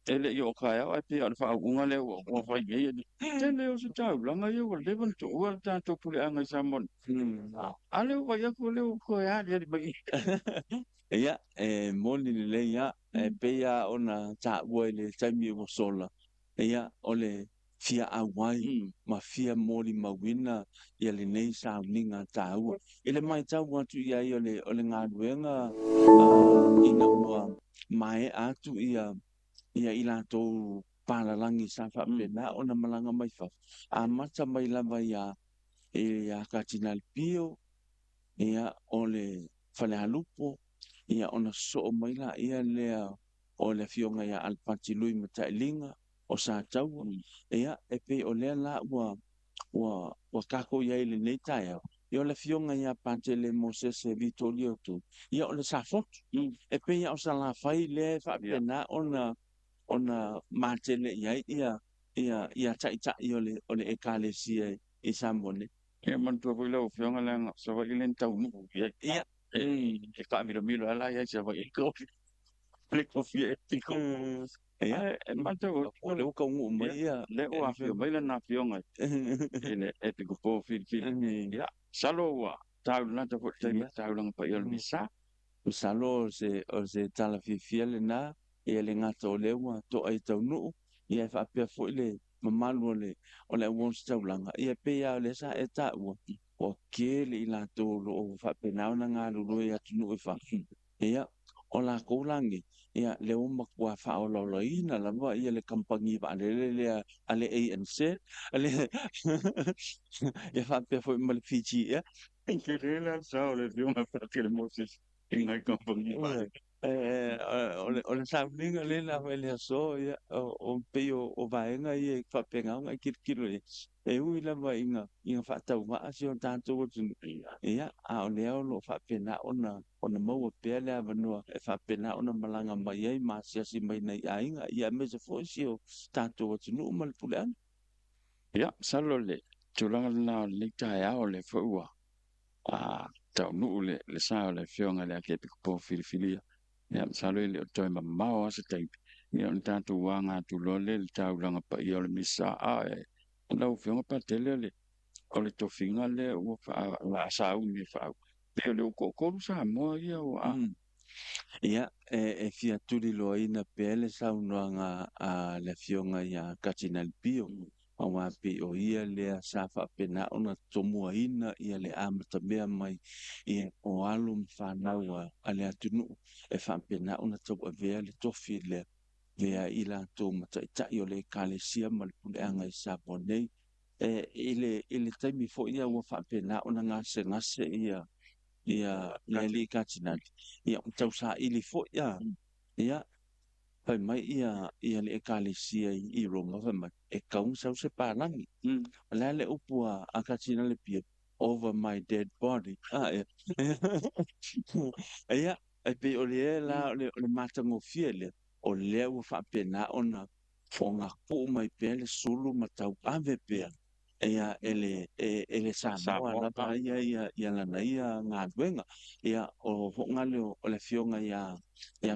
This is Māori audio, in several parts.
ele yo kaya ai pe al fa unga le o fa ye ni tele o se tau langa yo o le ban to o ta to pule anga samon ale o ya ko le ko ya de ba ia moni le ia pe ia ona ta wo le taimi o sola ia ole fia awai ma fia moli mawina ia le nei sa ninga ta ua ele mai tau atu ia ole ngā ruenga ina ua mai atu ia ila tō pālalangi sa whapena ona malanga mai whau. A mata mai lava ia katina pio, ia ole whalehalupo, ia ona so mai la ia lea o le fionga ia alpati lui mata ilinga o sa tau. Ia e pe o lea la ua kako ia ile nei tae au. Ia le fionga ia pante le Mosese Vitolio Tui. Ia o le sa fotu. E pe ia o sa la fai lea whapena ona matele ia tai ole ekalesia e Samone. e man to pule o fianga le so va ile tau mu Ia e ka milo ala ya se va ko le ko fie e ko ia man to o le ka ngu mai ia le o afio mai na fionga ele Akiepikopo fi ya salo wa tau na to tau lang pa yo misa Usalo se tala fiele na le ngata o leua to ai tau nu ia fa pe fo le mamalu o le wons tau langa ia pe ia le sa eta o ke le ila to o fa pe na na nga lu ia tu fa ia o la ko langi ia le o ma kwa fa o lo ina la va ia le kampangi va le ale ANC ale ia fa pe fo mal fiji ia que le sa le dio ma pa que le Moses en la compañía o le sauninga le la vele so ia o pe o vaenga ia fa penga nga kilo e ui la va inga fa tau ma asi o tanto o tun ia a o le o fa pena ona mo pe le avano e fa pena ona malanga mai ai ma si mai nei ainga ia me se fo si o tanto o tun o mal pulan ya salo le tulanga na le ta o le fo tau nu le sa le fionga le Akiepikopo filifilia ya salo le o toi mamao asa tai ni on tanto wanga tu lole le tau langa pa i o le misa e lau fionga pa tele le o le tofinga le ua la sa uni fa pe le ko sa mo ia o ia e fia tuli lo ina pele sa unoanga a le fionga ia katina pio o wa pe o ia le sa fa pena ona tomua ina ia le amata mea mai ia o alum fa naua ale atunu e fa pena ona to vea le tofi le vea ila to mata ta i o le kalesia mal puleanga i sa ponei ile taimi fo ia wa fa pena ona ngase ia le katina ia tau sa ili fo ia pai mai ia le ekalesia i Roma fa mai e kaung sau se palangi la le upua akatina le pia over my dead body ia e pe o le le matango fiele o le u fa pena ona fonga ku mai pele sulu matau ave pe ia ele Samoa la pa ia la ia ngā duenga ia o ngale o le fionga ia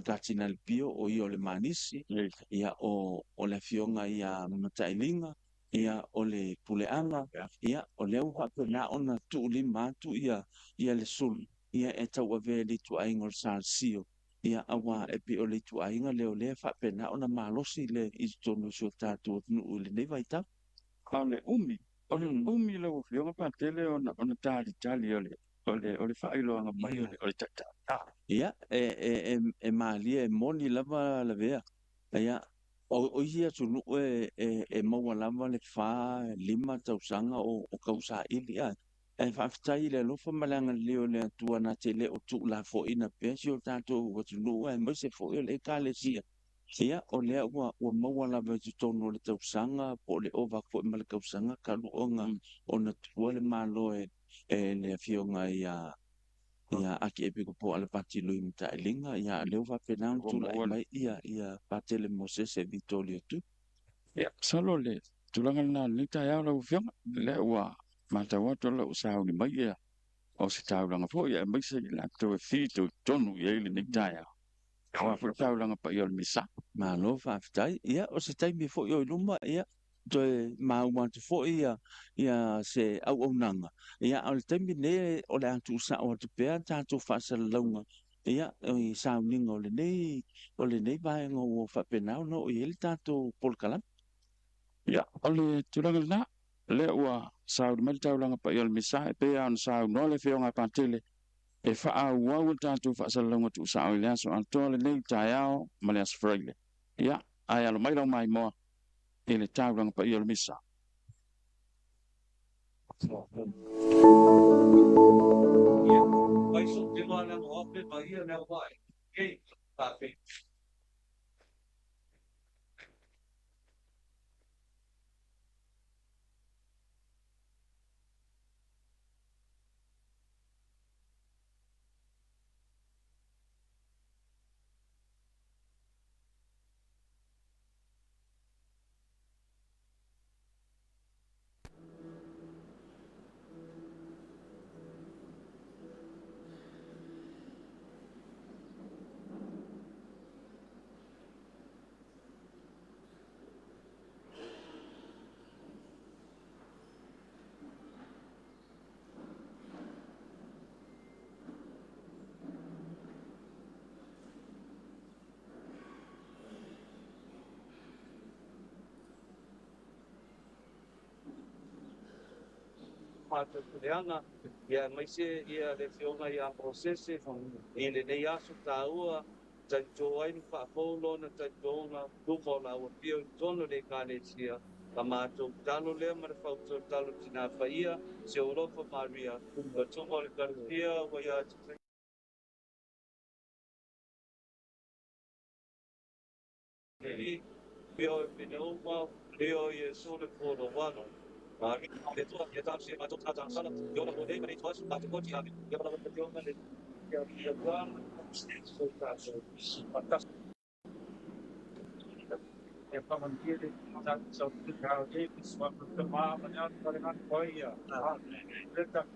katina le pio o i o le manisi ia o le fionga ia matailinga ia o le puleanga ia o le uha pena ona tu lima atu ia le sulu ia e tau ave le tu ainga o salsio ia awa e pe o le tu ainga le fa pena ona malosi le i tonu so tatu nu le nei vai tau ale umi le o fionga pa tele ona tali ole failo nga mai ole tata ia e malia e moni lava la vea ia o ia tunu e maua lava le fa lima tausanga o kausa ili a e whaftai le lofa malanga leo le atua na te le o tu la fo ina pesi o tato o tunu e maise fo i le kale sia ia o lea ua maua lava tu tono le tausanga po le ova fo i male kausanga kalu onga o na tua le malo e le fionga ia Akiepikopo ala pati lui mta elinga ia Leauvaa penang tu lai mai ia patele Mosese Vitolio Tui ya salo le tulanga na lita ya la fionga le wa mata wa to lo sa ni mai ya o se tau langa fo ya mai se la to fi to tonu ye le lita ya Wa fu taulanga pa yo misa. Meaalofa afetai ia o se taimi foʻi o i luma ia toe mauma atu foʻi ia se auaunaga ia o le taimi lē o le a tuusao atu pea tatou faasalalauga ia i sauniga o lenei vaega ua faapena ona o ia le tatou polokalame. Ia o le tulanga na le ua sau mai taulanga pa yo misa e pe on sau no le feonga patele e faaauau le tatou faasalalauga tuusao i le aso atoa lenei taeao ma le aso fraile. Ia ai alo mai lau mai moa e le taulanga pa yo misa. Matukuleana ia maise ia le fionga ia Mosese i le nei aso tāua taito ai ni whaapolo na taito na lupa na ua pio i tono le Telesia ka mātou talo lea ma le whautou talo tina whaia se Europa Maria ka tungo le karpia wa ia pio e pene uma leo i e sole polo wano Mari, le tua che tanto si ma tutta la sala, io la volevo nei tuoi soldati oggi anni, io la volevo nelle che guarda stesso caso fantastico e fa mantenere tanto so che che si fa ma mangiare per la poi retta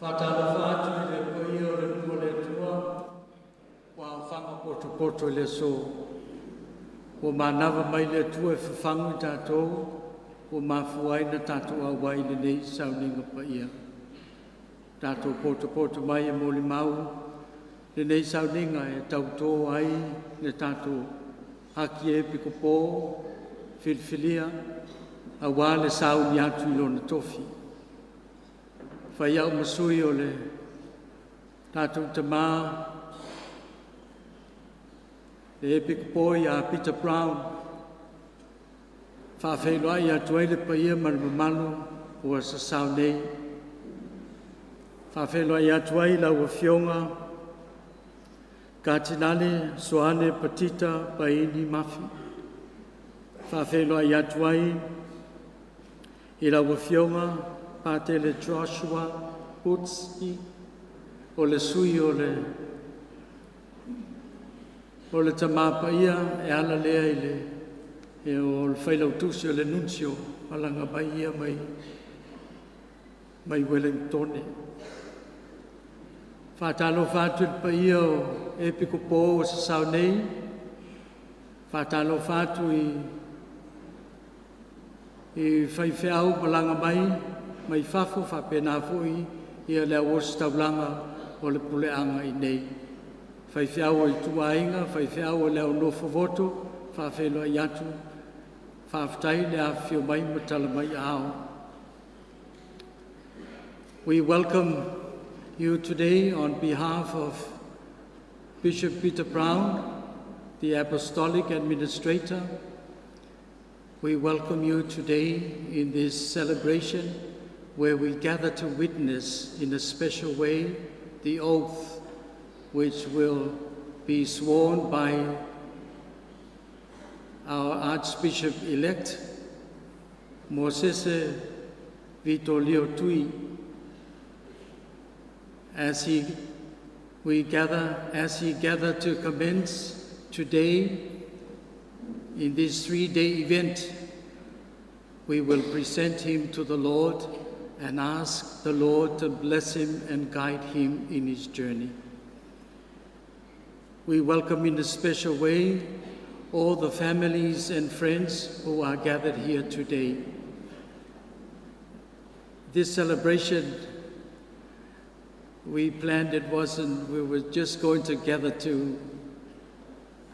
Whatalofa atu I le poi o le mua le tua, wa o whanga poto le so. O manawa mai le tua e whawhangu tātou, o mafuai na tātou a wai le nei sauninga pa ia. Tātou poto mai e moli mau, le nei sauninga e tautō ai le tātou Akiepikopo, Fidelity, a wā le sauni atu I lona tofi. Whai au masui o le tātou tamā, le Epikopo I a Peter Brown, whawhenua I atu ai le paia maramamalo o a sasau nei. Whawhenua I atu ai lau a whionga, Katinale, Soane, Patita, Paini, Mafi. Whawhenua I atu ai I lau a whionga, Patele Joshua, Utsi, o le sui o le tamapa ia e ala lea I le e o le whailautusi o le nuncio alanga mai ia mai Wellingtone. Whātalo whātu pa ia o Epikopo o sasau nei, whātalo whātu I whaiwheau malanga mai whafo whapena fui ia lea os taulanga o le puleanga I nei. Whaiwheau I tuainga, whaiwheau o leo nofo voto, whawhenua I atu, whawhtai lea whio mai matala mai ao. We welcome you today on behalf of Bishop Peter Brown, the Apostolic Administrator. We welcome you today in this celebration where we gather to witness in a special way the oath which will be sworn by our Archbishop-elect, Mosese Vitolio Tui, as he gathered to commence today in this 3-day event, we will present him to the Lord and ask the Lord to bless him and guide him in his journey. We welcome in a special way all the families and friends who are gathered here today. This celebration, we planned we were just going to gather to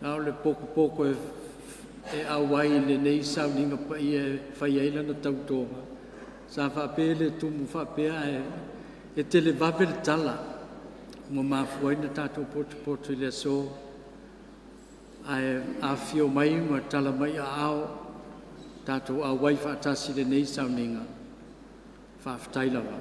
Aole poko e awai le nei sauninga pa ia whaiaila na tautonga. Sa whapele tumu whapea e tele wapele tala. Mo mafuai na tātou potu le so. Ai a whio mai ma tala mai a ao. Tātou awai whaatasi le nei sauninga. Whaafutailawa.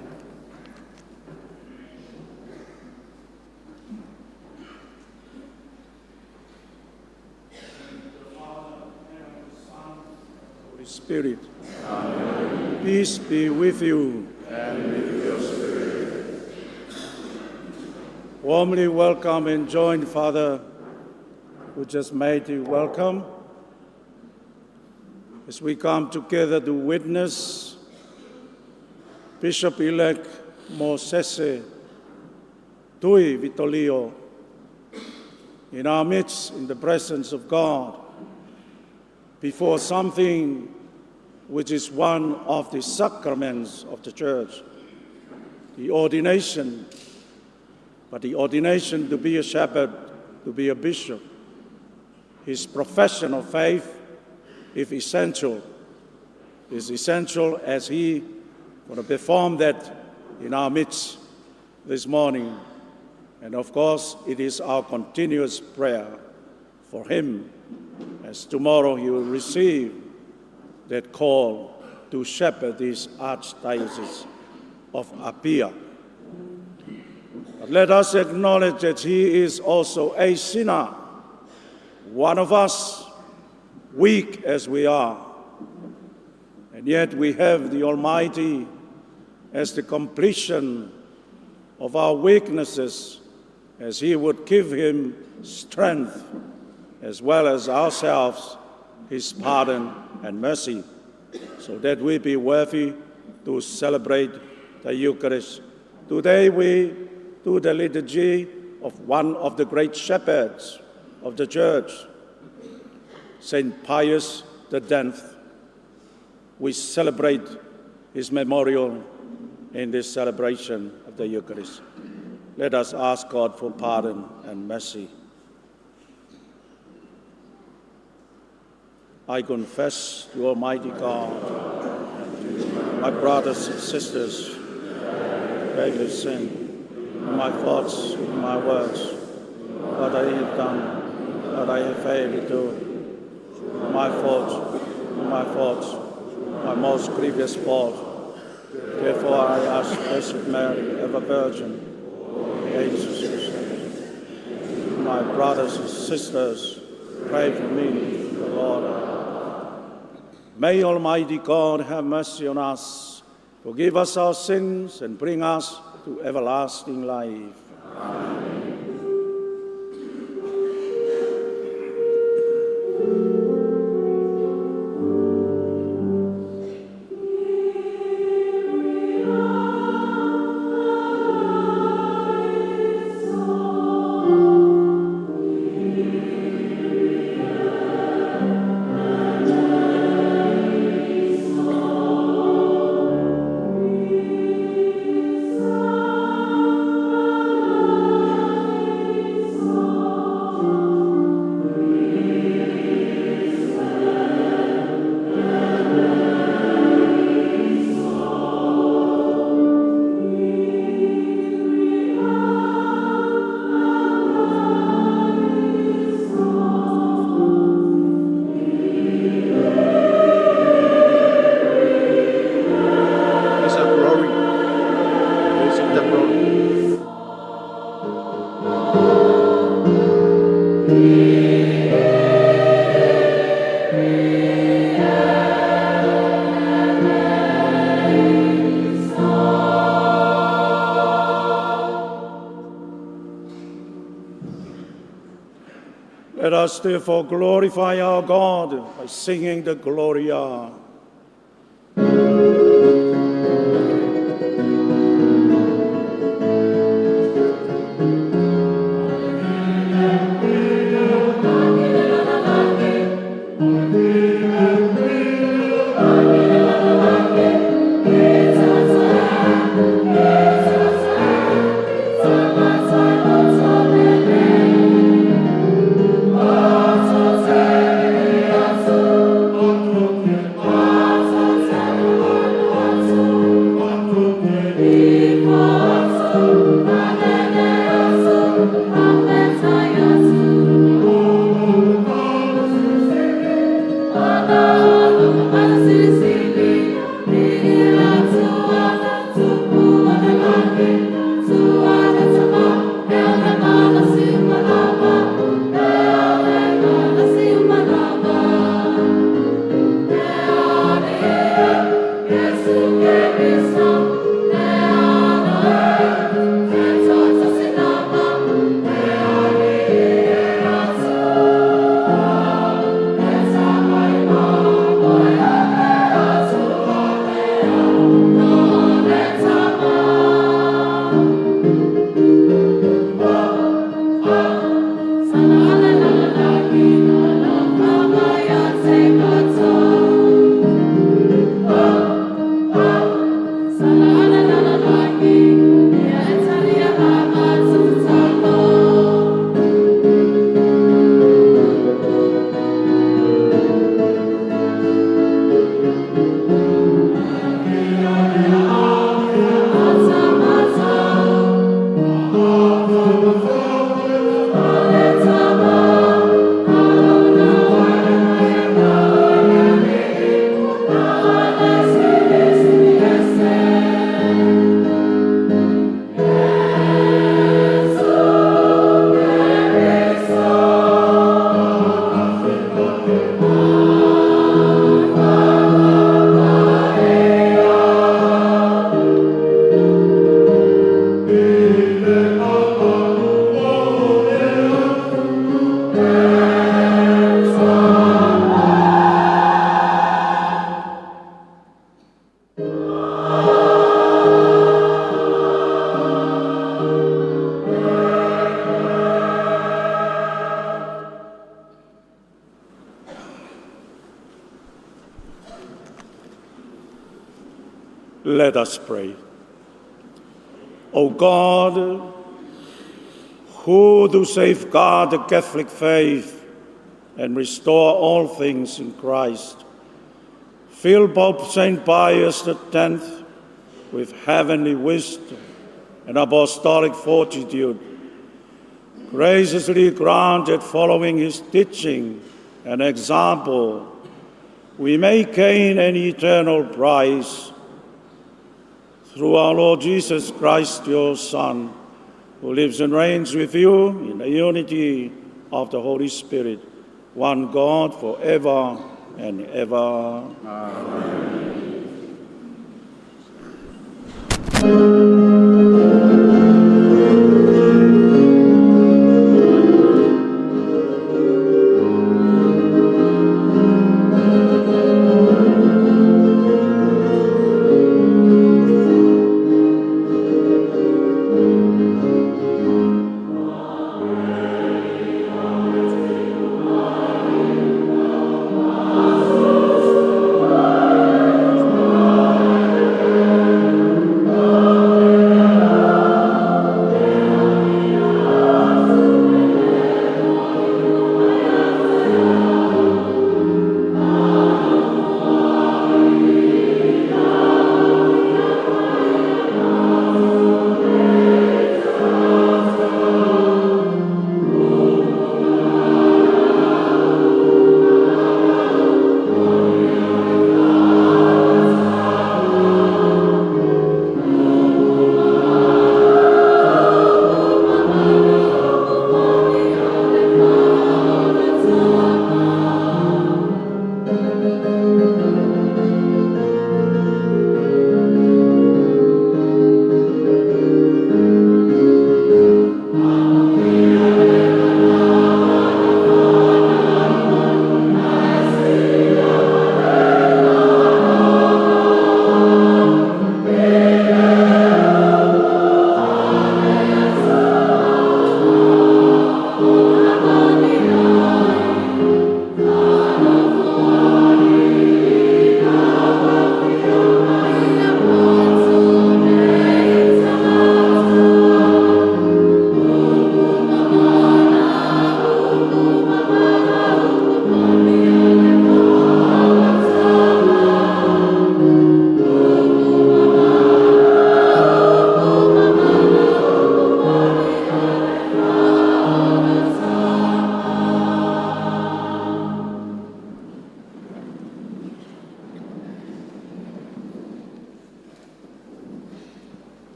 Spirit. Amen. Peace be with you. And with your spirit. Warmly welcome and join Father who just made you welcome as we come together to witness Bishop-elect Mosese Vitolio in our midst, in the presence of God, before something which is one of the sacraments of the Church, the ordination, but the ordination to be a shepherd, to be a bishop. His profession of faith is essential as he going to perform that in our midst this morning. And of course, it is our continuous prayer for him, as tomorrow he will receive that call to shepherd this Archdiocese of Apia. But let us acknowledge that he is also a sinner, one of us, weak as we are. And yet we have the Almighty as the completion of our weaknesses, as he would give him strength, as well as ourselves, his pardon and mercy, so that we be worthy to celebrate the Eucharist. Today we do the liturgy of one of the great shepherds of the Church, Saint Pius X. We celebrate his memorial in this celebration of the Eucharist. Let us ask God for pardon and mercy. I confess to Almighty God, my brothers and sisters, daily sin, in my thoughts, in my words, what I have done, what I have failed to do, my fault, my most grievous fault. Therefore I ask Blessed Mary, ever Virgin, Jesus, my brothers and sisters, pray for me, the Lord. May Almighty God have mercy on us, forgive us our sins, and bring us to everlasting life. Amen. us therefore glorify our God by singing the Gloria. Let us pray. O God, who do safeguard the Catholic faith and restore all things in Christ, fill Pope St. Pius X with heavenly wisdom and apostolic fortitude. Graciously grant that following his teaching and example, we may gain an eternal prize through our Lord Jesus Christ, your Son, who lives and reigns with you in the unity of the Holy Spirit, one God forever and ever. Amen.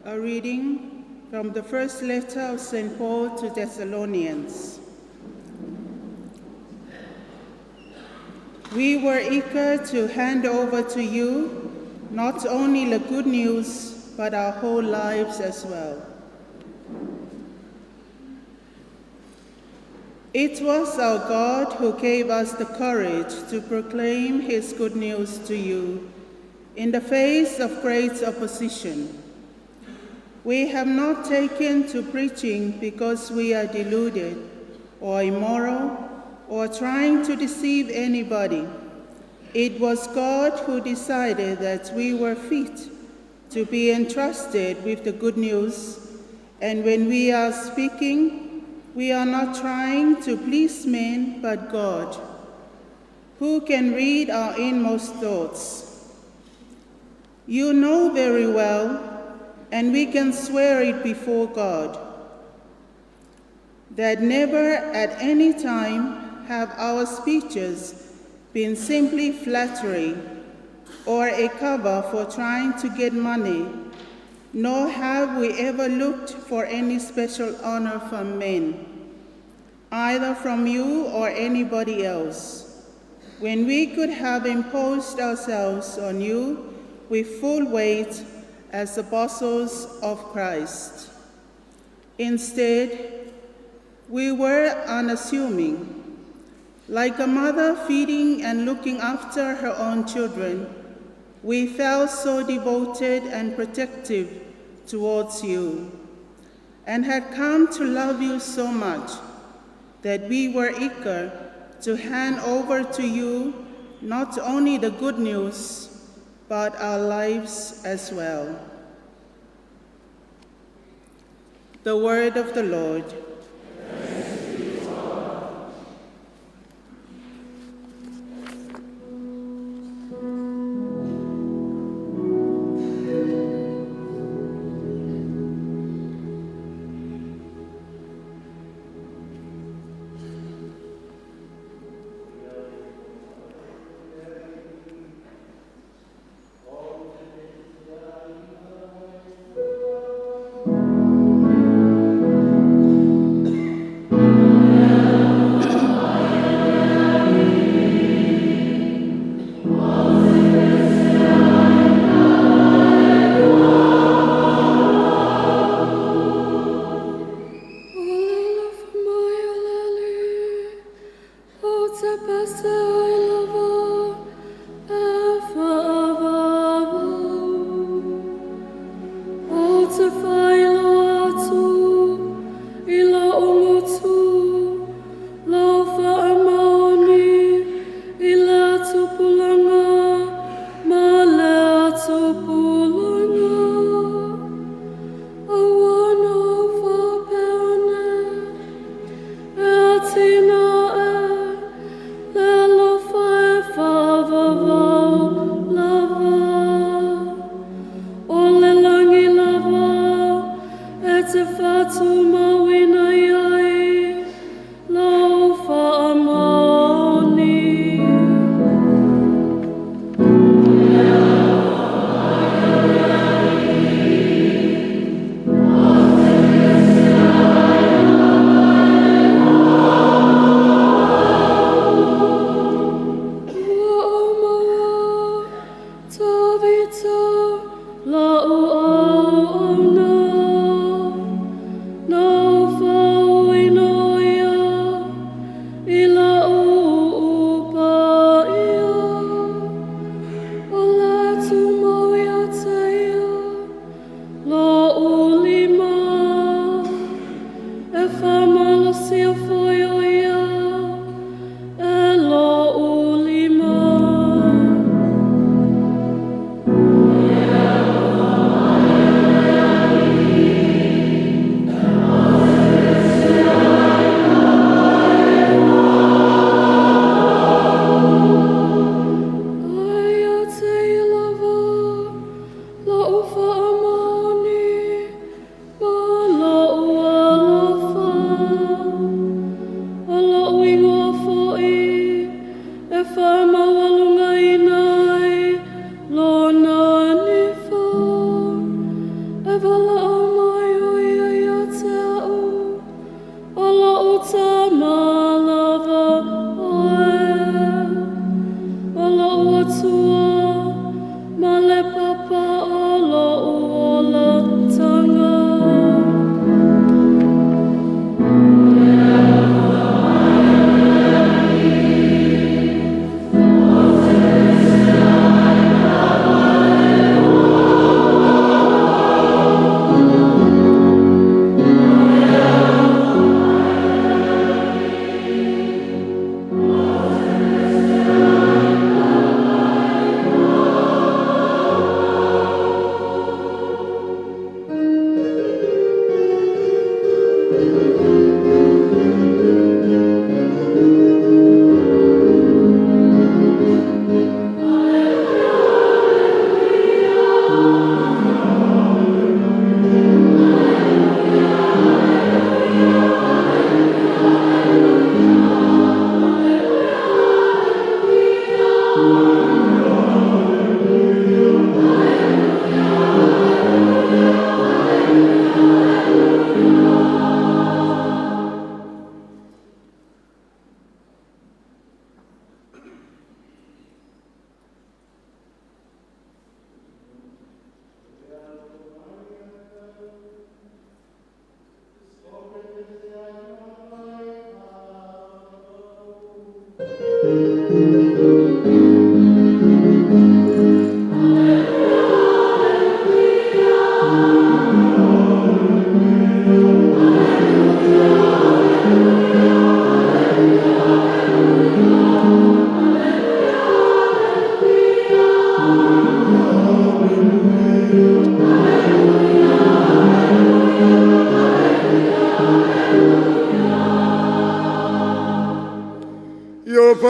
A reading from the first letter of St. Paul to Thessalonians. We were eager to hand over to you not only the good news, but our whole lives as well. It was our God who gave us the courage to proclaim his good news to you in the face of great opposition. We have not taken to preaching because we are deluded or immoral or trying to deceive anybody. It was God who decided that we were fit to be entrusted with the good news, and when we are speaking, we are not trying to please men but God, who can read our inmost thoughts. You know very well, and we can swear it before God, that never at any time have our speeches been simply flattery or a cover for trying to get money, nor have we ever looked for any special honor from men, either from you or anybody else, when we could have imposed ourselves on you with full weight as apostles of Christ. Instead, we were unassuming, like a mother feeding and looking after her own children. We felt so devoted and protective towards you, and had come to love you so much that we were eager to hand over to you not only the good news, but our lives as well. The word of the Lord. No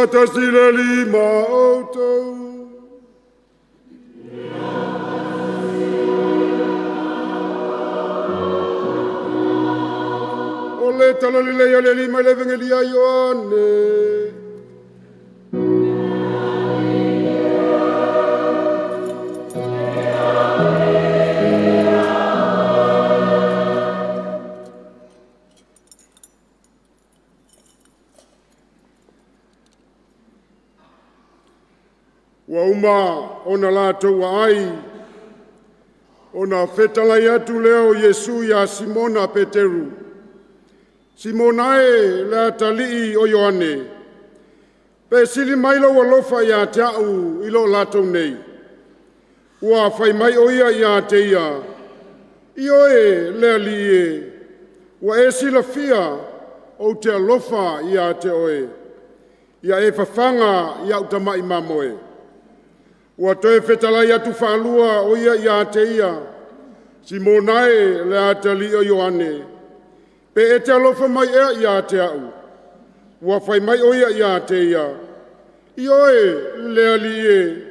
tasile lima outou. Ole talalile ya le lima le vengelia Ioane. Wa uma ona lātou ai, ona whetalai atu leo Yesu ya Simona Peteru. Simonae le talii o Ioane. Pe sili mailo wa lofa ya te au ilo lātou nei. Ua whai mai o ia ia te ia. Ioe le lie. Ua e sila fia o te alofa ia te oe. Ia e whawhanga ia utamai mamoe. Ua toe whetalai atu whaalua o ia te ia. Simonae le atali o Ioane. Pe e te alofa mai ia te au. Ua whai mai o ia te ia. Ioe le alie.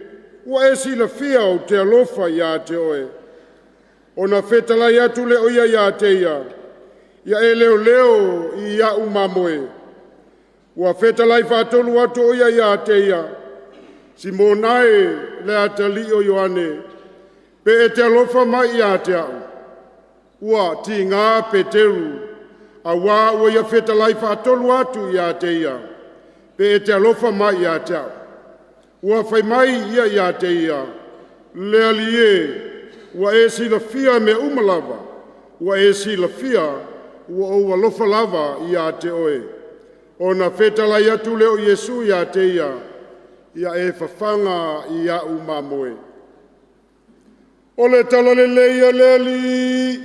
Ua e sila fia o te alofa ia te oe. Ona whetalai atu le o ia te ia. Ia e leo leo i ia umamoe. Ua whetalai whaatolu atu o ia te ia. Simonae le atali o Ioane, pe e te alofa mai ia te au. Ua ti ngā Peteru, a wā ua ia whetalai whaatolu atu ia te ia, pe e te alofa mai ia te au. Ua whai mai ia te ia, le alie, ua e sila fia me umalava, ua e sila fia, ua o alofa lava ia te oe. Ona whetalai atu leo Yesu ia te ia, ia e whawhanga i a umamoe. O le talalele ia le li.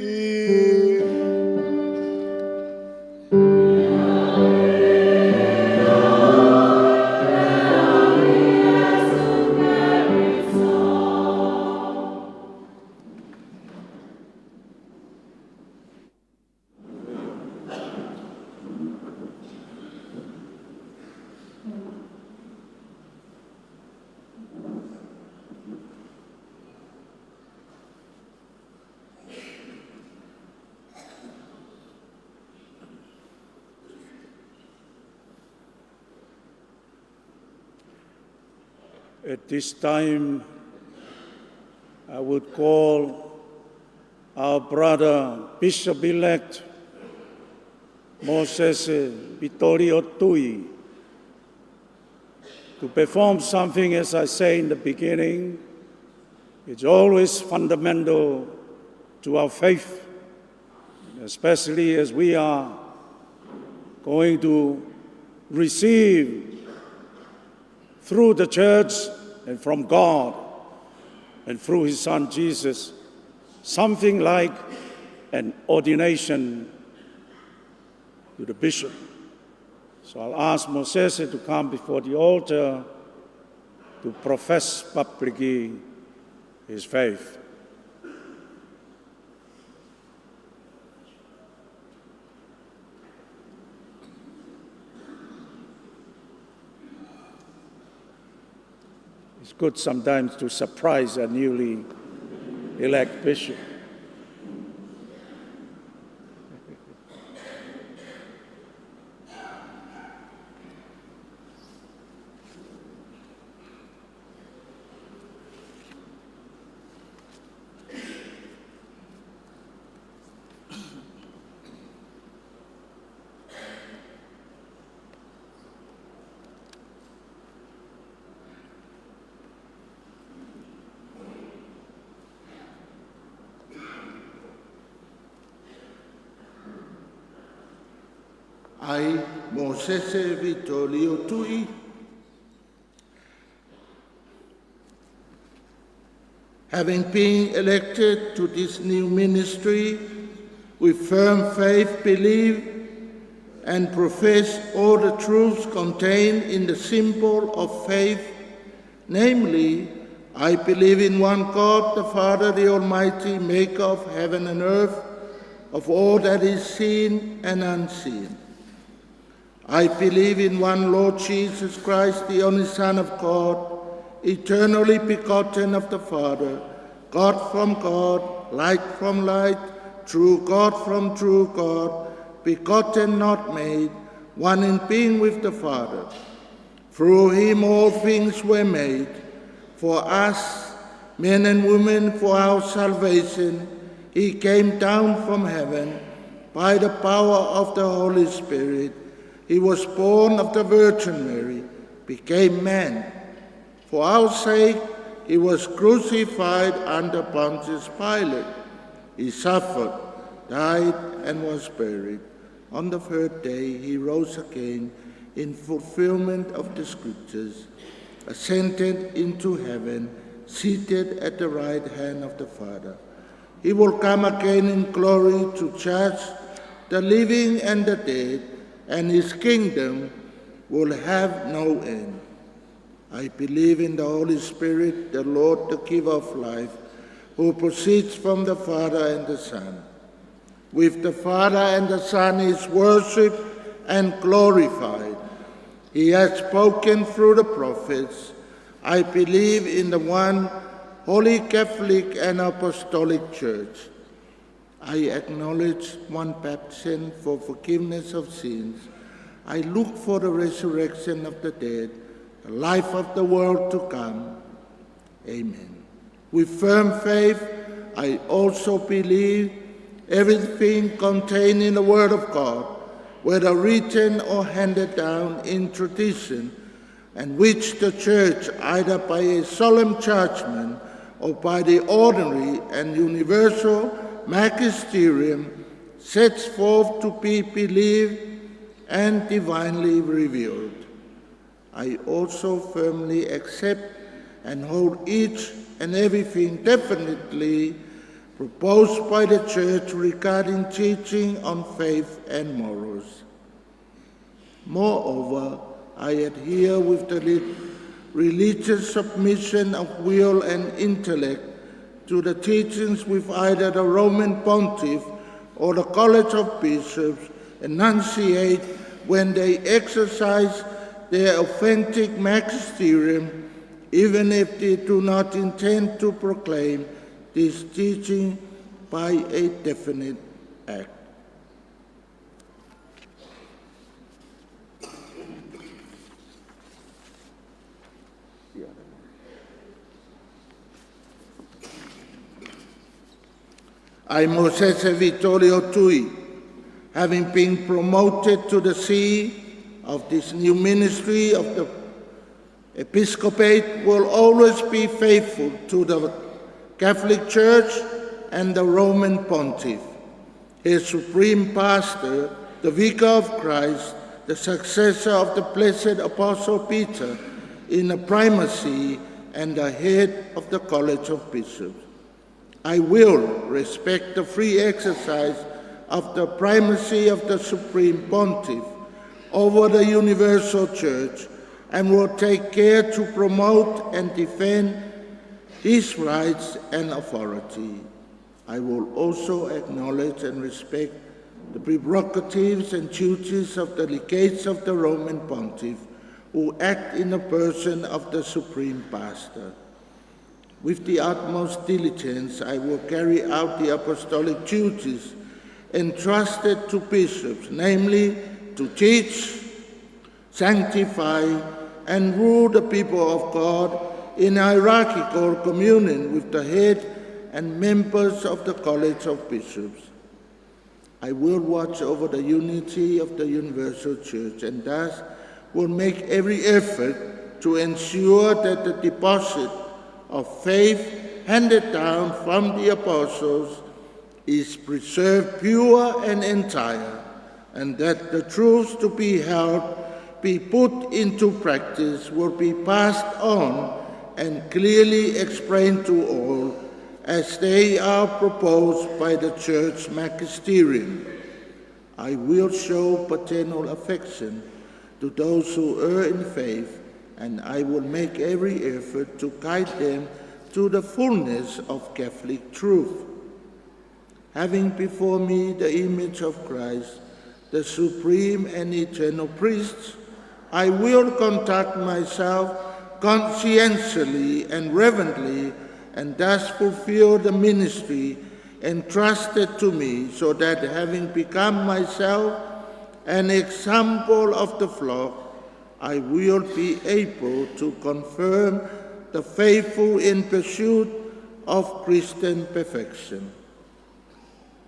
At this time, I would call our brother, Bishop-elect Mosese Vitolio Tui, to perform something, as I say in the beginning. It's always fundamental to our faith, especially as we are going to receive through the church and from God and through his son Jesus, something like an ordination to the bishop. So I'll ask Mosese to come before the altar to profess publicly his faith. It's good sometimes to surprise a newly elected bishop. I, Mosese Vitolio Tui, having been elected to this new ministry, with firm faith believe and profess all the truths contained in the symbol of faith, namely, I believe in one God, the Father, the Almighty, maker of heaven and earth, of all that is seen and unseen. I believe in one Lord Jesus Christ, the only Son of God, eternally begotten of the Father, God from God, light from light, true God from true God, begotten, not made, one in being with the Father. Through him all things were made. For us, men and women, for our salvation, he came down from heaven by the power of the Holy Spirit. He was born of the Virgin Mary, became man. For our sake, he was crucified under Pontius Pilate. He suffered, died, and was buried. On the third day, he rose again in fulfillment of the Scriptures, ascended into heaven, seated at the right hand of the Father. He will come again in glory to judge the living and the dead, and his kingdom will have no end. I believe in the Holy Spirit, the Lord, the giver of life, who proceeds from the Father and the Son. With the Father and the Son is worshipped and glorified. He has spoken through the prophets. I believe in the one Holy Catholic and Apostolic Church. I acknowledge one baptism for forgiveness of sins. I look for the resurrection of the dead, the life of the world to come. Amen. With firm faith, I also believe everything contained in the Word of God, whether written or handed down in tradition, and which the Church, either by a solemn judgment or by the ordinary and universal magisterium, sets forth to be believed and divinely revealed. I also firmly accept and hold each and everything definitely proposed by the Church regarding teaching on faith and morals. Moreover, I adhere with the religious submission of will and intellect to the teachings with either the Roman Pontiff or the College of Bishops enunciate when they exercise their authentic magisterium, even if they do not intend to proclaim this teaching by a definite act. I, Mosese Vitolio Tui, having been promoted to the see of this new ministry of the episcopate, will always be faithful to the Catholic Church and the Roman Pontiff, his supreme pastor, the Vicar of Christ, the successor of the blessed Apostle Peter in the primacy, and the head of the College of Bishops. I will respect the free exercise of the primacy of the Supreme Pontiff over the Universal Church, and will take care to promote and defend his rights and authority. I will also acknowledge and respect the prerogatives and duties of the legates of the Roman Pontiff, who act in the person of the Supreme Pastor. With the utmost diligence, I will carry out the apostolic duties entrusted to bishops, namely to teach, sanctify, and rule the people of God in hierarchical communion with the head and members of the College of Bishops. I will watch over the unity of the Universal Church, and thus will make every effort to ensure that the deposit of faith handed down from the apostles is preserved pure and entire, and that the truths to be held be put into practice, will be passed on and clearly explained to all as they are proposed by the Church magisterium. I will show paternal affection to those who err in faith, and I will make every effort to guide them to the fullness of Catholic truth. Having before me the image of Christ, the supreme and eternal priests, I will conduct myself conscientiously and reverently, and thus fulfill the ministry entrusted to me, so that having become myself an example of the flock, I will be able to confirm the faithful in pursuit of Christian perfection.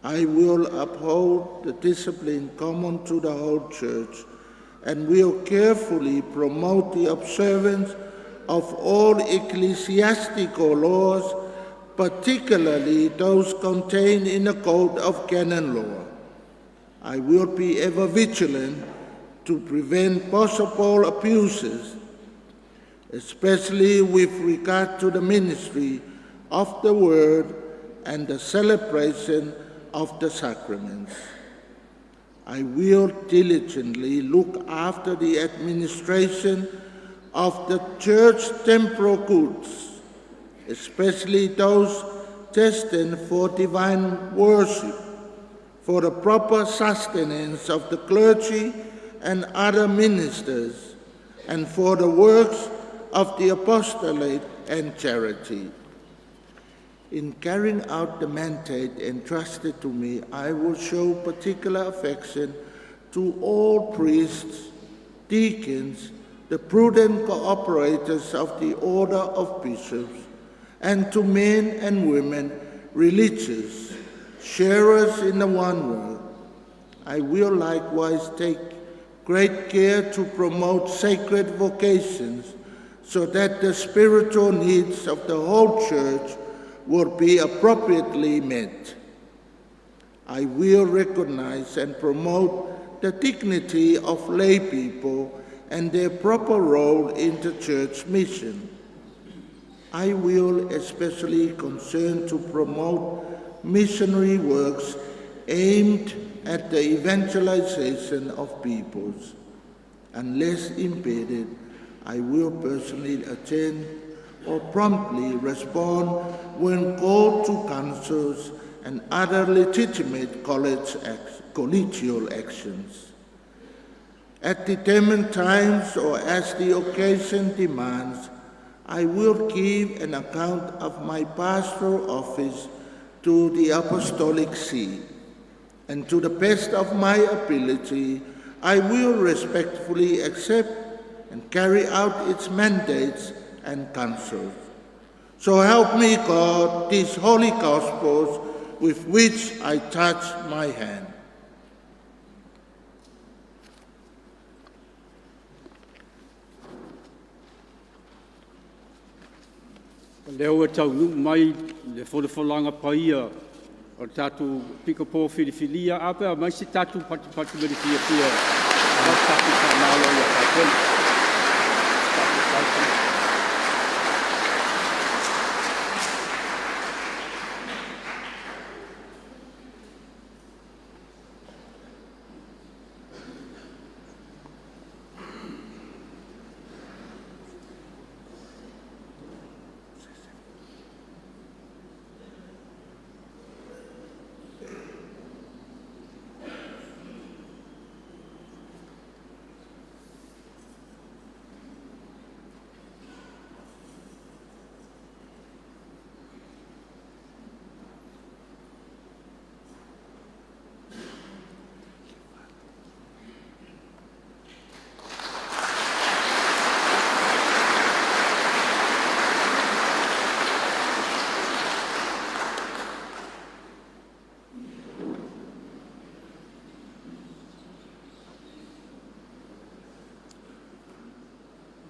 I will uphold the discipline common to the whole Church, and will carefully promote the observance of all ecclesiastical laws, particularly those contained in the Code of Canon Law. I will be ever vigilant to prevent possible abuses, especially with regard to the ministry of the Word and the celebration of the sacraments. I will diligently look after the administration of the church temporal goods, especially those destined for divine worship, for the proper sustenance of the clergy and other ministers, and for the works of the apostolate and charity. In carrying out the mandate entrusted to me, I will show particular affection to all priests, deacons, the prudent cooperators of the order of bishops, and to men and women, religious, sharers in the one word. I will likewise take great care to promote sacred vocations, so that the spiritual needs of the whole Church will be appropriately met. I will recognize and promote the dignity of lay people and their proper role in the Church mission. I will especially concern to promote missionary works aimed at the evangelization of peoples. Unless impeded, I will personally attend or promptly respond when called to councils and other legitimate collegial actions. At determined times or as the occasion demands, I will give an account of my pastoral office to the Apostolic See, and to the best of my ability, I will respectfully accept and carry out its mandates and counsels. So help me God, these holy Gospels with which I touch my hand. Leo e tau mai le wholawhalanga paia o tātou pikapo whiriwhiria ape a mai se tātou patu meri whia a tātou whanalo i a tātou.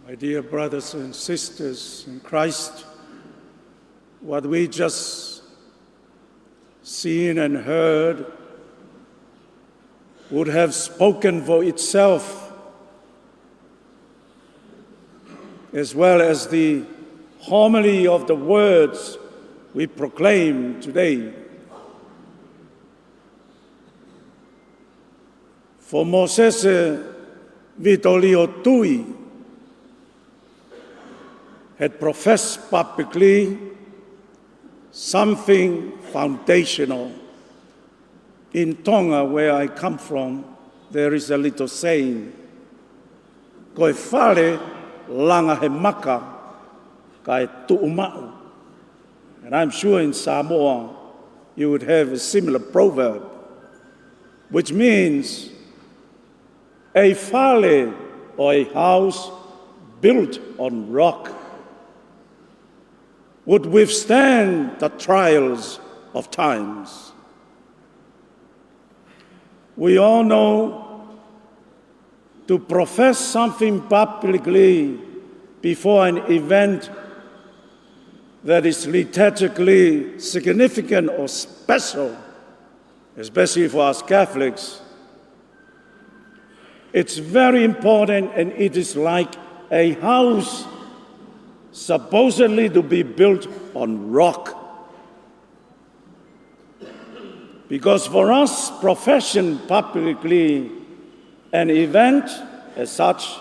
My dear brothers and sisters in Christ, what we just seen and heard would have spoken for itself, as well as the homily of the words we proclaim today. For Mosese Vitolio Tui had professed publicly something foundational in Tonga, where I come from, there is a little saying, koe whare langa he maka kai tuusao. And I'm sure in Samoa you would have a similar proverb, which means a whare or a house built on rock would withstand the trials of times. We all know to profess something publicly before an event that is liturgically significant or special, especially for us Catholics, it's very important, and it is like a house supposedly to be built on rock. Because for us, profession publicly, an event as such,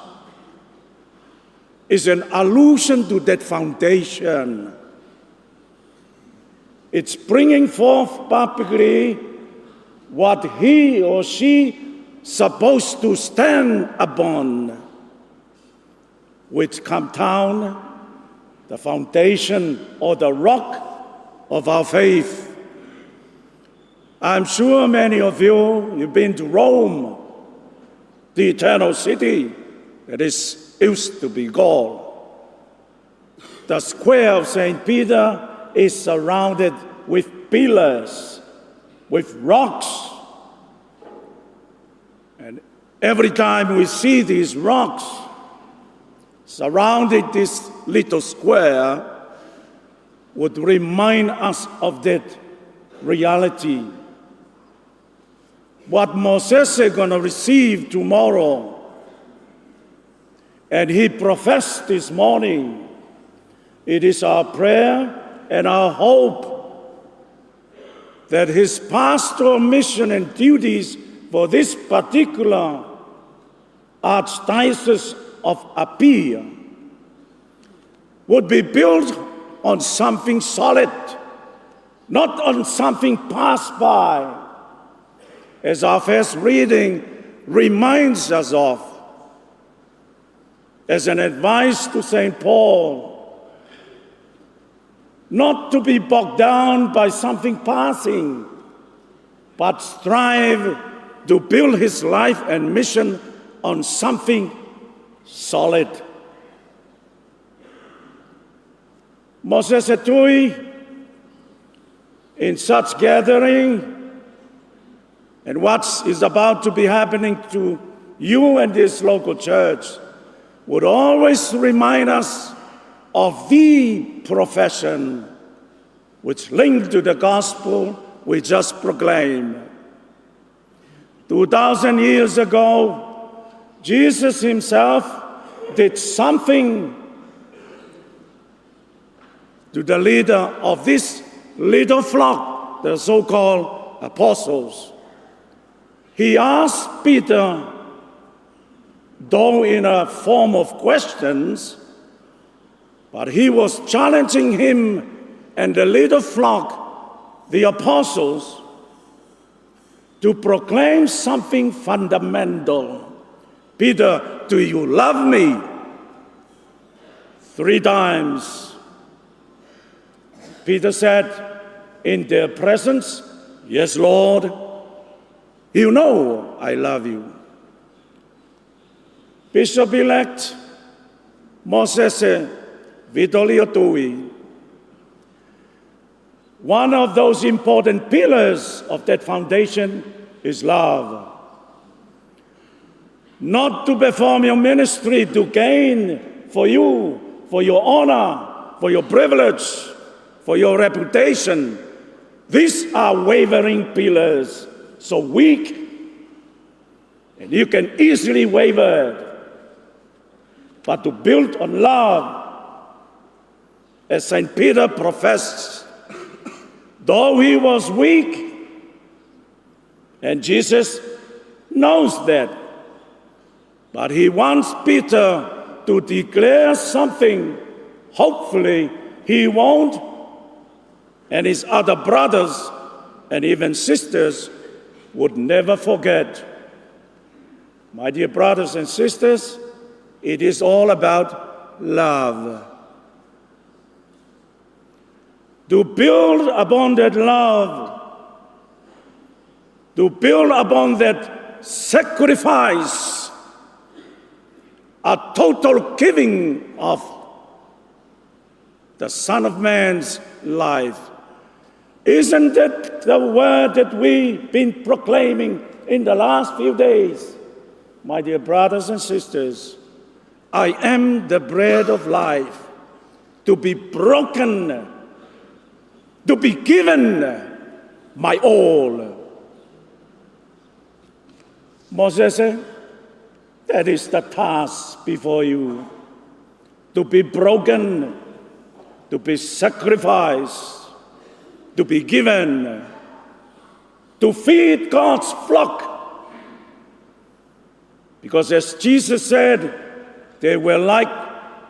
is an allusion to that foundation. It's bringing forth publicly what he or she supposed to stand upon, which come down the foundation or the rock of our faith. I'm sure many of you've been to Rome, the eternal city that is used to be called. The square of St. Peter is surrounded with pillars, with rocks. And every time we see these rocks surrounding this little square, would remind us of that reality. What Mosese is going to receive tomorrow, and he professed this morning, it is our prayer and our hope that his pastoral mission and duties for this particular Archdiocese of Apia would be built on something solid, not on something passed by, as our first reading reminds us of, as an advice to St. Paul, not to be bogged down by something passing, but strive to build his life and mission on something solid. Mosese Tui, in such gathering, and what is about to be happening to you and this local church, would always remind us of the profession which linked to the gospel we just proclaimed. 2,000 years ago, Jesus himself did something to the leader of this little flock, the so-called apostles. He asked Peter, though in a form of questions, but he was challenging him and the little flock, the apostles, to proclaim something fundamental. Peter, do you love me? 3 times. Peter said in their presence, yes, Lord, you know I love you. Bishop-elect Mosese Vitolio Tui, one of those important pillars of that foundation is love. Not to perform your ministry to gain for you, for your honor, for your privilege, for your reputation. These are wavering pillars, so weak, and you can easily waver. But to build on love, as St. Peter professed, though he was weak, and Jesus knows that, but he wants Peter to declare something. Hopefully he won't, and his other brothers and even sisters would never forget. My dear brothers and sisters, it is all about love. To build upon that love, to build upon that sacrifice, a total giving of the Son of Man's life. Isn't that the word that we've been proclaiming in the last few days? My dear brothers and sisters, I am the bread of life, to be broken, to be given my all. Mosese, that is the task before you, to be broken, to be sacrificed, to be given, to feed God's flock. Because as Jesus said, they were like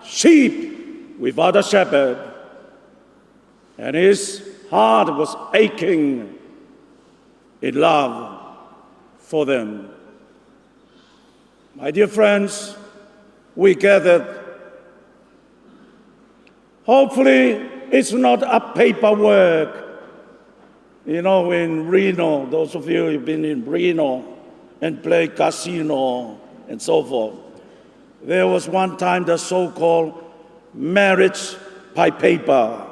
sheep without a shepherd, and his heart was aching in love for them. My dear friends, we gathered. Hopefully, it's not a paperwork. You know, in Reno, those of you who've been in Reno and played casino and so forth, there was one time the so-called marriage by paper,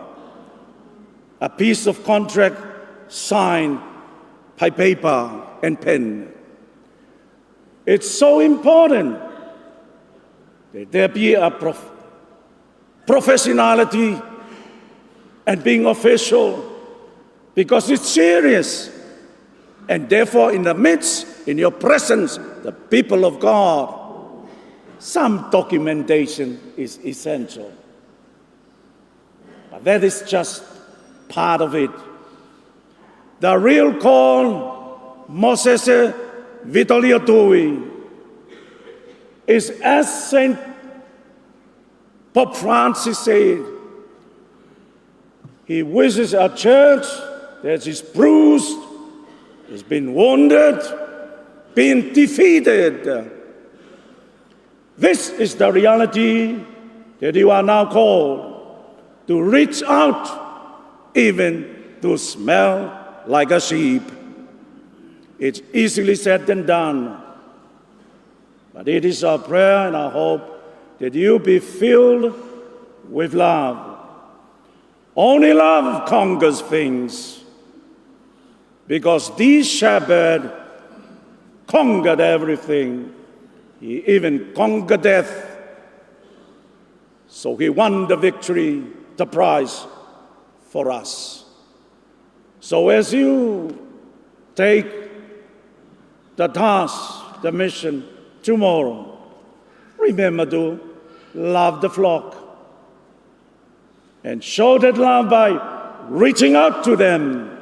a piece of contract signed by paper and pen. It's so important that there be a professionality and being official, because it's serious. And therefore, in the midst, in your presence, the people of God, some documentation is essential. But that is just part of it. The real call, Mosese Vitolio Tui, is, as St. Pope Francis said, he wishes a church that is bruised, has been wounded, been defeated. This is the reality that you are now called to reach out, even to smell like a sheep. It's easily said than done, but it is our prayer and our hope that you be filled with love. Only love conquers things, because this shepherd conquered everything. He even conquered death. So he won the victory, the prize for us. So as you take the task, the mission tomorrow, remember to love the flock and show that love by reaching out to them.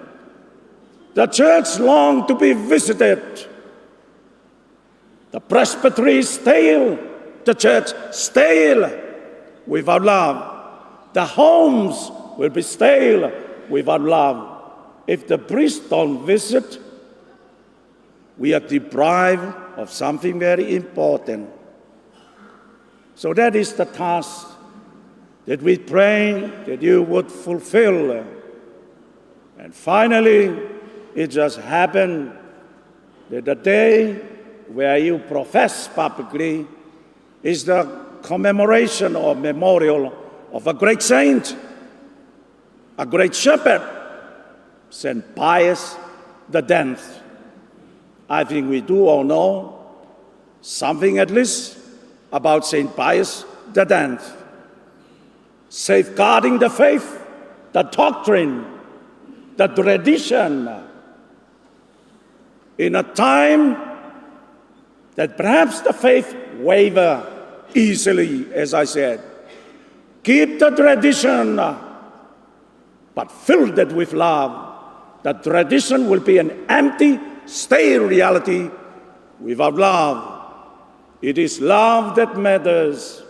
The church longs to be visited. The presbytery is stale, the church stale without love. The homes will be stale without love. If the priests don't visit, we are deprived of something very important. So that is the task that we pray that you would fulfill. And finally, it just happened that the day where you profess publicly is the commemoration or memorial of a great saint, a great shepherd, St. Pius X. I think we do all know something at least about St. Pius X. Safeguarding the faith, the doctrine, the tradition, in a time that perhaps the faith waver easily, as I said. Keep the tradition, but fill it with love. The tradition will be an empty, stale reality without love. It is love that matters,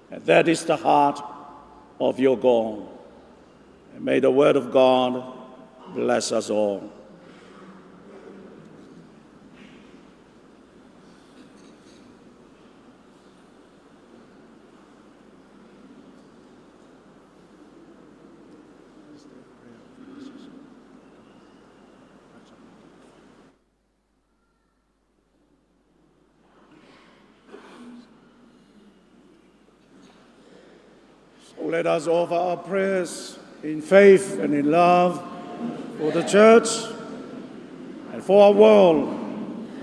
and that is the heart of your God. And may the word of God bless us all. Let us offer our prayers in faith and in love for the Church and for our world,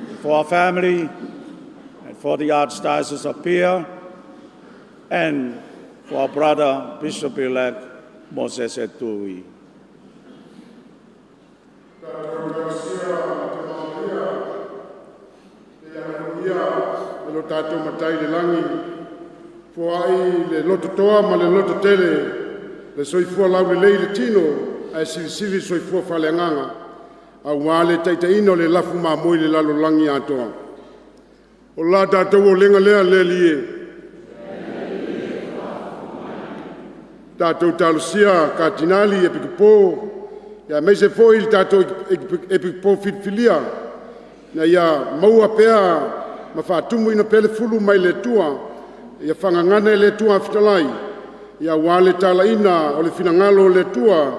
and for our family, and for the Archdiocese of Pia, and for our brother, Bishop-elect Mosese Tui. Tātou matai le langi, fua ai le loto toa ma le loto tele, le soifua lau le lei le tino, ai silisili soifua whaleanganga, a wale taitaino le lafu mamoi le lalo langi atoa. O la tātou o lenga lea le lie. Tātou talusia, kardinali, Akiepikopo, ia meise foi il tātou Akiepikopo Fidelia, na ia maua pea, ma whaatumu ina pele fulu mai le tua, ia whangangana le tua fitalai, ia wale tala ina o le finangalo le tua,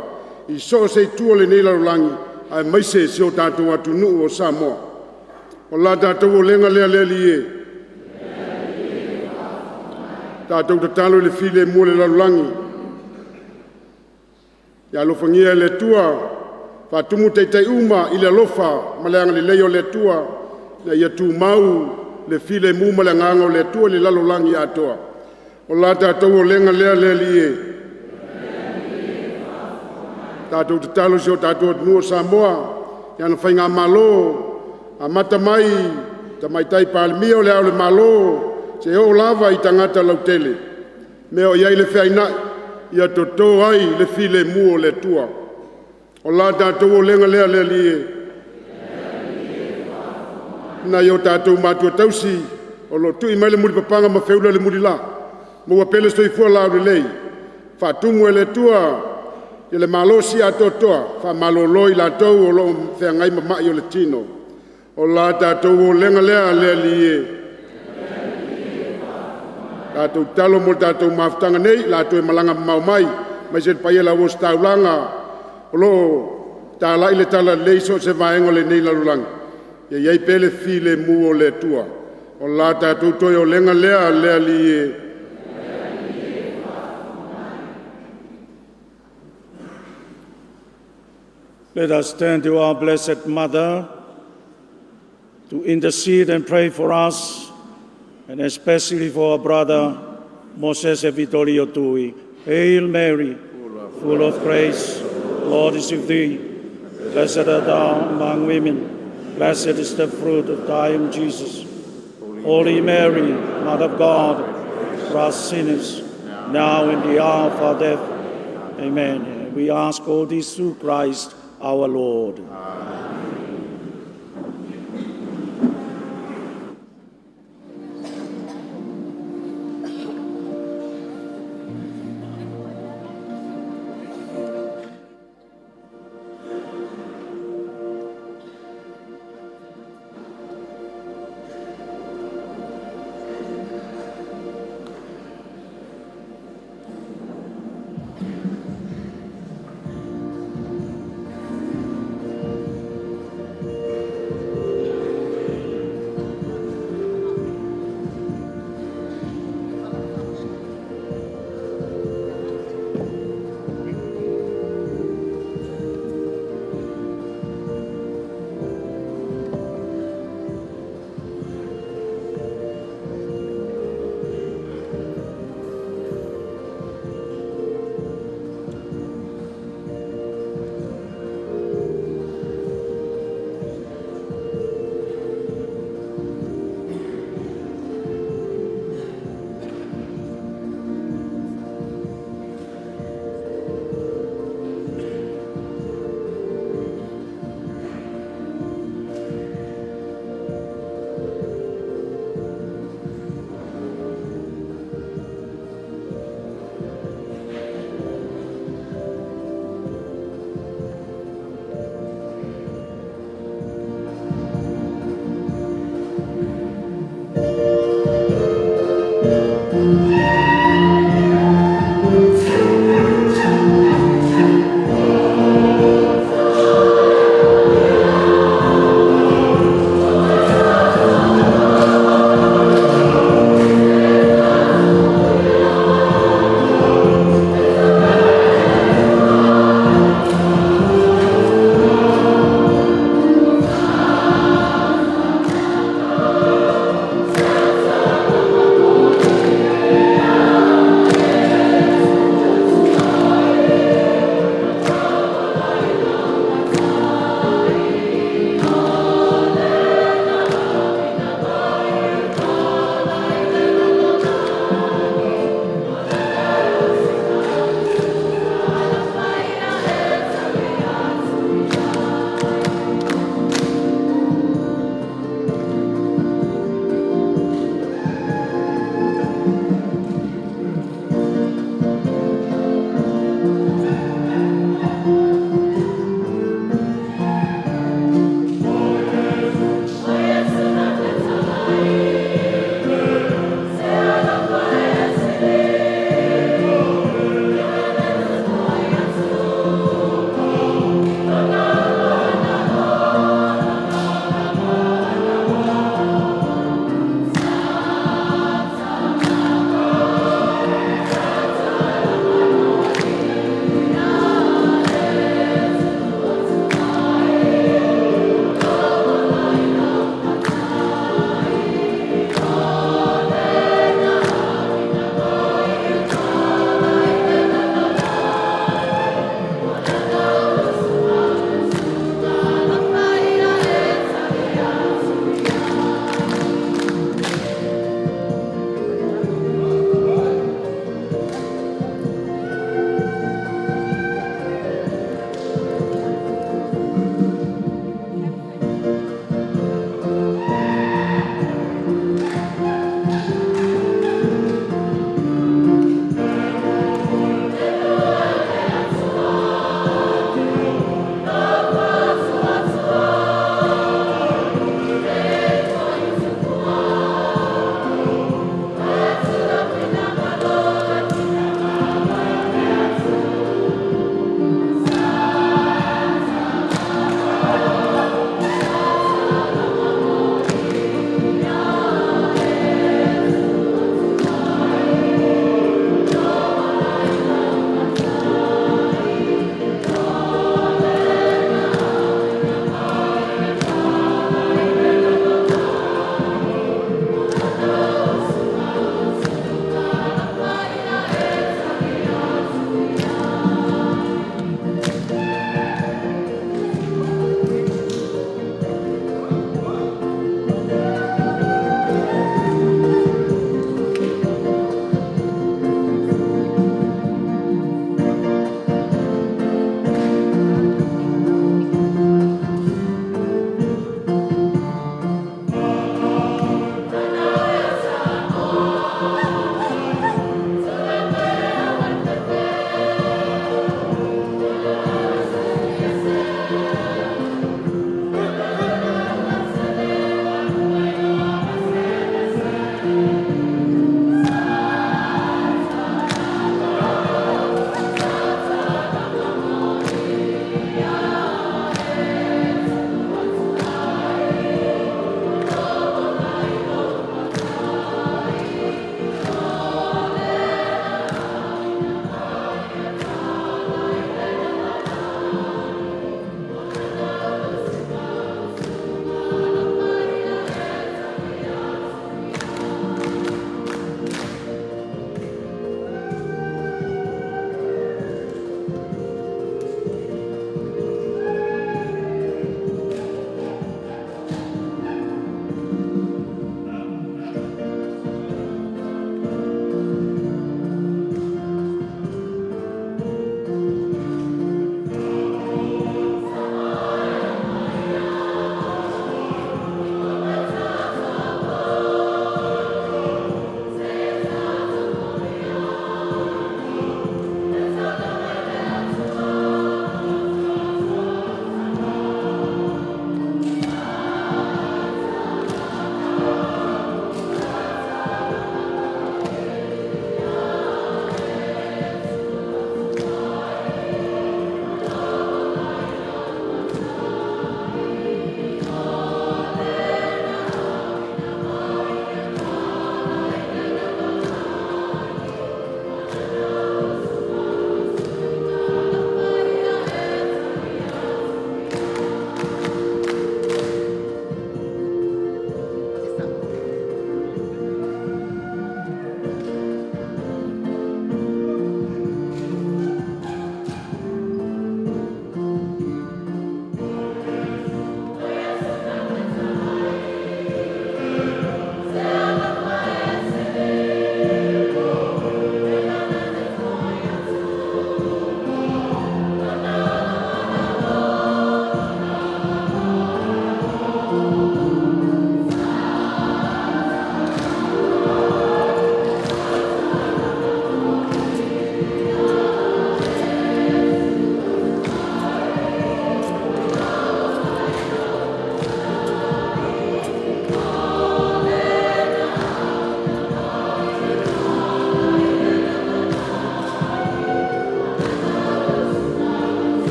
i so se tua le neila rolangi, ai maise se o tātou atu nuu o Samoa. O la tātou o lenga lea lea lie. Tātou tatalo le file mua le larolangi. Ia alofangia le tua, whaatumu teitai uma i le alofa, maleanga le leo le tua, na ia tu mau le file mu male nganga le tua le lalo langi atoa. O la tātou o lenga lea lea lie. Tātou te talo si o tātou atunua Samoa, ia na whainga malo, a mata mai, ta mai tai pālimia o le au le malo, se o lava i tangata lautele. Me o iai le whiaina, ia toto ai le file mu o le tua. O la tātou o lenga lea lea lie. Na yo tātou mātua tausi, o lo tui mai le muri papanga ma whiula le muri la. Mua pele stoi fua lau le lei. Whātumu e le tua, i le malo si atotoa, wha malo loi la tau o lo whea ngai ma mai o le tino. O la tātou o lenga lea lea lie. Tātou talo mo tātou mawhtanga nei, la tau e malanga mau mai, mai se pai e la wos taulanga, o lo tā lai le tala leiso se vaengo le nei larulangi. Ia iai pele file mu o le tua. O la tātou toi o lenga lea lea lie. Let us turn to our Blessed Mother to intercede and pray for us, and especially for our brother Mosese Vitolio Tui. Hail Mary, full of grace, the Lord is with thee. Blessed art thou among women. Blessed is the fruit of thy womb, Jesus. Holy Mary, Mother of God, for us sinners, now and the hour of our death. Amen. And we ask all this through Christ our Lord.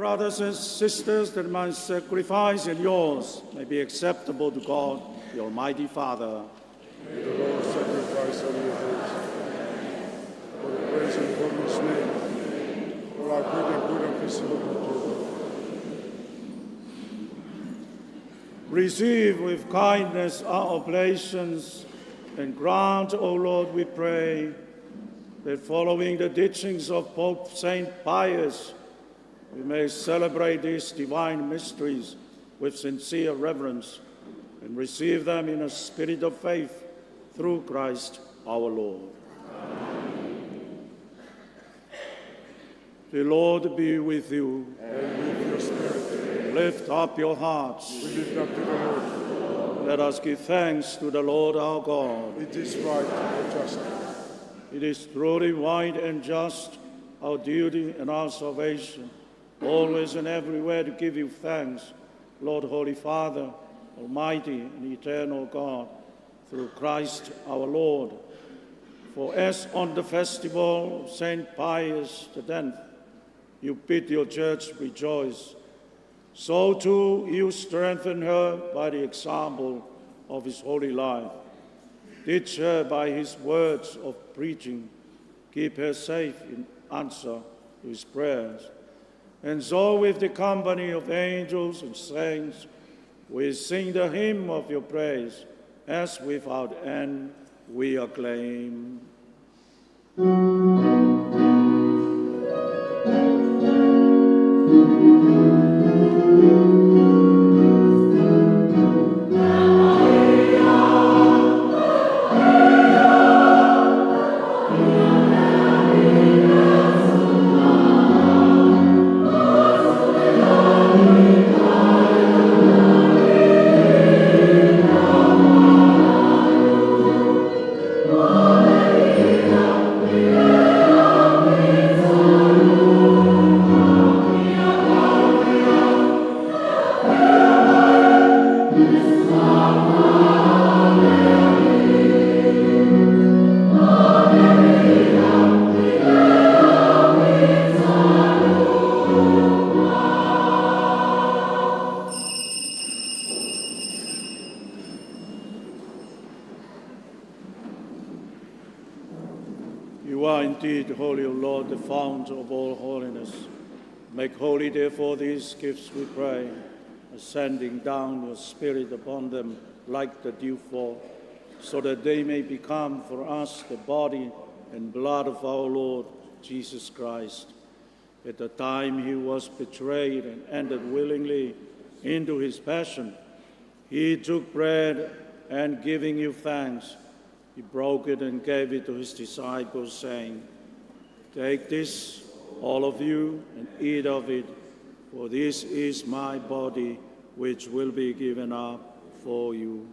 brothers and sisters, that my sacrifice and yours may be acceptable to God, the Almighty Father. May the Lord sacrifice all your days for the praise and glory of His name, for our good and visible good. Receive with kindness our oblations, and grant, O Lord, we pray, that following the teachings of Pope St. Pius, we may celebrate these divine mysteries with sincere reverence and receive them in a spirit of faith through Christ our Lord. Amen. The Lord be with you. And with your spirit. Lift up your hearts. We lift up to the Lord. Let us give thanks to the Lord our God. It is right and just. It is truly right and just, our duty and our salvation, always and everywhere to give you thanks, Lord, Holy Father, Almighty and eternal God, through Christ our Lord. For as on the festival of St. Pius X, you bid your church rejoice, so too you strengthen her by the example of his holy life. Teach her by his words of preaching, keep her safe in answer to his prayers. And so with the company of angels and saints, we sing the hymn of your praise, as without end we acclaim. Holy, O Lord, the fount of all holiness. Make holy, therefore, these gifts, we pray, ascending down your Spirit upon them like the dewfall, so that they may become for us the body and blood of our Lord Jesus Christ. At the time he was betrayed and entered willingly into his passion, he took bread and, giving you thanks, he broke it and gave it to his disciples, saying, "Take this, all of you, and eat of it, for this is my body, which will be given up for you."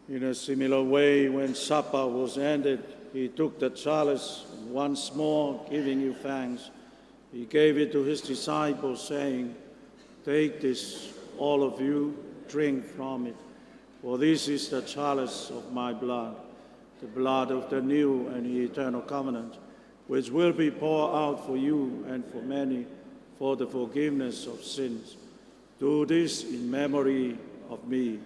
In a similar way, when supper was ended, he took the chalice, and once more giving you thanks, he gave it to his disciples, saying, "Take this, all of you, drink from it, for this is the chalice of my blood, the blood of the new and eternal covenant, which will be poured out for you and for many for the forgiveness of sins. Do this in memory of me."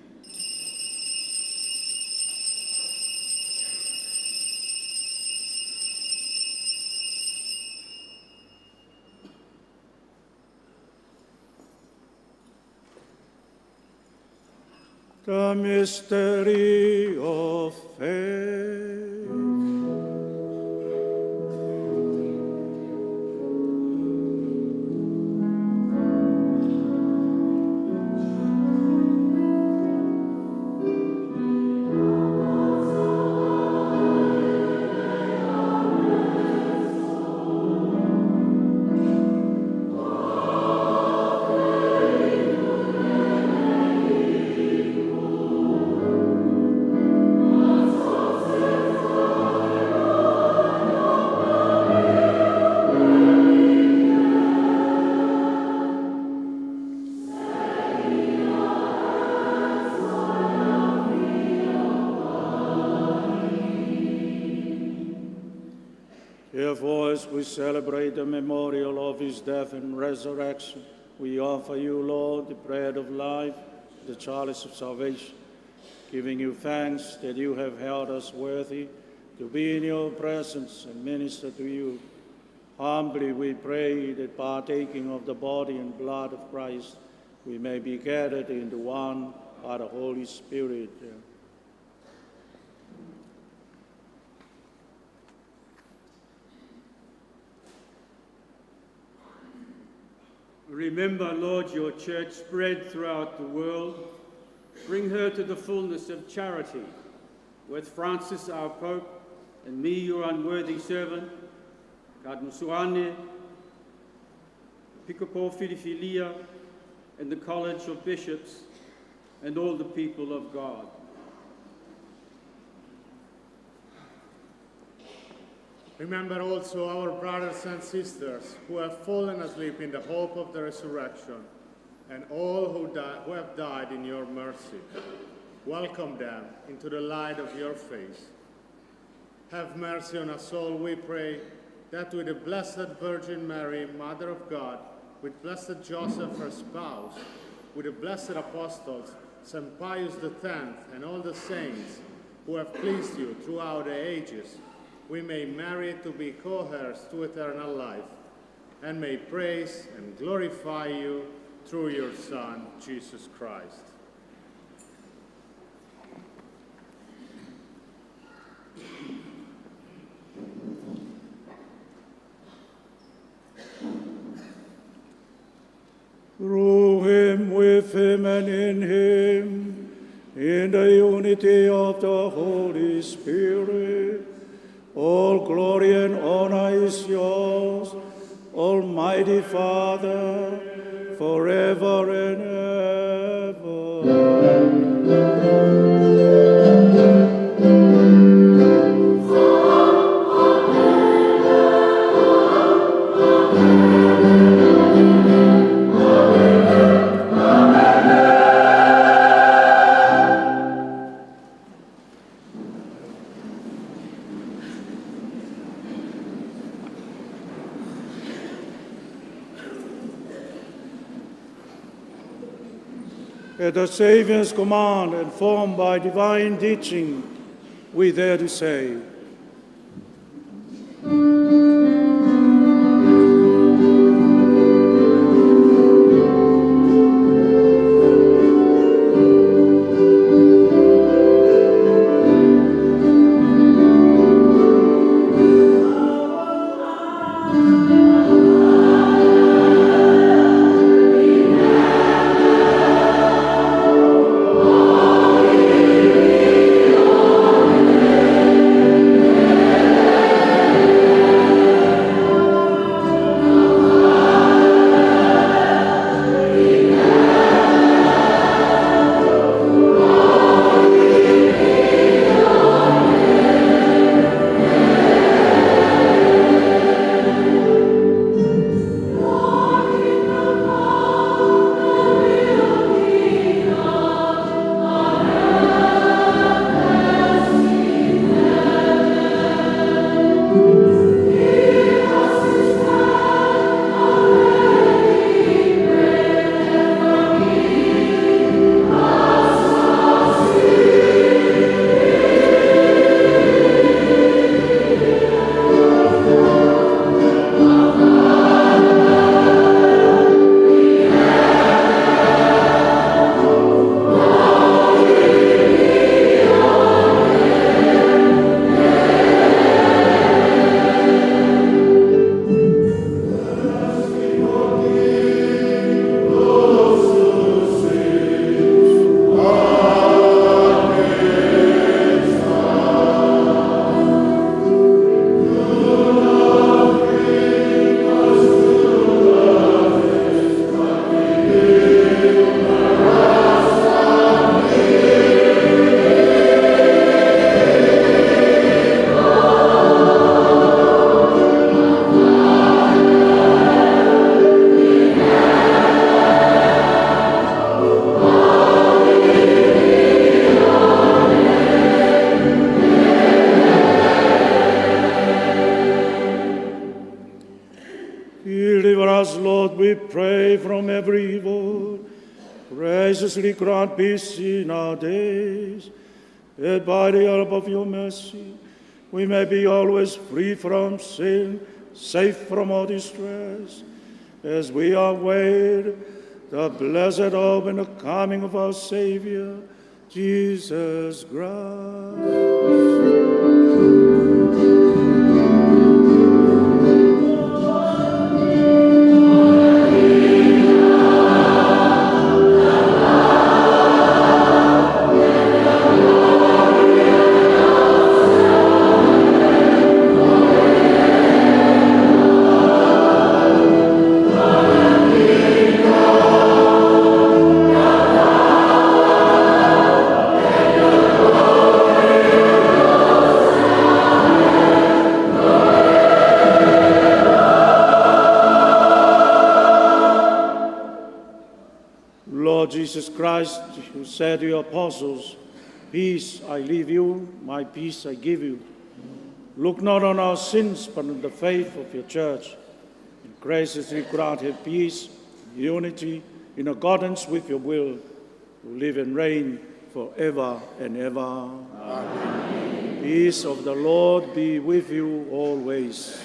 The mystery of faith. Therefore, as we celebrate the memorial of his death and resurrection, we offer you, Lord, the bread of life, the chalice of salvation, giving you thanks that you have held us worthy to be in your presence and minister to you. Humbly we pray that partaking of the body and blood of Christ, we may be gathered into one by the Holy Spirit. Remember, Lord, your church spread throughout the world. Bring her to the fullness of charity, with Francis, our Pope, and me, your unworthy servant, Cardinal Suane, Akiepikopo Fidelity, and the College of Bishops, and all the people of God. Remember also our brothers and sisters who have fallen asleep in the hope of the resurrection, and all who have died in your mercy. Welcome them into the light of your face. Have mercy on us all, we pray, that with the Blessed Virgin Mary, Mother of God, with Blessed Joseph, her spouse, with the blessed apostles, St. Pius X, and all the saints who have pleased you throughout the ages, we may merit to be co-heirs to eternal life, and may praise and glorify you through your Son, Jesus Christ. Through him, with him, and in him, in the unity of the Holy Spirit, all glory and honor is yours, Almighty Father, forever and ever. At the Saviour's command and formed by divine teaching, we dare to say, us, Lord, we pray, from every evil. Graciously grant peace in our days, that by the help of your mercy we may be always free from sin, safe from all distress, as we await the blessed hope and the coming of our Savior, Jesus Christ. Lord Jesus Christ, who said to your apostles, "Peace I leave you, my peace I give you," look not on our sins, but on the faith of your church, and graciously grant her peace, unity, in accordance with your will, who live and reign forever and ever. Amen. Peace of the Lord be with you always.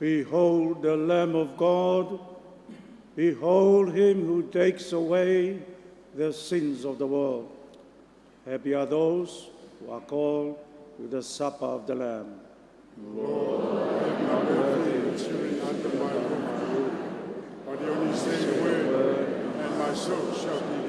Behold the Lamb of God. Behold him who takes away the sins of the world. Happy are those who are called to the supper of the Lamb. Lord, I am not worthy to enter under my roof, but you only say the word, and my soul shall be healed.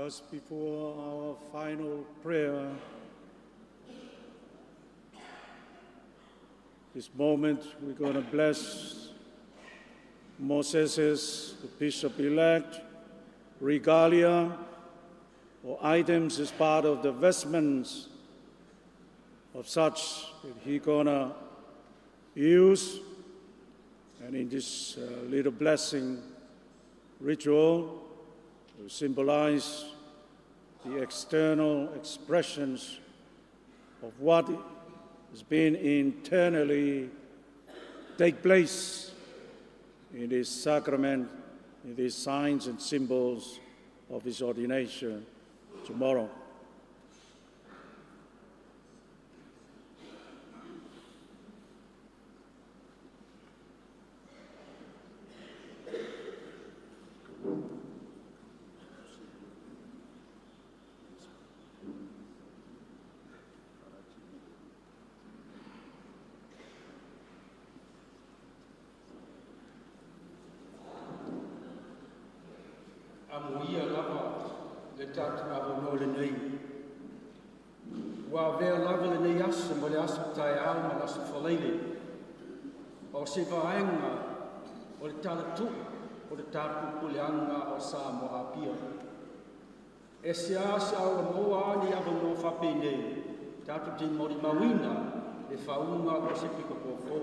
Just before our final prayer, this moment we're going to bless Mosese, the bishop-elect, regalia, or items as part of the vestments of such that he gonna use. And in this little blessing ritual, to symbolize the external expressions of what has been internally take place in this sacrament, in these signs and symbols of his ordination tomorrow. Amuia lava le tatu ahono le nei. Wa vea lava le nei asa mo le asa tai au ma lasa whaleile. O se vaenga o le talatu o le tatu kuleanga o Samoa pia. E se asa au moa ani ahono whape nei. Tatu te mori mawina e whaunga o se Akiepikopo.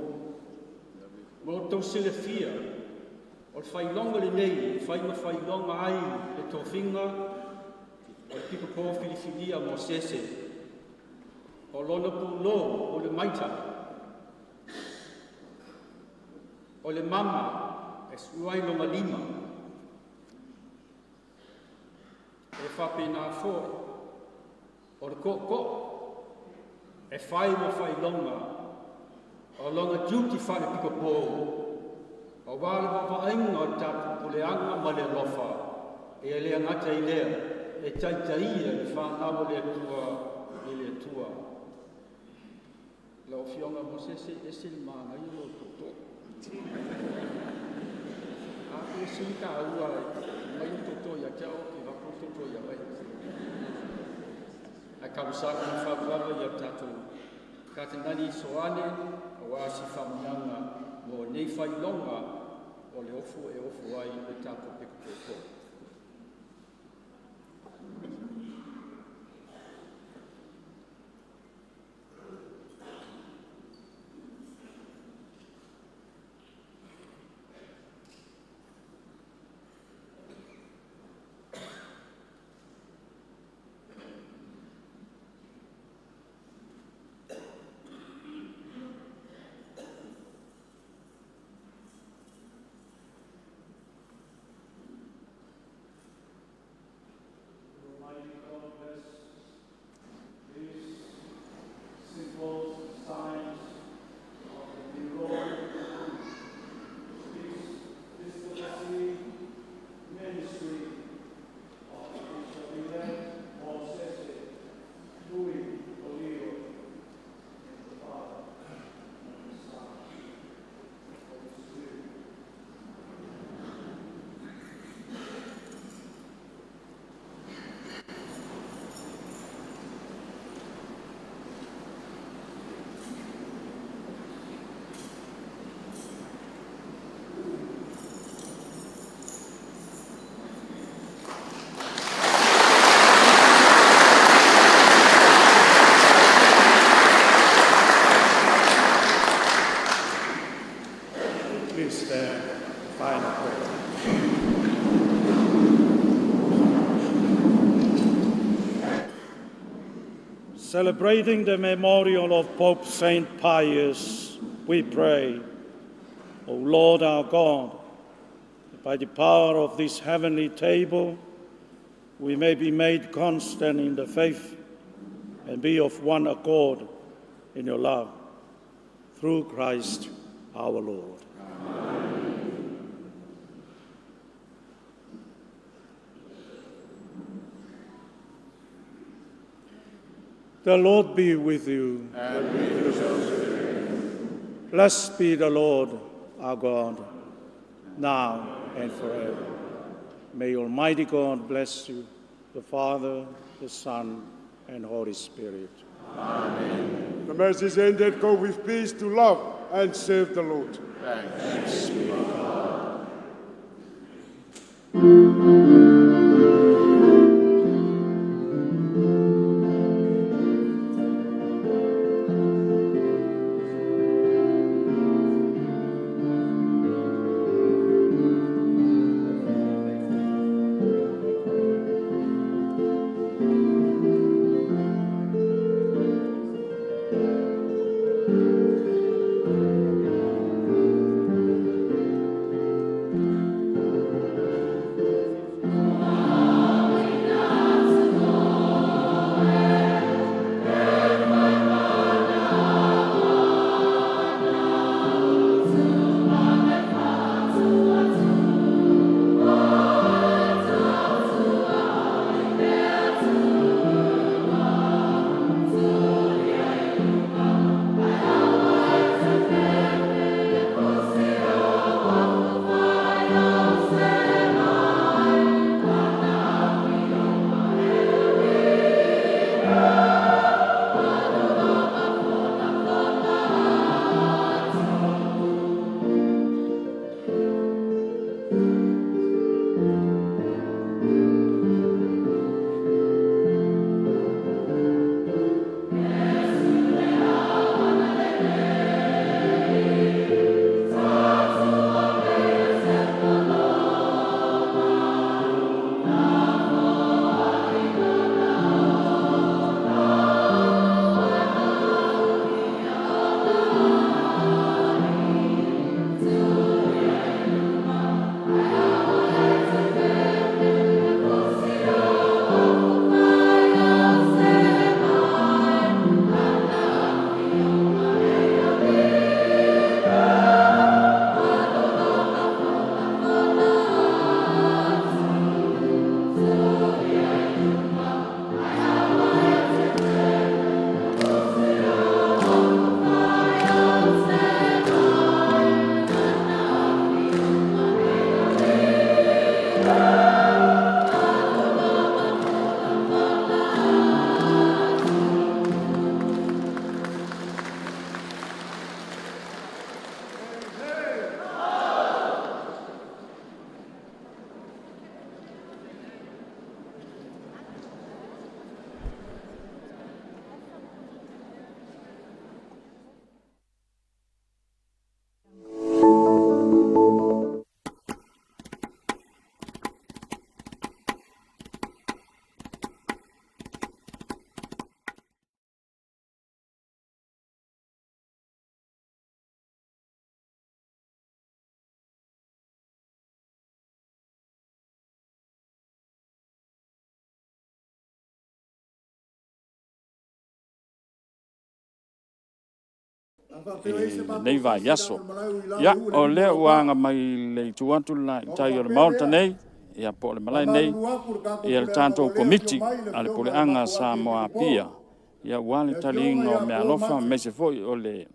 Mo tau se le fia. O le whailonga le nei, whailonga ai le tōwhinga, o le Akiepikopo Filifilia Mosese, o lona pulo, o le maita, o le mama, e suai longa lima, e whapena fō, o le kōkō, e whailonga, o longa duty whale Akiepikopo, o wale wawainga o tapu puleanga ma Meaalofa, e lea ngata I lea, e taitaia le whanau le atua. La ofionga Mosese ese le maanga I lo toto. A ese I ka aua mai toto ia te ao ki hapo toto ia wai. A kausaka ni whapawa ia tatu. Ka te nani soane, a wasi whamunanga, mo nei whailonga, o le ofu e ofu ai le tapu Akiepikopo. Celebrating the memorial of Pope St. Pius, we pray, O Lord our God, that by the power of this heavenly table, we may be made constant in the faith and be of one accord in your love. Through Christ our Lord. The Lord be with you. And with your spirit. Blessed be the Lord our God, now and forever. May Almighty God bless you, the Father, the Son, and Holy Spirit. Amen. The message ended. Go with peace to love and serve the Lord. Thanks be to God. Leauvaa yaso. Ya, o lea uanga mai le tuatu la tai o le maota nei, ia po le Malae nei, ia le tātou komiti, ale po le anga Samoa pia. Ia wale talinga o Meaalofa, mese foi o le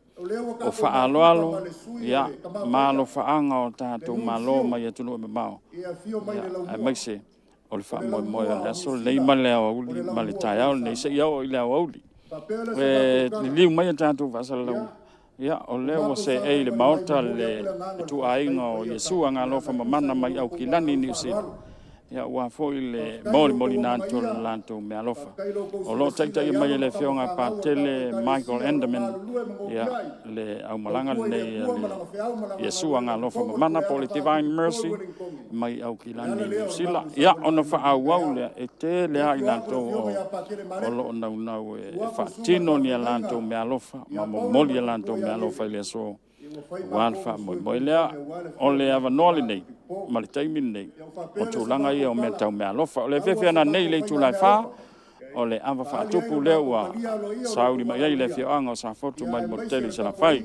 o Faaaloalo, ia Meaalofa anga o tātou malo mai atunu o Mao. Ia maise o le Faamoemoe o le aso, leima le auli, ma le tai au, nei se iau o le auli. Liu mai tātou Faasalalau. Ia, o leo o se le maota le tu ainga o Yesua ngā lofa mamana mai au kilani New Zealand. Ia, ua foi le moli nātou lantou Meaalofa. O lo taitai mai le whionga pātele Michael Enderman, ia, le au malanga nei le Yesua ngā lofa mamana po le Divine Mercy mai au kilani New Zealand. Ia, ona whaau le e te le ai lantou o lo nau e whaatino ni a lantou Meaalofa, ma moli a lantou Meaalofa i le so walfa mo lea o le avanoli nei, ma le taimi nei, o tūlanga ia o mea tau Meaalofa, o le whewhiana nei le tūlai wha, o le awa whaatupu leo ua sauri mai ei le whioanga o sa fotu mai moteli sa la whai.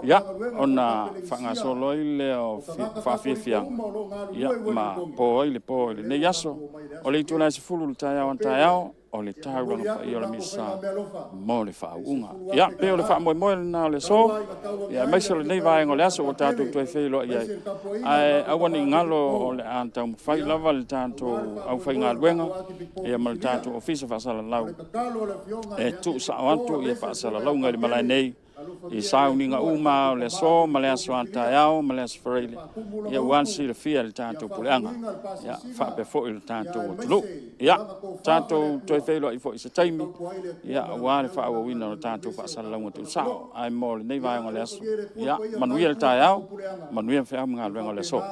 Ia, ona whangasolo i leo whawhiwhianga. Ia, ma po le nei aso, o le tūlai se fulu le tai au, o le tauranga pa i o le misa mo le whaunga. Ia, pe o le whaamoemoe na le so, ia, maise le nei vaenga le aso o tātou tue whilo iai. Ai, awani ngalo o le antau mwhai lava le tātou au whai ngā luenga, ia ma le tātou ofisa Faasalalau. E tuusao atu ia Faasalalau ngai le Malae nei, I sauninga uma o le so ma le aswanta yao ma le asfreile ia wansi le fia le tatou puleanga ia fa pe fo il tatou tulu ia tatou toi felo i fo i se taimi ia wa le fa wa wina o tatou Faasalalau tuusao ai mo le nei vai ngole aso ia manuia le ta yao manuia fe am ngal ngole so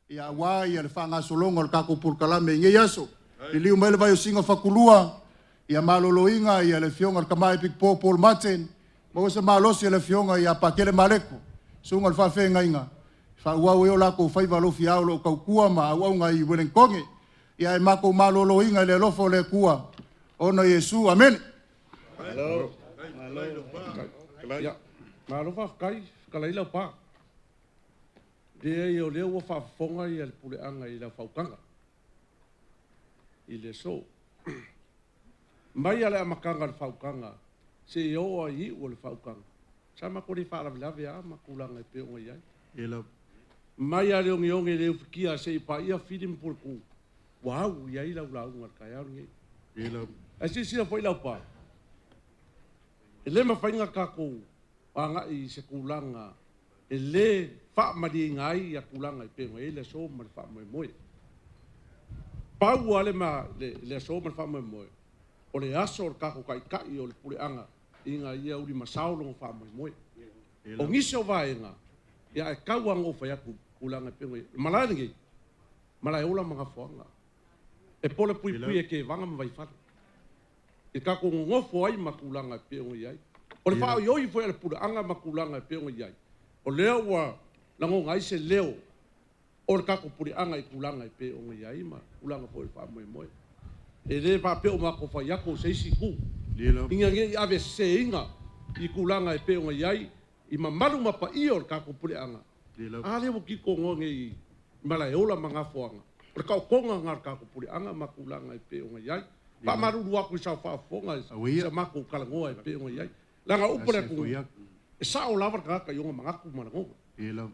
ia wa ia le fanga solongo le kako pulkalame nge yaso le liu mai le vai o singa fakulua ia maloloinga ia le fionga ka mai Akiepikopo maten mo se malosi le fionga ia pakele maleko sunga fa fenga inga fa wa o la ko fa valo fiao lo ka kua ma wa nga I welen konge ia e mako maloloinga le lofo le kua ona Yesu amen hello ya Meaalofa kai kalai la pa de yo le wo fa fonga ia le pule anga I la faukanga ile so mai ale makanga le faukanga se yo ai o le faukanga sama ko le fala la via makulanga pe o ia ela mai ale ongi le fikia se pa ia fidim por ku wow ia ila la unga kaya ngi ela asi si foi la pa ele ma fainga ka ko anga I se kulanga ele fa madi ngai ia kulanga pe o ele so ma fa mo pau ale ma le so ma fa mo o le aso o kako kai o le puleanga inga ia uri masaulo fa mo o ngiso vaenga ia e kauanga o fa yaku kulanga pe Malae ngi Malae ola mga fonga e pole pui e ke vanga mai fa e kako ngofo ai makulanga pe o ia o le fa yo I foi le puleanga makulanga pe o ia o leo wa lango ngai se leo o le kako puleanga I kulanga pe o ia ma kulanga foi fa mo e le pa pe o ma ko fa ya ko se si ku inga nge ave se inga I kulanga e pe o iai I mamalu ma pa I o ka ko puleanga a le mo ki ko nge I Malae ola manga foanga o ka konga ngar ka ko puleanga ma kulanga e pe o iai pa maru lua ku sa fa fonga sa ma ko kala ngoa e pe o iai langa upole ku e sa o lava ka yo manga ku ma ngo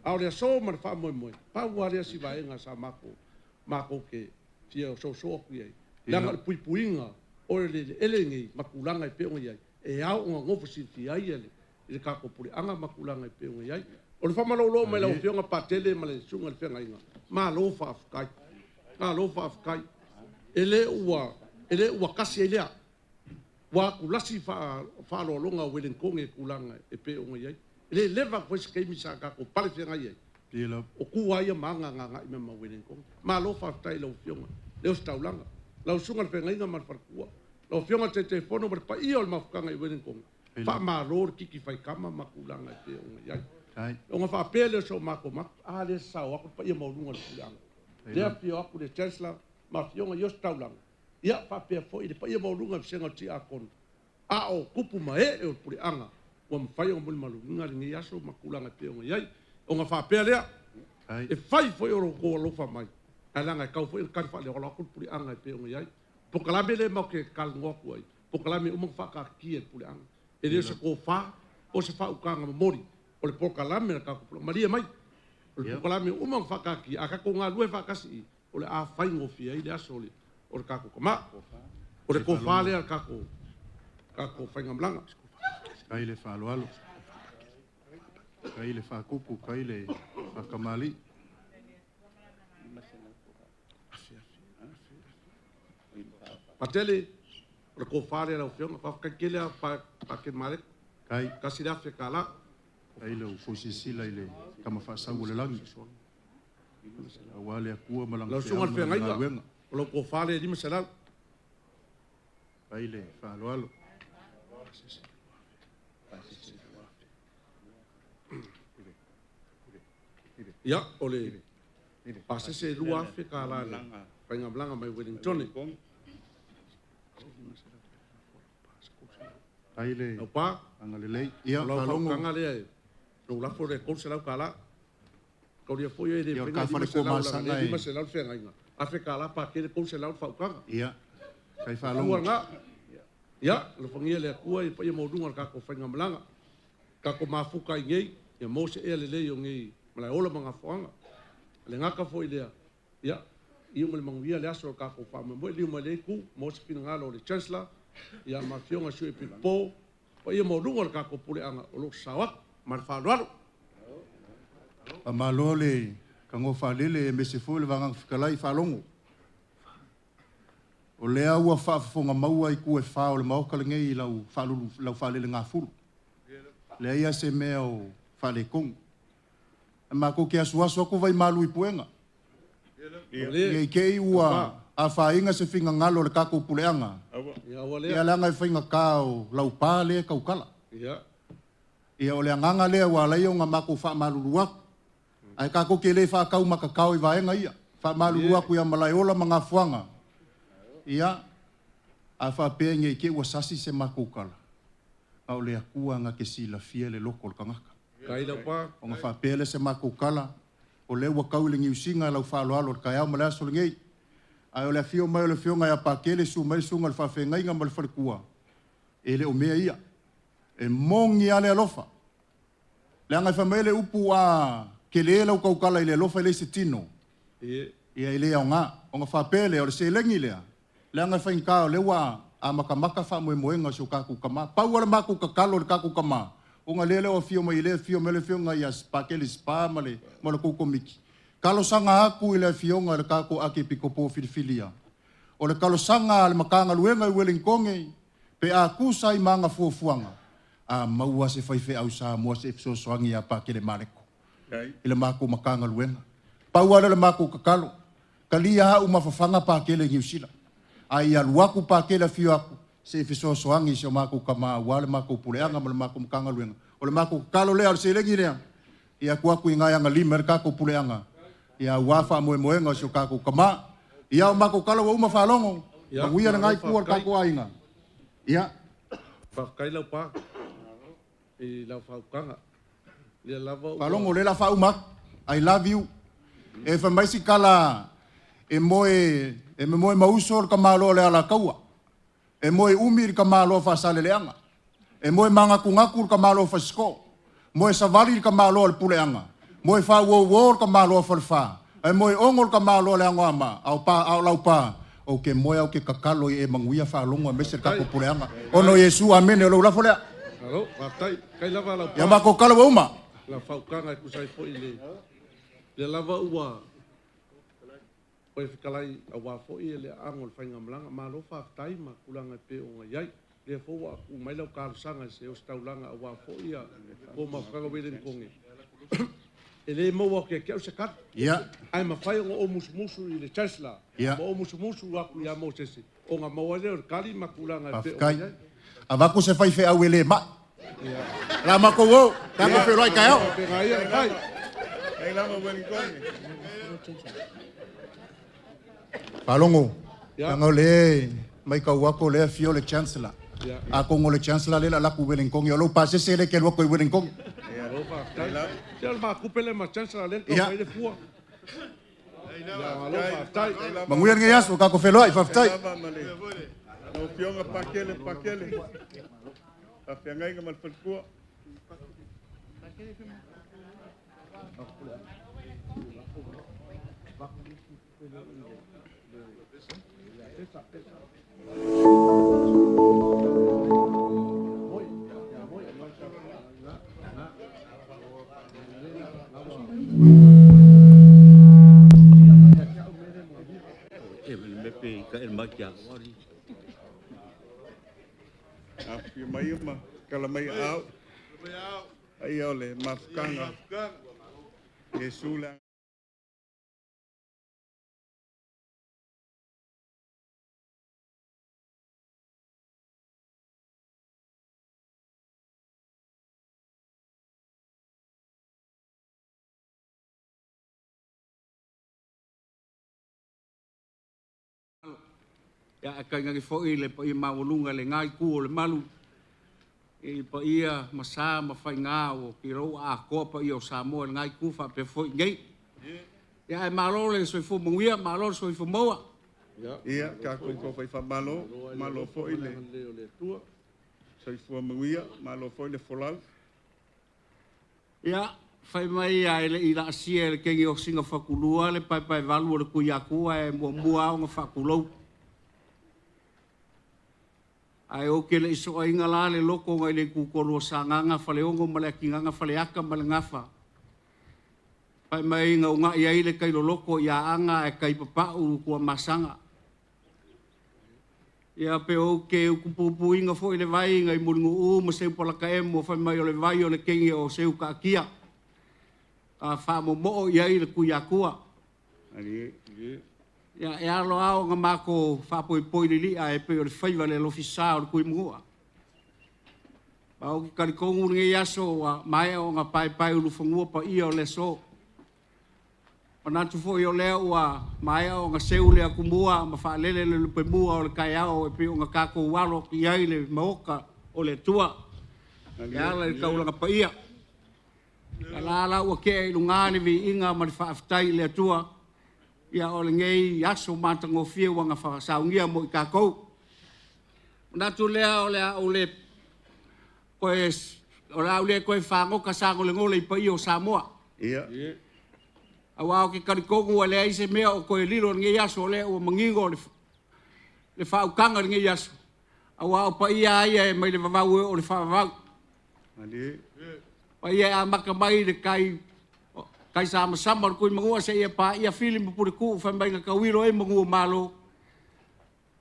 a le so ma fa mo pa wa le si va inga sa ma ko ke fia so ku iai langa puipuinga o le elengi makulanga e pe o iai e au nga ngofu si fia iele le ka ko puleanga makulanga e pe o iai o le famalo lo mai la fionga patele ma le sunga le fenga inga Meaalofa afkai ele ua kasi ele wa kulasi Faaaloaloga welen konge kulanga e pe o iai le leva ko se kemi sa ka ko pale fenga iai o ku ai manga nga I me welen konge Meaalofa afkai lo fionga le staulanga la sunga le fenga inga ma farkua lo fionga te fono per pa io ma fukanga I welen konge fa ma lor kiki fai kama makulanga e pe o iai o nga fa pele so mako a le sa o pa ia mo lunga kulanga le pio aku le Tesla ma fionga yo staulanga ia fa pe fo I pa ia mo lunga senga ti akon a o kupu ma e o puleanga o mfai o mul malunga ngi aso makulanga pe o iai o nga fa pele e fai fo o ko lo fa mai alanga ka fo kan fa le o ku puleanga pe o iai pokalame le mo ke kal ngoku ai pokalame o mo fa ka ki e puleanga e le se ko fa o se fa o kanga mori o le pokalame ka ko maria mai o le pokalame o mo fa ka ki aka ko nga lue fa kasi o le a fai ngo fi ai le asole o le ka ko ma o le ko fa le ka ko fa ngamlanga kai le Faaaloalo kai le Faakupu kai le Fakamali patele o ko fa le la fiona fa ka kele pa ke mare kai kasi da fe kala ai le Mosese le kama fa sa le langi awale akua malang la sunga fe ngai lo ko fa le di masala ai le Faaaloalo ya ole pase se lua fe kala penga blanga mai Wellington ai le pa angalele ia lo falongo angale lo la fo de ko se la kala ko dia fo ye de penga di masala fe ngai afe kala pa ke ko se la fa ka ia kai Faalongo ya lo fangia le kua I pa ia mo dunga ka ko fenga blanga ka ko mafuka ngei ya mo se ele le yo ngei Malae ola manga foanga le ngaka fo ile ya I mo le manguia le aso ka ko fa mo le mo le ku mo se pina ngalo le chancellor ia mafionga sui pipo o ia mo lunga ka ko pule anga o lo sawa mar Faaaloalo Amalole kango falele mesefole vanga fikalai falongo. O lea ua whaafonga maua i kue whao le maoka le ngei lau whalele ngā fulu. Lea ia se mea o whale kong. E mako ke asuasu aku vai malu i puenga. Ia kei ua a whainga se whinga ngalo le kako puleanga. Ia leanga i whinga kao lau pā lea kaukala. Ia o lea nganga lea ua leio ngā mako wha malulu aku. Ai kako ke le wha kau maka kao i vaenga ia. Wha malulu aku ia Malae ola mga fuanga. Ia, a whapenge i ke ua sasi se makukala. Au lea kuanga ke sila fia le loko le kangaka. Kaila pa. O ngā whapele se makukala. O le ua kaulingi usinga lau Faaaloalo le kai au malea solingei. Ai o lea fio mai o le fionga ia pakele su mai sunga le whawhenga inga ma le wharekua. E le o mea ia. E mongi ale alofa. Le angai whamele upu a ke le lau kaukala i le alofa i le se tino. Ia i lea o ngā. O ngā whapele o le se lengi lea. Le anga whain kao le wa a makamaka wha moenga so kaku kama. Pau ala maku kakalo le kaku kama. O ngā lele o fio mai le fio mele fio ngai as pakele spa male mole kuko miki. Kalo sanga aku i le fio ngai le kaku Akiepikopo Fidelia. O le kalo sanga le makanga luenga i Wellingkonge pe a kusa i manga fuafuanga. A maua se whaife au Samoa se so soangi a pakele mareko. I le maku makanga luenga. Pau ala le maku kakalo. Kalia hau mawhawhanga pakele ngiusila. Ai aluaku pa kela fio aku se fiso soangi se mako kama wale mako puleanga mal mako mkanga luenga o le mako kalo le al se lengi le ia ku aku inga nga limer ka ko puleanga ia wafa moenga so ka ko kama ia mako kalo wa uma falongo ia ngai ku ka ko ainga ia pa kaila pa e la fa kanga le lava falongo le la fa uma I love you e fa mai si kala e moe mausor ka malo le ala kaua. E moe umir ka malo Faasaleleanga. E moe manga kungakur ka malo Fasko. Moe savali ka malo le puleanga. Moe fa wo ka malo falfa. E moe ongol ka malo le angama. Au pa au lau pa. O ke moe au ke kakalo e manguia fa longa meser ka puleanga. Ono Yesu amen e lo la folea. Alo, patai kai lava la. Ya mako kala uma. La faukanga ku sai fo ile. Le lava ua. O e whikalai a wafo i le angol whainga malanga Meaalofa aftai ma kulanga pe o ngai le fo wa u mai lau karusanga se o staulanga a wafo i a o mawhanga Wellingkonge e le maua ke keu se kat ai ma whai o musu i le Tesla ma o musu waku i a Mosese o ngā maua leo kari ma kulanga pe o ngai a waku se whai whea ue le ma la mako wo tango whea roi kai au Ei lama Wellingkonge Palongo, tanga le mai ka wako le fio le chancellor. A kongo le chancellor le la ku Wellingkonge o lo pase se le ke lo ko Wellingkonge. Ya lo pa. Ya ma kupele ma chancellor le ko mai le fua. Manguia ngai aso ka ko felo ai faftai. No pionga pakele. A fiangai nga mal falkua. Afi mai ma kala mai au. Ai ole mafkanga. Yesu la Ya ka ngi fo ile pa i maulunga le ngai ku le malu e pa ia masa ma fainga o ki ro a ko pa i o Samoa ngai ku fa pe fo ngai ya e malo le so fo mungia malo so fo moa ia ka ko fa malo fo ile so fo mungia malo fo ile folal ya fai mai ai le ila sia le kengi o singa fakulua le pai valu le ku ya ku e mo mua o fakulou Ai o ke le iso inga la le loko ngai le kukoro sanganga fale ongo male kinganga fale aka male ngafa. Pai mai nga unga ia ile kai lo loko ia anga e kai papau kua masanga. Ia pe o ke kupupu inga fo ile vai ngai mulungu mo se pola ka mo fai mai o le vai o le kengi o se ka kia. A fa mo ia ile ku ia kua. Ali ya e alo ao nga mako fa poi li a e pe o le faiva le lofisa o kui mua. Ba o ki karikongu nge yaso wa mai o nga pai ulu fangua pa ia o le so. Panatu fo yo leo wa mai o nga seu le akumua ma fa lele le lupe mua o le kai ao e pe o nga kako walo ki ai le maoka o le tua. Ya la le kaulanga pa ia. Ala wa ke ilungani vi inga ma le fa aftai le tua. Ia o le ngei aso matango fia wanga whakasaungia mo i kākou. Natu lea o le koe whangoka sango le ngole i pai o Samoa. Ia. Awa o ke karikongu a lea ise mea o koe liro ngei aso o lea o mangingo le whaukanga ngei aso. Awa o pai a ia e mai le vavau o le whavavau. Pai a maka mai le kai sama kui mangua se ia pa ia fili mo pure ku fa mai ka wiro e mangua malo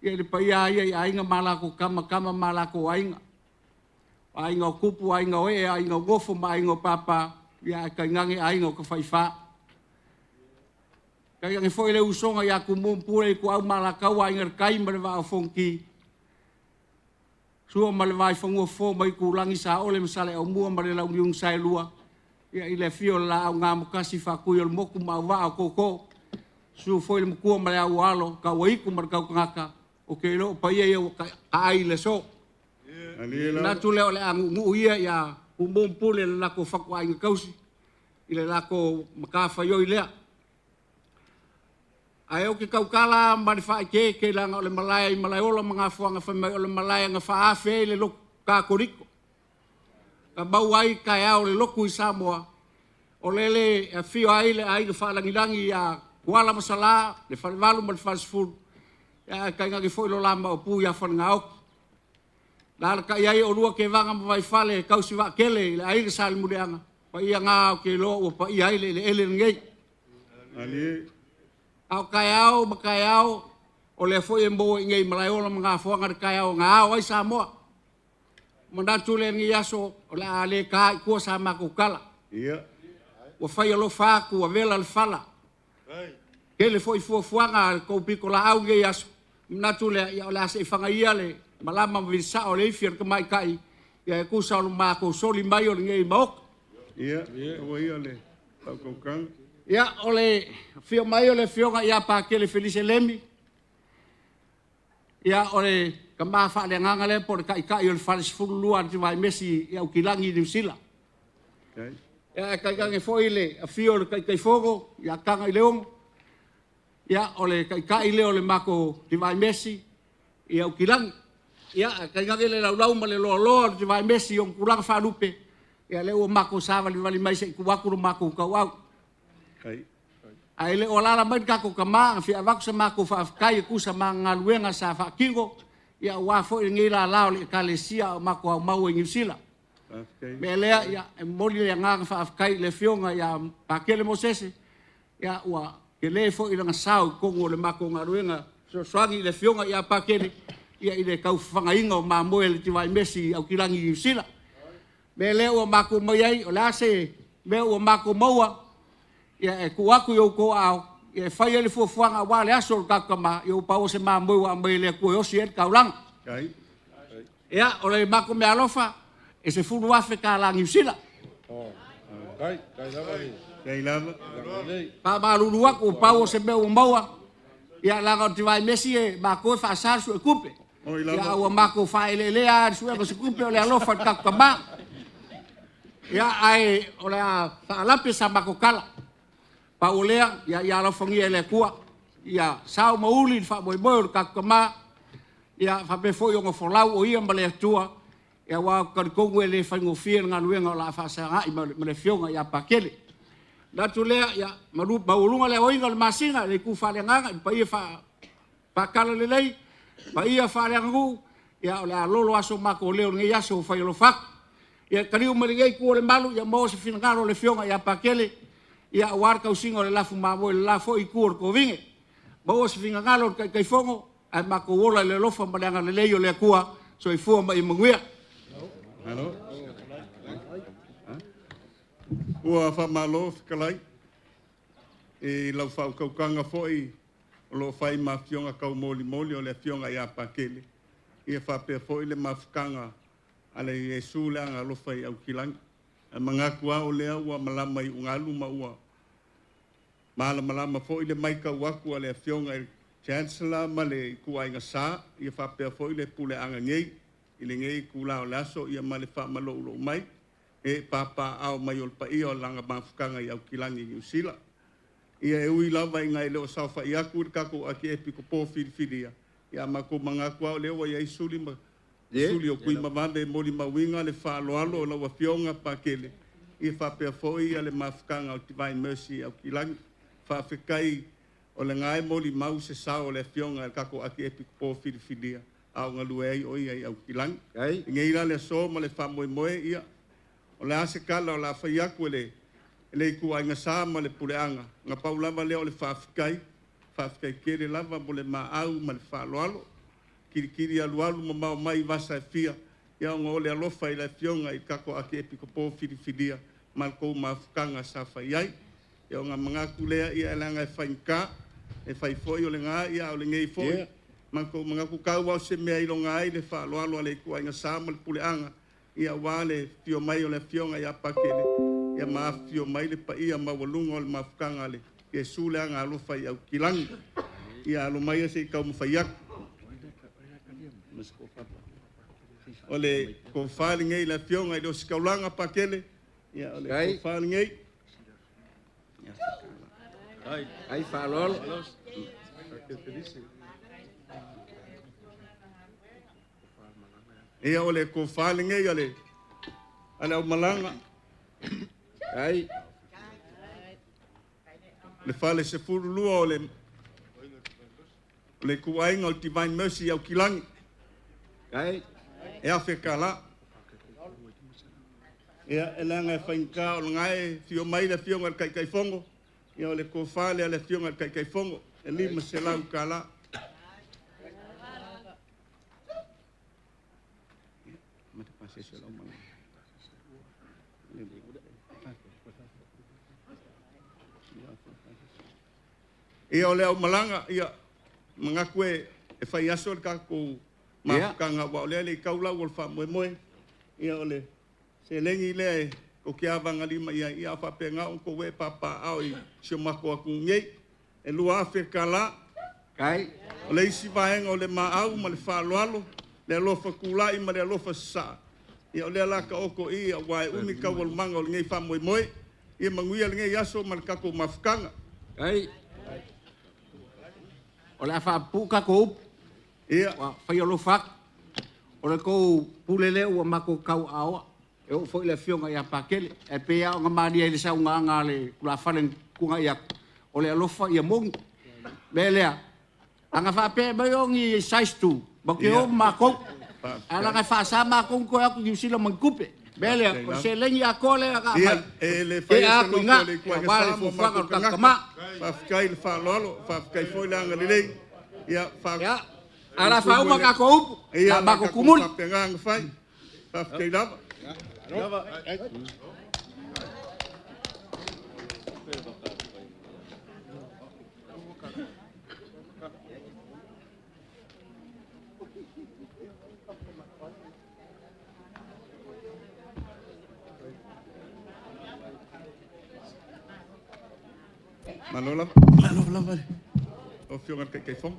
ia le pa ia inga malako kama malako ainga kupu ainga oe ainga gofo ma ainga papa ia ka ngange ainga ka faifa ka ngi foi le usonga ia ku mo pure ku au malaka ainga kai ma va fonki suo ma le vai fongo fo mai ku langi sa ole msale o mua ma le la uniung sai lua. Ia ile fio la au ngā mukasi whakui o le moku ma waa koko. Su foi le mukua ma le au alo, ka waiku ma kau ngaka. O ke ilo pa ia ka ai le so. Natu leo le angu ngu ia ia umbompule le lako whakua inga kausi. Ile lako makafa yo ilea. Ai o ke kaukala ma le whaike ke langa o le Malae i Malae ola mga whuanga whamai o le Malae nga whaafe le loko kākoriko. Ka bau ai kai au le loku i Samoa. O lele e fio ai le ai le whaalangilangi a Kuala Masala, le whalivalu ma le whasfuru. Ia kai ngaki foi lo lama o pui a whananga oku. Nāra kai ai o rua ke vanga ma vai whale kausi wa kele le ai le sali mureanga. Pa ia ngā o ke lo o pa ia ai le ele ngei. Au kai au ma kai au o le foi e mbo ngei Malae ola ma ngā whuanga de kai au ngā au ai Samoa. Manatu le ngi yaso o le ale ka kua sa mako kala. Ia. Wa fai alo faku wa vela le fala. Ke le foi fuanga ko piko la au ngi yaso. Manatu le ya le ase fanga ia le malama visa o le fier ka mai kai. Ya ku sa lo mako soli mai o ngi maok. Ia. O ia le. Ko kan. Ia o le fio mai o le fionga ia pa ke le felice lemi. Ia o le ka mafa le nganga le por kai o le falis fulua ti vai mesi ia o kilangi New Zealand. Ia kai foi le a fio le kai fogo ia kanga i leong. Ia o le kai le o le mako ti vai mesi ia o kilangi. Ia kai le lau ma le lo ti vai mesi o kuranga falupe. Ia le o mako sava li vali mai se ku wakuru mako ka wau. Ai le o lala mai ka ko kama fi avak sa mako fa kai ku sa manga luenga sa fa kingo. Ia wa fo ngi la lao le Telesia ma ko mau New Zealand. Me lea ia e moli le nga fa kai le fionga ia pa ke le Mosese. Ia wa ke le fo i nga sau ko le ma ko ngaruenga so swangi le fionga ia pa ke ia i le kau fanga inga ma mo le ti vai mesi au kilangi New Zealand. Me le o ma ko mai ai o la se me o ma ko moa ia e ku aku yo ko au e fai ele fu fuanga wa le aso ka kama yo pa o se ma mo wa mai le ku yo siet ka ulang ia o le mako Meaalofa e se fu wa fe ka la New Zealand kai lava pa ma Lulu ko pa o se me o maua ia la ga ti vai mesi e ma ko fa sa su e kupe ia o ma ko fa ele le a su e se kupe o le alofa ka kama ia ai o le fa la pesa ma ko kala pa olea ia la fongia le kua ia sao mauli fa moi moi ka kama ia fa pe foi ngo folau o ia male tua ia wa ka ko ele fa ngo fie nga luenga la fa sa ai me le fionga ia pakele la tulea ia maru baulunga le oinga le masina le ku fa le nga pa ia fa pa kala le lei pa ia fa le ngu ia o le alolo aso mako leo ngai aso faialofa ia kariu malingai ku le malu ia mo se finagalo le fionga ia pakele ia war kausinga le lafu mamo le lafo i ku ko vinge mo se finagalo kai fongo ai mako wola le lofa malanga le leio le kua so i fu mai manguia Hello. Ua Faamalofa kalai e lau fau kaukanga foi o lo fai mafionga kau moli o le fionga ia pakele ia whapea foi le mafukanga ale Yesu le anga lo fai au kilangi a mangaku au lea ua malama i ungalu ma ua malama foi le maika waku ale fionga i chancellor ma le kuainga sa ia whapea foi le pule anga ngei i le ngei kulao laso ia ma le whamalo ulo mai e papa au mai ol pa ia o langa mafukanga i au kilangi i usila ia e ui lava i ngai leo saufa i aku kako Akiepikopo Fidelity ia mako mangaku au leo ia isuli ma suli o kui mavande moli mawinga le Faaaloalo o lawa fionga pakele i whapea foi ia le mafukanga o Divine Mercy au kilangi whawhekai o le ngai moli mau se sao le fionga kako Akiepikopo Fidelity au ngaluei o ia i au kilangi ngeira le so ma le whamoemoe ia o le ase kala o la whaiaku le ku ainga sa ma le puleanga nga paulava leo le whawhikai kere lava mo le maau ma le Faaaloalo kirikiri alualu ma mau mai vasa e fia ia o ngole alofa i la fionga i kako Akiepikopo Fidelity ma kou mafukanga sa whaiai ia o nga mangaku lea ia elanga e whainka e whaifoi o le ngā ia o le ngei foi manko mangaku kau au se mea ilonga ai le Faaaloalo le ku ainga sa ma le puleanga ia wale fio mai o le fionga ia pakele ia maafio mai le pa ia mawalunga o le mafukanga le Yesu le anga alofa i au kilangi ia alo mai se kau mawhaiak o le kofali ngei le fionga i lo sikaulanga pakele ia o le kofali ngei ai Faaaloalo ia o le kofali ngei ale au malanga ai le fale se furu lua o le kuainga o Divine Mercy au kilangi ai e afe kala ia elanga e whainka o ngai fio mai le fionga kai fongo ia o le kofale ale fionga kai fongo e lima se lau kala mata pase se lau mana ia o le au malanga ia mangaku e whai aso le kako mafukanga wa o le kaulau o le whamoemoe ia o le se lengi le o ke avanga lima ia whapea o ko we papa au i sio mako aku ngei e lua afe kala kai o le isi vaenga o le maau ma le Faaaloalo le alofa kulai ma le alofa sa ia o le alaka oko ia wae umi kawal manga o le ngei whamoemoe ia manguia le ngei aso ma le kako mafukanga kai o le whapu kako ia whaialofa o le kou pulele ua mako kau aoa e o foi le fionga ia pakele e pea o ngamani e le saunga anga le kula whalen kunga ia o le alofa ia mongi belea anga whape mai o ngi saistu baki o mako ala ngai whaasa mako ko aku giusila mangkupe belea o se lengi a kole aga ia e le whaiasa nga le kuainga wale sa mo fufanga mako kakama whawhikai le Faaaloalo whawhikai foi le anga lelei ia ala whauma kako upu ia mako kumuli whapenganga whai whawhikai lava Malola o fionga kai fong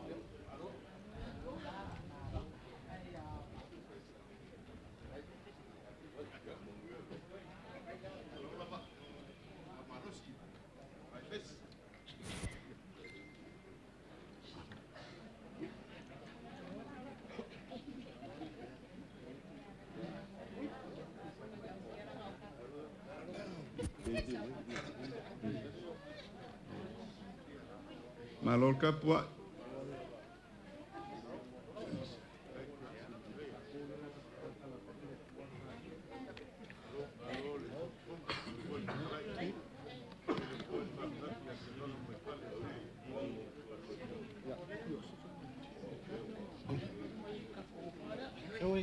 Malol kapua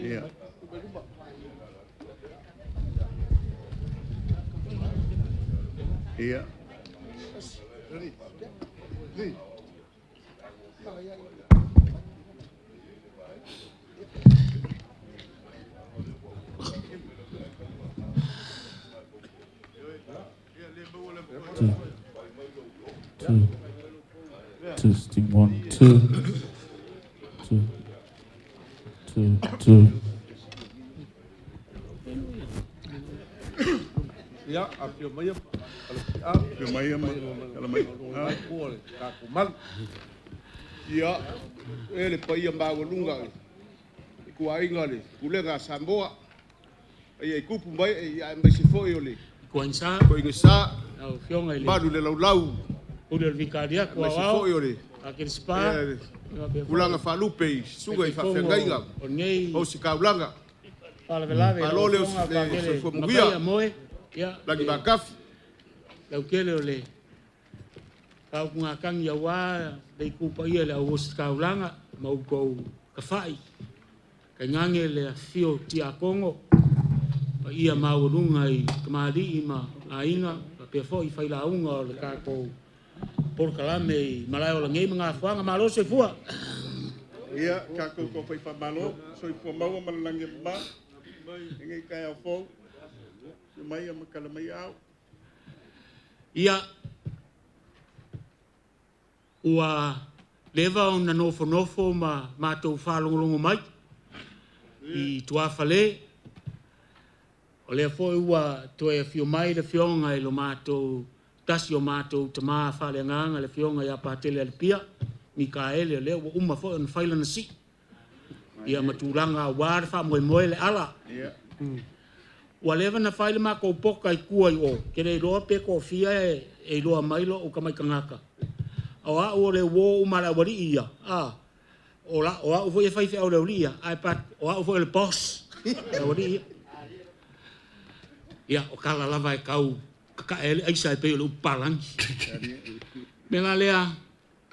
Yeah. Yeah. Two. Testing 1, 2. 2. Ya, apio mai. Apio mai. Kalau mai. Kakuman. Ya. Ele pai ambago lunga. Ku ainga le. Kulenga Samoa. Ai kupu mai ai mai se foi ole. Ko insa. Ko insa. Au fionga ile. Baru le lau. Ule vikaria ko Mai se foi ole. Akil spa. Ulanga Falupe, suga i whawhengainga. O si kaulanga. Palole o se whamugia. Lagi makafi. Lau kele ole. Kau kunga kangi awa, dei kupa ia le au si kaulanga, mau kou kawhai. Kai ngange le fio ti a Kongo. Pa ia maurunga i kamari i ma ainga. Pa pia fo i whailaunga o le kākou. Porkalame i Malae o la ngei mga whanga malo se fua. Ia, kako ko pai whamalo, so i fua maua malalangi ma, ngei kai au fau, i mai a makala mai au. Ia, ua lewa o na nofo ma mātou whālongolongo mai, i tuawhale, o lea fo ua toe fio mai le fionga i lo mātou, tasi o mātou te maa whale nganga le fionga i a pātele alipia, Mikaele leo wa uma fo na faila na si. Ia matulanga wāre wha moe le ala. Wa lewa na faila ma ko poka i kua i o. Kere i roa pe ko fia e roa mailo o kamai kangaka. Awa o le wo umara wari ia. O a ufo e whaife au leo lia. O a ufo e le boss. Wari ia. Ia o kala lava e kau. Kaka ele aisa e peo le upalangi. Mena lea.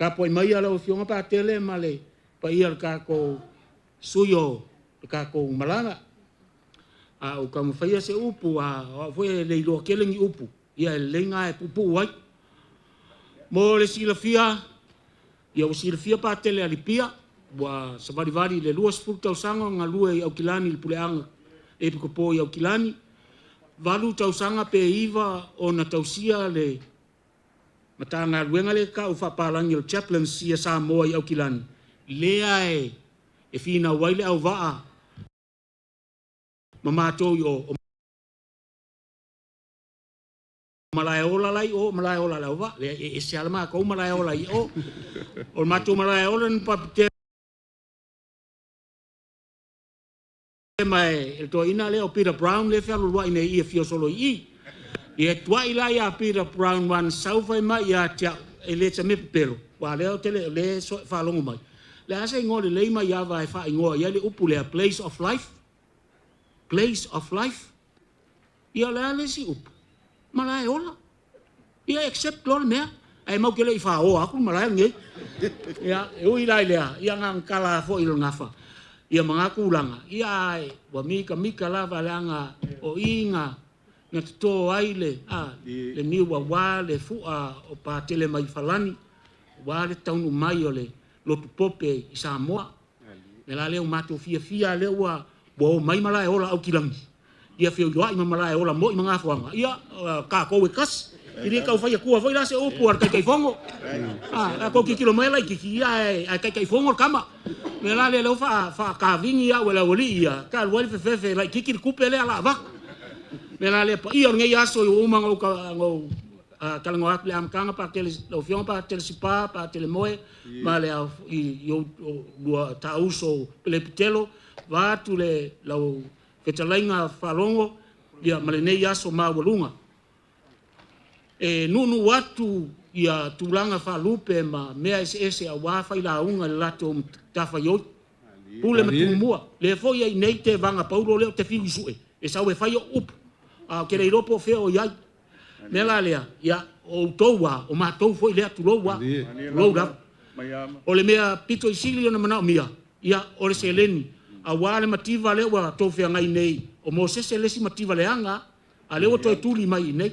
Ka poi mai ala o fionga pa tele male pa ia ka ko suyo ka ko malanga o ka mo faia se upu foi le lo kelengi upu ia lenga e pupu wai mo le silafia ia o silafia pa tele alipia wa savari le luas futa sanga nga lue au kilani le puleanga Akiepikopo au kilani valu tau sanga pe iva ona tausia le matanga luenga le ka ufa palangi o chaplains ia Samoa i Aukilani. Lea e fina waile au waa. Mamato o Malae ola lai o Malae ola lau wa. Lea e se alama ko Malae ola i o. O mato Malae ola ni papite. Mai el to ina le o Peter Brown le fia lua ine i e fio solo i. Ia tua ila ia Peter Brown wan saufa mai ia tia ele te me pelo wa leo tele le so fa longo mai le ase ngole le mai ia vai fa ngo ia le upule a place of life ia le si up Malae ola ia accept lol me ai mau ke le fa o aku Malae nge ia o ila ia ngang kala fo ilo ngafa ia mangaku ulanga ia wa mika lava langa o inga na to aile le ni wa le fu o pa tele mai falani wa le taunu mai ole lo pope i Samoa le la le matu fia le wa bo mai Malae ola au kilangi ia fio yo ai Malae ola mo i manga fuanga ia ka ko we kas ili ka fa ku fa ila se o por kai fongo ko ki kilo mai lai ki ia kai fongo kama le la le fa ka vingi ia wala wali ia ka wali fe lai ki kupele ala va Mena le pa ia ngai aso o uma ngau ka ngo ak le am kanga pa tele lo fion pa tele sipa pa tele moe ma le yo do tuusao le pitelo va tu le lo fetalainga farongo ia male nei aso ma walunga nunu watu ia tulanga fa lupe ma mea ese a wa fa ila unga lato tafa yo pule matumua le fo ia nei te vanga paulo le te fiu sue e sa we fa yo up kere i ropo feo iai. Nela lea, ia o toua, o mātou foi lea tu loua. Loura. O le mea pito i sili o na manao mia. Ia o le seleni. a wale mativa le wa tofe ngai nei o Mosese le si mativa le anga a le o toi tuli mai nei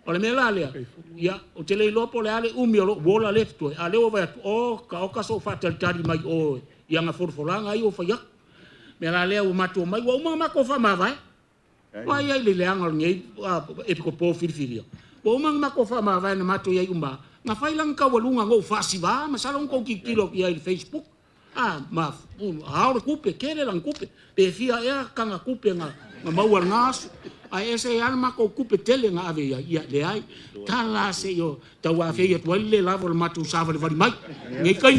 o le mela le ya o te le lopo le ale umi o wola le tu a le o va o ka so fa tali mai o ia nga forfolanga ai o fa ya mela le o matu mai o mama ko fa ma vai vai ai le anga ngai Akiepikopo Fidelity o mama ko fa ma vai na matu ia umba nga fai lang ka walunga ngo fasi va ma salong ko kilo ia i Facebook ma haore kupe kere lang kupe pe fia e kanga kupe nga mauar ngas a ese alma ko kupe tele nga ave ia le ai tala se yo tawa fe yo wale lavo matu sava le mai ngai kai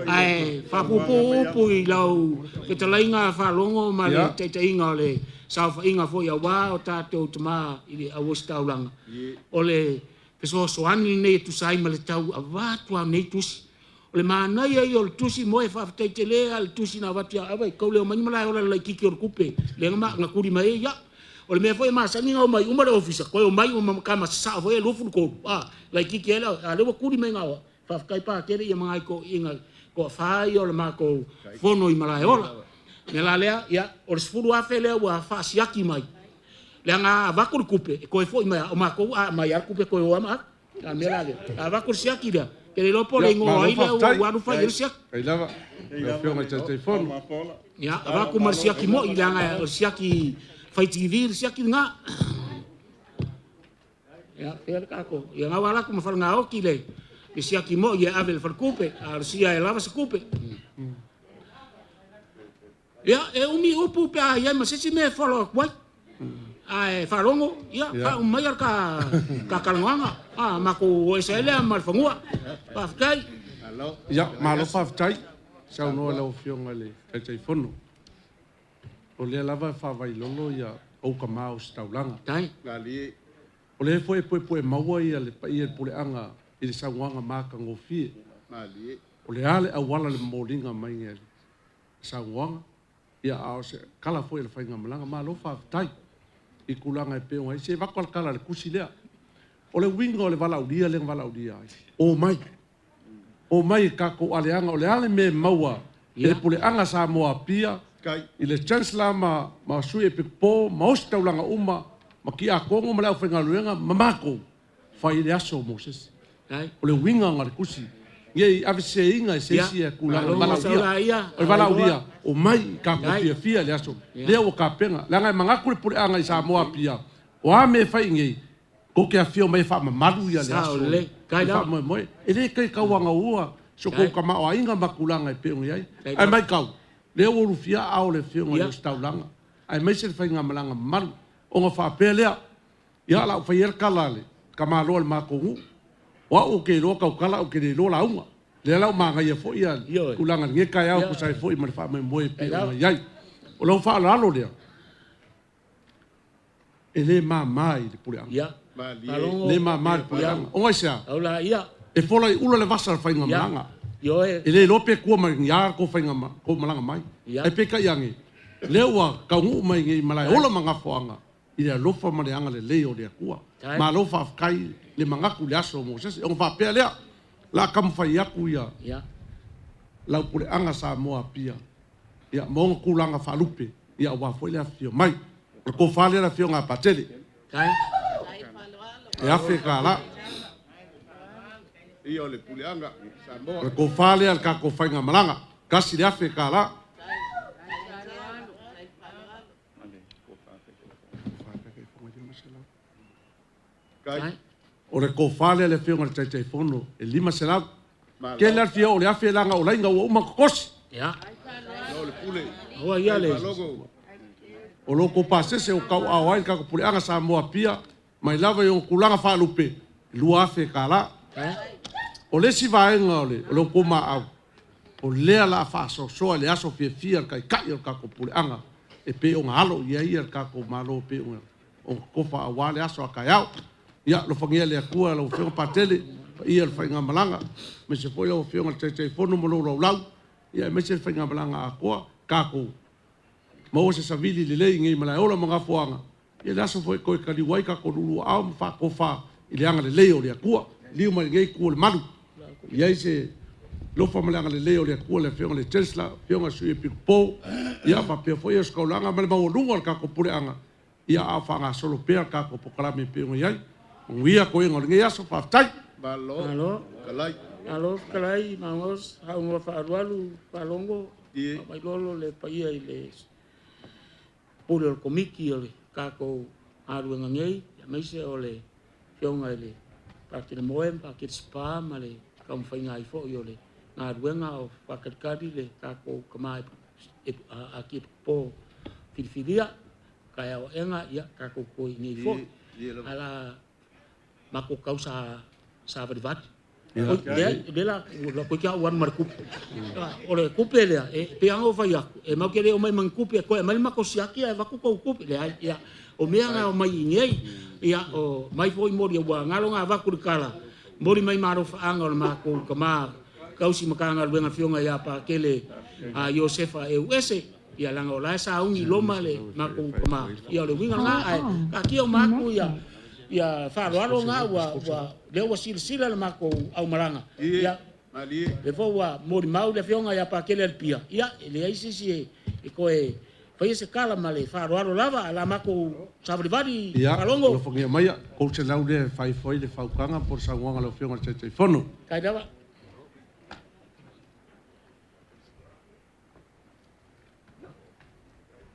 ai fa pupu i lau ke talainga fa longo ma le te inga le sa fa inga fo ya wa o tato tama i awosta ulanga ole peso so ani ne tu sai ma le tau avatu nei tusi le mana ia yo tusi mo e fa tele al tusi na vatia ava ko le mani mala ola la kiki or kupe le nga ngakuri mai ya o le me foi ma sani nga mai uma le ofisa ko mai uma kama sa foi lo fu ko la kiki ela ale wo kuri mai nga fa kai pa kere ia mai ko inga ko fa yo le ma ko fono i mala ola me la lea ya o sfuru afe le wa fa siaki mai le nga va ko kupe ko foi mai o ma ko mai ar kupe ko o ma me la le va ko siaki dia que lo pole ngo ile wa ru fa yersia kai lava le fionga telefon ya va ku marsia ki mo ile nga sia ki fai tv sia ki nga ya per ka ko ya nga wala ku mafal nga o ki le sia ki mo ya avel fal kupe ar sia lava se kupe ya e umi upu pa ya ma se me follow kwai ai farongo ya fa maiar ka kalanga ma ko esele mal fangua pa kai ya Meaalofa tai sa no la fionga le tai fono o le lava fa vai lolo ya o kamao staulanga tai gali o le foi maua ia le pai e pule anga i le sangwanga maka ngofi gali o le ale awala le molinga mai nge sangwanga ya au se kala foi le fainga malanga Meaalofa tai i kulanga e peo ai se vakal kala le kusilea o le wingo le valaudia o mai ka ko aleanga o le ale me maua e pule anga Samoa pia i le chancellor ma sui Akiepikopo ma ostaulanga uma ma ki a kongo ma le ofenga luenga mamako fai le aso Mosese o le winga nga le kusi ye avise inga se sia kulanga valaudia o mai ka ko fia le aso le o ka penga langa mangaku le pule anga i Samoa pia o ame fai ngai ko ke afio mai fa malu ia le aso kai da mo ele kai ka wanga ua so ko ka ma inga makulanga e pe ngai ai mai kau le o rufia au le fio ngai staulanga ai mai se fai nga malanga malu o nga fa pelea ya la fa yer kalale ka ma lo ma ko wa o ke lo ka kala o ke lo la uma le la ma ga ye fo ia kulanga nge ka ya ko sai fo i ma fa mai mo e pe ngai o lo fa la lo le ele ma mai de pule ya le mama pulang o isa ola ia e fola i ula le vasa fainga malanga yo e le lope ko ma ya ko fainga ko malanga mai e pe ka yangi lewa ka ngu mai ngi Malae ola manga foanga i le lofa ma le anga le leo le kua Meaalofa kai le manga ku le aso Mosese o fa pe le la kam fa yaku ya la pule anga Samoa pia ya mo kulanga fa lupe ya wa foi le fio mai ko fa le fio nga patele kai e Afrika la ia le puleanga Samoa ko fale al ka ko fainga malanga kasi le Afrika la kai o le ko fale le fionga le tai fono e lima sela ke le fio o le afelanga o lainga o ma kos ya no le pule o ia le o lo ko pasese o ka awai ka ko puleanga Samoa pia mai lava yo kulanga fa lupe lua fe kala o le si vaenga o le ko ma au o le la fa so le aso fia kai kai ka ko puleanga e pe o ngalo ia ka ko malo pe o ko fa wale aso ka yao ia lo fangia le akua lo fe patele ia le fainga malanga me se foi o fe te fono mo lo lau ia me se fainga malanga akua ka ko Mosese Vitolio le ngi Malae ola manga foanga ia laso foi ko ka liwai ka ko Lulu am fa i le anga le leo le akua liu mai ngai ku le malu ia se lofa malanga le leo le kua le fionga le Tesla fionga sui Akiepikopo ia pa pe foi eskolanga ma le maulunga ka ko pureanga ia a fanga solo pe ka ko pokalami pe ngai ngia ko ngol ngia so pa tai Balo. Kalai. Alo kalai mangos haunga faaaloaloga palongo mai lolo le paia i le pule o komiki o le kako aruenga ngei mai se o le fionga i le pakile moem pakile spa ma le kamwhainga i fo i o le ngā ruenga o whakarikari le kako kamai Akiepikopo whiriwhiria kai au enga ia kako koi ngei fo ala mako kausa sa varivati Dela la ko kia wan mar kupe. Ore kupe le pe ango fa ya. E mau kere o mai man kupe ko e mai mako siaki e va ku kupe le ya. O mea nga o mai ngei ya o mai foi mori wa ngalo nga va ku kala. Mori mai Meaalofa anga o mako kama kausi makanga luenga fionga ya pa kele a Josefa e ese ya langa o la sa ungi loma le mako kama. Ya le winga nga ai ka ki o mako ya ia Faaaloaloga wa leo wa silsila le mako au maranga ia le fo wa mori mau le fionga ia pa kele pia ia le isi e ko e fai se kala male Faaaloalo lava la mako sabrivadi palongo lo fongia mai ko se lau le fai foi le faukanga por sangonga lo fionga tete fono kai dava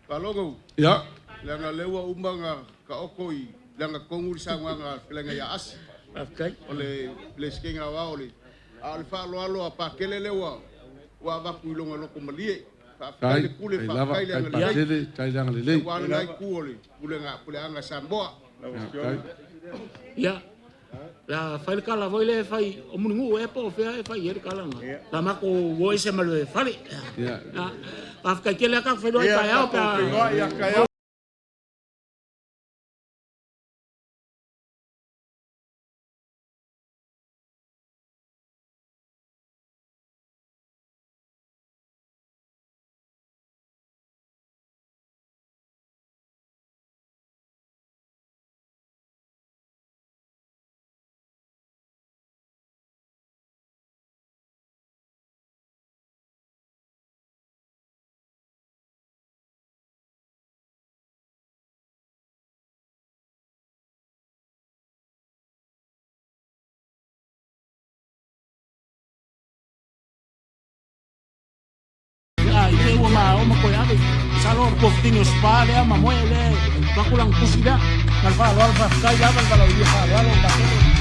Palongo. Ya. Langa lewa umbanga ka okoi langa kongur sangwanga langa ya as. Okay. Ole le skinga wa ole. Al Faaaloalo apa kelele wa va ku longa loko malie. Kai kule fa kai langa le kai langa le. Wa nai ku ole pule anga Samoa. Ya. La fai kala voile fai o mungu e po fe fai er kala nga. La mako voi se malo fai. Ya. Afka kele ka fe do kai au pa. Ile uma ko ya salor ko tinho spale ama moele bakulang kusida kal Faaaloalo fa kai ya kal kalau dia Faaaloalo bakelo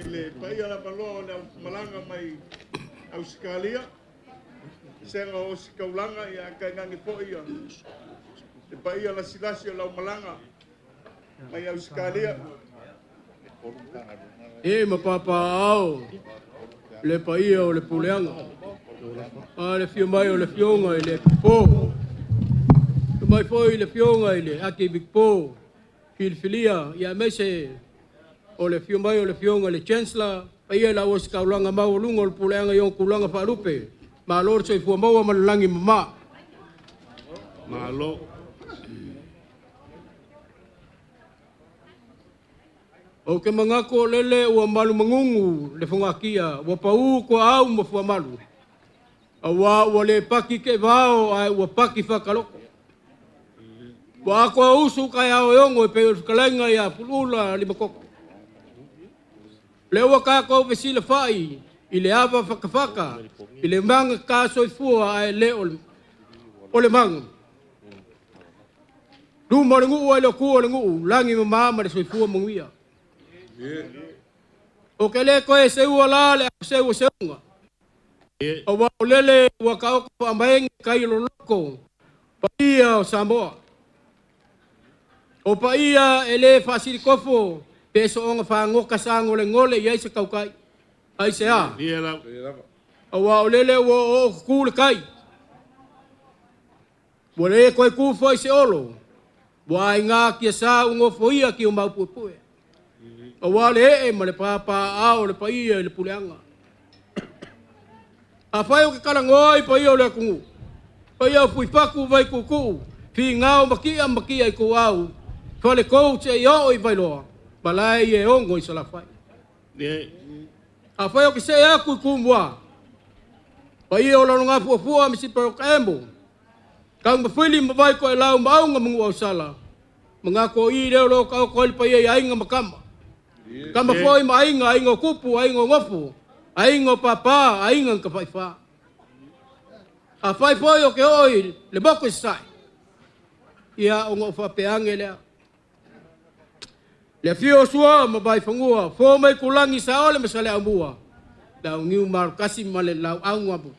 Ele paia la paloa na malanga mai Australia. Senga o sikaulanga ia kai ngangi po ia. Le paia la silasi la malanga mai Australia. E mapapa au le paia o le puleanga. A le fio mai o le fionga i le po. Mai foi le fionga i le Akiepikopo. Filfilia ia mese o le fio mai o le fionga le chancellor paia la o sikaulanga mau lungo le puleanga i o kulanga faalupe. Ma lor so i fua maua malangi mama. Malo. O ke mangako lele ua malu mangungu le fongakia ua pau ko au mo fua malu. Awa ua le paki ke vao ai ua paki whakaloko. Ua ako usu kai ao yongo e peo kalainga ia pulula lima koko. Le waka ko vesile fai ile ava fakafaka ile manga ka soifua ai le ole mang du mo ngu ole ku ole ngu langi mama de soifua mongwia o kele ko se wala le se unga o wa lele waka ko ambaeng kai lo loko paia Samoa o paia ele Faasalalau peso onga fa ngoka sango le ngole ye se kaukai ai se a wa lele wo ku kai wo le ko ku foi se olo wa inga ki sa ungo foia ki o mau pupu wa le e male papa a le paia le puleanga a fai o ke kala ngoi paia le kungu paia fui paku vai kuku fi ngao maki ai ko au fale ko che yo i vai lo Malae e ongo i sala fai. A fai o ke se aku kumwa. Pa i o lano ngā fuafua misi pero kaembo. Kang mawhili mawai ko e lau maunga mungu au sala. Mga ko i reo lo ka o koeli pa i ainga makama. Kama foi ma ainga kupu, ainga ngofu. Ainga papa, ainga ka fai fa. A fai foi o ke oi le boko i sai. Ia o ngofa peange lea. Le fio sua ma bai fangua fo mai kulangi sa ole masale ambua la ngiu mar kasi male la aunga bu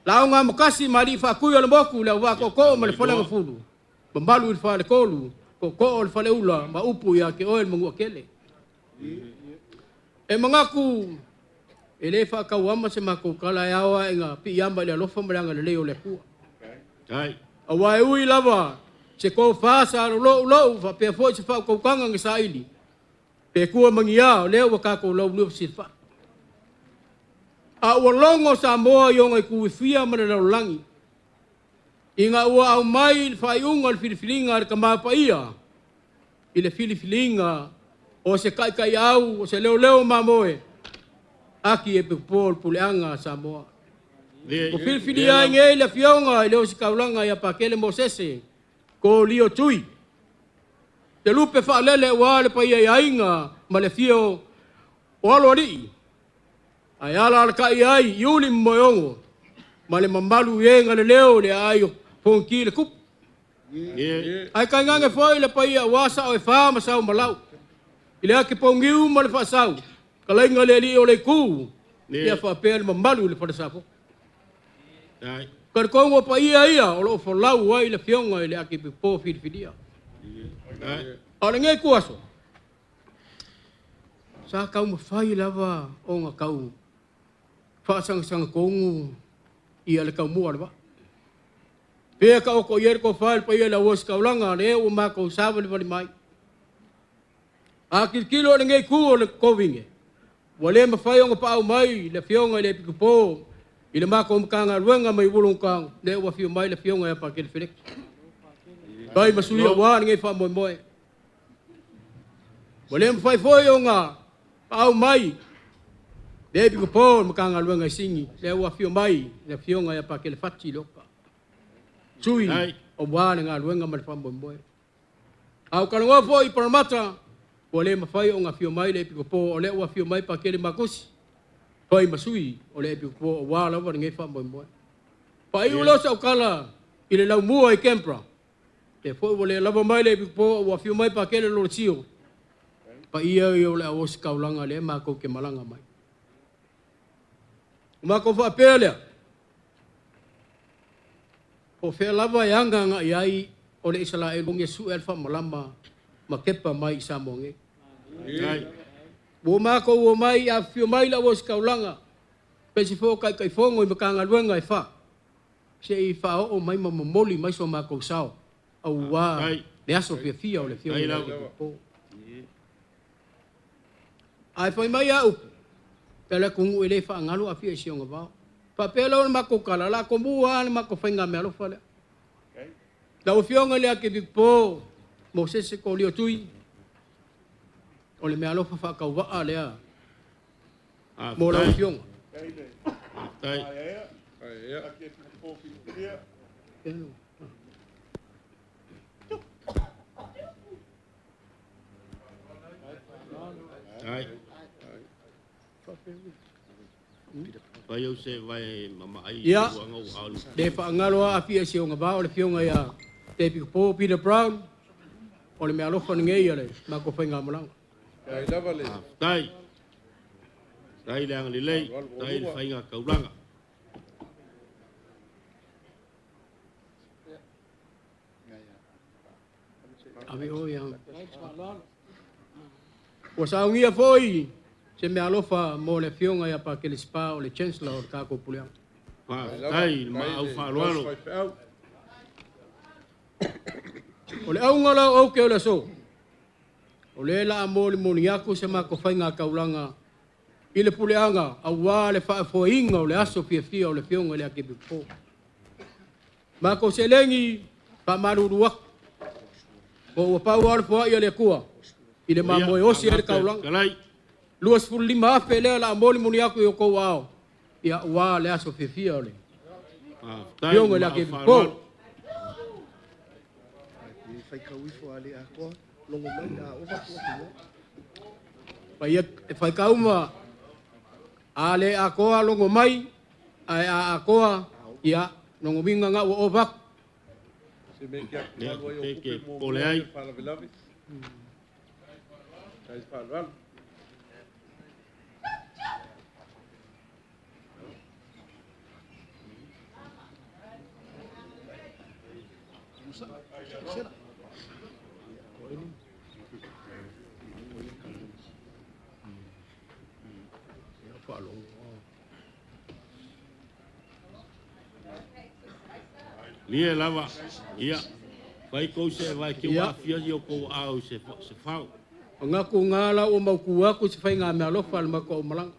la aunga mo kasi mari fa ku yo boku la wa ko ma le fola ngfulu bambalu il fa le kolu ko le fa le ula ma upu ya ke oel mo kele e mangaku ele fa ka wama se mako kala yawa inga pi yamba le lofa mlanga le leo le ku ai awai ui lava se ko Faasalalau fa pe fo se fa ko kanga ngisa ili pe ku mangia le wa ka ko lo silfa a wolongo Samoa yo ngai ku fia mana langi inga wa au mai fa yunga filifilinga ka ma pa ia ile filifilinga o se kai au o se leo mamoe Akiepikopo puleanga Samoa o filifilia ngai le fionga le o se kaulanga ya pakele Mosese Vitolio Tui. Te lupe whaalele wale pa ia ainga ma le fio o alo ari. Ai ala ala kai ai iuli moyongo ma le mamalu yenga le leo le ai ponki le kup. Ai kai ngange foi le pa ia wasa o e wha masau malau. Ile ake pongiu ma le whaasau. Kalainga le li o le ku. Ia whaapea le mamalu le whaasafo. Ai. Kar kongo pa ia o lo folau wai le fionga ile Akiepikopo fidia. Ora ngai kuaso. Sa kau mo fai lava o nga kau. Fa sang kongu ia le kau mua lava. Pe ka o ko yer ko fai pa ia la wos kaulanga le o ma ko sava le mai. Akil kilo le ngai ku le kovinge. Wale ma fai o nga pa mai le fionga ile Akiepikopo. Ile mako mkanga ruanga mai bulung kang le wa fio mai le fio nga pa kel Felix. Bai masuli wa ngai fa moi. Boleh fai foi nga au mai. Le Akiepikopo mkanga ruanga singi le wa fio mai le fio nga pa kel fati loka. Sui o wa nga ruanga mai fa moi. Au kalonga foi parmata boleh mafai nga fio mai le Akiepikopo le wa fio mai pa kel makusi. Pai masui ole Akiepikopo wa la wa ngai fa moi. Pa i ulo sa kala ile lau mua i kempra. Te fo ole lava mai le Akiepikopo wa fiu mai pa kele lo sio. Pa ia yo le os kaulanga le ma ko ke malanga mai. Ma ko fa pele. O fe lava yanga nga yai ole Israel nge su elfa malama makepa mai Samoa. Ai. Wo ma ko wo mai a fiu mai la os kaulanga. Pesi fo kai fongo i makanga luenga i fa. Se i fa o mai mamoli mai so ma ko sao. Au wa. Le aso fia o le fia. Ai foi mai au. Pela kungu ele fa ngalu a fia si nga ba. Pa pela o ma ko kala la ko bua ma ko fenga Meaalofa le. Da o fia nga le Akiepikopo Mosese Vitolio Tui. O le Meaalofa fa ka wa le a. Mo la fia. Ai. Ai. Vai au se vai mama ai. Ia, de whaangaloa api e si o ngā wā o le whionga ia Akiepikopo Peter Brown, o le Meaalofa ngei ale, mā ko whainga malanga. Ai lava le. Tai. Tai le angali lei, tai le whainga kaulanga. Awe o ia. Ua saungia foi, se Meaalofa mo le whionga ia pa ke le spa o le chancellor o le kako puleanga. Tai, ma au Faaaloalo. O le au ngala o ke o le so. O le la mo le moni aku se ma ko whainga kaulanga. I le puleanga, a wā le whaafoinga o le aso fia o le whionga le Akiepikopo. Ma ko se lengi, pa maruru aku. Ko ua pau ala fua ia le kua. I le mamoe osi e le kaulanga. Luas fulima afe lea la mo le moni aku i o kou ao. Ia wā le aso fia o le. Whionga le Akiepikopo. Fai kauma ale a koa longo mai ai a koa ia longo minga nga o vak se me ke ole ai ai Faaaloalo Lia lava, ia, vai kou se vai ki wa fia yo kou au se fau. Ngaku ngala o mau aku se fai ngā Meaalofa le mako o malanga.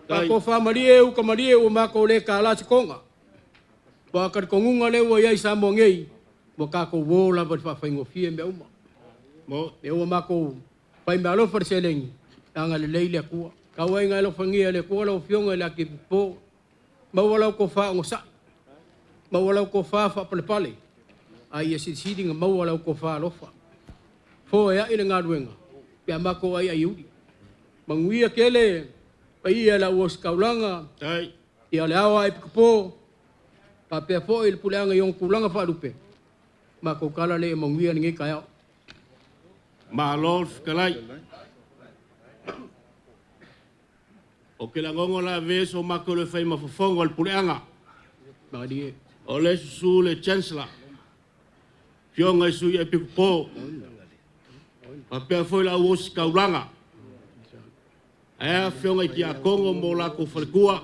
Pa ko wha marie u ka marie o mako le ka la se konga. Pa ka kongunga le o iai Samoa ngei, mo ka ko wola ba fa fai ngofia me uma. Mo e o mako fai Meaalofa se lengi, anga le leile kua. Ka wai ngai lo fangia le kua lo whionga le Akiepikopo. Ma wala ko fa ngosa. Maualau ko wha pale. Ai e siri nga maualau ko Faaalofa. Fo ea ina ngā ruenga. Pea mako ai ai uri. Manguia kele. Pa ia la uos kaulanga. Ia le awa Akiepikopo. Pa pea fo i le puleanga i on kulanga whaarupe. Mako kala le e manguia ni ngai kai au. Maalofa kalai. O ke la ngongo la veso mako le whai mafafongo al puleanga. Maadie. O le su le chancellor. Whionga i sui Akiepikopo. Pa pea foi la uosi kaulanga. Ea whionga i ki a Kongo mo lako wharekua.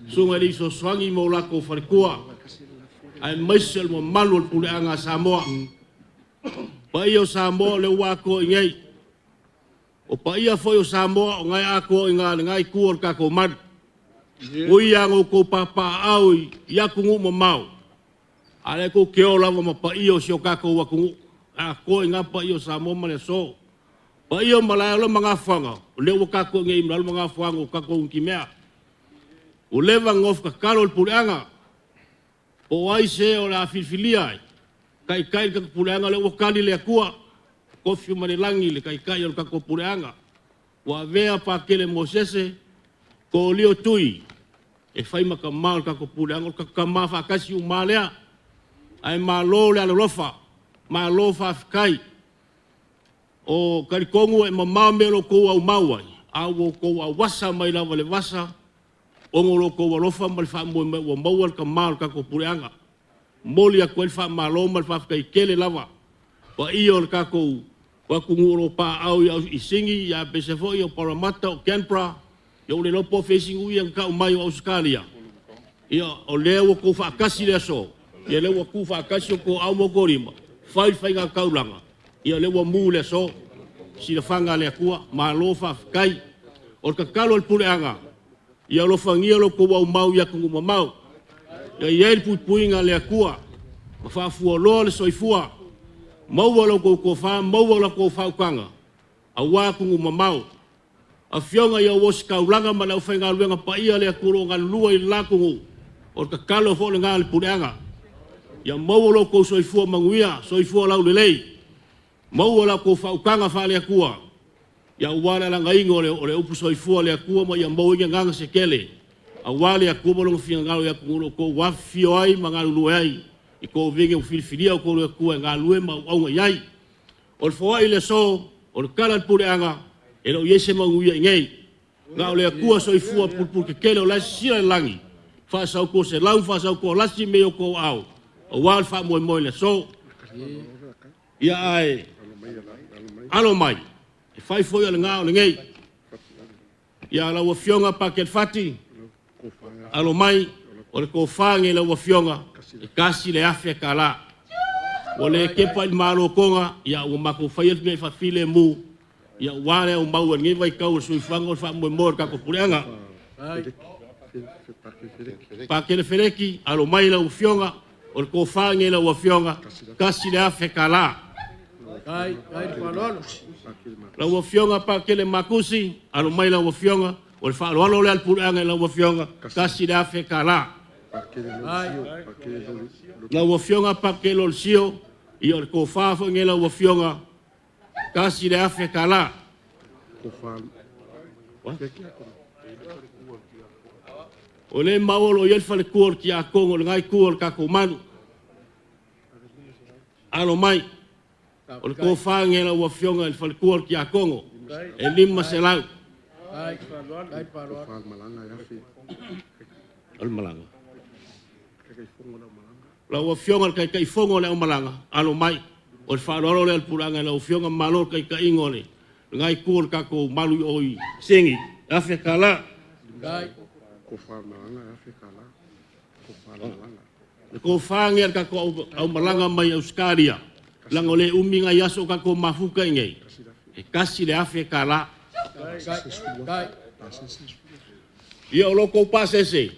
Sunga li so swangi mo lako wharekua. Ai maisel mo malu al puleanga Samoa. Pa ia o Samoa le wako i ngei. O pa ia foi o Samoa o ngai ako i ngai kua o kako madu. Ui ango ko papa au i akungu mo mau. Ale ko keo lava ma pa iyo si o kako wakungu. A ko inga pa iyo Samoa male so. Pa iyo Malae lo mga whanga. O leo kako ngei mlalo mga whanga o kako unkimea. O lewa ngof ka karo el puleanga. O ai se o la filfilia ai. Kai ka puleanga le wakali le akua. Kofi manilangi le kai o kako puleanga. Wa vea pa kele Mosese ko Vitolio Tui. E fai maka mal ka ko puleanga ka kama fa kasi u malea. Ai malo le alofa. Meaalofa kai. O karikongu e mamau melo ko au mauai. Au ko au wasa mai lava le wasa. Ongolo ko alofa mal fa mo maual ka mal ka ko puleanga. Moli a ko fa malo mal fa kai kele lava. Wa iyo ka ko wa kunguro pa au isingi ya pesefo yo paramata o Canberra. Yo le lopo facing ui ang ka umay o Australia. Ia o leo ko fa kasi le so. Ia leo ko fa kasi ko au mo gorima. Fai nga kaulanga. Ia leo mu le so. Si le fanga le kua Meaalofa kai. O ka kalo el puleanga. Ia lo fangia lo ko au mau ya kungu mau. Ia ia puinga le kua. Fa fu lo le soifua. Mau wala ko fa mau wala ko fa kanga. Awa kungu mau. A whionga ia wos kaulanga ma lau whainga luenga pa ia lea kuro ngā lua i lakungu o ka kalo fo le ngā le pureanga. Ia mauolo ko soifua manguia, soifua lau le lei. Mauolo ko whaukanga wha lea kua. Ia wala la ngai ngole o le upu soifua le akua mo ia mau inga nganga se kele. A wale akua mo longa fia ngalo ia kungulo ko wafio ai mangalu lue ai. I ko venge u filifilia o ko le akua ngā lue ma aunga iai. O le fawai le so, o le kala pule anga, e lo yese ma nguia ingei. Ngā o le akua soifua pulpul ke kele o lasi sira langi. Faasau ko se lau, faasau ko lasi me o ko au. O wal fa moe moe le so. Ia ai. Alo mai. E fai foi ala ngā o le ngei. Ia la ua fionga pa ke fati. Alo mai. O le ko whange la ua fionga. E kasi le afe ka la. O le kepa i malo konga. Ia ua mako fai atu me fafile mu. Ia wale o mau ngi vai kau o sui whanga o wha moe moe kako pureanga. Pa ke le fereki. Alo mai la ua fionga. O le ko whange la ua fionga. Kasi le afe ka la. Kai whalolo. La ua fionga pa ke le makusi. Alo mai la ua fionga. O le whaaloalo le alpureanga la ua fionga. Kasi le afe ka la. La ua fionga pa ke lo sio. I o le ko whafo nge la ua fionga. Kasi le afe ka la. O le maolo i elfa le kuor ki a kongo le ngai kuor kako manu. Alo mai. O le ko whange la ua fionga elfa le kuor ki a kongo. E lima se lau. Al malanga. La ua fionga kai fongo le o malanga. Alo mai. O le whaaroro le alpuranga la ua fionga malor kai ingo le. Ngai kuor kako malu oi sengi. Afe ka la. Ko whange al kako au malanga mai Auskaria. Lango le uminga yaso kako mafuka ingei. E kasi le afe ka la. Ia o loko pasese.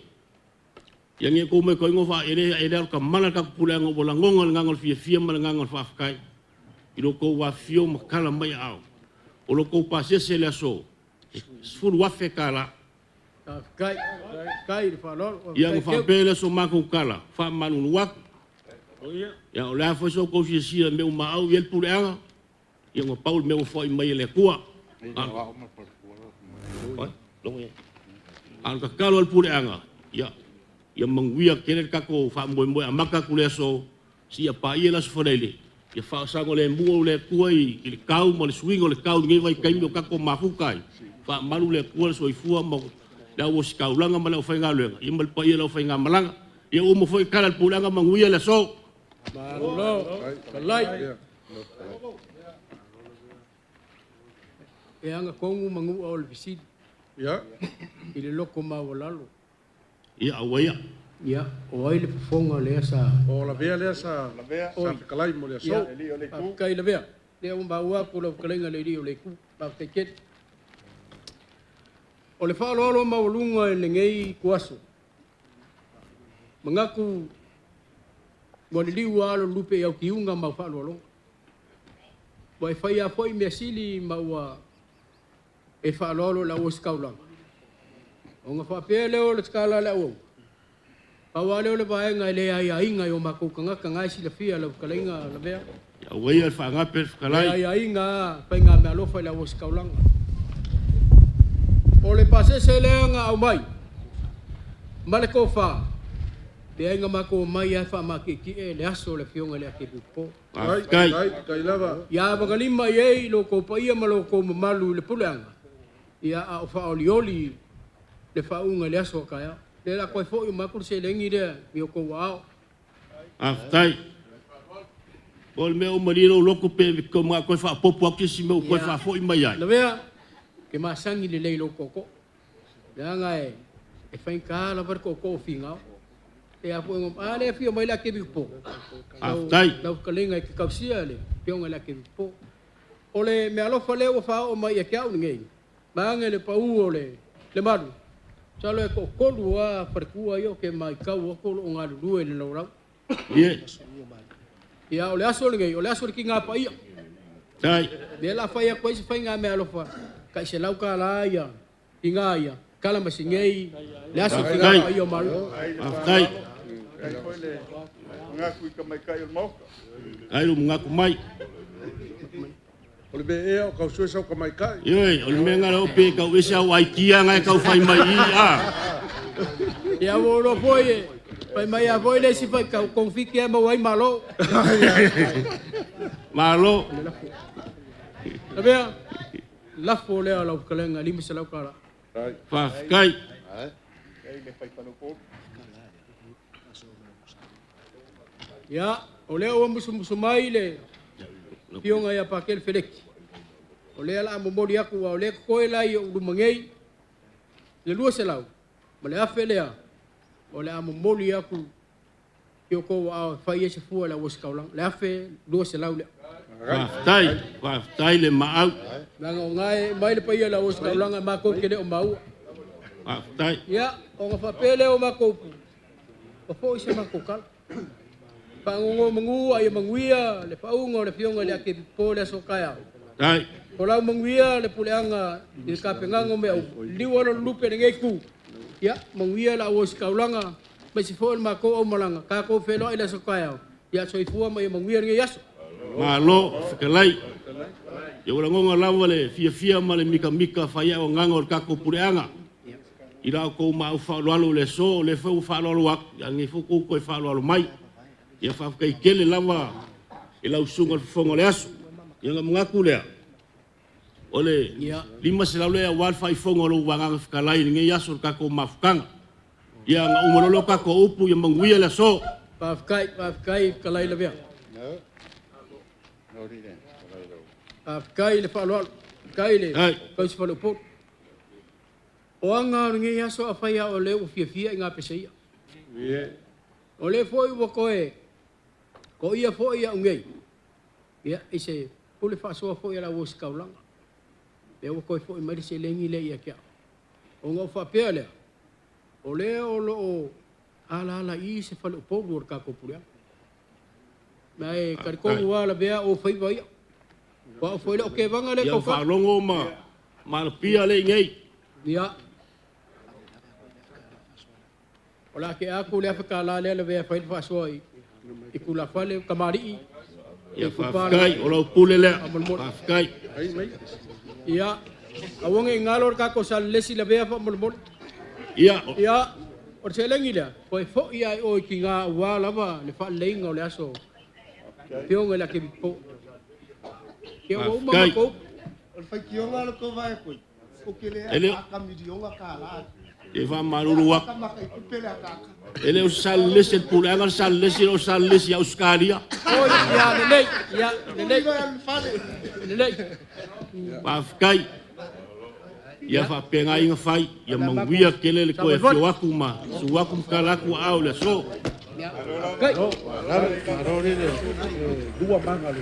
Yang ia ko me ko ingofa ere al kamana ka pulang o bola ngongol ngangol fia mal ngangol fa afkai. I loko wa fio makala mai au. O loko pasese le so. Ful wa fe kala. Kai fa lor. Yang fa bele so mako kala. Fa manu wak. Ya o la fo so ko fia me o mau yel pulang. Yang o Paul me o foi mai le kua. Ang kakalo al pureanga. Ya. Ya mangwia kene kako fa moe amaka kuleso si apa ia las forele. Ya fa sango le mu le kuai le kau mo le swingo le kau ngai vai kai mo kako mafukai. Fa malu le kual so ifua mo da wo skaulanga ma le fainga le. Ya mal pa ia le fainga malanga. Ya o mo foi kala al pureanga mangwia le so. Malulo. Kalai. E anga kongu mangu o le visit. Ya. Ile loko mawalalo. Ia awaya. Ia, o ai le fonga le sa. O la vea le sa. La vea sa kalai mo le so. Ia, le ku. Kai le vea. Le un baua ko le kalenga le rio le ku. Pa te ket. O le Faaaloaloga maulunga e le ngei kuaso. Mangaku mo le Liauvaa lo lupe au kiunga ma Faaaloaloga. Wa fai a foi me sili ma wa e Faaaloalo la oskaulanga. O nga whapele o le skala le au. Pawale o le vaenga le ai inga o makukanga kanga si le fia le kalenga le bea. Ya wei al whangape whakalai. Ai inga painga Meaalofa le o skaulanga. O le pasese leanga au mai. Male ko wha. Le ainga mako mai a wha makiki e le aso le fionga le Akiepikopo. Kai lava. Ya magalima yei lo ko paia malo ko mamalu le puleanga. Ia a whaolioli le faunga le aso kaya. Le la koe fo i makuru se lengi rea mi o ko wao. Tai. Ol me o marino loko pe ko ma koe fa popo aki si me o koe fa fo i mai ai. Le vea ke masangi le lei loko ko. Le anga e fain ka la ver ko finga. E a fo ngom ale fi o mai la Akiepikopo. Tai. La kalenga ke kausia le pionga la Akiepikopo. Ole Meaalofa le o fa o mai e kia ngei. Banga le pau ole le maru. Salo e ko kolu a perkua yo ke mai kau ko o nga lulu e le laurau. Ie. Ia ole aso le kinga pa ia. Tai. De la faia ko se fainga Meaalofa. Kai se lau ka la ia. Kinga ia. Kala masingei. Le aso kinga pa ia maru. Tai. Ngaku ka mai kai o mo. Ai lu ngaku mai. Ole be e o kau sue sau ka mai kai. Yoi, ole me ngara o pe kau ese au ai kia ngai kau fai mai i a. Ia woro foi, pai mai a foi le si fai kau konfiki e mau ai malo. Malo. Tabea, lafo le ala ukalenga limi se lau kara. Whawhikai. Ia, o leo o musu mai le pionga ia pakel Fidelity. O lea la momori aku o lea koe lai o urumangei. Le lua se lau. Ma le afe lea. O lea momori aku i o kou a whai ese fua la wasi kaulang. Le afe lua se lau lea. Whawhikai le maau. Nanga o ngai mai le paia la wasi kaulanga ma kou kene o maua. Whawhikai. Ia, o ngā whapele o ma kou. O fo ise ma kou kala. Pangongo mangua ia manguia le paunga le fionga le Akiepikopo le sokaya. Tai. Ko lau manguia le puleanga i kapengango me au liwa lo lupe ngei ku. Ia manguia la o skaulanga me si fo ma ko o malanga ka ko felo ile sokaya. Ia soifua mai manguia ngei aso. Malo fikalai. Ia ora ngonga lawa le fia ma le mika fai o nganga o kako puleanga. Ira ko ma Faaaloaloga le so le fo Faaaloaloga ia ngi fuku ko Faaaloaloga mai. Ia whawhikai kele lava e lau sunga fonga le aso. Ia ngā mungaku lea. Ole, lima se lau lea walwhai fonga lo wanganga whikalai ni ngai aso kako mawhukanga. Ia ngā umarolo kako upu ia manguia le aso. Whawhikai kalai le vea. Whawhikai le Faaaloaloga. Whawhikai le kausi Upolu. O anga ngai aso a whaia o leo fia i ngā peseia. O le foi wa koe. Ko ia fo ia ungei. Ia ise pule fasoa fo ia la wos kaulanga. E o koe fo i mari se lengi le ia kia. O ngau fa pele. O le o lo o ala i se fale Upolu or kako puria. Mai kariko wala bea o fai vai. Wa fo le o ke vanga le ko fa. Ia longo ma pia le ngei. Ia. Ola ke aku le afakala le bea fai fasoa i. Ikula fale kamari. Ia whawhikai, o lau pule lea. Whawhikai. Ia, awonge ngalor kako sa lesi la bea whamolmol. Ia. Ia, o te lengi lea. Koe fo ia o ki ngā ua lava le wha leinga o le aso. Pionga le Akiepikopo. Ia o umama kou. O whai kionga le ko vai koe. O ke lea akamidionga ka ala. E wha maruru wak. Ele o salesi el puleanga salesi o salesi au skaria. Oh ya lelei, ya lelei. Lelei. Whawhikai. Ia whapenga inga whai. Ia manguia kele le koe fio aku ma. Su aku mkalaku au le so. Kai. Arori le dua manga le.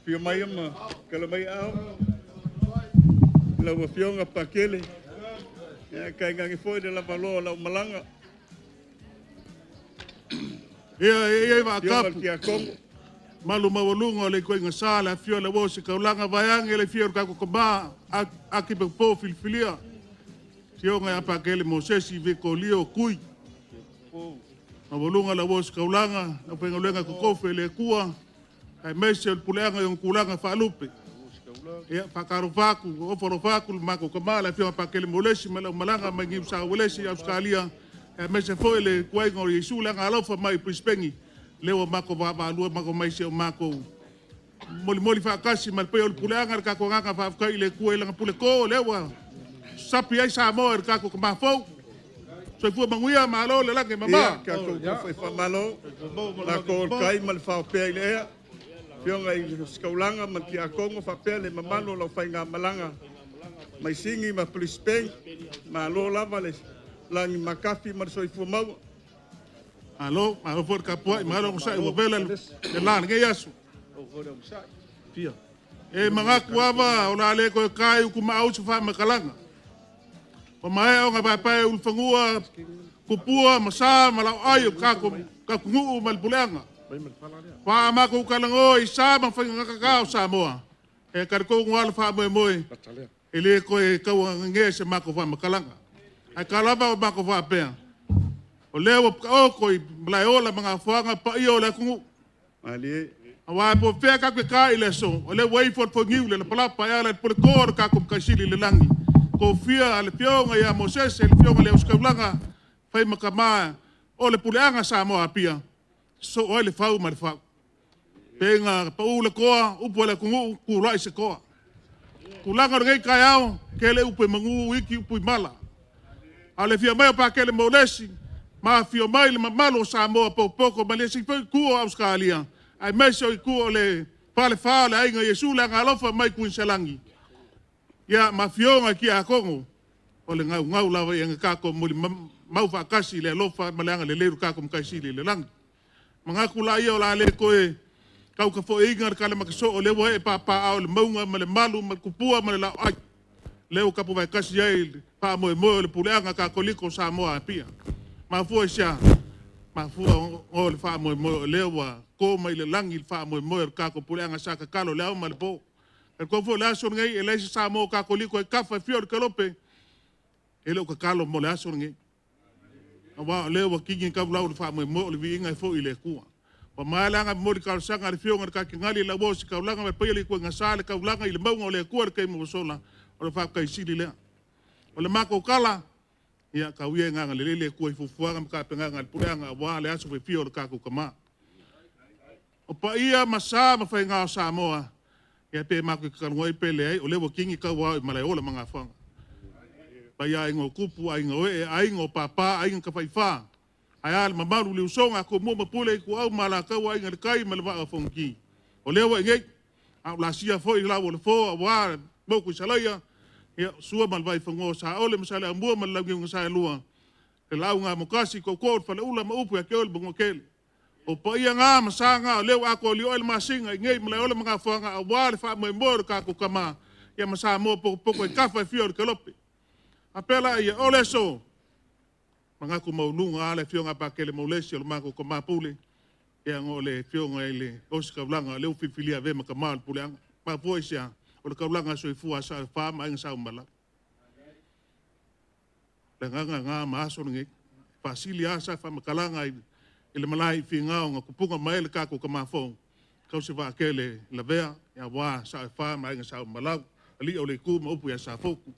Pia mai ama kala mai au la wa fionga pakele ya kai ngangi foi de la valo la malanga ia va kapu kia kongo malu mawalunga le ko nga sala fio la wo se kaulanga vayang le fio ka ko ba Akiepikopo filfilia fionga ya pakele Mosese Vitolio Tui mawalunga la wo se kaulanga na pengalenga ko kofe le kua ai mese pulenga yung kulanga faalupe ia pakarufaku o forofaku mako kamala fio pakele molesi malanga mangi sa wolesi Australia e mese foi le kuengo Yesu la ngalofa mai prispengi leo mako baba lua mako mai se mako moli fa kasi mal pe pulenga ka ko ngaka fa kai le kuela pule ko lewa sapi ai Samoa ka ko ma fo so fu manguia malo le la ke mama ka ko fa malo la ko kai mal fa pe le Pionga i skaulanga man ki a Kongo fa pele mamalo la faiga malanga mai singi ma prispeng ma lo lava le langi makafi ma soifu mau alo ma for kapua ma lo sa o vela le la nge yasu pia e manga kuava o la le ko kai ku ma au fa makalanga o mai o nga papai ul fangua kupua masa ma la ai ka ku ngu mal bulanga pa mako kalango isa ma fa ngaka Samoa e karko ngwal fa moe ele ko e ka nge se mako fa makalanga ai kalava mako fa pe o lewo o ko blaiola mga fanga pa io la ku ali awa po fe ka ka ile so o le wait for ngiu le pala pa ya le por kor ka ku kasili le langi ko fia ale pionga ya Mosese le pionga le uskaulanga fa makama o le puleanga Samoa pia so ole fau mar fau penga paula koa upola kungu kula ise koa kulanga ngai kayao kele upe mangu wiki upe mala ale fia mai pa kele molesi ma fio mai le malo Samoa poko malesi ku Australia ai meso ku le pale fale ai ngai Yesu la ngalofa mai ku selangi ya ma fio ngai ki a Kongo ole ngau lava yang ka ko muli mau fa kasi le lofa malanga le leru ka ko kasi le lang mga kulai o la le koe kau ka fo ingar kala makaso o le wa e papa au le maunga ma le malu ma kupua ma le la ai leo ka po vai kasi ai pa mo le puleanga ka koliko Samoa pia ma fo sia ma fo o le fa mo leo wa ko mai le langi fa mo ka ko puleanga sa ka kalo leo ma le po e ko fo la so ngai e le Samoa ka koliko e ka fa fior kalope e lo ka kalo mo la so ngai wa leo kingi ka lau fa mo le vinga fo ile ku wa malanga mo ka sanga le fionga ka kingali la bo ka langa me pele ku ngasale ka langa ile mo le ku ke mo sola o fa ka isili le o le mako kala ya ka wie nga le ku fu fuanga ka penga ngal puanga wa le aso fe fio ka ku kama o pa ia masa ma fa nga Samoa ya pe mako ka ngoi pele ai o le kingi ka wa Malae ola manga fanga pai ai ngo kupu ai ngo e ai ngo papa ai ngo faifa ai al mamalu le usonga ko mo mapule ku au mala ka wa ngal kai malwa fonki o lewa nge a la sia fo i la wo fo wa mo ku salaya ya sua malwa fongo sa ole msala mo mal ngi sa lua e la nga mokasi ko ko fa le ula ma upu ya ke ol bongo kel o pai nga masanga lewa ko li ol masinga nge mala ole mga fonga wa fa mo mor ka ku kama ya masa mo poko ka fa fior kelope apela ia ole so manga ku maulunga ale fionga pa kele molesi o mako ko mapule ia ngole fionga ile oska blanga le fifilia ve makamal pulang pa poisia o ka blanga so ifua sa fama ang sa mala nga maso ngi fasilia sa fama kalanga ile malai finga nga kupunga mail ka ko mafo ka se va kele la vea ya wa sa fama ang sa mala ali ole ku mo pu ya sa foku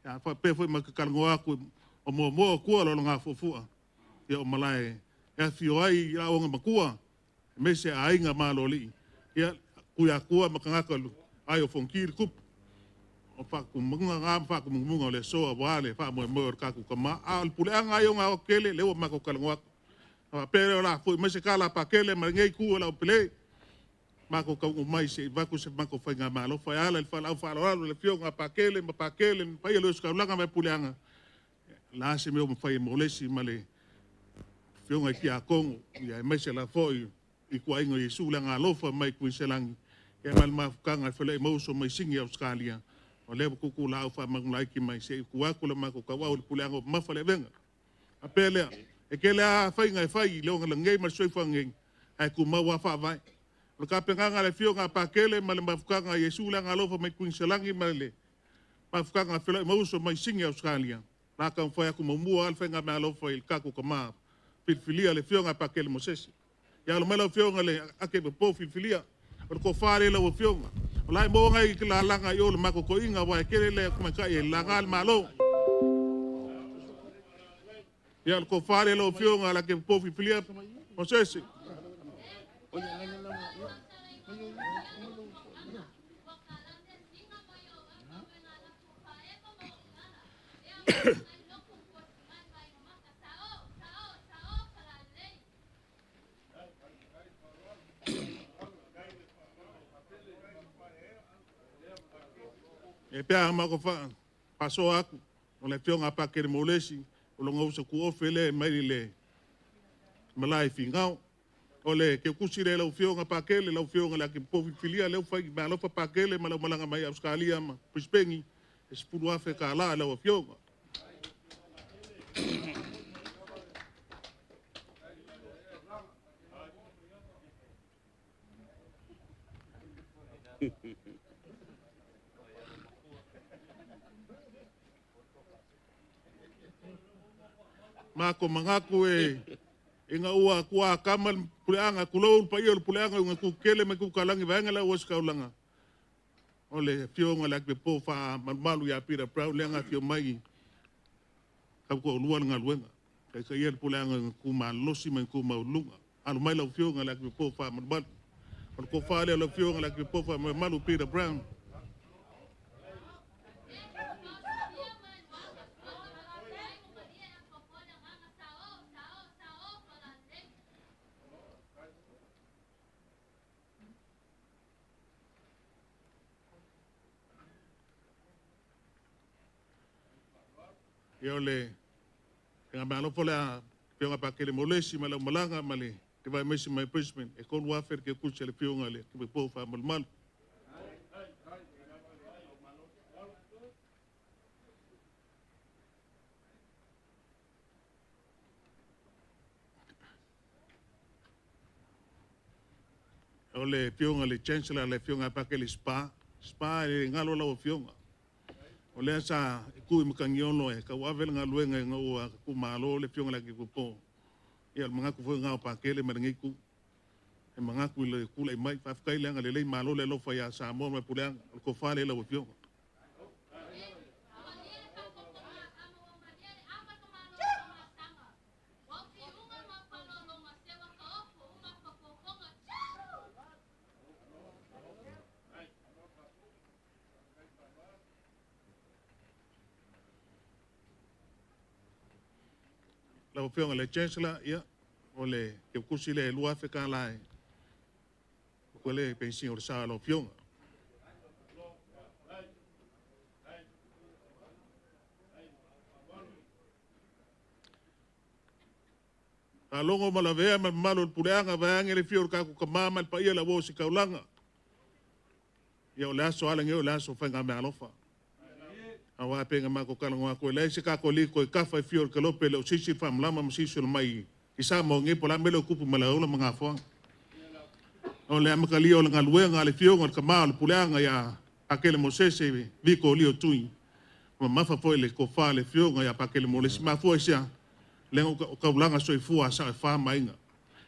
ya fa pe foi makakalngoa ku o mo ku lo nga fofua ya o Malae ya fio ai ya o makua me se ai nga maloli ya ku ya ku makanga ai o fonkir ku o o whakamunga o le soa wale, whakamoe kaku kama, a le puleanga yo ngā o kele, leo mako kalangwaka. A pere o la, fui mese kala pa kele, ma ngei kua la o pele, mako kaungu mai se, vaku se mako whainga Meaalofa, ala le Faaaloalo, le fionga pa kele, ma pa kele, pa ia leo skaulanga mai puleanga. La se meo mawhai molesi, ma le fionga i ki a kongo, ia mese la foi, i kua ingo Yesu la ngā lofa mai kui se langi. Ia mal mafukanga i whele i mauso mai singi Australia. O lewa kuku la au whamangulaiki mai se i kuakula mako kawau le puleanga o mawhale venga. A pelea, e kele a whainga e whai, leo ngala ngei ma soi whangeng, ai ku maua whawai. O ka penganga le fionga pa kele, ma le mafukanga Yesu la ngā lofa mai kui se langi ma le mafukanga i whele i mauso mai singi Australia. Nā ka mwhai aku maumua al whainga Meaalofa i kako kamaa. Filfilia le fionga pa kele Mosese. Ia lo mela fionga le Akiepikopo filfilia. O ko whare la o fionga. O lai mo ngai ki la langa i o le mako ko inga wa e kere le kumakai e langa le malo. Ia ko whare la o fionga la Akiepikopo filfilia Mosese. E pea mako paso aku, o le fionga pa kere molesi, o lo ngausa ku ofele mai le Malae fingau, o le ke kusire lau fionga pa kele, lau fionga le Akiepikopo filfilia, leu whai Meaalofa pa kele, ma lau malanga mai Australia, ma Brisbane, e spuru afe ka la lau fionga. Mako mangaku e inga ua kua kamal puleanga kulou pa ia puleanga unga ku kele me ku kalangi vaenga la was kaulanga ole fionga la Akiepikopo fa malu ya pira proud lenga fio mai ka ko luan nga luenga ka ia puleanga ku malosi me ku maulunga alu mai la fionga la Akiepikopo fa malu ko fa le la fionga la Akiepikopo fa malu pira brown. Ia ole, ngā Meaalofa lea fionga pa kele molesi ma lau malanga ma le te vai mesi mai Brisbane e konu wafere ke kusi le fionga le Akiepikopo fa malumalu. Ole fionga le chancellor le fionga pa kele spa e ngalo lau fionga. O lea sa kui makangiolo e ka wawele ngā luenga e ngau ku malo le fionga la Akiepikopo. Ia le mangaku fwe ngau pakele marangi ku. E mangaku le kula i mai whafkai leanga le lei malo le lofa ia Samoa mai puleanga. O ko whale la o fionga. La fionga le chancellor ia o le ke kusi le lua fe ka lai ko le pension o sa lo fionga a longo mala vea ma malo puleanga vaanga le fior ka ku mama pa ia la wo si kaulanga ia o le aso ala ngeo le aso whainga Meaalofa. Awa penga mako kalangwa ko le se ka ko li ko ka fa fior ka lope le o sisi fam lama msisi mai i Samoa nge pola mele kupu malaula mga fo o le amakali o nga luenga le fionga ka mal puleanga ya akele Mosese Vitolio Tui ma mafa foi le ko fa le fionga ya pakele molesi ma foi sia le ka ulanga soifua sa fa mainga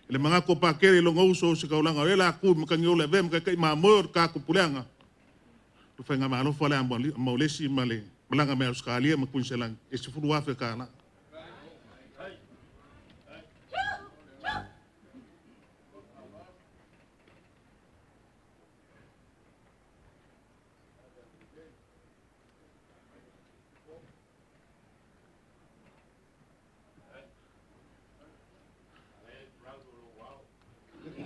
le mga ko pakele lo ngauso se ka ulanga le la ku mkanyola vem ka ma mor ka ku puleanga tu fenga ma no fole molesi male malanga me Australia ma kunselang e se fulu Afrika na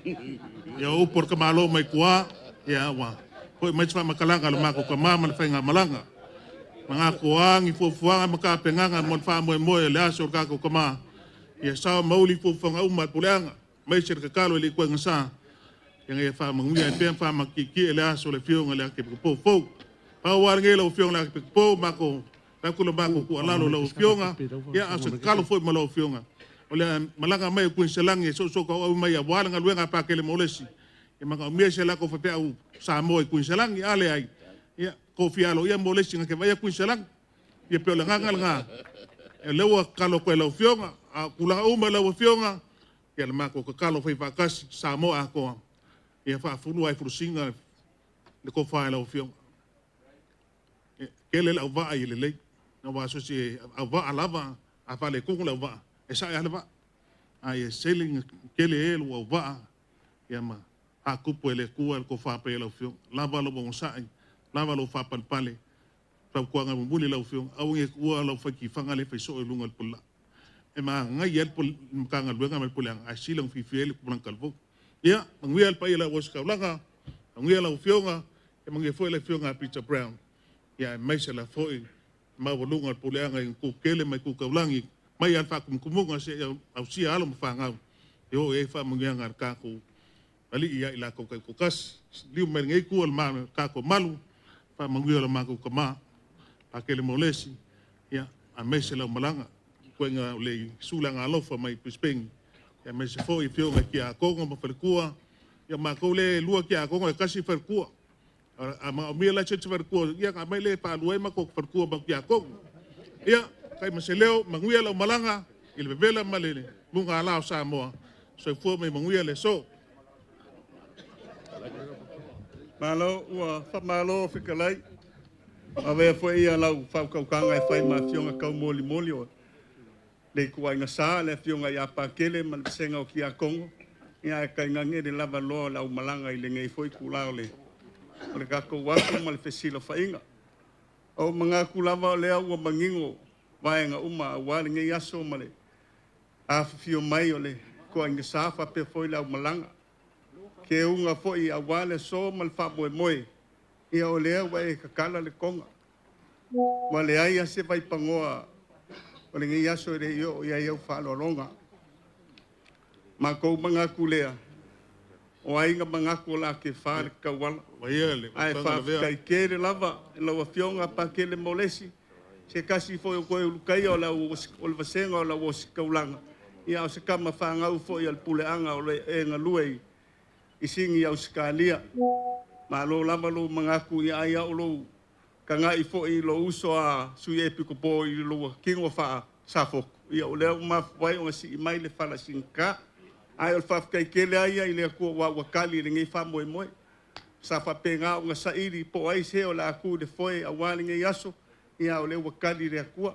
Ia upor ka malo mai kua, ia wa. Hoi mai tfa makalanga lo mako ka mama faiga malanga. Mga kuang ifufuanga makapenganga mon fa mo le aso ka ko kama. Ia sa mauli fufanga umat puleanga. Mai ser ka kalo le kuanga sa. Yang ia fa manguia pe fa makiki le aso le fionga le Akiepikopo fo. Pa warnge lo fionga le Akiepikopo mako. Ta kulo mako ku alalo lo fionga. Ia aso kalo fo malo fionga. Ole malanga mai ku selangi so ka o mai awala ngaluenga pa kele molesi. Ia maka miese la ko fa pe au Samoa ku selangi ale ai. Ia ko fialo ia molesi nga ke vai ku selang. Ia pe nga nga. E lewa kalo ko lo fionga. A kula uma lo fionga. Ia mako ko kalo fa vakas Samoa ko. Ia fa fulu ai frusinga le ko fa lo fionga. Kele la va ai le. No va so si ava alava a fa le ku la va. Esa ya lava. Ai selling kele el wa va. Ia ma a kupu ele ku el ko fa pe lo fionga. Lava lo bon sai. Lava lo fa palpale. Tau kuanga mbuli lo fionga. Au nge ku lo fa ki fanga le fa so lungal pula. E ma ngai el pul kanga luenga mal pulang. Asilang fi fiel pulang kalvo. Ia, manguia pa ila was kaulanga, manguia la fionga, e manguia foi la fionga Peter Brown. Ia mai se la foi ma volunga puleanga in ku kele mai ku kaulangi, mai al fa kumunga se au sia alo mfanga. Yo e fa manguia ngar ka ku ali ia ila ko kai kas, liu mai ngai ku al ma ka ko malu, fa manguia la ma ku kama. Akele molesi, ia a mai se la malanga, ko nga le sulanga alofa mai pispeng. Ya me se foi fionga ki a kongo ma ferkua ya ma ko le lua ki a kongo e kasi ferkua a ma mi la che ferkua ya ka mai le pa luai ma ko ferkua ba ki a kongo ya kai ma se leo manguia la malanga il bebela malele bunga la Samoa so fu me manguia le so malo ua fa malo fikalai ave foi ia la fa ka kanga e fai ma fionga ka moli moli o le kuainga sa le fionga ia pakele man senga o kia Kongo ia kai ngange de lava lo la umalanga i le ngai foi kula le o le kako waku mal fesilo fainga o manga kulava le au mangingo vaenga uma wale ngai aso male a fio mai o le kuainga sa fa pe foi la umalanga ke unga foi a wale so mal fa boe moe ia o le wa e kakala le konga wale ai se vai pangoa o le ngai aso re yo ia eu Faaaloaloga ma ko manga kulea o ainga manga kula ke far ka wala ai fa kai kere lava lo fionga pa kele molesi se kasi foi ko lukai o la o le vasenga o la o skaulanga ia o se kama fanga u foi al puleanga o le enga luei isingi au skalia ma lo lava lo manga ku ia ia o lo kanga i foi lo uso a sui Akiepikopo i lo kingo fa safo ia o le ma vai o si mai le fala sinka ai o fa kai kele ai i le ko wa kali le ngai fa moe moe sa fa penga o sa iri po ai se o la ku de foi a wali ngai aso ia o le wa kali le ku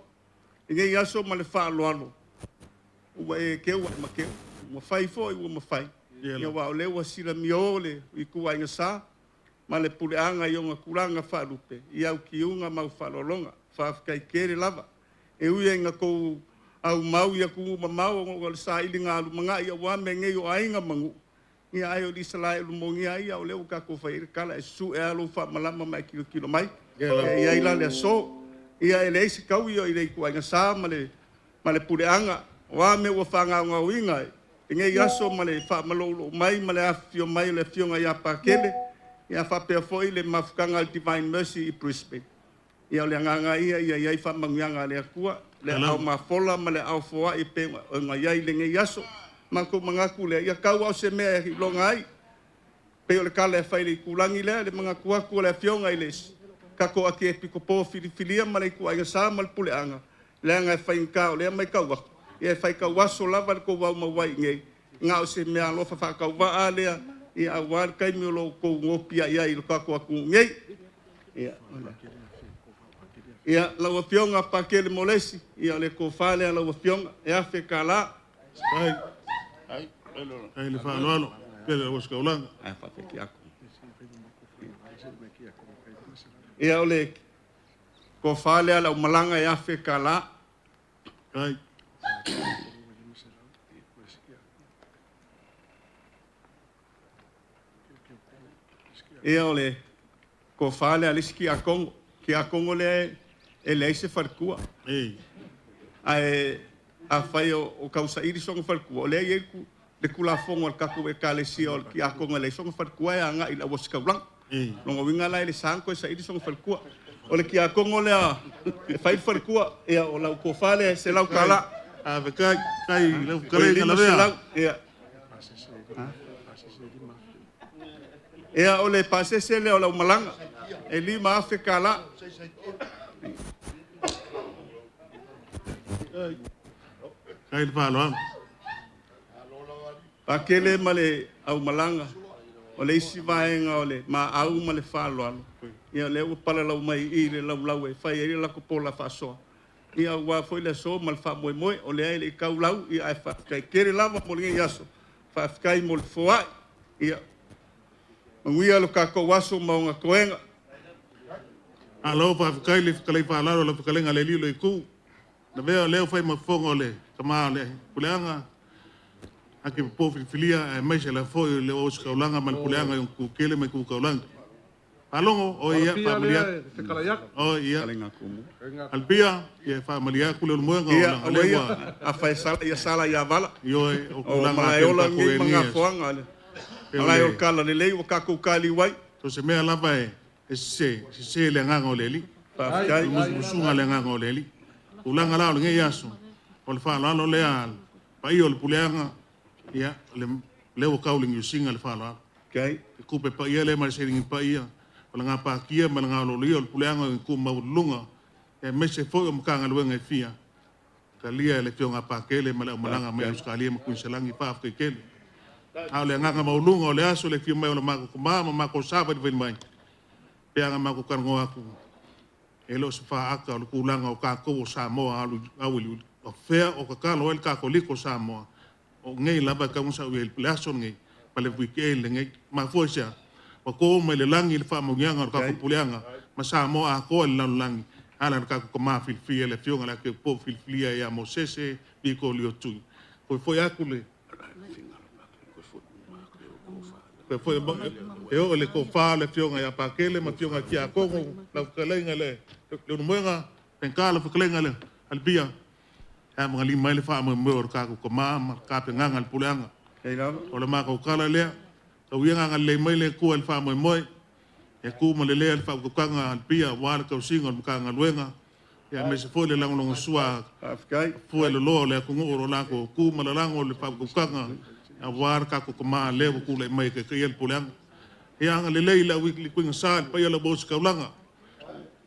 ngai aso ma le fa loalo o e ke wa ma ke mo fai foi o mo fai ia wa o le wa sila miole i ku ai sa ma le puleanga i onga kulanga whaalupe, i au ki unga mau Faaaloaloga, whaafkai kere lava. E uia inga kou au mau ia ku mau o le sa ili ngā lumanga i a wame ngei o ainga mangu. Ia ai o di salai lumongi ai au leo kako whaire kala e su e alo wha malama mai kilo mai. Ia ila le so, ia ele eisi kau i o i reiku ainga sa ma le puleanga, wame ua whanga ngā uinga e. Ngei aso ma le wha malolo mai ma le afio mai le fionga ia pakele. Ia whapea foi le mafukanga Divine Mercy i Brisbane. Ia le nganga ia iai whamangianga le akua, le au mafola ma le au foa i pe o ngā iai le ngei aso. Mako mangaku le ia kau au se mea i longa ai. Pe o le kala e whaile i kulangi lea, le mangaku aku le fionga i les. Kako Akiepikopo filifilia ma le kua inga sa ma le puleanga. Le anga e whainkao, le mai kau aku. Ia e whaikau waso lava le kou wau mawai ngei. Ngā o se Meaalofa whakau waa lea. Ia awar kai mi lo ko ngopia ia i kako aku ngei ia la fionga pa kele molesi ia le ko fale la fionga e afe kala ai le Faaaloalo pele o skaulanga ai fa fe ki aku ia ole ko fale la malanga e afe kala ai Ia ole ko fale alisi ki a Kongo le ele se farkua. Ai a fai o kausa iri songa farkua. Le ye ku le kula fongo al kaku e Telesia o ki a Kongo le songa farkua e anga ila waska blanc. Longo winga lai le sanko sa iri songa farkua. Ole ki a Kongo le e fai farkua e o lau ko fale se lau kala. A kai lau kala ngala vea. Ia. Ea ole pasese le o lau malanga. E lima afe kala. Kai le Faaaloaloga. Pakele male au malanga. Ole isi vaenga ole ma au male Faaaloaloga. Ia le o pala lau mai i le lau e fai e la ko pola fasoa. Ia wa foi le so mal fa moi ole ai le kau lau ia ai fa kai kere lava mo le yaso. Fa kai mo le foa ia. Manguia lo ka ko waso maunga koenga. Alo fa kai le Faaaloaloga le kalenga le lilo i ku. Na veo leo fai mafongo le kama le kuleanga. Akiepikopo filia e mai se la foi le o skaulanga mal kuleanga yung ku kele mai ku kaulanga. Alongo o ia familia. O ia. Alpia ia familia kule muenga o la lengua. A Faasalalau ia sala ia vala. Yo o kulanga Malae ngi manga foanga le. Malae o kala le lei o ka ku kali wai. To se me ala vai se le nganga o leli. Pa kai musunga le nganga o leli. Kulanga la ngi yaso. O le Faaaloaloga le al. Pa io le puleanga ia le o kauling usinga le Faaaloaloga. Kai. Kupe pa ia le mar sering pa ia. Malanga pa kia malanga lo lio puleanga ku maulunga e mese foi o mkanga luenga fia kalia le fionga pa kele malanga me uskali ma kunselangi pa ke kele ale nganga maulunga o le aso le fio mai o mako mama mako saba de mai peanga mako kango aku elo se fa aka o kulanga o ka ko Samoa alu o fea o ka kalo el ka ko liko Samoa o ngei laba ka musa o el plaso ngei pale wikele ngei ma fosia o ko me le langi le fa mongianga ka ko puleanga ma Samoa ko le langi ala ka ko ma filfia le fionga la ke po filfia ya Mosese Vitolio Tui ko foi akule ko foi e o le ko fa le fionga ya pa kele ma fionga ki a kongo la kalenga le muenga penkala fa kalenga le albia ha mga lima le fa mo ka ko ma ka penganga le puleanga o le ma ko kala le o wianga le mai le ku al fa mo e ku mo le le al fa ko kanga al pia wal ka singa mo kanga luenga ya me se foi le lango no sua afkai foi le lo le ku ngoro la ko ku mo le lango le fa ko kanga a war ka ko ma le ku le mai ke el pulang ya le le la weekly ku sa pa ya le bos ka langa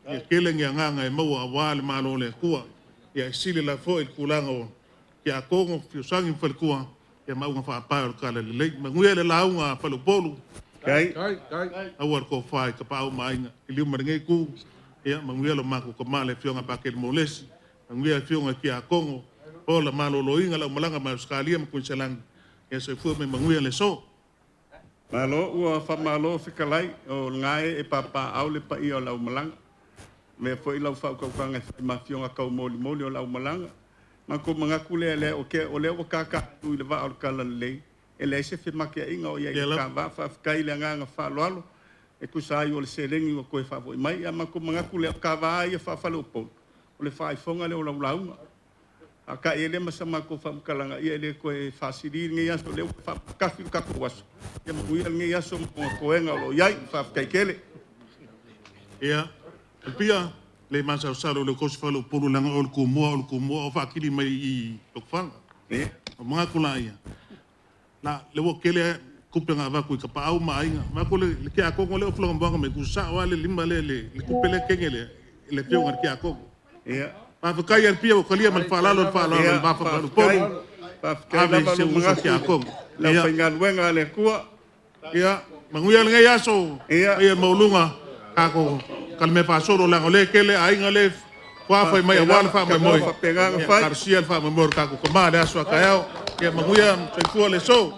e kele nga e mo a wal ma lo le ku ya sile la foi ku lango ya ko fiu sangi fa ku ya ma fa pa ka le ma ngwe le la unga pa lo Upolu kai a war ko fa ka pa ma ina ili ma ngai ku ya ma ngwe lo ma ko ma le fionga pa ke molesi ngwe fionga ki a Kongo o la ma lo inga la malanga ma skalia ma kunselang ya se fu me ngwe le so malo ua fa malo fikalai o ngai e papa au le pa io la malanga me foi la fa ko kanga ma fionga ka moli o la malanga ma ko manga kule le o ke o le o kaka tu le va o kala le ele se fe makia inga o ia ka va fa kai le nga fa lo e ku sai o le selengi o ko fa voi mai ama ko manga kule ka va ia fa lo po o le fa fonga le o la aka ele ma sama ko fa kalanga ia le ko fa sidi ngi ya so le fa ka fi ka ko was ia mo ia ngi ya so ko enga lo ia fa kai kele ia pia le masa usalo le ko fa lo Upolu langa o ku mo o fa kili mai i tokfanga o mga kulaya na le wo kele kupenga va ku ka pa au mai ma ko le ke a ko le oflo mbanga me ku sa wale limba le kupele kengele le pio ngar ke a ko ia pa fa kai al pio ko lia mal Faaaloaloga ba fa Upolu pa ka la se usa ke a ko la pengan wenga le kua ia manguia le ngai aso ia maulunga ka ko kalme pa solo la ole kele ainga le fa fa mai wala fa mai Garcia fa mai ka ko ma le aso ka yao ke manguia se ku le so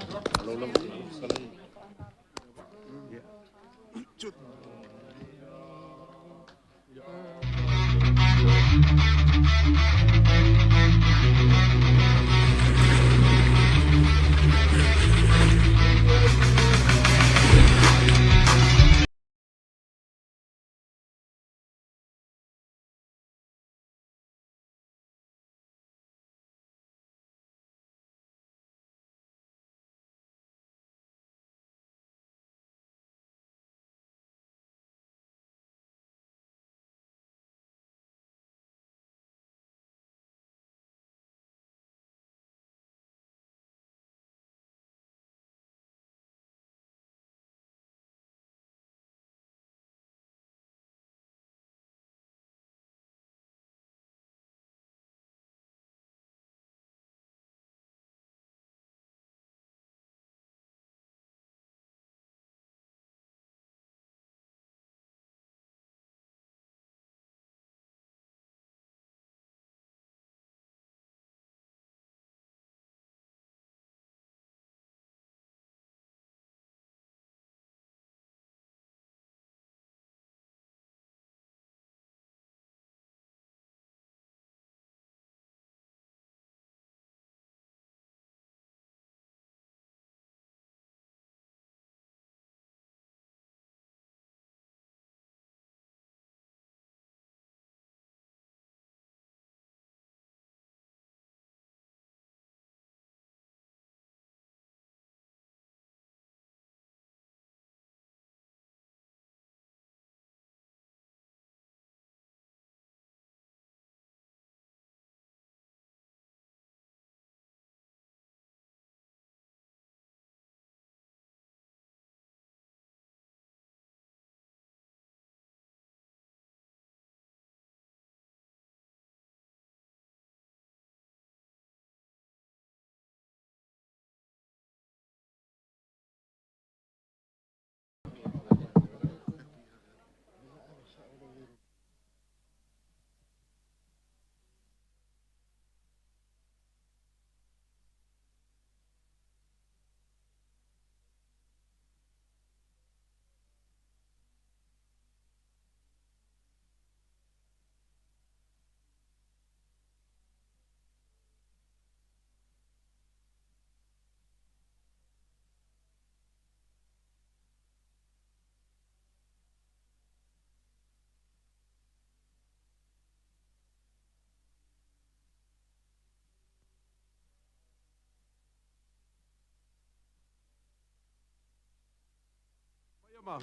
ma.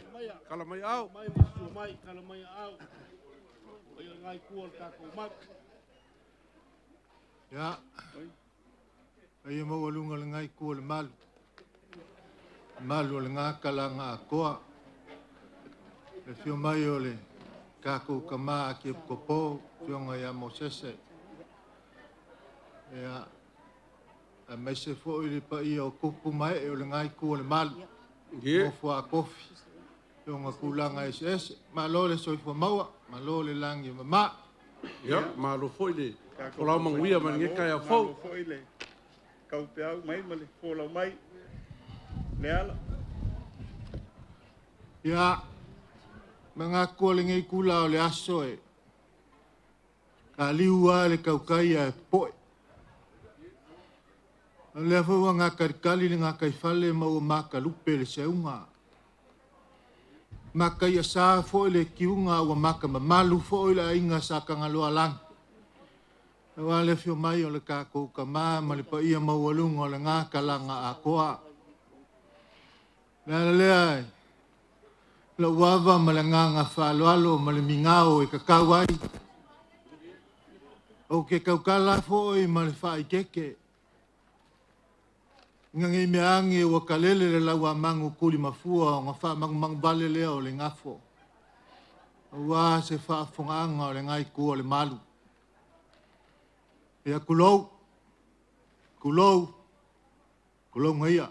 Kala mai au. Mai su mai kala mai au. O ia ngai kua ka ko mai. Ya. Ai mo walunga le ngai kua le malu. Malu le ngaka la nga koa. Le fio mai o le kako kama Akiepikopo fionga ya Mosese. Ya. A mai se fo i le pa i o kupu mai e o le ngai kua le malu. O fua kofi. Fionga kulanga SS. Ma lo le soifua maua. Ma lo le langi mama. Ya, ma lo fo i le. Kola manguia man nge kai a fo. Ma lo fo i le. Kau pe au mai ma le fo lau mai. Le ala. Ya. Mga kua le ngai kula o le aso e. Ka liua le kaukai e poe. Le afaua ngā karikali le ngā kaifale mau maka lupe le seunga. Maka ia sā fo le kiunga ua maka mamalu fo le ainga sa kangaloa lang. Wa le fio mai o le kako kama ma le pa ia mau alunga o le ngā kalanga a koa. Lea lea la wava ma le nganga Faaaloalo ma le mingao e kakawai. O ke kaukala fo i ma le whaikeke. Ngangi meangi ua kalele le laua mangu kuli mafua o ngā wha mang bale lea o le ngafo. Ua se wha whonganga o le ngai kua o le malu. Ia kulou ngaia.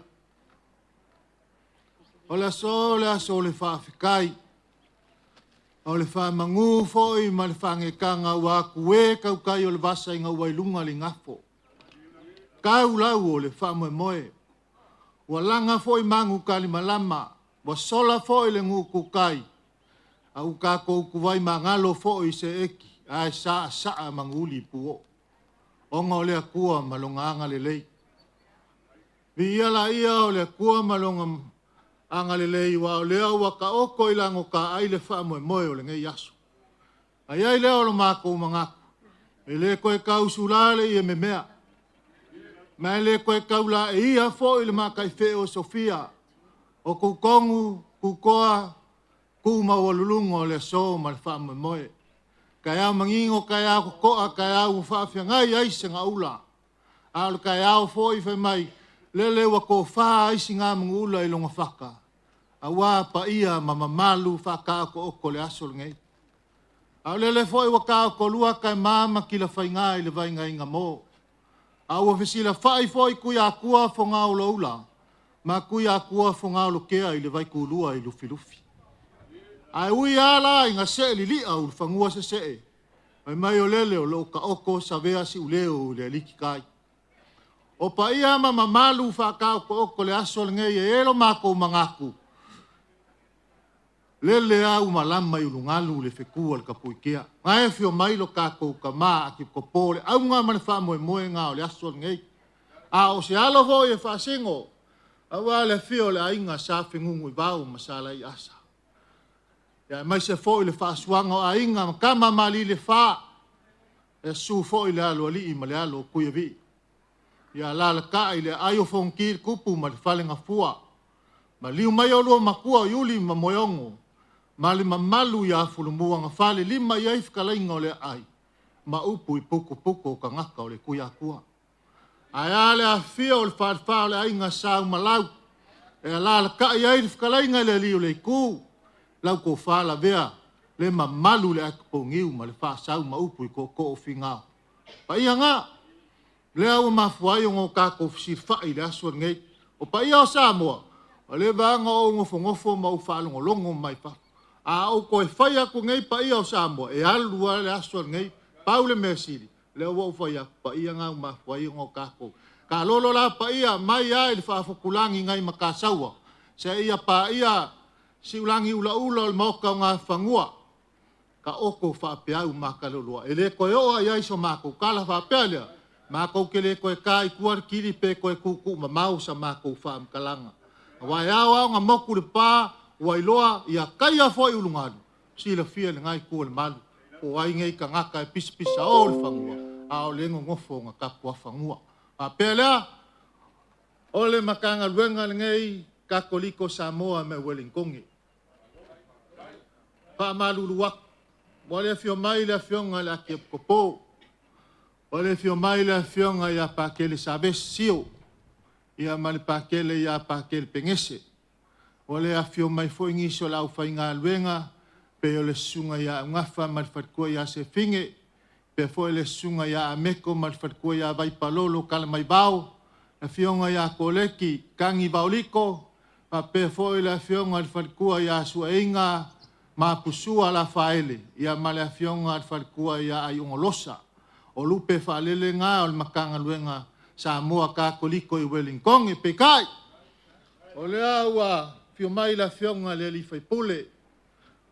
O le aso le wha whikai. O le wha mangu foi ma le wha ngekanga ua kue kaukai o le vasa inga wailunga le ngafo. Kau lau o le wha moe. Ua langa foi mangu kali malama. Ua sola foi le ngu kukai. Au kako kuwai mangalo foi se eki. Ai saa manguli puo. Onga o le akua malonga anga le lei. Via la ia o le akua malonga anga le lei. Wa o lea ua ka oko ilango ka ai le wha moe o le ngai aso. Ai lea o lo mako mangaku. E le koe kausulale i e me mea. Mai le koe kaula e ia fo i le makai feo Sofia. O kukongu, kukoa, kumawalulungo le so ma le wha moe. Kai au mangingo, kai au kokoa, kai au whaafia ngai aise ngā ula. Alu kai au fo i whai mai. Lele wa ko wha aisi ngā mga ula i longa whaka. A wā pa ia mamamalu whaka ko oko le asol ngai. Au lele fo i waka ko lua kai mama ki la whai ngā i le vai ngai ngā mō. Au a whisila whai fo i kuia kua fo ngā ula ula. Ma kuia kua fo ngā ula kea i le vai kulua i lufi lufi. Ai ui ala i ngā se li lia u whangua se se. Mai o lele o lo ka oko sa vea si uleo le aliki kai. O pa ia mama malu whakao ko oko le aso le ngei e elo mako mangaku. Lele au malama i ulungalu le whekua le kapuikea. Ngai fio mailo kako ka maa Akiepikopo le au ngā mane wha moe ngā o le aso le ngei. A o se alo ho e whasingo. Awa le fio le ainga sa whengungu i bau masala i asa. Ya mai se fo i le whaasuanga o ainga ma kama mali le wha. E su fo i le alo ali i ma le alo kuia vi. Ya la ka i le ayo fongkir kupu ma le whalenga fua. Ma liu mai o lua makua o yuli ma moyongo. Ma le mamalu ya fulumua nga whale lima i aifkalainga o le ai. Ma upu i puko ka ngaka o le kuia kua. Ai ale a fia o le whaarwha o le ainga sau malau. E la ka i aifkalainga le liu le ku. Lau ko whala vea, le mamalu le akipo ngiu ma le whaasau ma upu i ko o whingau. Pa ia ngā, le au mafuai o ngō kako fisir whai le asua ngei. O pa ia o Samoa, o le vanga o ngofo ma u whalongo longo mai pa. A o koe whai ako ngei pa ia o Samoa, e alua le asua ngei, pau le mesiri. Le au whai ako, pa ia ngā mafuai o ngō kako. Ka lolo la pa ia, mai ai le whaafokulangi ngai makasaua. Se ia pa ia, si ulangi ula le moka o ngā whangua. Ka oko whaapeau makalolua. E le koe oa iai so mako kala whaapea lea. Mako ke le koe kai kuar kiri pe koe kuku ma mau sa mako whaamkalanga. Wai au ngā moku le pā, wai loa ia kai a fwoi ulungalu. Si la fia le ngai kua le malu. O ai ngei ka ngaka e pisa o le whangua. A o le ngofo ngā kapua whangua. Whaapea lea, o le makanga luenga le ngei kakoliko Samoa me Wellingkongi. whaamaluluak. Wale fio mai le fionga le Akiepikopo. Wale fio mai le fionga ia pakele sabes sio. Ia mali pakele ia pakele pengese. Wale a fio mai fo ingiso lau whainga luenga. Pe o le sunga ia ngafa mali fatkua ia se finge. Pe fo le sunga ia ameko mali fatkua ia vai palolo kala mai bau. Le fionga ia koleki kangi bauliko. Pa pe fo le fionga le fatkua ia suainga. Ma pusua la faele, ia male a fionga al falkua ia ai ungolosa. O lupe faalele ngā o le makanga luenga Samoa ka koliko i Wellington e pekai. O le aua fio mai la fionga le li faipule.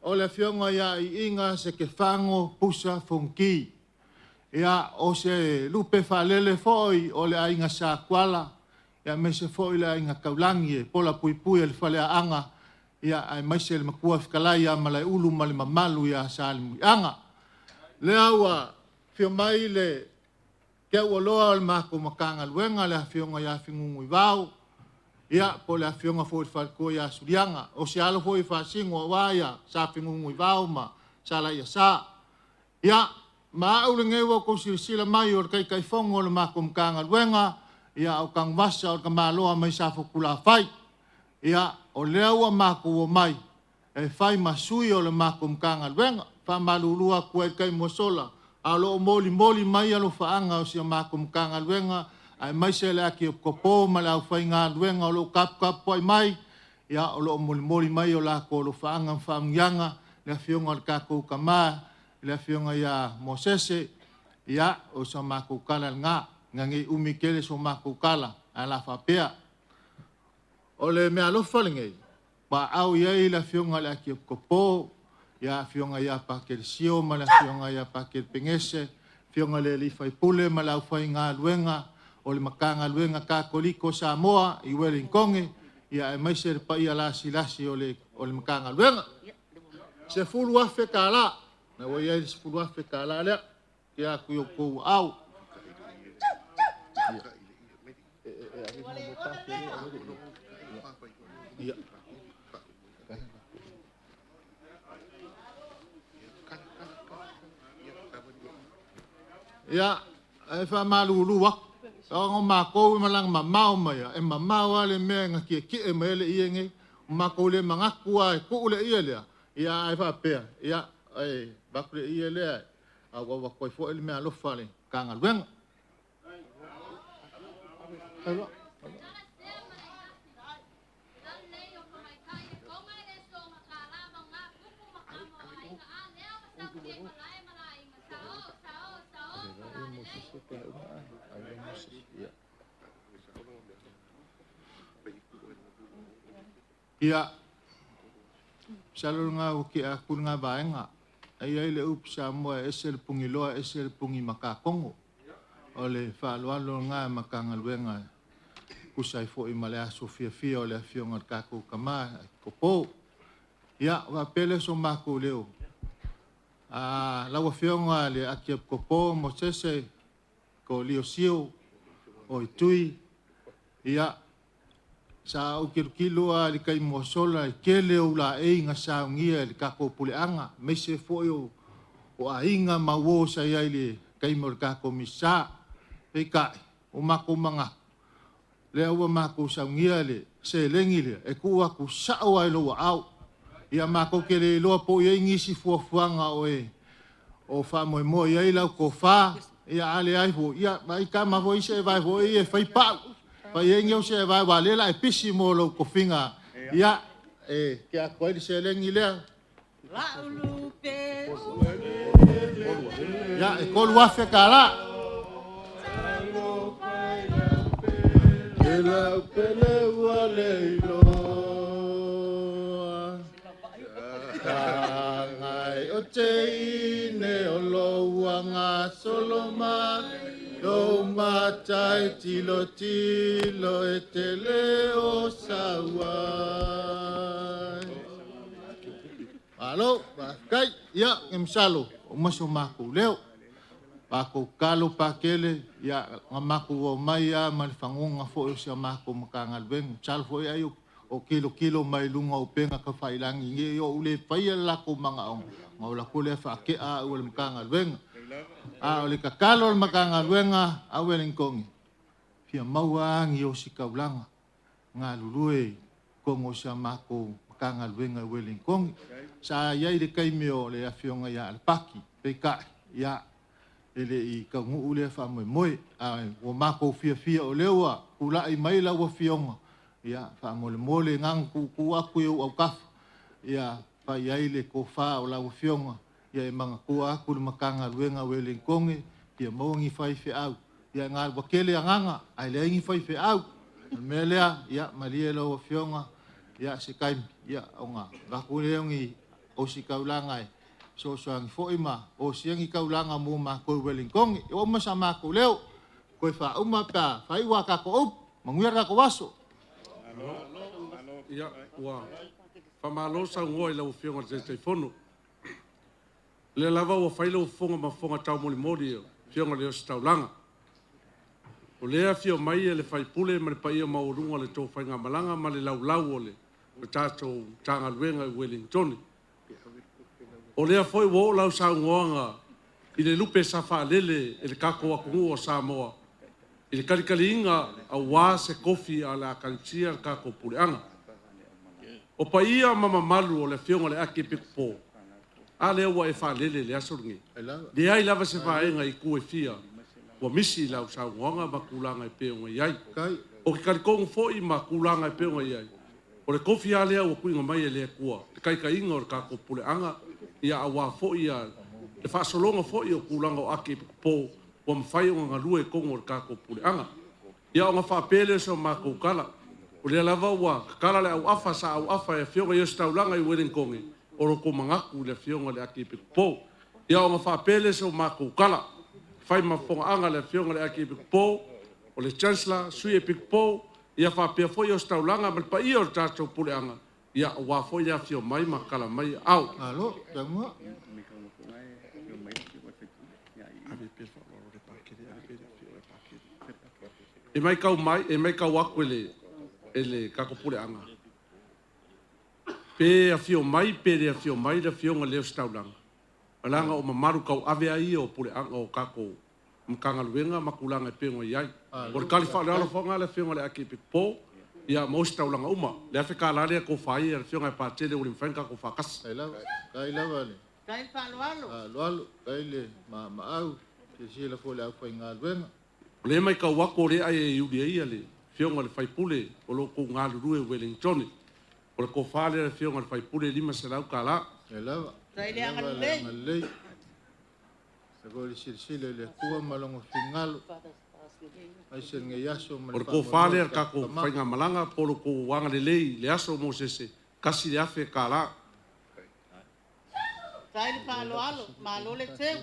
O le fionga ia i inga se ke fango pusa fonki. Ia o se lupe faalele foi o le ainga sa kuala. Ia me se foi le ainga kaulangi e pola puipui le falea anga. Ia ai mai se le makua whikalai a Malae ulu ma le mamalu ia sa le muianga. Le aua fio mai le kia ua loa le mako makanga luenga le fionga ia fingungu i vau. Ia po le fionga fo i whalkua ia surianga. O se alo fo i whasingo a waia sa fingungu i vau ma sa la ia sa. Ia ma au le ngewa ko sila mai o le kai fongo le mako makanga luenga. Ia au kang wasa o le kamaloa mai sa fokula fai. Ia o lea ua mako o mai, e whai masui o le mako mkanga luenga, wha malulua kua i kai mosola, a lo moli mai alo whaanga o sia mako mkanga luenga, ai mai se le Akiepikopo ma le au whai ngā luenga o lo kap poi mai, ia o lo moli mai o la ko lo whaanga mwhaamgianga, le fionga le kako kama, le fionga ia Mosese, ia o sa mako kala ngā, ngangi umikele so mako kala, a la whapea. O le Meaalofa lengei, pa au iai la fionga le Akiepikopo, ia fionga ia pakele sio, ma la fionga ia pakele pengese, fionga le li faipule, ma la ufai ngā luenga, o le makanga luenga ka koliko Samoa, i Wellington, ia e maise pa ia lasi o le makanga luenga. Se fulu afe ka la, na wa iai se fulu afe ka la lea, kia kuyo kou au. Ia. Ia, e wha malulu wak. O mako malang mamau mai, e mamau ale mea ngaki ki e mele ienge, mako le mangakua e ku le ia lea. Ia e wha pea, ia e bakule ia lea, a wakoi fo ele Meaalofa le kanga luenga. Ia salo nga o ki a kun nga vaenga ai ai le up Samoa esel pungi loa esel pungi makakongo o le Faaaloaloga makanga luenga kusai fo i Malae fia o le fionga kako kama kopo ia wa pele so mako leo a la wa fionga le Akiepikopo Mosese ko liosio o Tui ia sa o kilo a li kai mosola kele o la e nga sa ngia li kako puleanga me se fo o a inga mawo sa ia li kai mo kako misa e kai o mako manga le o mako sa ngia le se lengi le e ku aku sa o ai lo au ia mako kele lo po ia ngisi fuanga o fa mo ia la ko fa ia ale ai fo ia mai ka ma fo se vai fo ia fai pa pa yengi o se vai wale la pisi mo lo ko finga ia ke a ko se lengi le Lulu pe ya e ko lua fe kala ela pele wale lo ai o te ne o lo wanga soloma o matai tilo e te leo sawai. Alo, kai, ia, emsalo, o maso maku leo. Pako kalo pakele, ia, ngamaku o mai a, malifangunga fo o sia maku makangal beng. Salo fo ia, o o kilo mai lunga o penga ka whailangi nge o ule whaia lako mga ong. Ngā ula kule whaake a ule makanga luenga. A ule kakalo ule makanga luenga a Wellingkongi. Pia mauangi o si kaulanga. Ngā lulue kongo sa mako makanga luenga Wellingkongi. Sa iai le kaimeo le awhionga ia alpaki. Peikai ia ele i kaungu ule whamoe moe. O mako fia o leua. Kula i maila ua whionga. Ia whamole mole ngang ku aku au kafu. Ia whai aile ko wha o lau whionga. Ia e manga ku aku le makanga luenga Wellingkongi. Ia maungi whai whi au. Ia ngā wakele anganga. Ai le ingi whai whi au. Mea lea, ia malie lau whionga. Ia se kaimi. Ia o ngā. Raku leongi o si kaulangai. So soangi foima. O siangi kaulanga mo mako Wellingkongi. O masa mako leo. Koe wha uma pa. Whai waka ko up. Manguera ko waso. Ia, ua, whamalo sa ngoi lau whionga te whono. Le lava ua whailau whonga ma whonga tau mori whionga leo si taulanga. O lea whio mai e le whaipule ma le paia maurunga le tō whainga malanga ma le laulau o le tātou tanga luenga i Wellington. O lea whoi wo lau sa ngoanga i le lupe sa whaalele e le kako akungu o Samoa. I le kalikali inga a wā se kofi a la kalitsia kako pureanga. O paia mama malu o le whionga le Akiepikopo. A lea ua e whaalele le asoringi. Le ai lava se whaenga i kue fia. Ua misi lau sa ngonga ma kulanga i peonga iai. O ki karikongu fo i ma kulanga i peonga iai. O le kofi a lea ua kuinga mai e lea kua. Le kaika inga o le kako pureanga. Ia a wā fo i a le Faasalauga fo i o kulanga o Akiepikopo. Ua mawhai o ngā lue kongo o le kako pureanga. Ia o ngā whaapele so mākou kala. O lea lava ua kala le au afa sa au afa e whionga i o staulanga i Wellingkongi. O roko mangaku le whionga le Akiepikopo. Ia o ngā whaapele so mākou kala. Whai mawhonga anga le whionga le Akiepikopo. O le Chancellor Sui Epikopo. Ia whaapea fo i o staulanga ma le pa i o le tātou pureanga. Ia o wā fo i a whio mai ma kala mai au. Alo, tamua. E mai kau aku ele kako pureanga. Pe a fio mai, le whionga leo staulanga. Alanga o mamaru kau ave ai o pureanga o kako mkanga luenga makulanga e pengo iai. O le kali Faaaloaloga ngā le whionga le Akiepikopo. Ia mo staulanga uma. Le afe ka lale ko whai e whionga e pātele o le mwhainga ko whakasi. Kai lava le. Kai Faaaloalo. Faaaloalo. Kai le maau. Te sila fo le au whai ngā luenga. Le mai ka wako le ai e iuri ia le whionga le whaipule o loko ngā lurue Wellington. O le ko whale le whionga le whaipule 5 selau ka la. E lava. Kai le angalei. Se ko le sila le kua malongo whingalo. Ai se nge yaso o le ko whale ar kako whainga malanga po lo ko wanga le lei le aso Mosese kasi le afe ka la. Kai le Faaaloalo, malo le teu.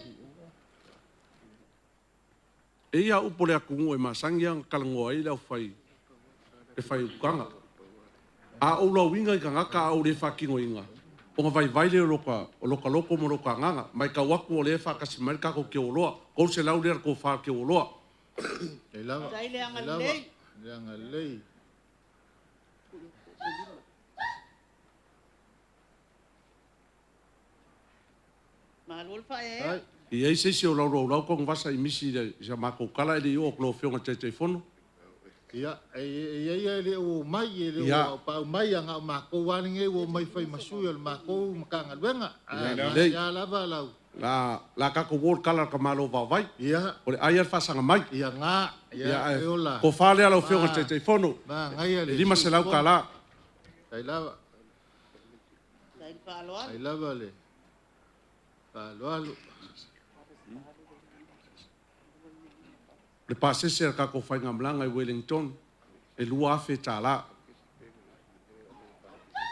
E ia upo le akungu e masangi ang kalangoa i lau whai. E whai ukanga. A o lau inga i ka ngaka au le whakingo inga. O ngā vai le o loka loko mo loka nganga. Mai ka waku o le whakasi mai kako ke o loa. Kou se lau lea ko wha ke o loa. E lava. Kai le angalei. Le angalei. Malo le whae. I ei se o lau kong wasa i misi le sa mako kala ele i o klo whionga te whono. Ia, ia le o mai e le o pau mai anga o mako waninge o mai whai masui o le mako makanga luenga. Ia lava lau. La kako word kala ka malo vavai. Ia. O le aiar whasanga mai. Ia ngā. Ia e ola. Ko whale ala o whionga te whono. Ngai ale. 5 selau ka la. Kai lava. Kai Faaaloalo. Kai lava le. Faaaloalo. Le pasese ar kako whainga mlanga i Wellington, e lua afe tā la.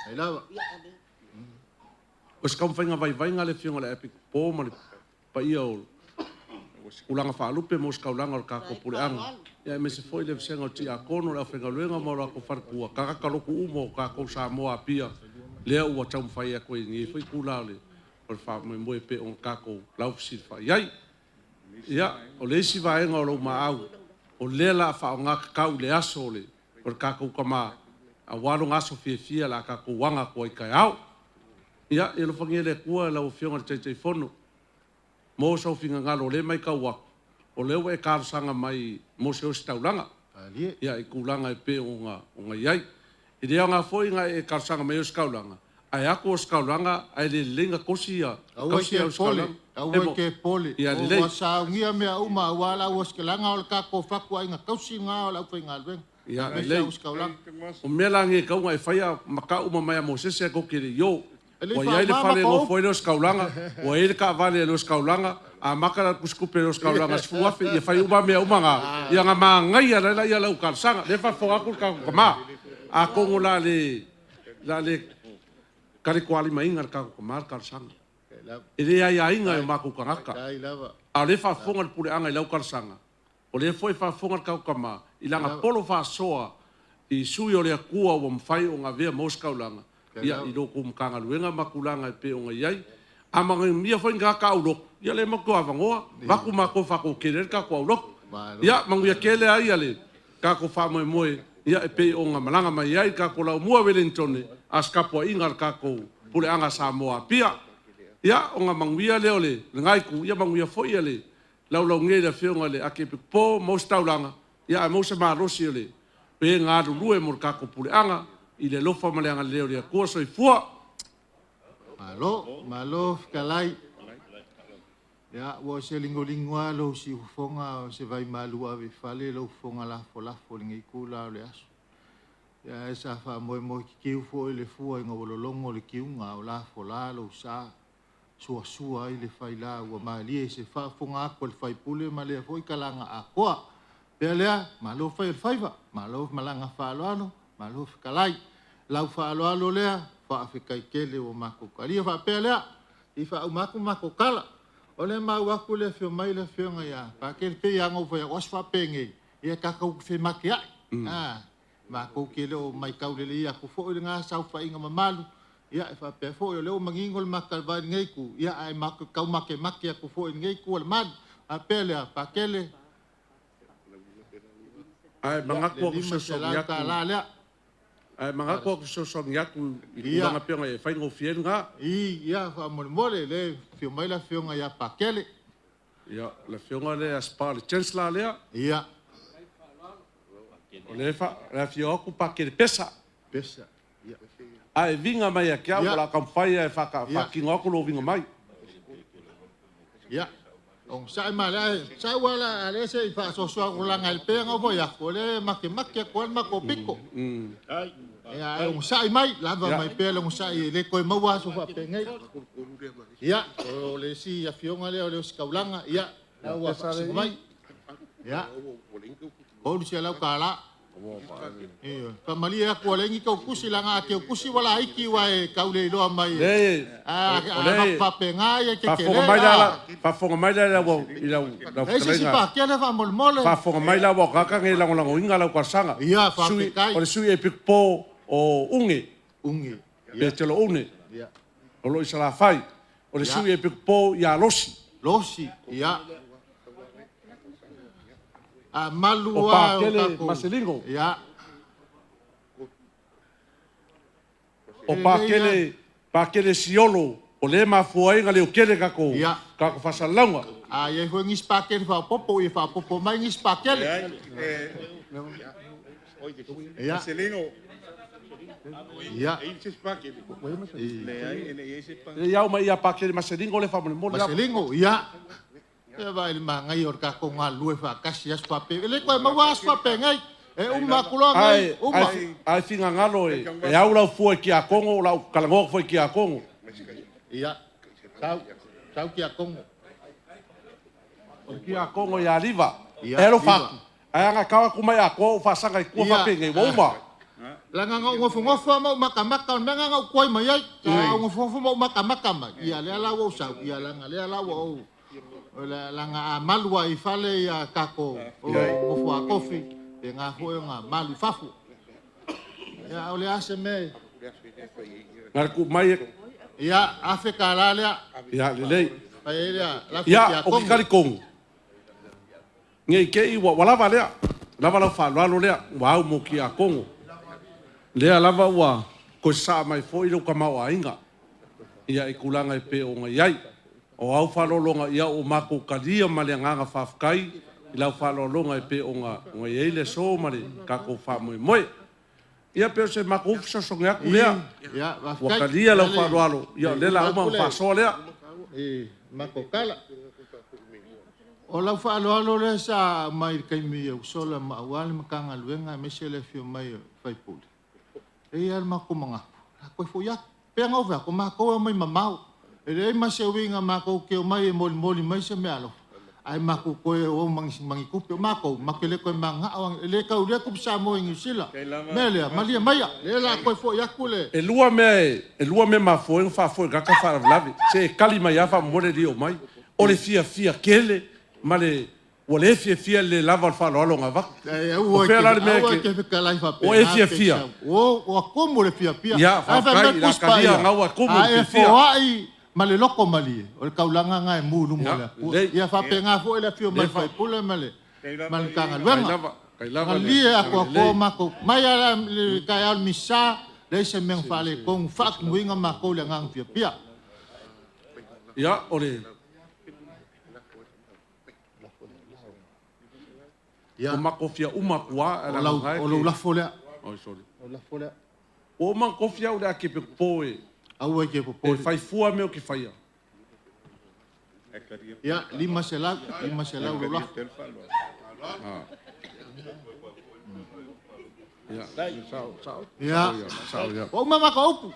Ai lava. O skam whainga vai ngā le whionga le Akiepikopo ma le paia o ulanga whaalupe mo skaulanga o kako pureanga. Ia me se foi le visenga o ti a kono le awhenga luenga ma rako wharkua. Kakaka loku umo o kako Samoa pia. Lea ua tau mwhai a koe ngi. Foi kula le o le wha me moe pe o kako laufisi wha iai. Ia, o le isi vaenga o lau maau, o le la wha o ngā kakau le aso le, o le kakau kama, a walo ngaso fia la ka kuanga ko i kai au ia e lo fangia le kua la o fionga te fono mo so finga ngalo le mai ka wa o le e ka sanga mai mo se o staulanga ia e kulanga e pe o nga iai i le nga foi nga e ka sanga mai o staulanga ai ako o staulanga ai le lenga kosia kosia o staulanga au ke pole o sa ngia me uma wala o skelanga o ka ko faku ai nga kausi nga o la finga ven ia le o melange ka nga e faia maka uma mai Mosese ko ke yo o ia le fale ngo foi los kaulanga o ele ka vale los kaulanga a makara kuskupe los kaulanga sfua fe ia fai uma me uma nga ia nga mangai ala ia la ukalsanga le fa fo aku ka ma a kongo la le kare kwali mai ngar ka ma kalsanga ele ia inga ma ku kangaka a le fa fonga pure anga la ukalsanga o le foi fa fonga ka ma ilanga polo fa soa i sui o le akua o mfai o nga vea moskaulanga ia i loko mkanga luenga makulanga e pe o nga iai a mga mia foi nga ka aulok ia le mako avangoa vaku mako fako kerer ka ko aulok ia mangu ia kele ai ale ka ko fa moe moe ia e pe o nga malanga mai iai ka ko lau mua Wellington askapo ingar ka ko pule anga Samoa pia ia o nga mangu ia leo le ngai ku ia mangu ia foi ale lau nge le fionga le Akiepikopo mostaulanga ia e mose marosi le pe nga Lulu e mor ka ko pule anga i le lofa maleanga leo le kua so i fua malo kalai ya wo se lingolingwa lo si fonga se vai malu ave fale lo fonga la fo lingi kula le aso ya esa fa mo ki fo le fua ngo lo longo le ki nga la fo la lo sa sua i le faila wa mali se fa fonga ko le fai pule male fo i kalanga a koa pelea malo fai faiva malo malanga Faaaloalo malo kalai lau Faaaloalo lea fa afika kele o mako kalia fa pelea i fa mako kala ole mau aku le fio mai le fio nga pa ke pe yang o fa os fa penge ia ka ka fe makia mako kele o mai ka le ia ku fo le nga sa fa inga mamalu ia fa pe fo le o mangingol makal va ngai ku ia ai mako ka makia ku fo ngai ku le man a pelea pa kele ai mangako ko so ai mangako ko so yatu i nga pe nga fai ngo fien nga ia fa mole le fio mai la fio nga ya pakele ia la fio nga le aspal chancellor le ia le fa la fio ku pakele pesa ia ai vinga mai a kia la kamfai e fa ki ngoko lo vinga mai ia on sai mala sai wala ale se fa so ulang al pe nga bo ya ko le make ko mako piko ai ya on sai mai la va mai pe on sai le ko mo wa so fa pe ngai ya o le si ya fionga le o skaulanga ya wa mai ya o si la kala Pamalia ko lengi ko kusi langa ke kusi wala iki wa kaule lo mai fa penga ya ke kele fa fonga mai la wo ila ese si pa ke le fa mol fa fonga mai la wo ka ka ngi la inga la kwasanga ia fa kai o le sui e pikpo o unge pe te lo une o lo isala fai o le sui e pikpo ya losi ia a malua o pakele maselingo ya o pakele siolo o le mafuai nga le o kele ka ko Faasalalau a ye ho ngis pakele fa popo mai ngis pakele ya maselingo ya ya o mai ya pakele maselingo le fa mo maselingo ya e vai mangai or ka ko nga lue fa kasi as pape le ko ma was pape ngai e makulo ngai ai finga ngalo e aula foi ki a Kongo la kalango foi ki a Kongo ia tau ki a Kongo ki a Kongo ya liva ero fa ai nga ka ku mai a ko fa sanga ku fa pe ngai bomba langa ngofo ma makamaka nga nga ko mai ai ngofo ma makamaka ia le ala wo sa ia langa le ala wo langa malua I fale ya kako o fua kofi e nga hoe nga malu fafu ya ole ase me ngar ku mai ya Afrika lalia ya le ya o kali kong ngai ke I wala vale la Faaaloalo le wa mo ki a Kongo Lea lava ua ko sa mai foi ro kamau ainga. Ia ikulanga pe o nga iai. O au whalolonga ia o mako kalia maleanganga whafkai. Ilau whalolonga pe o nga iai le so mare kako whamoe moe. Ia pe o se mako ufisa songa aku lea. Wakalia lau whaloalo. Ia lela uma whasoa lea. Mako kala. O lau whaaloalo le sa mai kaimi au sola maawale makanga luenga mesele fio mai whaipuli. E ar mako mga. Koe fuia. Pea ngau vea ko mako mai mamau. E rei mase winga mako ke o mai e moli mai se Meaalofa. Ai mako koe o mangi kupi o mako. Makele koe manga awang. E le kau rea kup Samoa ingi sila. Melea, malia maya. Le la koe fuia kule. E lua me mafoe whafoe kaka wharavlavi. Se e kali mai afa more rio mai. O le fia kele. Male wale fia le lava Faaaloaloga nga vak. O fea lale mea ke. O e fia. O akomo le fia. Ya, whakai la kalia ngau akomo le fia. A e foai male loko mali. O le kaulanga ngai mulu mole. Ia whapenga fo ele fio mai fai pule male. Male kanga luenga. Ngalie ako mako. Mai ala le kai al misa. Le se meng fale kong fak muinga mako le ngang fia. Ya, ole. O makofia umakua o lau lafo lea. Oh, sorry. O lafo lea. O makofia o le Akiepikopo e. Au Akiepikopo. E faifua meo ki faia. Ia, lima se lau lo lafo. Ia, o mamaka upu.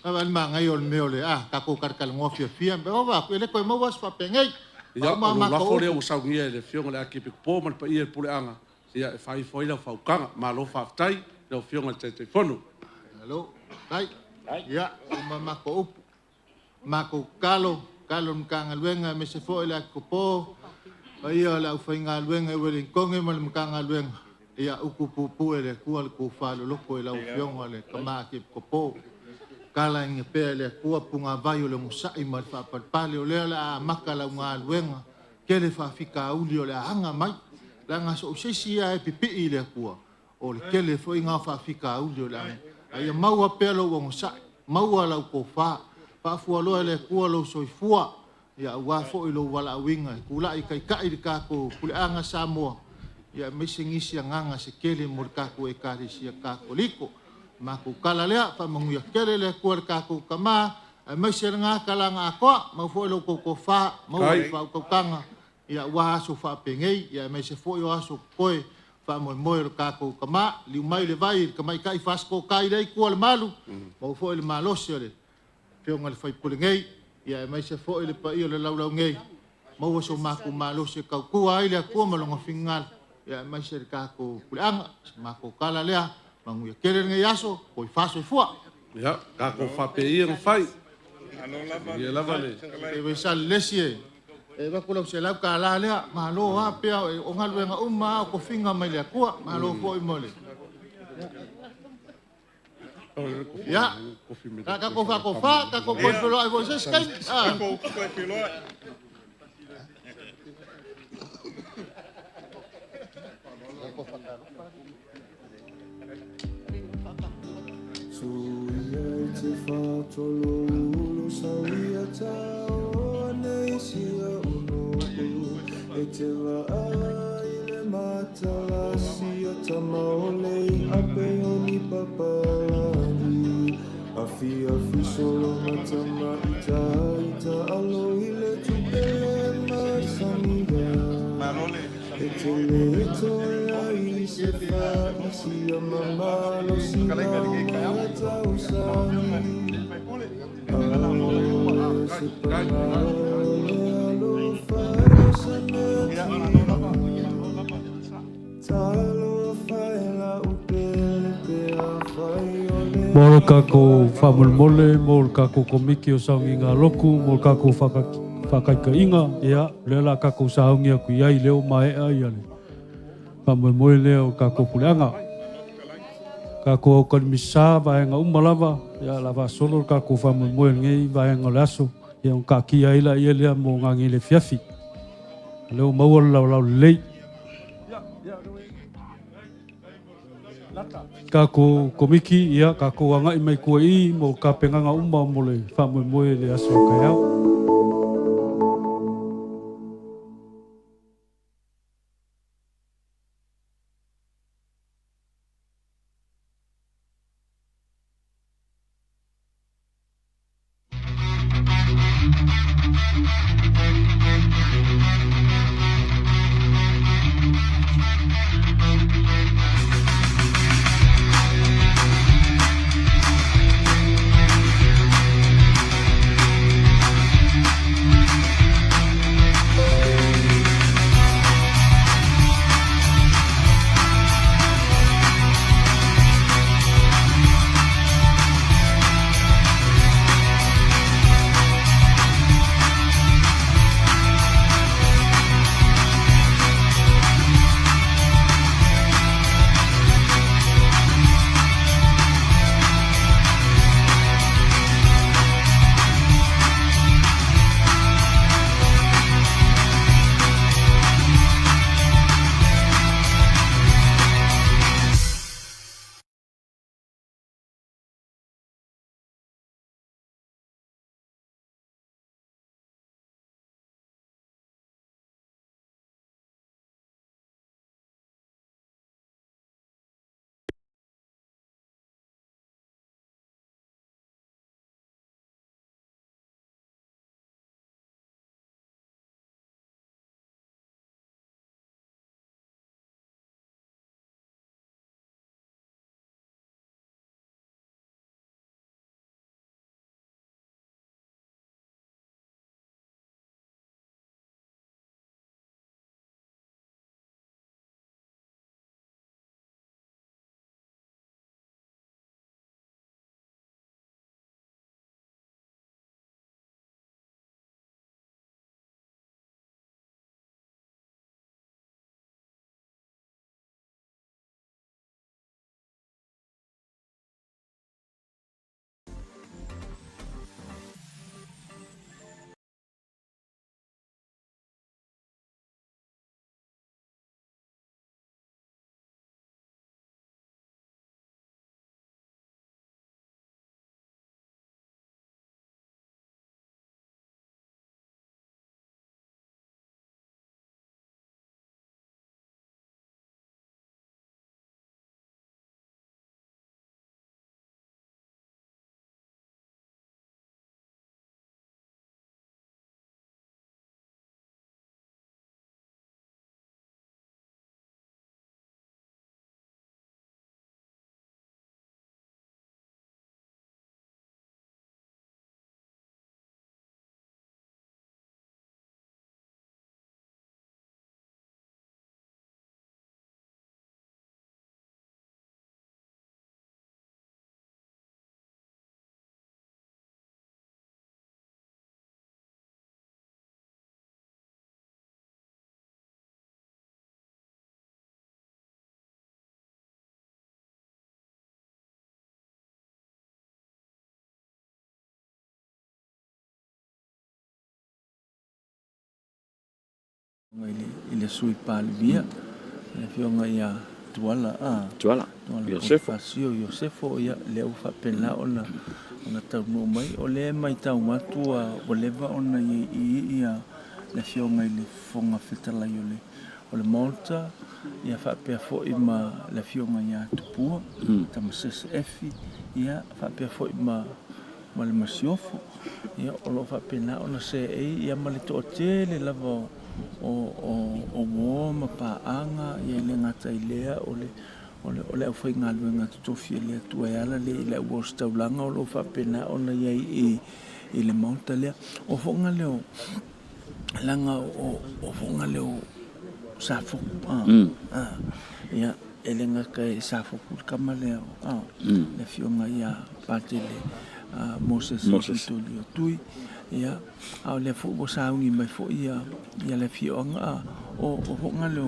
Kawan mangai ol meo le, kako karkal ngofia fia. Bewa wako, ele koe mawas wapengei. Ia, o lafo lea o saugia e le fionga le Akiepikopo man pa ia pule anga. Ia, e fai foi la faukanga, Meaalofa aftai, le fionga te fono. Hello, tai. Ia, o mako upu. Mako kalo mkanga luenga, me se foi le Akiepikopo. Pa ia le au whainga luenga e Wellingkonge ma le mkanga luenga. Ia, ukupupu e le kua le Faaaloaloga e lau fionga le kama Akiepikopo. Kala inge pea le kua punga vai o le musai ma le whapalpale o lea le a maka lau ngā luenga ke le whawhika uli o le hanga mai. La ngā so seisi a e pipi le kua o le ke le fo inga whawhika uli o le hanga. Ai maua pea lau o musai, maua lau ko wha, whafua loa le kua lau soifua, ia ua fo i lau wala awinga, kula i kai kai le kako kule anga Samoa, ia mese ngisi a nganga se kele mo le kako e karisia kako liko. Mako kala lea, pa manguia kere lea kua le kako kama, mai se ngā kalanga a koa, mau fo ilo koko wha, mau i whau kaukanga, ia ua aso wha pengei, ia mai se fo ilo aso koe, wha moe le kako kama, liu mai le vai, ka mai kai whasko kai rei kua le malu, mau fo ilo malose le, whionga le whai pule ngei, ia mai se fo ilo pa ilo le laulau ngei, mau aso mako malose kau kua ai lea kua malonga fingal, ia mai se le kako pule anga, mako kala lea, manguia kere ngai aso, koi faso i fua. Ia, kako whape ia ngwhai. Ia lava le. E wei sa lesie. E wakulau se lau ka ala lea, mahalo ha pia, o ngalu e nga uma, o ko finga mai lea kua, mahalo po i mole. Ia, kako wha, kako koi whiloa, e voi se skai. Kako koi whiloa. Te whātolo ulu sawia tau nei sia unoku e te waa i le matala sia tamaolei ape oni papalani afi solo matama ita alo i le tupele masaniga e te le toe ai se wha isi a mamalo si maua tau sani se panale alofa talo faela upele te a fai ole Moro kako whamulmole, moro kako komiki o saungi ngā loku, moro kako whakaika inga, ea, lela kako saungi aku iai leo maea iale. Whamulmole leo kako puleanga. Kako au karimisa, vaenga umalava, ea lava solo kako whamulmole ngei, vaenga laso, ea un kaki aila ia lea mo ngangi le fiafi. Leo maua lau lei. kako komiki ia kako anga i mai kua i mo ka penganga umma mo le whamoe le aso kai au. Ile sui palvia le fionga ia tuala Yosefo ia Leauvaa pela ona tau no mai o le mai tau matua o leva ona ia le fionga ile fonga fetala yole o le Malta ia fa pe fo ima le fionga ia tupua ta Mosese efi ia fa pe fo ima le masiofo ia o lo fa pena ona se ia male to tele lava o mo pa anga ia le ngata ilea ole au fai ngalu nga tofi le tu ala le wo staulanga o lo fa pena ona ia i le monta le o fonga le langa o fonga le safo ia elenga kai safo kamale le fionga ia patele Mosese Vitolio Tui ia au le fo sa ungi mai fo ia le fionga o fonga le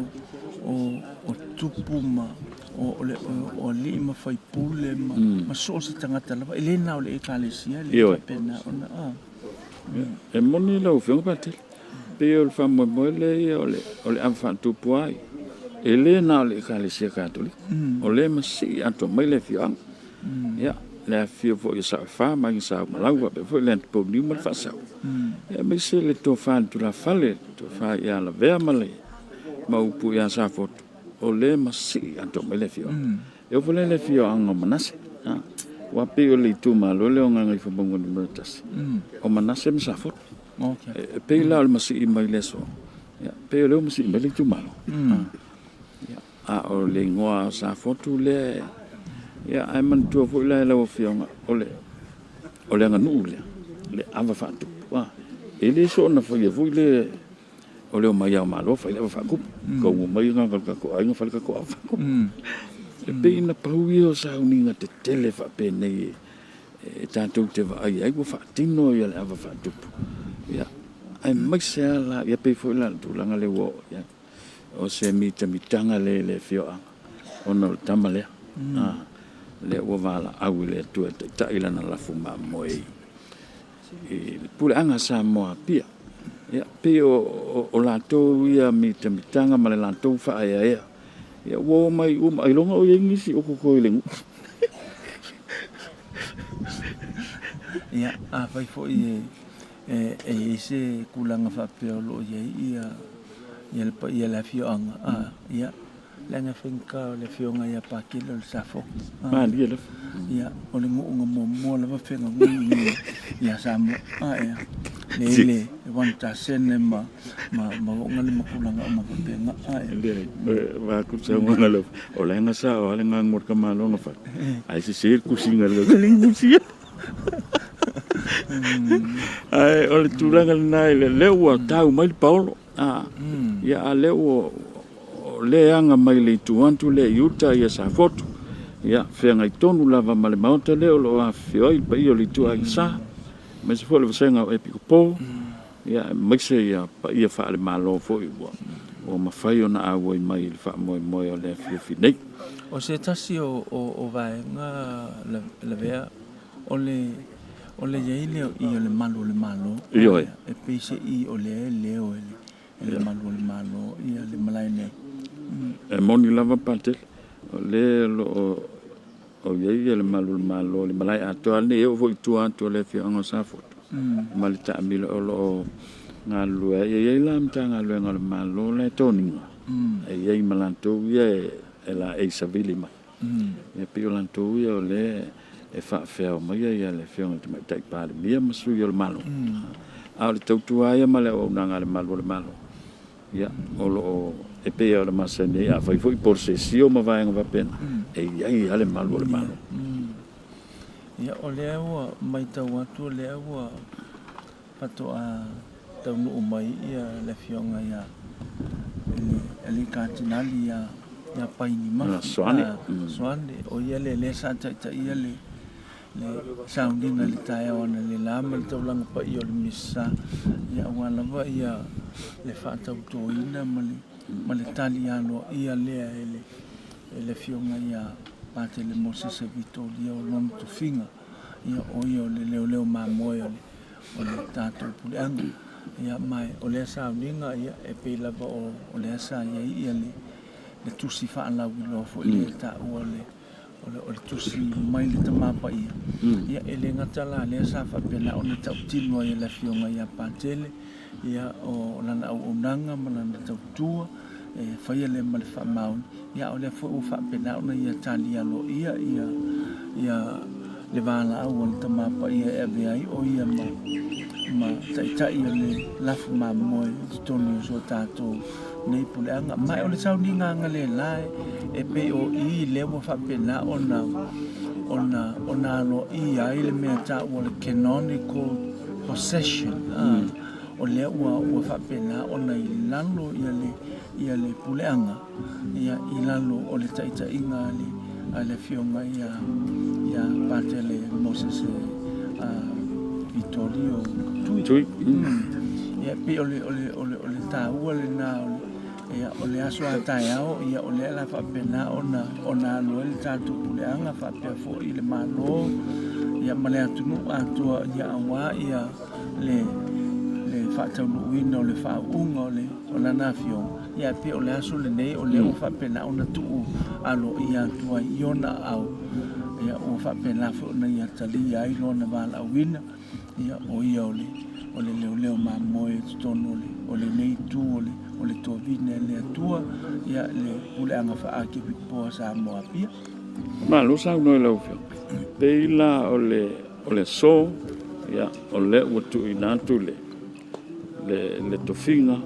o tupuma o lima fai pule ma so se tangata lava elena o le Telesia le pena ona e moni lo fionga patel pe o fa mo le o le anfa tupuai ele na le Ekalesia Katolika o le masi ato mai le fianga ia le fio fo ia sa fa mai sa malau pe fo le po ni mal fa sa ia me se le to fa tu la fale to fa ia la vea male ma upu ia sa fo o le masi ato mai le fianga e fo le fianga manase wa pe o le tu malo le nga ngai fo bongo ni mertas o manase me sa fo pe la masi mai le so ia pe le masi mai le tu malo a o le ngoa sa fotu le ya ai man tu fo le o fionga o le nganu le ava fa tu wa ele so na fo ye fu le o le mai ya Meaalofa le fa ku ko mai nga ka ko ai nga fa ka ko fa ku e pe na pauio sa uninga te tele fa pe nei e tanto te va ai go fa tino ya le ava fa tu ya ai mai se la ya pe fo la tu la ngale wo ya o se mitanga le fioanga ona tamale le wavala au le tu ta ila na la fuma moi e pule anga Samoa pia ya pe o la to ia mitanga male la to fa ya ya wo mai ai longa o yengisi o ko ile ya a fai fo e se kulanga fa pe lo ia ia la fionga ia langa finka le fionga ia pa kilo le safo dia le ia o le ngunga mo la fenga ngi ia Samoa ia le wanta sene ma ngali makulanga ma penga va ku sa ngana lo o le nga sa o le nga ngor ka malo no fa ai se ku singa lo lingusia ai o le tulanga nai le wa tau mai Paulo ya le o le anga mai le tuantu le yuta ya sa foto ya fenga tonu lava male maunta le o lo a fioi pa io le tu ai sa ma se fole senga Akiepikopo ya mixe ya pa ia fa le malo fo o ma fai ona a wo mai le fa mo o le fi o se tasi o vai nga le vea o le ye le malo io e pese i o le le malo ia le Malae ne e moni lava patel le o ye le malo le Malae ato ne e vo tu anto le fi anga sa foto malita mil o lo ngalu ye la mtanga lu ngal malo le toninga e ye malanto ye la e sabilima e piolanto ye le e fa feo mai ye le fiona te mai tai pa le masu ye le malo a le tautu ai male o nanga le malo ya o lo e pe o le masene a fai foi por sesio ma vai nga pen e ai ale malo ya o le o mai tau atu le o pato a tau no mai ia le fionga ya ele katinali ya pai ni ma soane o ia le sa ta ia le sounding le tai ona le lama le tau langa pa ia le misa ya wala va ia le fa tau toina male taliano ia le fionga ia pate le Mosese Vitolio Tui finga ia o ia le leo mamoe o le tato puleanga ia mai o le sauninga ia e pe lava o le sa ia le tusi Faaalolau lo fo le ta o le tusi mai le tamapa ia ele ngata la le sa fa pena o le tau tino ia le fionga ia patele ia o lana au unanga malana tau tua e fai le mal fa mau ia o le fo fa pena o ia talia lo ia le vala au le tamapa ia e ai o ia ma tai le lafu ma mo tonu so tato nei puleanga mai o le sauninga ngale lai e pe o I le mo fa pena ona no ia ile me ta o le canonical possession o le ua fa pena ona I lalo ia le puleanga ia I lalo o le taita inga ale fionga ia patele Mosese Vitolio Tui ia pe o le ta ua le na ia o le aso atai ao ia o le la fa pena ona lo le tatu puleanga fa pe fo I le malo ia male atunu atua ia awa ia le whātaunuuina o le whāunga o le nafio. Ia pe o le aso le nei o le o whapena o na tuu alo ia tua iona au. Ia o whapena fo na ia Talia i lona wala awina. Ia o ia o le leo ma moe tono o le nei tu o le tovina le atua. Ia le ule anga wha Akiepikopo Samoa pia. Malo sa no le ofio. Peila o le so ya o le utu ina tu le tofinga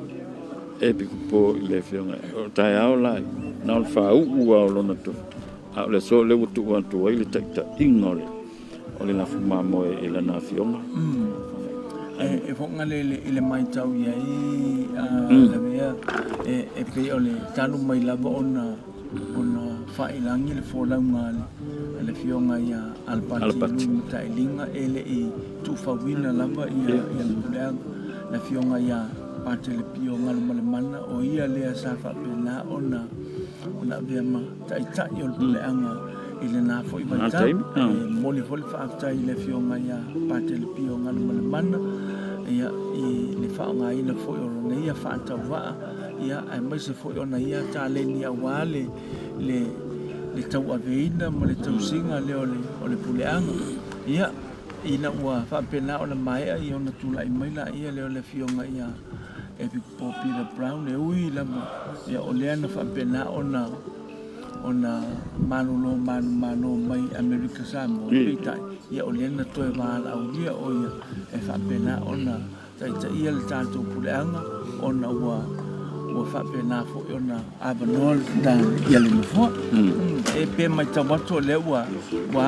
e Pikopo le fionga o tai ao lai na o fa u o lona tu a le so le utu o tu ile takta ingole o le na fuma mo e le na fionga e fonga le mai tau ia le mea e pe o le tanu mai lava ona whailangi le fōlaunga le fionga ia alpati tailinga ele i tūwhawina lava ia kuleanga le fionga ia pate le pionga le malemana o ia lea sa whapena ona veama taitai o le kuleanga i le nā fo i vaitai moli fo le whaatai le fionga ia pate le pionga le malemana ia i le whaonga ina fo i orona ia whaatau waa ia ai mai se fo i ona ia tāleni a wale le tau aveina mo le tau singa le o le puleanga ia ina ua whapena o le maea i ona tula i maila ia le o le fionga ia Akiepikopo Peter Brown e ui lama ia o le ana whapena ona manolo mano mai Amerika Samoa peitai ia o le ana toe wala au ia o ia e whapena ona taita ia le tātou puleanga ona ua whapena fo ona abanol da ia le mufua e pe mai tawato le ua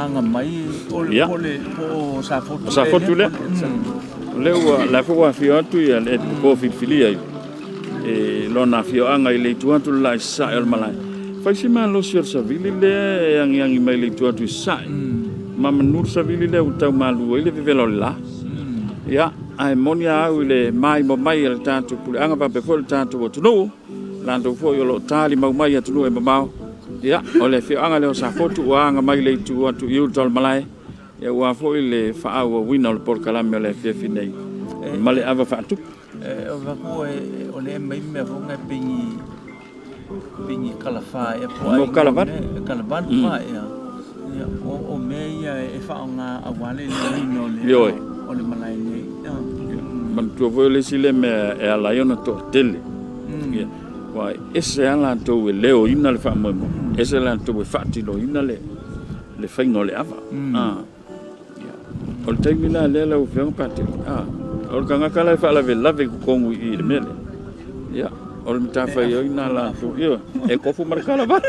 anga mai o le po safotu le ua la fo fio atu ia le ko filia e lona fio anga i le tuatu la sa el Malae fai si ma lo sir savili le yang i mai le tuatu sa ma menur savili le utau malu ile velo la ya ai monia au le mai le tatu pule anga pa pe fo le tatu o tunu lando fo yo lo tali mai atu e mamao ya o le fio anga le sa fotu anga mai le tu atu yu tol Malae ya wa fo le fa au wina le por kalame le fe finei male ava fa tu o va ko o le mai me vo nga pingi kalafa e po ai kalavan ma ya o me ya e fa nga awale le no le o le Malae nei man tu vo le sile me e ala yo no to tele wa ese ala to leo ina le fa mo ese ala to fati lo ina le faingo le ava o te mina le o fiong pati o kanga kala fa la ve kongu i le mele ya o le mita fa yo ina la to yo e ko fu mar kala ba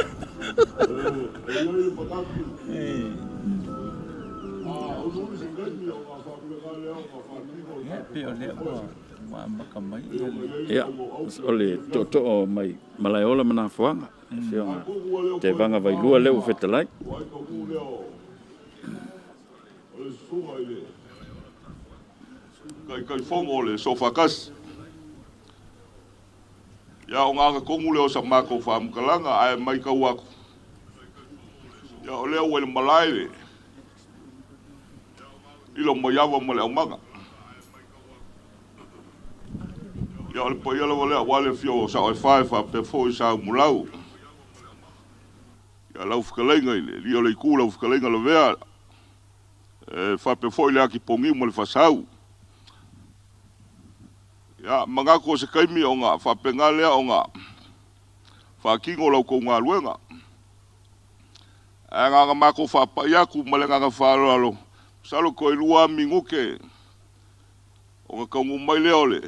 ya ole to mai Malae ola mana fuanga fiona te vanga vai lua le o fetalai kai fongo le sofakas ya o ngaka kongu le o sa mako fam kalanga ai mai ka wako ya o le o le Malae ilo mo yava mo le manga ya o le po yala wale fio sa o fa pe fo sa mulau ya lau fkalenga ile li o le kula fkalenga lo vea fa pe fo ile aki pongi mo le fasau ya manga ko se kaimi o nga fa pengale o nga fa kingo lo ko nga luenga nga mako fa pa ya ku malenga nga fa lo salo ko ilua minguke o nga ka ngumai le ole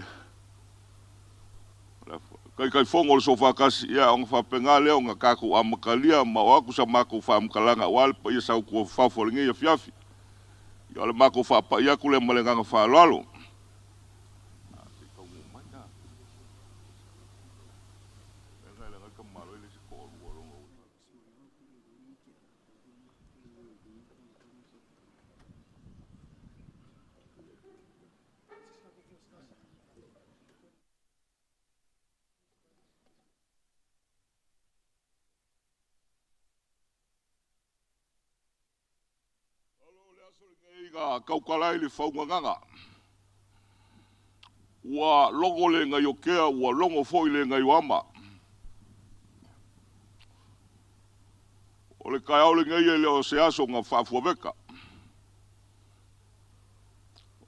kai fongo le sofa kasi ya o fa pengale o nga ka ku amakalia ma wa ku sa mako fa amkalanga wal pa ya sa ku fa folinge ya fiafi ya le mako fa pa ya ku le malenga nga fa lo Ga kau kalai le faunga nganga ua longo le ngai o kea, ua longo foi le ngai o ama. O le kai au le ngai e leo se aso ngā whaafuaveka.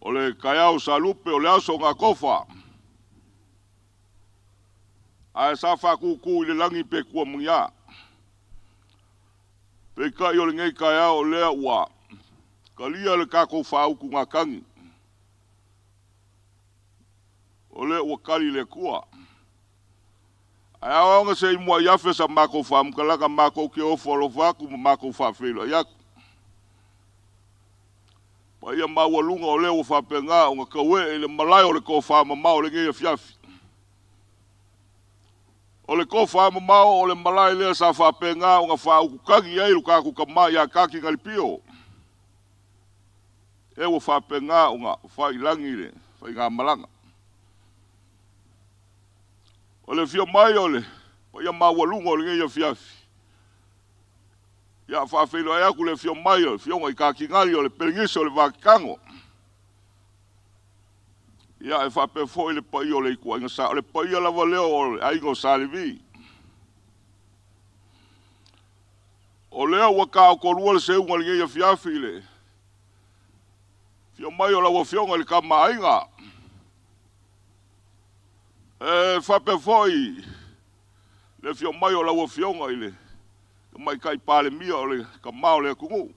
O le kai au sa lupe o le aso ngā kofa. Ai sa whakuku i le langi pe kua mungia. Pe kai o le ngai kai au lea ua. Kalia le kako whauku ngā kangi. O le ua kari le kua. Ai aonga se imua iafe sa mako whaamkalaka mako ke ofo alofaku ma mako whaafelo iaku. Pa ia maua lunga o leo whaapenga o ngā kaue e le Malae o le ko Tofamamao le ngeia fiafi. O le ko Tofamamao o le Malae lea sa whaapenga o ngā whaaukukangi eiru kaku kama ia kaki ngalipio. E ua whaapenga o ngā whailangi le, whai ngā malanga. O le fia mai o le, pa ia maua lunga o le ngeia fiafi. Ia whaafelo ai aku le fia mai o le fionga i kaki ngari o le peringisi o le wakikango. Ia e whaapefo i le pai o le ikua inga sa, o le pai lava leo o le aingo salivi. O leo waka o korua le seunga le ngeia fiafi le. Fia mai o lawa fionga le kama ainga. Whapefoi le fio mai o laua fionga i le mai kai pale mia o le kamao le kungu.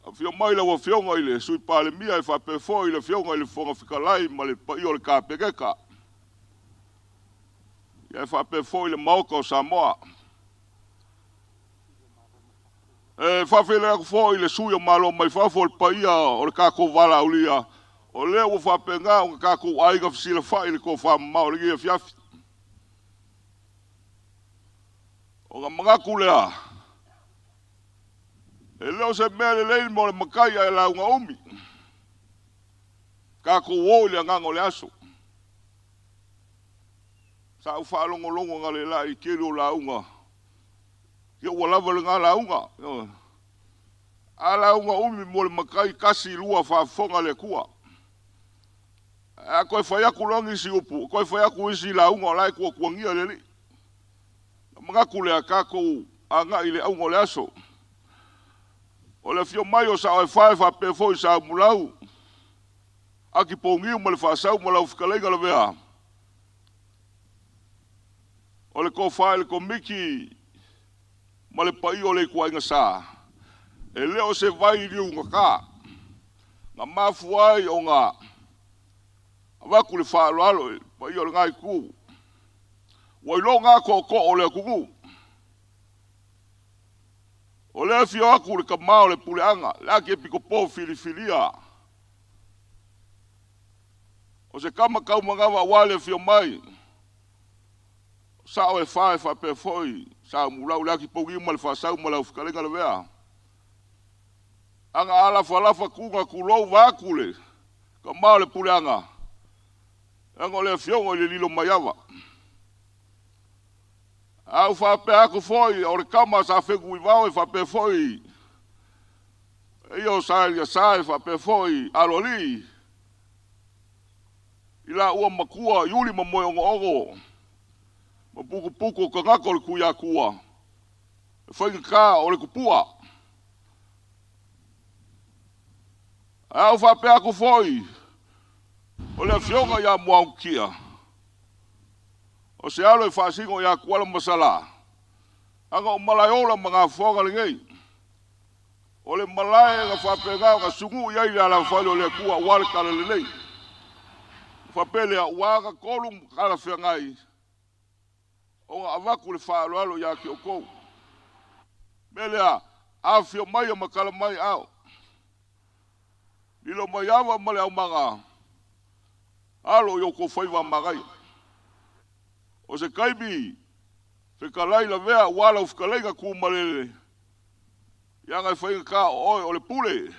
A fio mai laua fionga i le sui pale mia e whapefoi le fionga i le fonga whikalai ma le pai o le kāpekeka. Ia e whapefoi le maoka o Samoa. Whawhele aku fo i le sui o malo mai whafo le pai o le kako wala ulia. O leo ua whapenga o ngā kako aiga whisila whai le ko Tofamamao le ngia fiafi. O ngā mangaku lea. E leo se mea le leili mo le makai ai lau ngā umi. Kako woi le ngango le aso. Sa u whaalongolongo ngā le lai kere o launga. Kia ua lava le ngā launga. A launga umi mo le makai kasi lua whaafonga le kua. A koe whai aku longi si upu, koe whai aku isi launga o lai kua kuangia le li. Mga kule a kako anga i le aunga o le aso. O le fio mai o sa oe whae whapefo i sa mulau. Aki pongiu ma le whaasau ma lau whikalenga le vea. O le ko whae le ko miki ma le pai o le kua inga sa. E leo se vai riu ngā kā. Ngā mafuai o ngā Awaku le Faaaloaloga, pa ia o le ngai ku. Wailo ngā koko o le kuku. O le fio aku le kamao le puleanga, le Akiepikopo filifilia. O se kama kaumangawa wale fio mai. Sa o e whae whapefoi, sa mulau le akipogi ma le whaasau ma lau whikalenga le vea. Anga alafa kunga kulou wakule, kamao le puleanga. Anga le fiongo le lilo maiawa. Au whape aku foi, o le kama sa whegu i wau e whape foi. Eo sa e whape foi, aloli. Ila ua makua, yuli mamoe ongo ongo. Ma puku ka ngako le kuia kua. E whainga ka o le kupua. Au whape aku foi. O le fionga ia muaukia. O se alo e whaasingo ia kuala masala. Anga o malaiola mga whonga le ngei. O le Malae nga whapenga o ka sungu ia ili ala whale o le kua wale kala le lei. Whapele a uaga kolum kala whiangai. O nga avaku le Faaaloalo ia ki o kou. Mele a whio mai a makala mai au. Lilo mai awa male au manga. Alo yo ko whaiwa magai. O se kaimi, whikalai la vea, wala whikalai ka kumalele. Ia ngai whainga ka oe o le pule.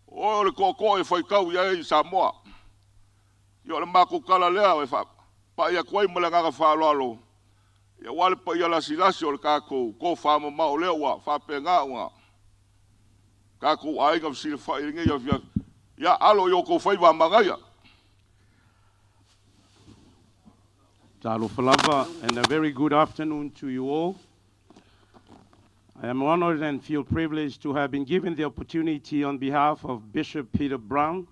Oe o le koko e whaikau ia i Samoa. Ia o le mako kala lea e wha. Pa ia kuai malanganga Faaaloalo. Ia wale pa ia lasilasi o le kako, ko Tofamamao lea ua, whape ngā unga. Kako ainga visile whae nge ia Ia alo yo ko faiva mangaya. Talofa lava, and a very good afternoon to you all. I am honored and feel privileged to have been given the opportunity on behalf of Bishop Peter Brown,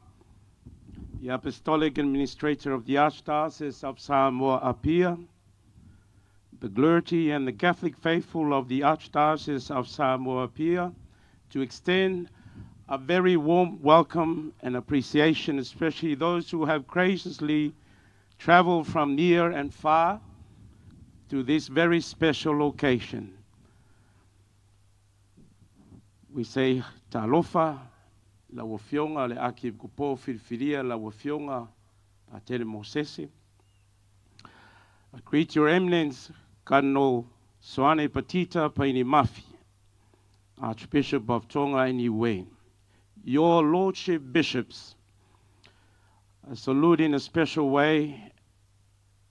the Apostolic Administrator of the Archdiocese of Samoa Apia, the clergy and the Catholic faithful of the Archdiocese of Samoa Apia, to extend a very warm welcome and appreciation, especially those who have graciously traveled from near and far to this very special occasion. We say talofa, la wafionga le Akiepikopo filfilia la wafionga patele Mosese. I greet your eminence, Cardinal Soane Patita Paini Mafi, Archbishop of Tonga and Niue, your lordship bishops. I salute in a special way,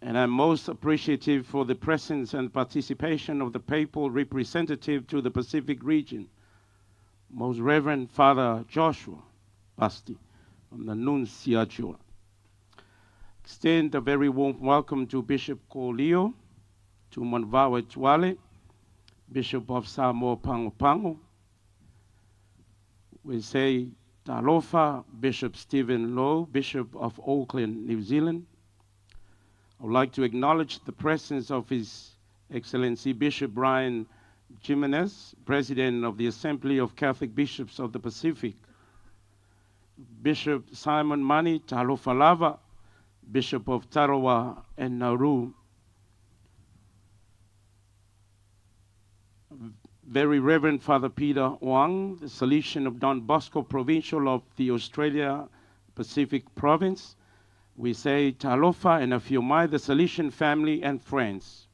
and I'm most appreciative for the presence and participation of the papal representative to the Pacific region, Most Reverend Father Joshua Basti from the Nunciatua. Extend a very warm welcome to Bishop Kolio, to Manvawa Tuale, Bishop of Samoa Pango Pango. We say Talofa, Bishop Stephen Lowe, Bishop of Auckland, New Zealand. I would like to acknowledge the presence of His Excellency Bishop Brian Jimenez, President of the Assembly of Catholic Bishops of the Pacific. Bishop Simon Mani Talofa Lava, Bishop of Tarawa and Nauru. Very Reverend Father Peter Wang, the Salesian of Don Bosco Provincial of the Australia Pacific Province. We say Talofa and Afiomai, the Salesian family and friends.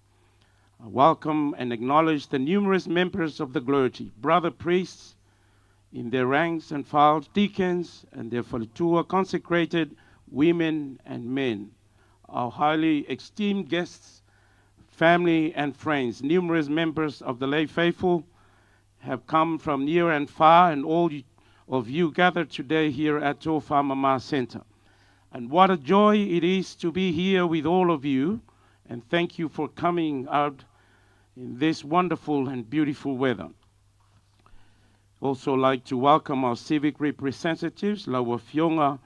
I welcome and acknowledge the numerous members of the clergy, brother priests in their ranks and files, deacons and their falitua, consecrated women and men, our highly esteemed guests, family and friends. Numerous members of the lay faithful have come from near and far, and all of you gathered today here at Tofamamao Center. And what a joy it is to be here with all of you, and thank you for coming out in this wonderful and beautiful weather. Also like to welcome our civic representatives, Laua Fionga,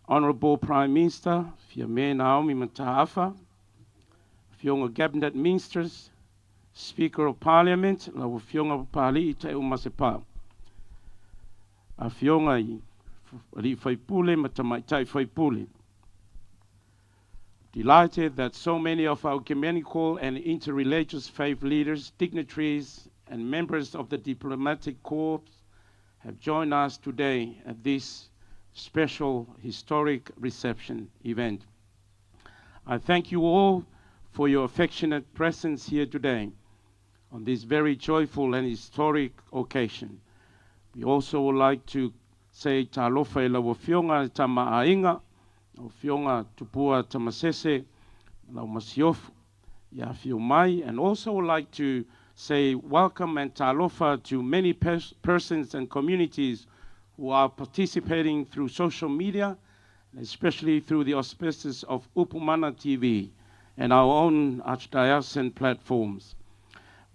Honorable Prime Minister, Fiame Naomi Mataafa, Fionga Cabinet Ministers, Speaker of Parliament, Laua Fionga Pali Ite Umasepa. A Fionga Ri Faipule Matamaitai Faipule. Delighted that so many of our ecumenical and interreligious faith leaders, dignitaries, and members of the diplomatic corps have joined us today at this special historic reception event. I thank you all for your affectionate presence here today on this very joyful and historic occasion. We also would like to say talofa ila wafionga tamaainga, wafionga tupua tamasese, la masiofu ya fiumai, and also would like to say welcome and talofa to many persons and communities who are participating through social media, especially through the auspices of Upumana TV and our own archdiocesan platforms.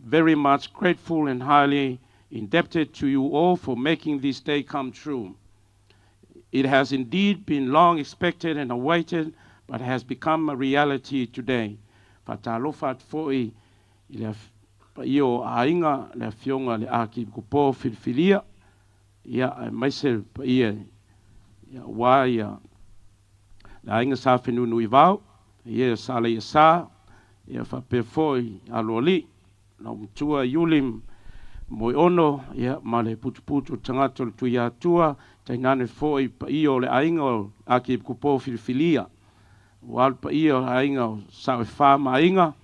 Very much grateful and highly indebted to you all for making this day come true. It has indeed been long expected and awaited, but has become a reality today. Fatalofat foi io ainga le fionga le Akiepikopo filfilia ia maise ia wa ia la ainga sa fenunu ivau ia sala ia sa ia fa pe foi aloli na mtua yulim moi ono ia male putu tangato tu ia tua tainane foi io le ainga Akiepikopo filfilia wal pa io ainga sa fa mainga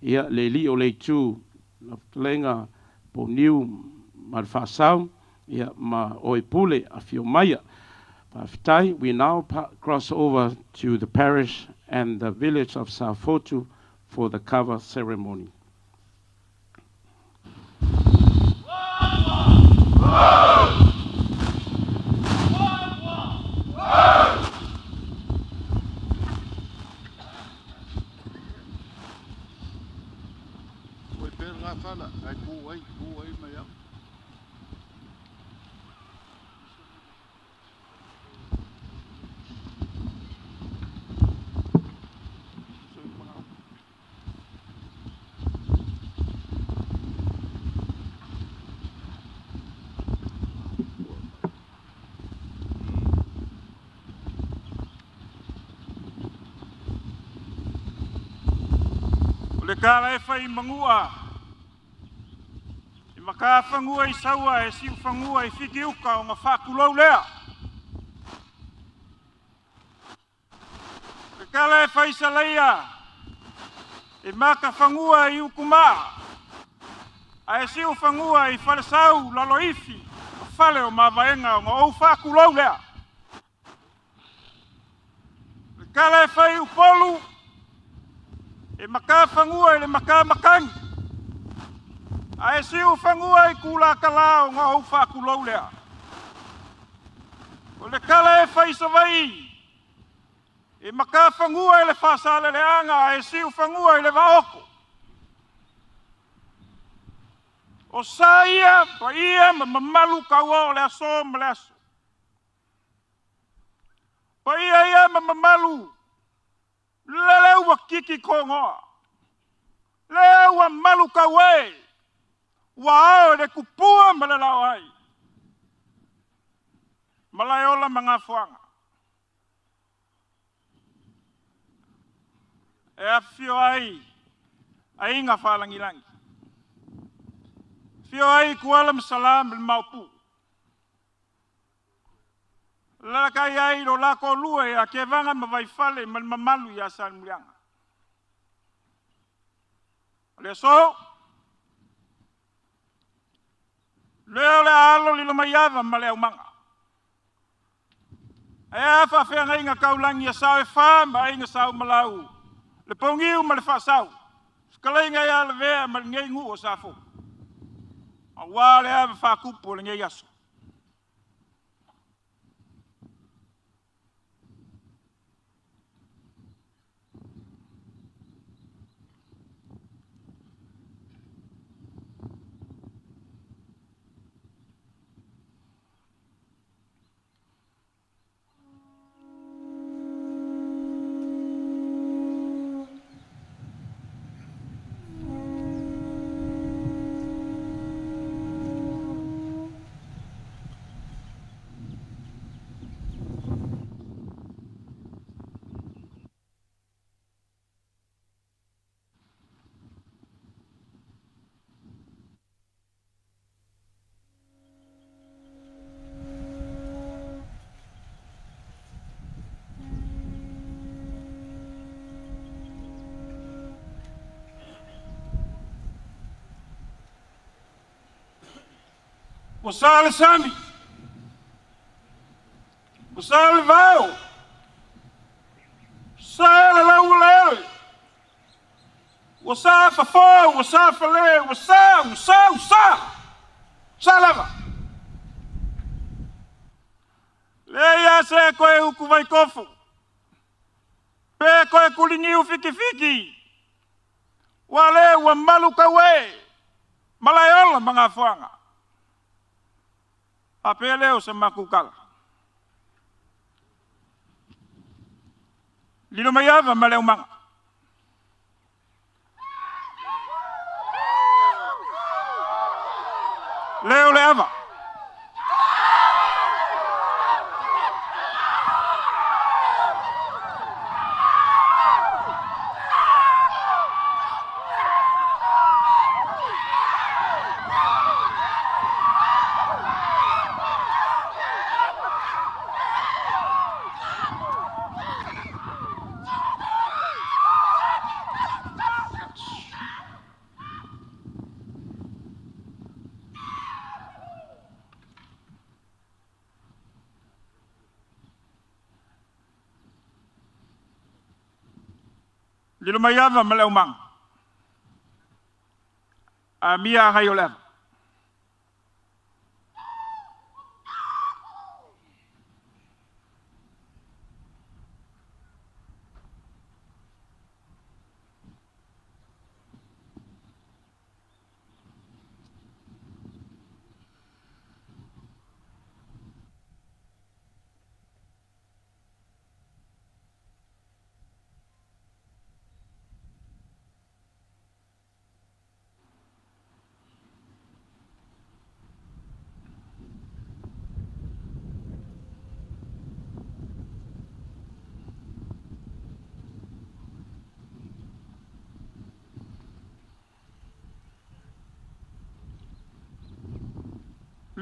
ia le li o le tu la lenga po niu mar Faasalalau ia ma oipule a fiomaya. We now cross over to the parish and the village of Safotu for the cover ceremony. fala ai ku ai mai au Le kala e fai mangua. I maka fangua I saua e siu fangua I fiki uka o ngā whakulau lea. Le kala e fai salaia. I maka fangua I ukuma. A e siu fangua I whalesau lalo ifi. O whale o mawaenga o ngā au whakulau lea. Le kala e fai upolu. E maka fangua le maka makangi. A e siu fangua I kula kalao ngā hau whakulau lea. O le kala e whai savai. E maka fangua le Faasalaleanga. A e siu fangua le vaoko. O sa ia, pa ia ma mamalu kaua o le aso ma le aso. Pa ia ma mamalu. Leauvaa kiki kongoa. Leauvaa malu kawe. Wao le kupua ma le lau ai. Malae ola mga fuanga. E afio ai. Ai ngā whalangilangi. Fio ai kualam salam le maupu. Lalakai ai ro lako lue a ke vanga ma vai fale ma mamalu ya san mulianga. Le so. Leo le alo li lo maiava ma le umanga. E afa whenga inga kaulangi a sao e wha ma inga sao malau. Le pongiu ma le whaasau. Skalai ngai ala vea ma le ngei ngu o safo. A wā le ava whakupo le ngei aso. Wasale sami. Wasale vao. Sale laulele. Wasa fafo, wasa fale, wasa. Salava. Leia se koe uku vai kofu. Pe koe kulingiu fiki. Wale wa malu kawe. Malae ola mga fuanga. Apeleo se makukala. Lilo mayava male umanga. Leo leava. Lilo mayava male umanga. Amia hayoleva.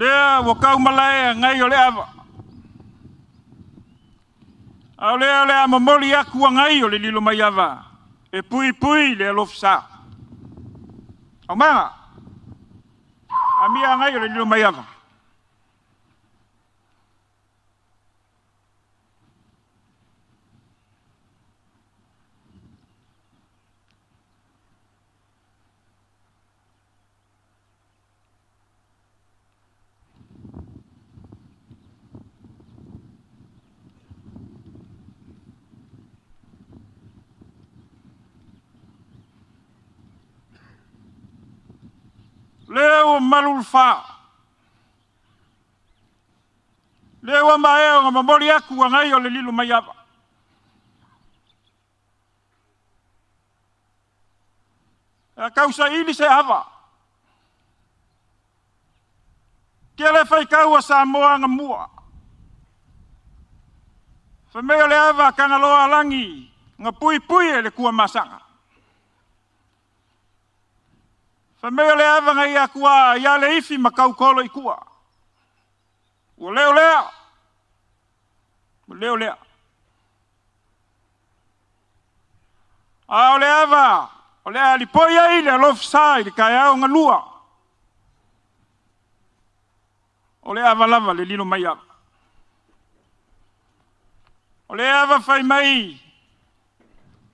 Lea wakau Malae ngai o le ava. Au lea mamoli aku ngai o le lilo mai ava. E pui le alofa sa. Au manga. Amia ngai o le lilo mai ava. Leo malulfa. Leo maeo nga mamoli aku ngai o le lilo mai ava. A kausa ili se ava. Kia le fai kaua Samoa nga mua. Whamea le ava kangaloa langi nga pui e le kua masanga. Whamea le ava nga ia kua ia le ifi makau kolo i kua. Ua leo lea. Leo lea. A o le ava. O le alipoia i le alofa sa i le kai au nga lua. O le ava lava le lilo mai ava. O le ava fai mai.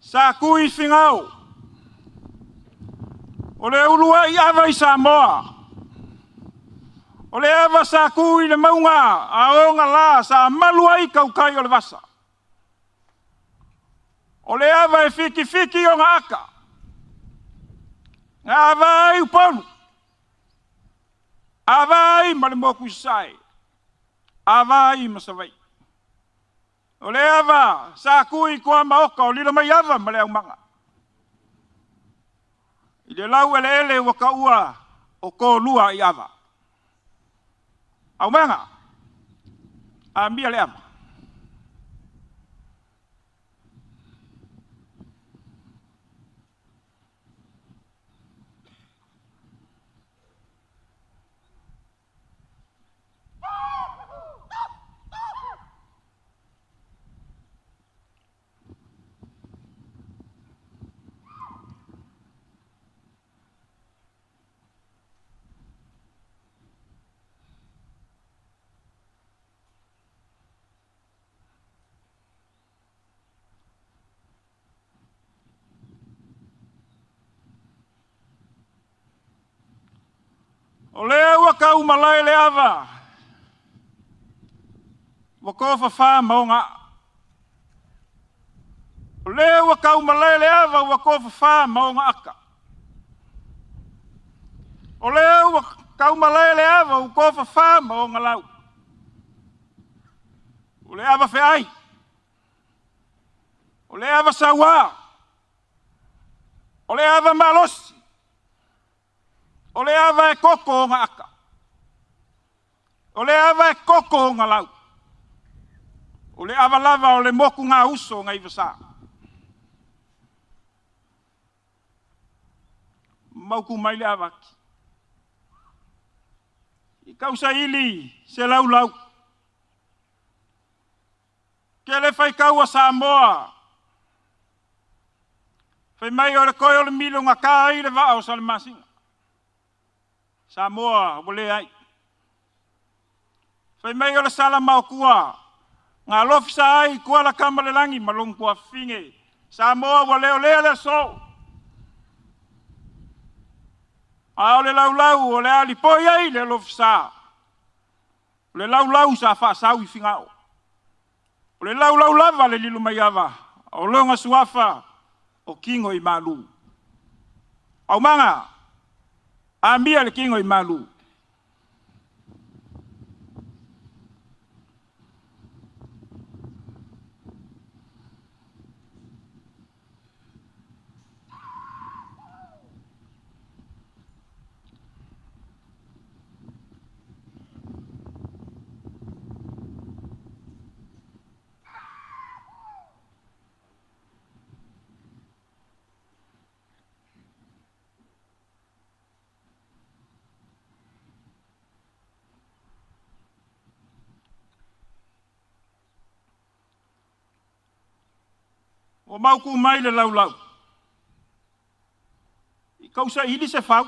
Sa kui fingau. O le ulua i ava i Samoa. O le ava sa kui le maunga. A onga la sa malua i kaukai o le vasa. O le ava e fiki o nga aka. Nga ava ai Upolu. Ava ai malimoku sai. Ava ai masawai. O le ava sa kui kua maoka o lilo mai ava ma le au manga. I le lau ele waka ua o ko lua i ava. Au manga. A mia le ava. O lea waka Malae le ava. Wako Faaamao ngā. O lea waka Malae le ava wako Faaamao ngā aka. O lea waka Malae le ava wako Faaamao ngā lau. O le ava feai. O le ava sawa. O le ava malosi. O le ava e koko ngā aka. O le ava e koko ngā lau. O le ava lava o le moku ngā uso ngā iwasa. Mauku mai le avaki. I kausa ili se lau lau. Ke le fai kaua Samoa. Fai mai o le koe o le milo ngā kā i le vaa o sa le masinga. Samoa, wole ai. Fai mai o le sala mau kua. Ngā lofisa ai kua la kamale langi malong kua finge. Samoa wale o lea le so. A o le lau o le alipoi ai le lofisa. O le lau sa Faasau i fingao. O le lau lava le lilu mai ava. O longa suafa o kingo i malu. Au manga. Ambia le kingo i malu. O mau ku mai le lau. I kausa ili se fau.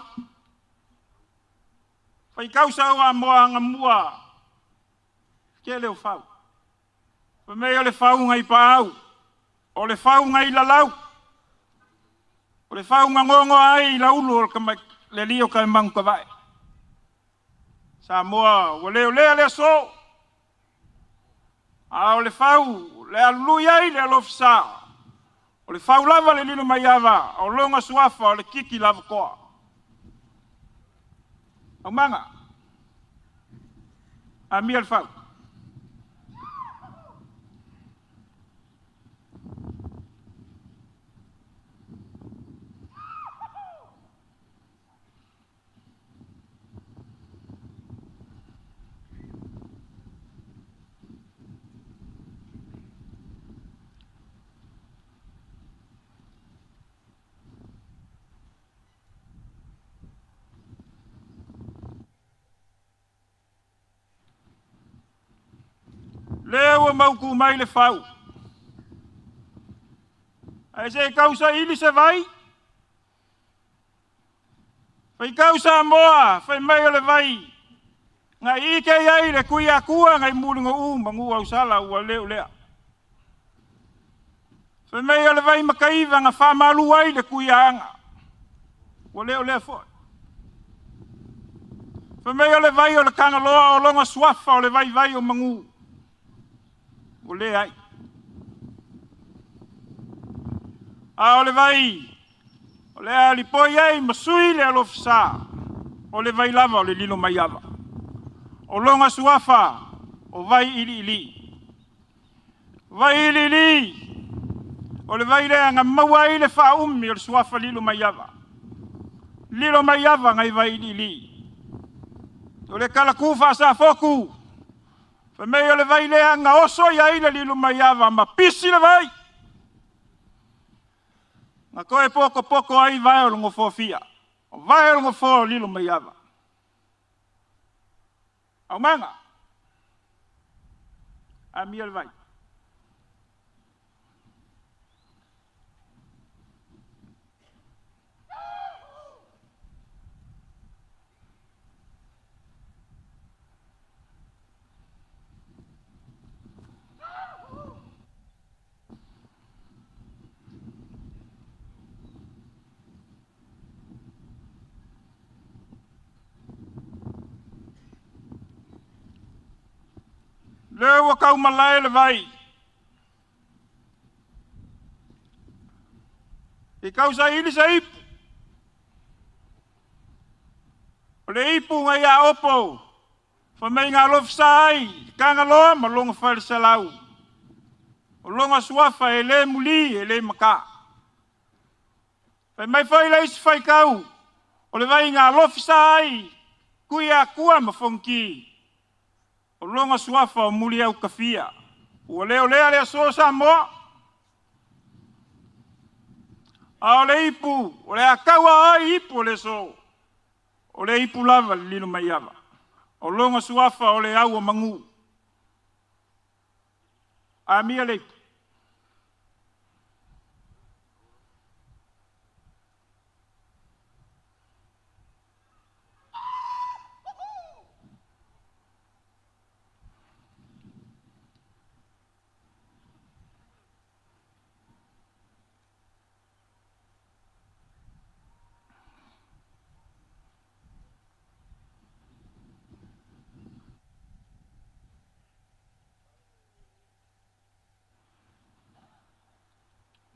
Fai kausa o a moa ngamua. Ke leo fau. Fa mei o le fau ngai paau. O le fau ngai lalau. O le fau ngongo ai la ulu o ka le lio ka mang ka vai. Samoa o le so. A o le fau le alu ai le alofsa. O le fau lava le lino mai ava, o longa suafa o le kiki lava koa. Au manga. A mi al fau. Leo mau ku mai le fau. Ai se kausa ili se vai. Fai kausa moa, fai mai o le vai. Nga ike iai le kuia kua ngai mulingo mangu au sala ua leo lea. Fai mai o le vai makaiva nga whamalu ai le kuia anga. Ua leo lea fo. Fai mai o le vai o le kangaloa o longa swafa o le vai o mangu. O le ai. A o le vai. O le ali poi ai masui le alofisa. O le vai lava o le lilo mai ava. O longa suafa. O vai ili. Vai ili. O le vai le anga maua i le wha umi o le suafa lilo mai ava. Lilo mai ava ngai vai ili. O le kalakufa sa foku. Fa mei o le vai lea nga oso ia i le lilo mai ava ma pisi le vai. Nga koe poko ai vai o lungo fofia. O vai o lungo fo lilo mai ava. Au manga. A mi al vai. Leo kau Malae le vai. I kau sa ili sa ipu. O le ipu ngai a opo. Fa mei ngā lofsa ai. Kanga loa ma longa Faasalalau. O longa suafa e le muli e le maka. Fa mai fai la isi fai kau. O le vai ngā lofsa ai. Kui a kua ma fonki. O longa suafa o muli au kafia. Ua leo lea so Samoa. A o le ipu. O le akaua ai ipu o le so. O le ipu lava le lino mai ava. O longa suafa o le au o mangu. A mia le ipu.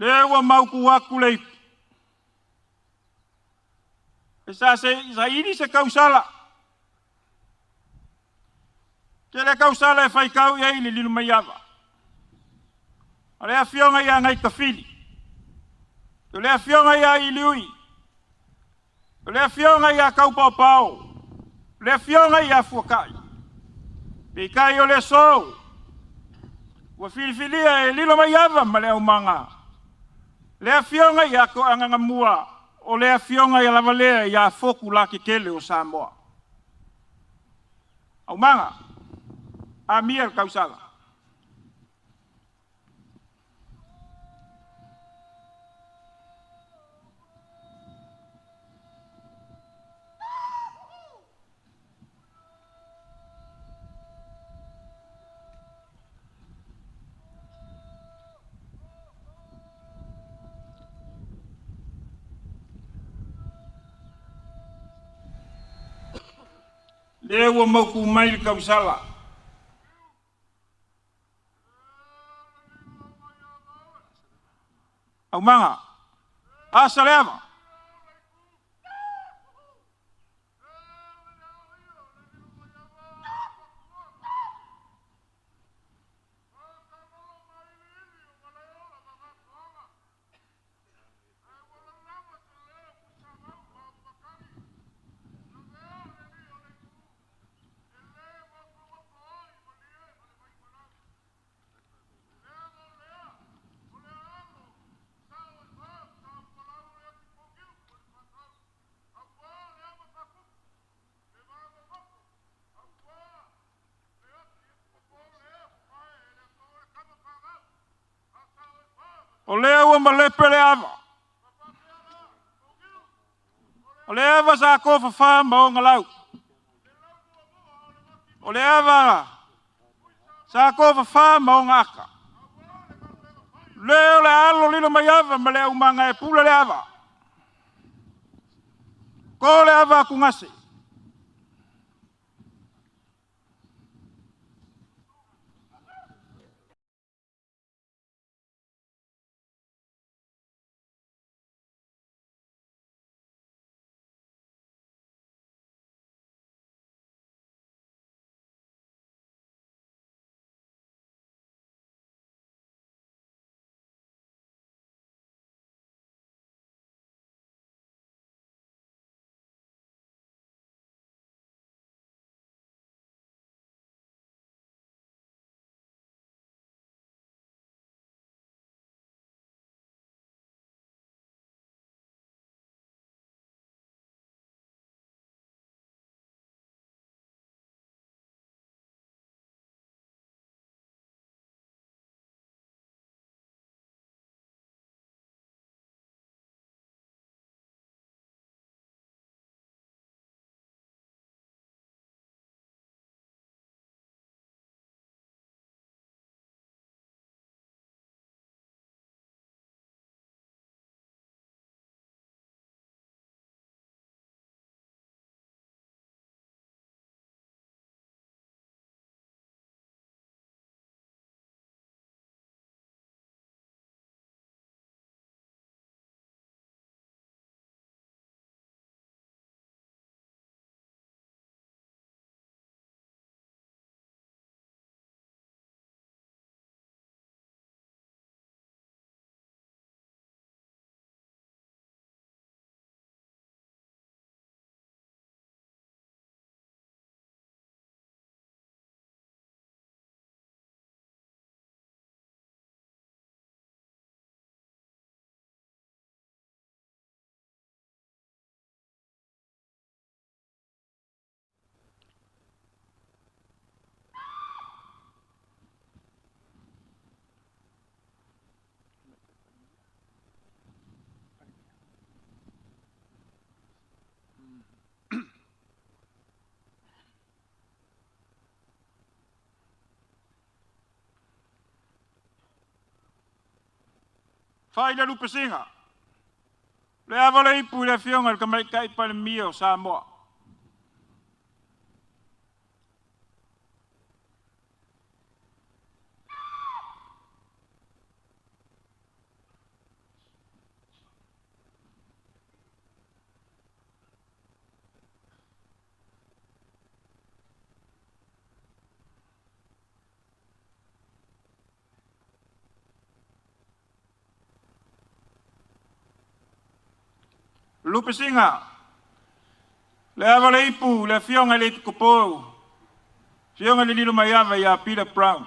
Lewa mau ku aku le. Sa ini se kausala. Kele kausala e fai kau ia ili lilu mai ava. Ale a fionga ia ngai kafili. Ale a fionga ia iliui. Ale a fionga ia kau pau. Ale a fionga ia fuakai. Pikai o le so. Wa filifilia e lilo mai ava ma le au manga. Lea fionga ia ko anganga mua, o lea fionga ia lavalea ia foku la ki kele o Samoa. Au manga, a mia kausala. Le ua mauku mai le kausala. Au manga. Asa leava. O lea ua malepe le ava. O le ava sa ko Faaamao ngalau. O le ava sa ko Faaamao ngaka. Leo le alo lino mai ava ma le umanga e pula le ava. Ko le ava kungase. Faida lupa singa. Le ava le ipu le fionga ka mai kai pa le mio Samoa. Lupa singa. Le ava le ipu le fionga le Akiepikopo. Fionga le Lulu mai ava ya Peter Brown.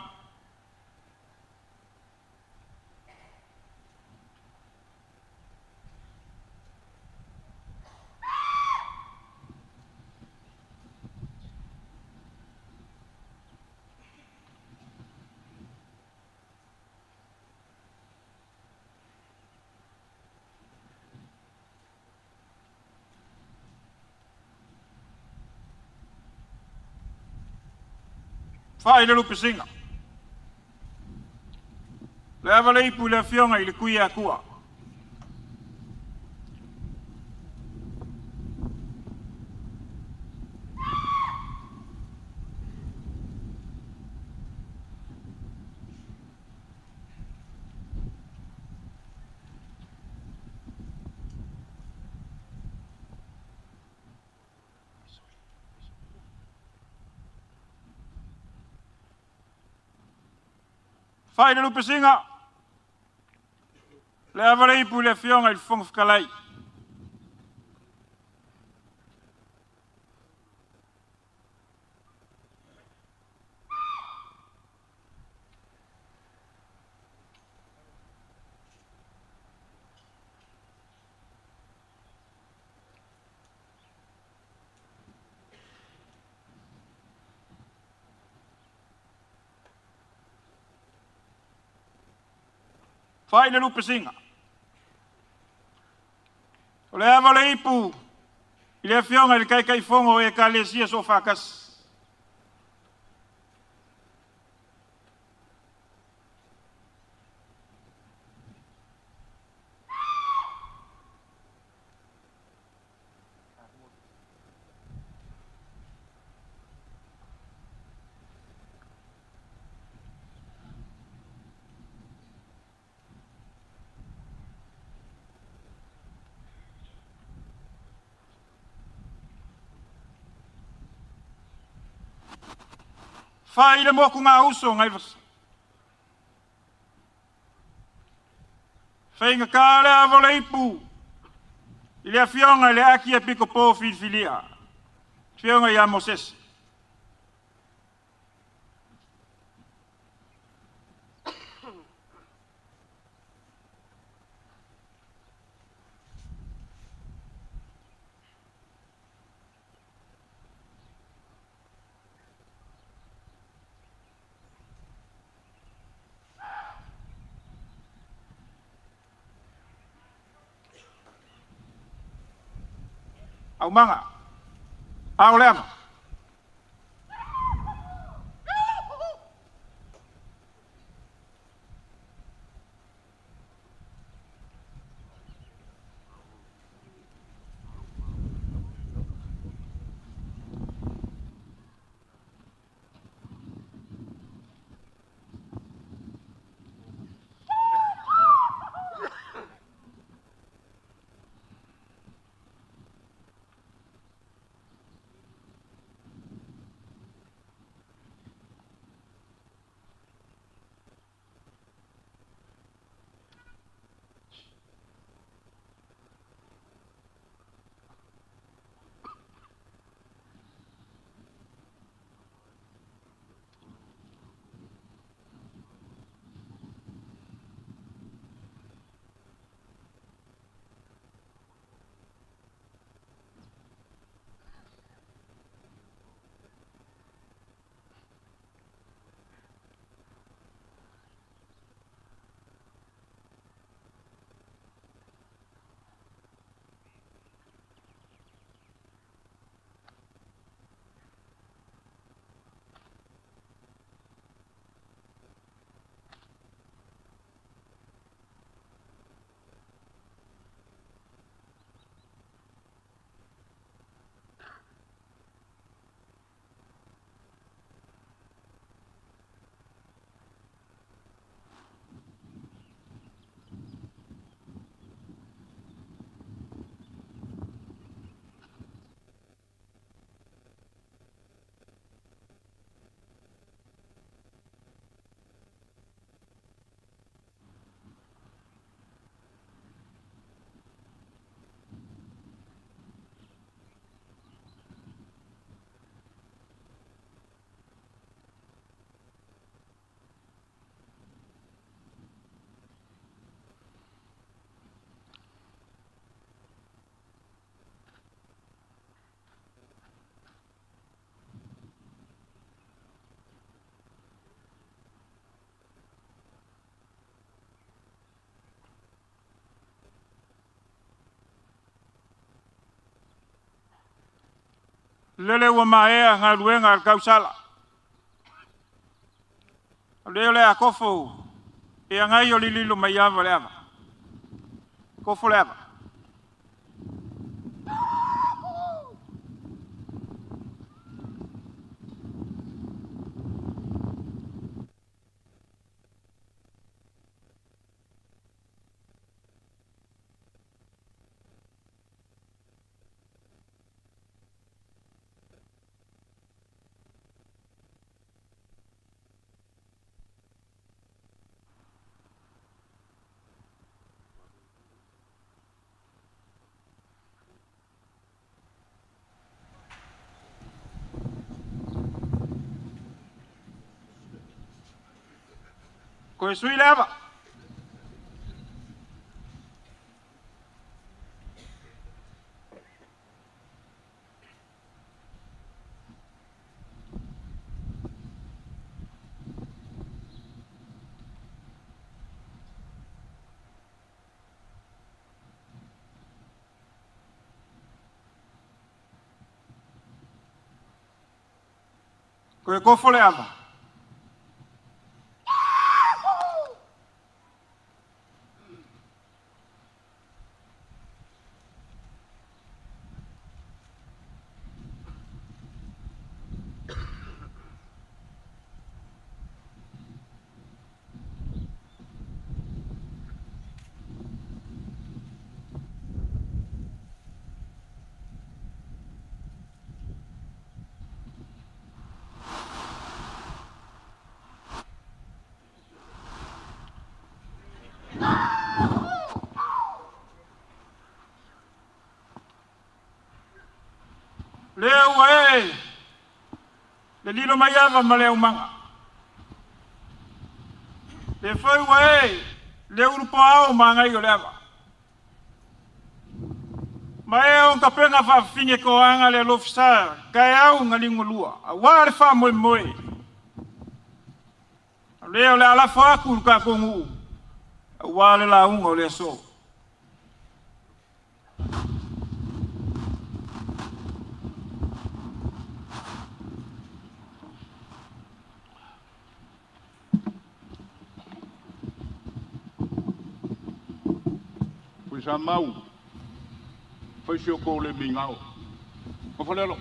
Fai le lupa singa. Le ava le ipu le fionga i le kui a kua. Fai de lupe singa. Le avare ipu le fionga il fong fkalai. Fai de lupe singa. Le avare ipu le fionga il kai fongo e Telesia so fakas. Fai le moku ngā uso ngai vas. Fai ngā kāle avole ipu. I le fionga le Akiepikopo Fidelity. Fionga ia Mosese. Au manga. Au lema. Lele wa maea ngā luenga al kausala. Leo le a kofo e a ngai o lililu mai ava le ava. Kofo le ava. Koe sui leva. Koe kofo leva. Leauvaa le lilo mai ava ma le umanga. Le whauwa le urupo au manga i o lewa. Mai o ka penga whawhinge ko anga le lofisa kai au ngalingo lua. A wā le wha moe moe. Leo le ala whaku ka kongu. A wā le la unga o le so. Mau foi se o cole mingao o falelo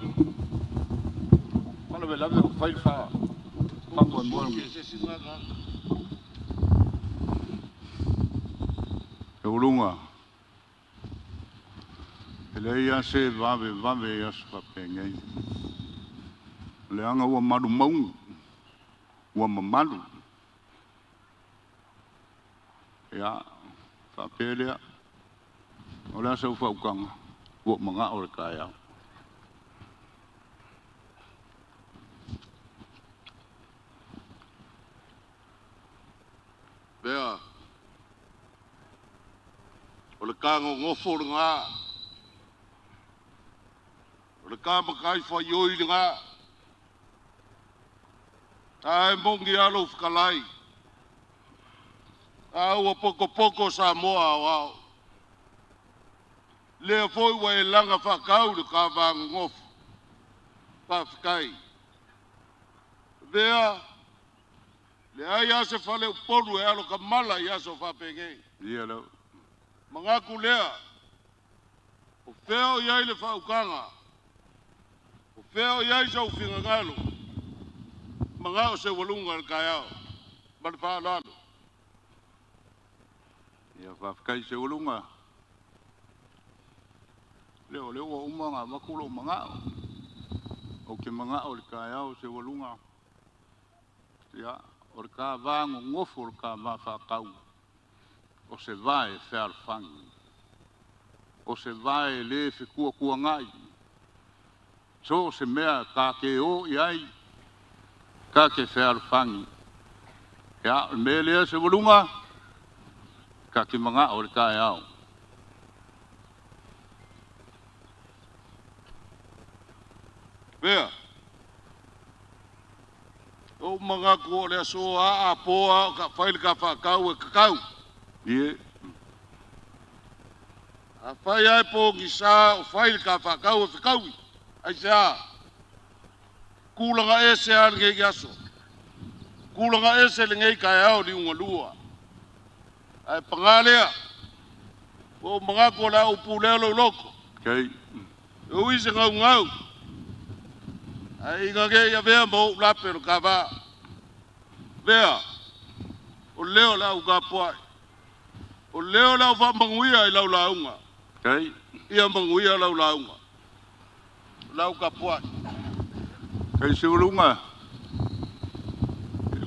quando vela fai fa mambo mo e ulunga ele ia se vave ia se fa pengai le anga o madu mau o mamadu ya fa pelea Ola sa ufa ukanga, uok mga ore kaya. Bea, ole kango ngofo nga, ole kama kai fa yoi nga, tai mongi alo fkalai, au poko Samoa wao. Le foi wa langa fa kau de ka va ngof pa fkai vea le aya se fale Upolu e alo ka mala ya so fa pege ia lo manga kulea o feo ia le fa ukanga o feo ia so finga ngalo manga o se volunga ka ya ba fa lalo ia fa fkai se volunga leo o umanga makulo manga o ke manga o kaya o se walunga ya o ka vango ngofo ka ma fa kau o se vai fer fang o se vai le fe kua ngai so se mea ka ke o yai ka ke fer fang ya mele se walunga ka ke manga o kaya Vea, o mga ko le so a poa ka fail ka fa kau e kakau. Ie. A fai ai po gisa o fail ka fa kau e kakau. Ai sa. Kulanga ese an ge gaso. Kulanga ese le ngai ka ao di unga lua. Ai pangalea. O mga ko la upulelo loko. Kai. O ise ngau. Ai ngake ya vea mo la pero kava. Vea. O leo la uga poai. O leo la va manguia i lau launga. Kai. Ia manguia lau launga. La uga poai. Kai se ulunga.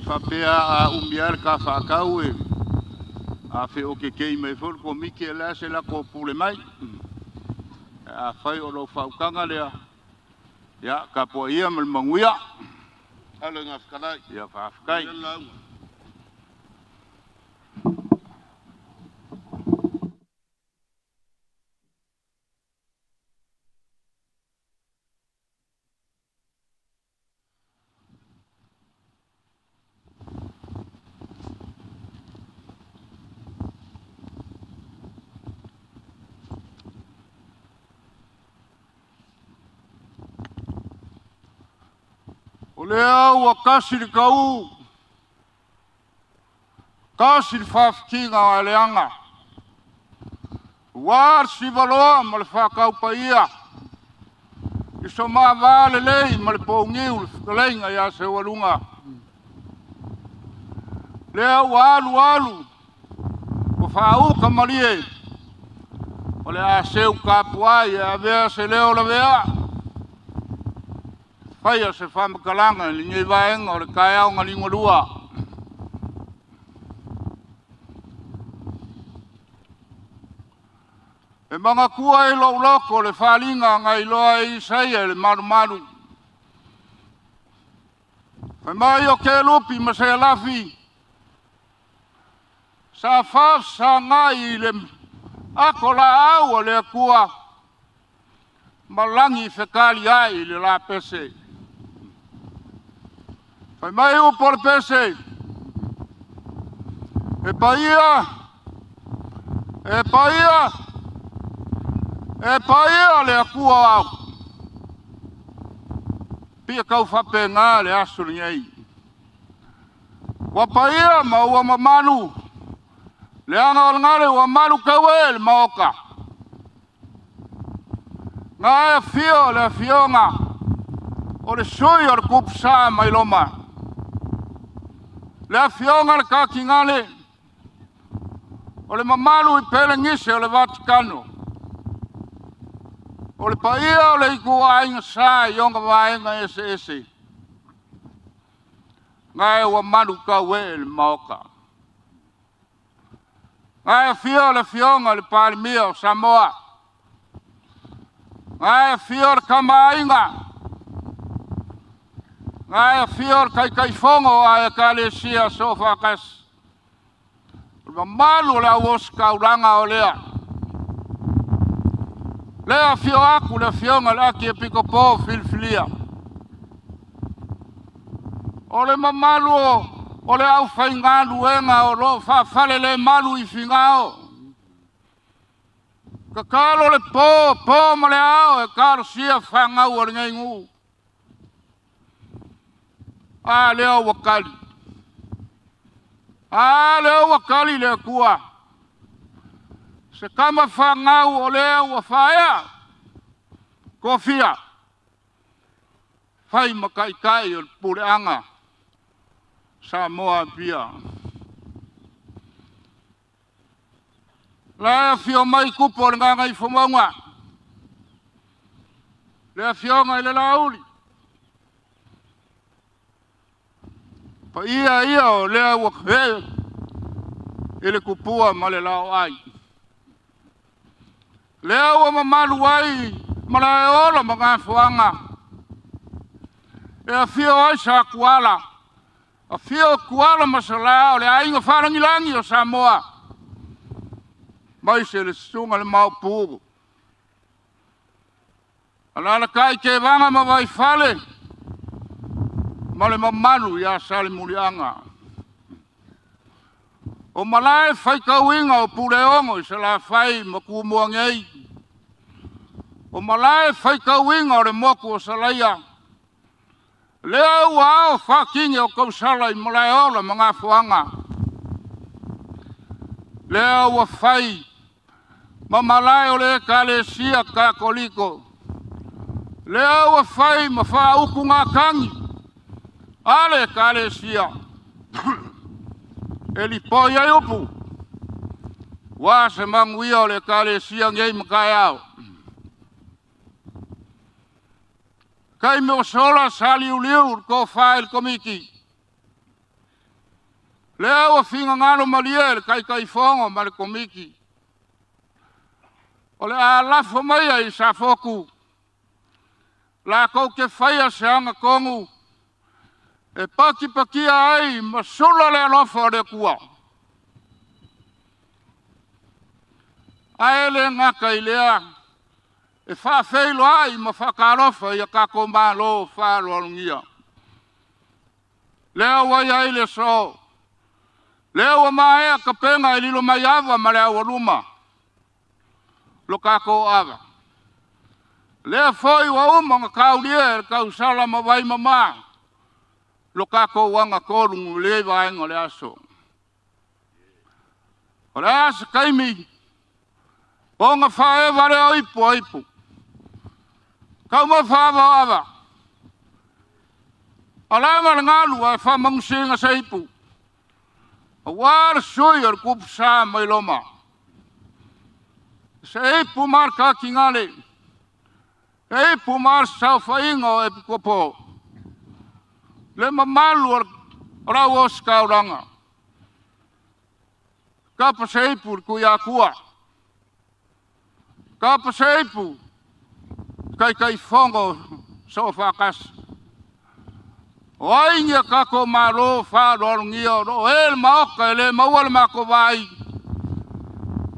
Fa pea a umbiar ka fa kau e. A fe o ke kei mai fol ko miki la se la ko pule mai. A fai o lo fa ukanga lea. Ya, kapo ia malmanguia. Alo ngafkalai. Ya, fafkai. O lea ua kasi li kau. Kasi li whawhikinga o leanga. War si valoa ma le whakau pa ia. I so maa vale lei ma le poungiu le whakaleinga ia se walunga. Lea ua alu. Ko whauka marie. O le a seu kapuai e a vea se leo la vea. Whaia se whamakalanga li ngei vaenga o le kaiao nga lingolua. E mga kua e loko le whalinga ngai loa e isaia le maru. Whai mai o ke lupi ma se alafi. Sa whaf sa ngai le ako la au le kua. Malangi whekali ai le la pese. Whai mai o por pese. E paia le akua au. Pia kau whapenga le asuri ngei. Wa paia ma ua mamanu. Le anga o ngare ua manu kawe le maoka. Ngā e fio le fionga. O le sui o le kupsa mai loma. Le fionga le kaki ngale. O le mamanu I pele ngise o le Vatikano. O le paia o le ikua inga sa yonga vaenga ese. Ngai wa manu kawe le maoka. Ngai fio le fionga le palimia o Samoa. Ngai fio le kamainga. Ngai fio le kaikaifongo a Telesia sofa kas. Le malu la woska uranga o lea. Lea fio aku le fionga le Akiepikopo filfilia. O le mamalu o le au whaingandu enga o lo whawhale le malu I whingao. Ka kalo le po ma le ao e karo sia whangau o le ngai ngu. A leo wakali. A leo wakali le kua. Se kama whangau o leo wa whaia. Kofia. Whai makaikai o pule anga. Samoa pia. Lea fio mai kupo le nganga I whamaunga. Lea fionga I le lauli. Pa ia o lea wakhe. Ele kupua ma le lao ai. Lea wa mamalu ai. Malae ola mga fuanga. Lea fio ai sa kuala. A fio kuala masala o le ainga wharangilangi o Samoa. Mai se le sunga le mau pūgu. Alala kai ke vanga ma vai fale. Ma le mamanu ia sale mulianga. O Malae whai kauinga o pureongo I se la whai ma kuumua ngei. O Malae whai kauinga o le moku o salaia. Lea ua o whakingi o kausala I Malae ola mga fuanga. Lea ua whai. Ma Malae o le Telesia ka koliko. Lea ua whai ma whauku ngā kangi. Ale Telesia. Eli poi ai upu. Wa se manguia o le Telesia ngei makai au. Kai me o sola sali uliu ko whael komiki. Lea ua whinga ngano malie kai fongo ma le komiki. O le a lafo mai ai sa foku. La kou ke whaia se anga kongu. E pakia ai ma sula le alofa o le kua. A ele ngaka I lea. E whawheilo ai ma whakarofa I a kako malo Faaaloaloga. Lea wai ai le so. Lea wa maea ka penga I lilo mai ava ma le awaluma. Lo kako ava. Lea foi wa uma nga kaulie kausala ma vai mama. lo kako wanga kolungu Leauvaa ngo le aso. O le asa kaimi, o ngā whae ware o ipu. Kau ma whawa awa. A langa le ngalu a whamangusenga sa ipu. A wāra sui ar kupu sā mai loma. Se ipu mar ka ki ngale. E ipu mar sau whainga o Akiepikopo. Le mamalu ar rau o skauranga. Kapa se ipu ku ia kua. Kapa se ipu. Kai fongo so whakas. O aingia kako maro Faaaloaloga ro el maoka ele mauala mako vai.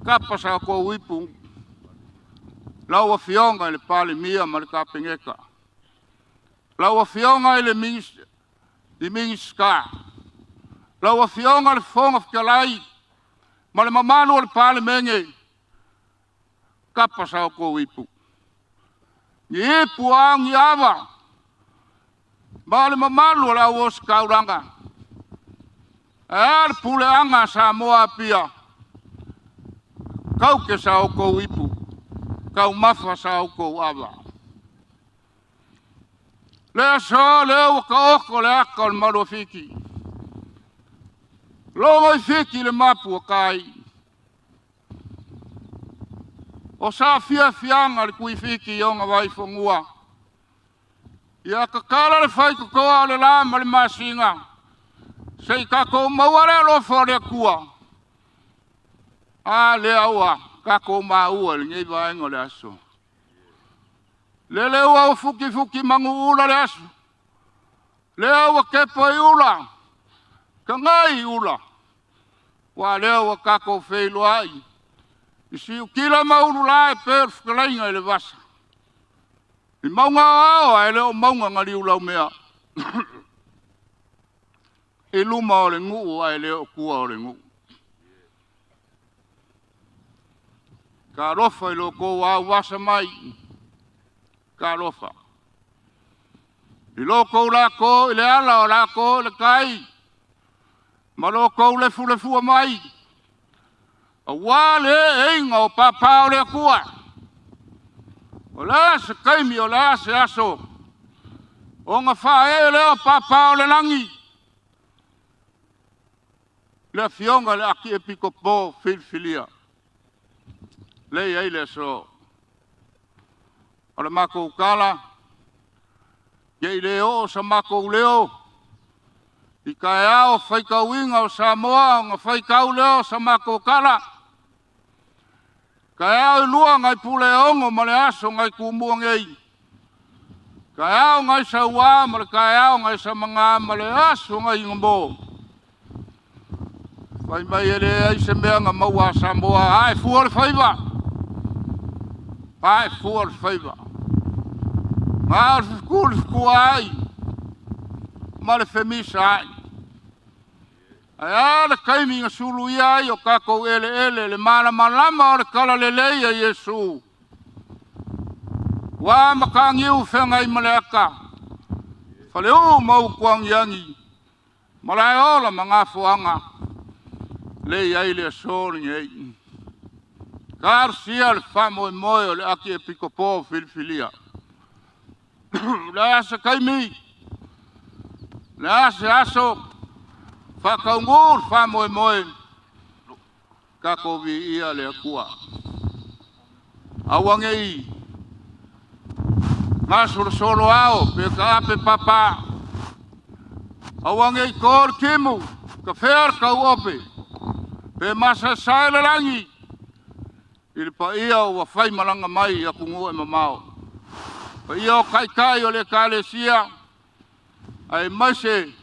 Kapa sa ko wipu. Laua fionga ele pale mia ma le kapengeka. Laua fionga ele mingiska. Laua fionga le fonga fikalai. Ma le mamanu le pale menge. Kapa sa ko wipu. Ni ipu angi awa. Ma le mamalu la o skauranga. Er pule anga Samoa pia. Kau ke sa ko wipu. Kau mafa sa ko awa. Le so le o ka oko le akal marofiki. Lo fiki le mapu kai. O sa fianga le kui fiki yonga vai fongua. Ia kakala le whai kukoa le la ma le masinga. Sei kako maware lo fore kua. A le aua, kako maua le ngei vaengo le aso. Le ua o fuki mangu ula le aso. Le aua kepo i ula. Ka ngai ula. Wa le aua kako feilu ai. Isi ukila maulu la e per fukalainga i le vasa. I maunga ao ai leo maunga ngari ulau mea. E luma o le ngu ai leo kua o le ngu. Ka rofa i loko wa wasa mai. Ka rofa. I loko lako, i le ala o lako, le kai. Ma loko le fua mai. A wale e inga o Papal le kua. O la se kaimi o la se aso. O nga whae leo Papal le langi. Le fionga le Akiepikopo filfilia. Le ei le so. O le mako ukala. Yei leo sa mako leo. I kai ao whaika winga o Samoa o nga whaika leo sa mako ukala. Kai au lua ngai pule ongo ma le aso ngai kumua ngei. Kai au ngai sa ua ma le kai au ngai sa manga ma le aso ngai ngombo. Wai mai ele ai se mea nga maua Samoa. Ai fua le whaiva. Ai fua le whaiva. Ngā le fukua ai. Ma le femisa ai. Ai ala kaimi nga sulu ia o kako ele le malama o le kala leleia Yesu. Wa makangiu whenga i maleaka. Whale o mau kuang yangi. Malae ola mga fuanga. Le iai le sori ngei. Karsia le whamoe moe o le Akiepikopo filfilia. Le asa kaimi. Le asa aso. Whakaungur whamoe moe. Kako vi ia le akua. Awangei. Ngā solo ao, pe ka ape papa. Awangei kor kimu, ka whēr ka uope. Pe masa saile langi. Ili pa ia o wa whai malanga mai a kungu e mamao. Pa ia o kai o le Telesia. Ai maise.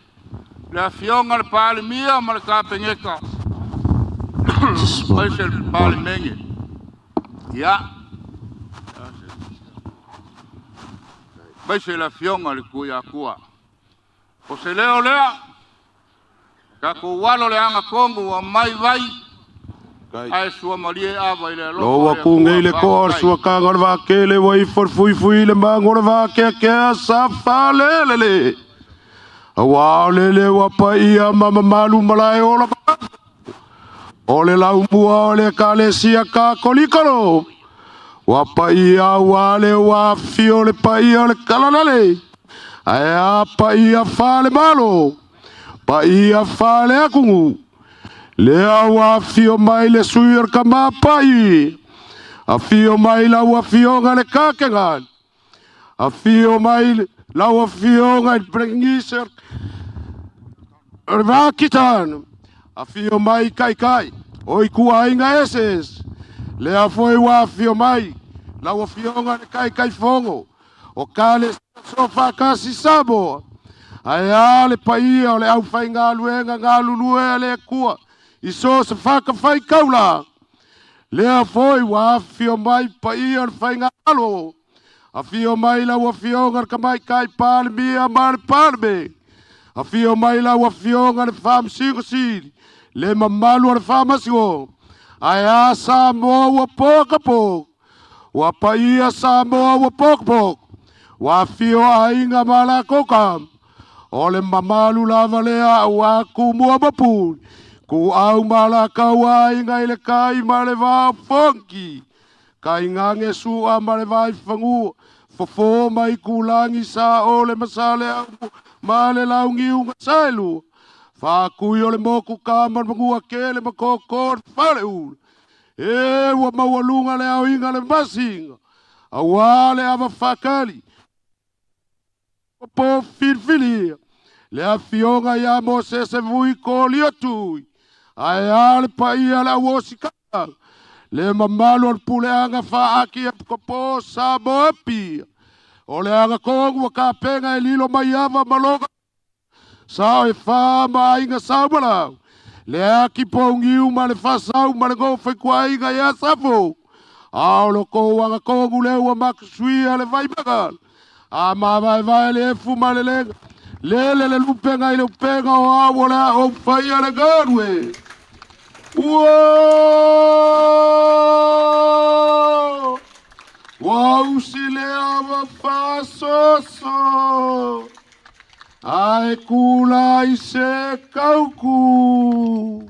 Le fionga le pale mia ma le kapengeka. Maise le pale menge. Ia. Maise le fionga le kuia kua. O se leo lea. Kako walo le anga kongu wa mai vai. Ai sua malie ava ile lo. Lo wa kungei le kor sua kangor va kele wai for fui le mangor va ke sa fa le. Awa lele wapa ia mama malu Malae ola. Ole Lauvaa ole Telesia ka kolikalo. Wapa ia wale wafi ole pa ia ole kalalale. Aya pa ia fale malo. Pa ia fale akungu. Lea wafi o mai le suir kamapai. Afio mai la wafio ngale kakengan. Afio mai la wafio ngal prengiser. Rakitan. Afio mai kai. Oi kuai nga eses. Lea foi wafio mai. La wafio ngal kai fongo. O kale sofa kasi sabo. Aya le paia o le au fai ngā luenga ngā lulue le kua. Iso se whaka whai kaula. Lea foi wa fio mai paia o fai ngā alo. A fio mai la wa fio ngar ka mai kai pāle mia mare pāle. A fio mai la wa fio ngar wham singo siri. Le mamalu ar whamasio. Aya Samoa wa pokapok. Wa paia Samoa wa pokapok. Wa fio ainga mala kokam. Ole mamalu lava lea wa kumua mapun. Ku au mala kawa inga ile kai male va fonki. Kai ngange sua male vai fangu. Fofo mai kulangi sa ole masale au male laungi unga sailu. Fa kui ole moku kamar mangua kele makokor fale ul. E wa mawalunga le au inga le masinga. Awale ava fakali. Po filfili. Le afionga ya Mosese Vitolio Tui. Ai le paia la wosika. Le mamalo al puleanga fa Akiepikopo Samoa pi. Ole anga kongu wakapenga elilo mayava maloga. Sao e fa mainga sabala. Le akipongiu ma le fasau ma le gofe kwa inga ya safo. Aulo ko anga kongu lewa maksuia le vaibagal. Ama vai le fuma le lenga. Lele le lupenga ile upenga o awola o faya le garwe. Whoa! Wow, sile ava fasoso. Ai kula ise kauku.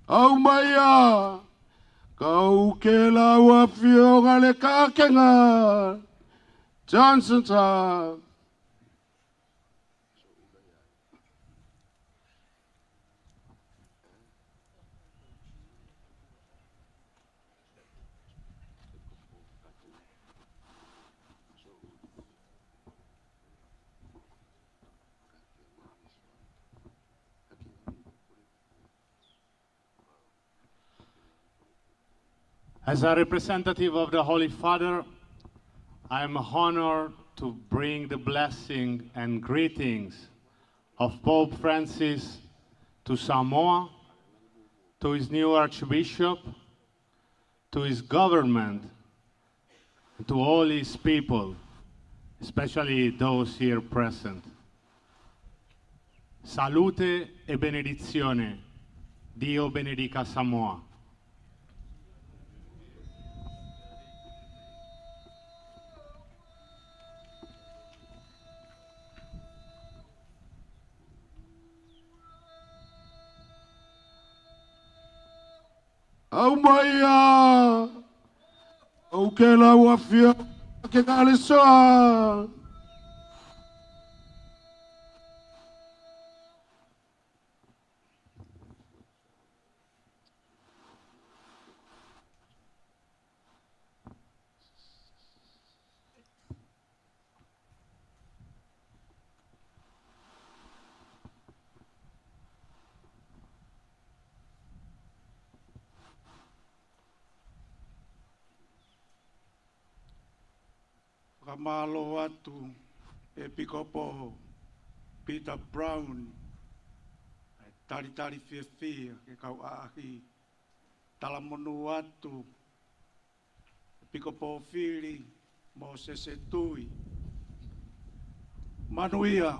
Au maia, kau ke laua fionga le kakenga, Johnson ta. As a representative of the Holy Father, I am honored to bring the blessing and greetings of Pope Francis to Samoa, to his new Archbishop, to his government, and to all his people, especially those here present. Salute e benedizione. Dio benedica Samoa. Au maia, au ke laua fionga ke ngale soa. Kamalo atu Akiepikopo Peter Brown tari fia ke kau ahi Talamua atu Akiepikopo fili Mosese Tui Manuia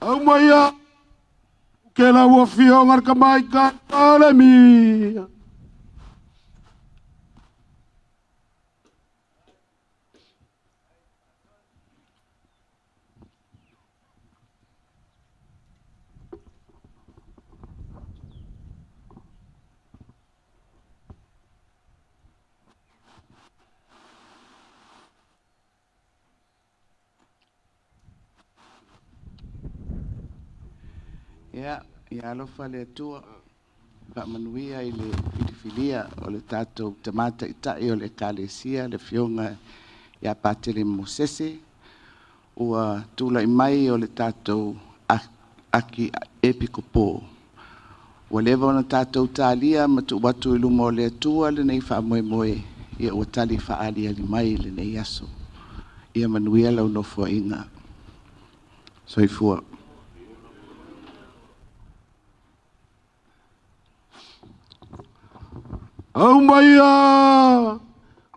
Au maia. Ke la ua fionga ka mai ka ale mi. Ia, Meaalofa le atua, whaamanuia i le whidiwhilia o le tātou tamata i tae o le Telesia, le fionga ia pātele Mosese, ua tūla i mai o le tātou Akiepikopo. Ua lewa ona tātou tālia ma tu watu i luma o le atua le nei whaamoemoe, ia ua tali whaalia li mai le nei aso. Ia manuia lau nofua inga. Soifua. Au maia,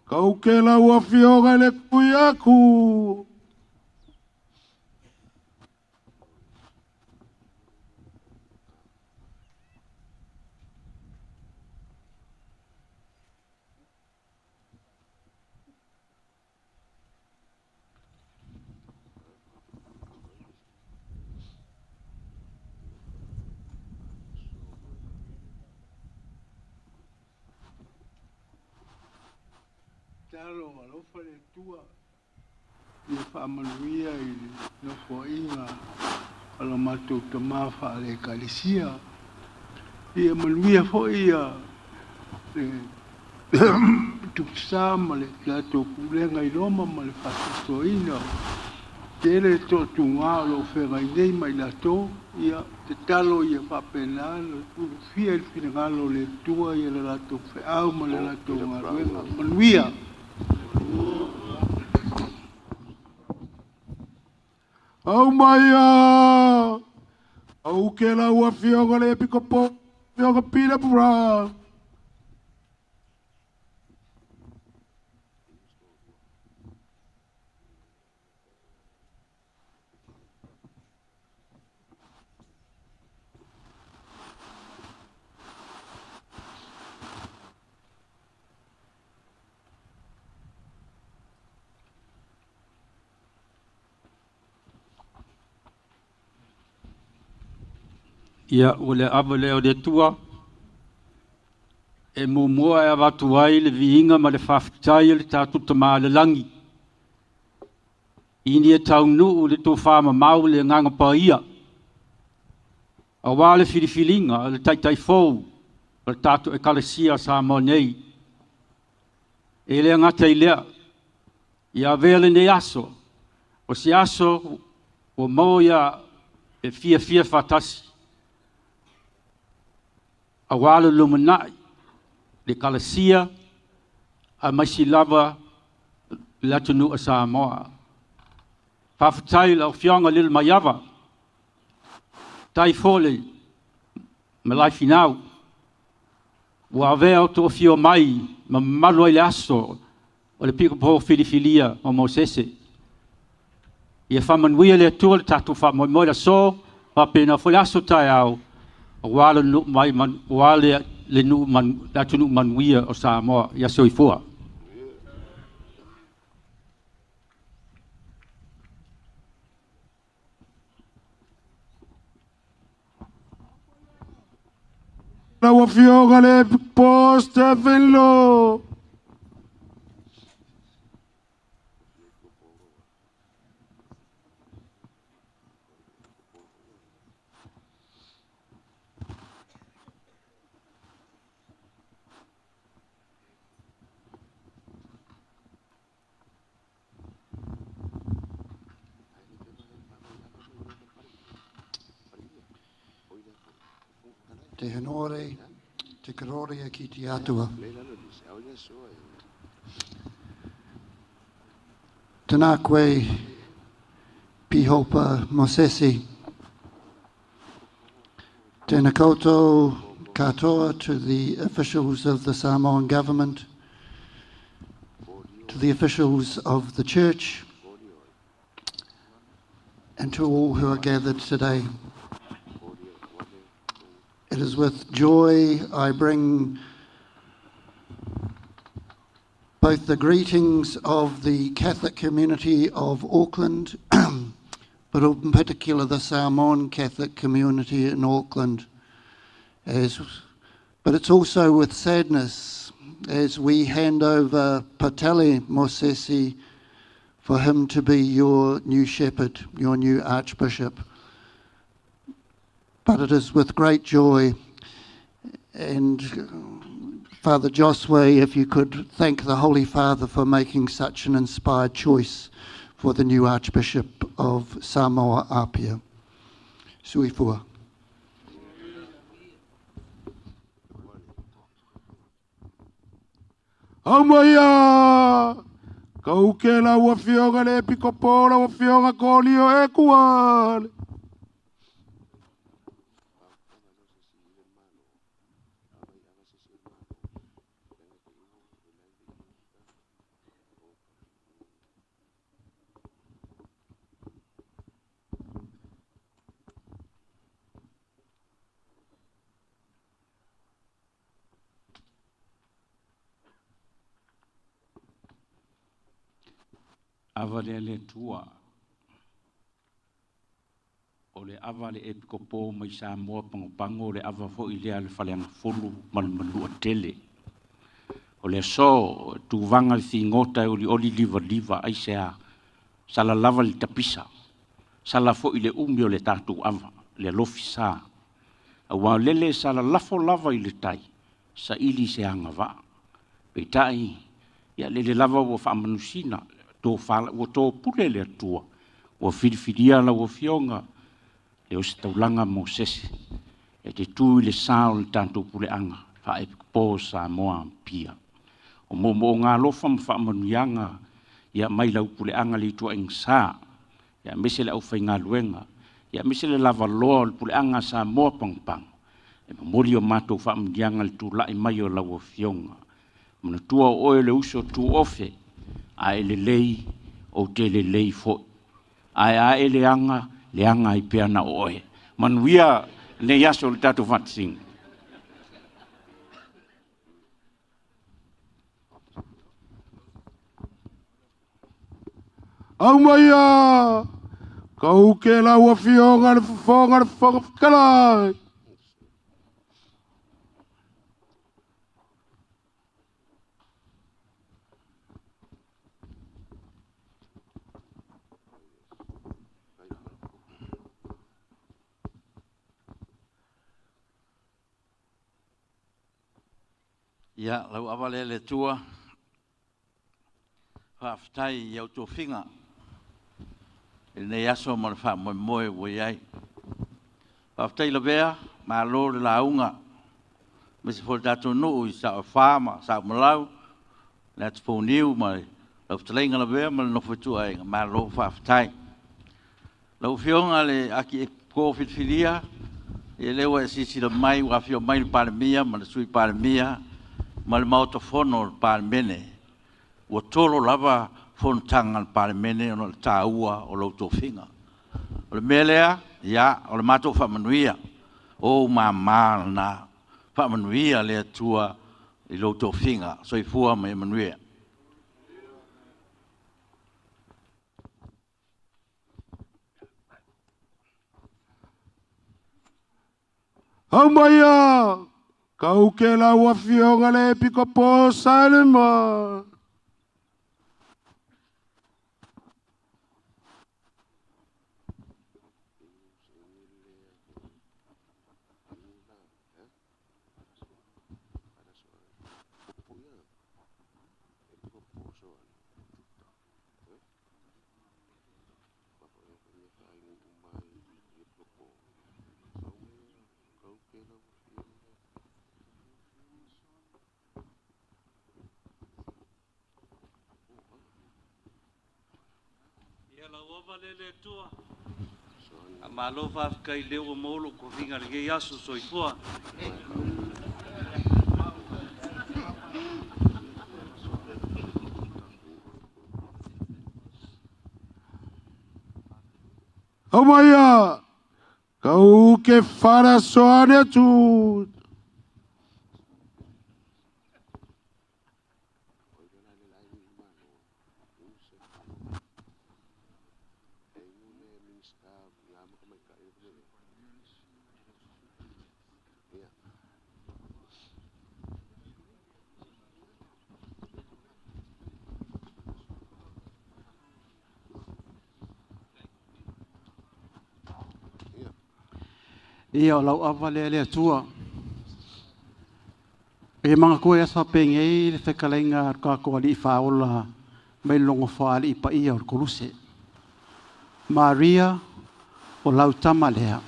kau ke la ua fionga le kui aku. Talo alofa le tua i whaamanuia i nofo inga ala matou tamafa le Telesia i manuia fo ia le tuusao ma le tatou pulenga i loma ma le whakasoina tele to tunga lo whengai nei mai lato ia te talo ia whapena le fia il finangalo le tua ia le lato wheau ma le lato ngaruenga manuia. Au maia, au ke la ua fionga le Akiepikopo, fionga pila bra. Ia o le ava leo le tua e mua e watu ai le viinga ma le whawhitai le tātou tama le langi. Ini e tau nuu le Tofamamao le nganga paia. A wale whiriwhiringa le taitai fōu le tātou e Telesia Samoa nei. E le ngata i lea ia vele ne aso o si aso o moia e fia whatasi. A wala lumanai, le Telesia, a maisi lava le atunu a Samoa. Whawhitai lau whionga lil maiawa. Tai fōle, me lai whinau. Wa vea o tō whio mai, ma malo i le aso, o le Akiepikopo whiriwhilia o Mosese. Ia whamanuia le atua le tātou whamoemoe la so, pa pena fo le aso tai au, wala nu mai man wala le nu man datu nu manuia o Samoa ia soifua. La ua fionga le Akiepikopo Stefano. Te honore, te Gloria ki te atua. Tēnā koe pihopa Mosese. Tēnā koutou katoa to the officials of the Samoan government, to the officials of the church, and to all who are gathered today. It is with joy I bring both the greetings of the Catholic community of Auckland, but in particular the Samoan Catholic community in Auckland. But it's also with sadness as we hand over Patale Mosese for him to be your new shepherd, your new Archbishop. But it is with great joy. And Father Josue, if you could thank the Holy Father for making such an inspired choice for the new Archbishop of Samoa Apia. Sui fua. Aumaya! Kau ke la ua fionga le Akiepikopo la ua fionga kolio e kuale. Avale le tua. O le avale Akiepikopo mai Samoa pangopango le ava fo ilea le faleanga folu malmalua tele. O le so tu vanga fi ngota o li oli liva ai sea sala lava li tapisa. Sala fo ile umi o le tatu ava le lofisa. Awa lele sala lafo lava ile tai sa ili se anga va. Peitai ya lele lava wo fa manusina. To fala wo to pule le tua wo fidifidia la wo fionga le o staulanga Mosese e te tui le sao le tanto pule anga fa Akiepikopo Samoa pia o mo ngā lofa fa manuianga ya mai lau pule anga le tua ingsa ya mese le au fai ngā luenga ya mese le lava loa le pule anga Samoa pangpang e mori o mato fa manuianga le tu lai mai o la wo fionga mona tua o le uso tu ofe ai le lei o te le lei fo ai le anga I peana oe manuia le yaso le tatu vatsing Aumaya! Kau ke la ua fionga le fonga le whakakalai. Ia, lau awale le tua, whaafitai iau tō whinga, e nei aso ma le wha moe woi ai. Whaafitai la vea, ma lo le launga, me se fōle tātou nuu I sa o whāma, sa o malau, le atu pōniu, ma le lau talenga la vea, ma le nofetua e, ma lo whaafitai. Lau whionga le Akiepikopo Fidelity, e lewa e sisi la mai, wa whio mai le palemia, ma le sui palemia, ma le maotofono le palemene ua tolo lava fontaga le palemene ona le tāua o lou tofiga o le mea lea ia o le matou faamanuia ou mamā lana faamanuia le atua I lou tofiga soifua ma emanuia Aumaya! Kau ke la ua fionga le Akiepikopo Salema. Lele tua. Meaalofa kai leo molo ko vinga le yaso soifua. Omaya, kau ke fara soane tu. Ia o lau awa le tua. E mga koe asa pengei le whekalenga ka koa li whaola mai longo whaali i pa ia o koluse. Maria o lau tamalea.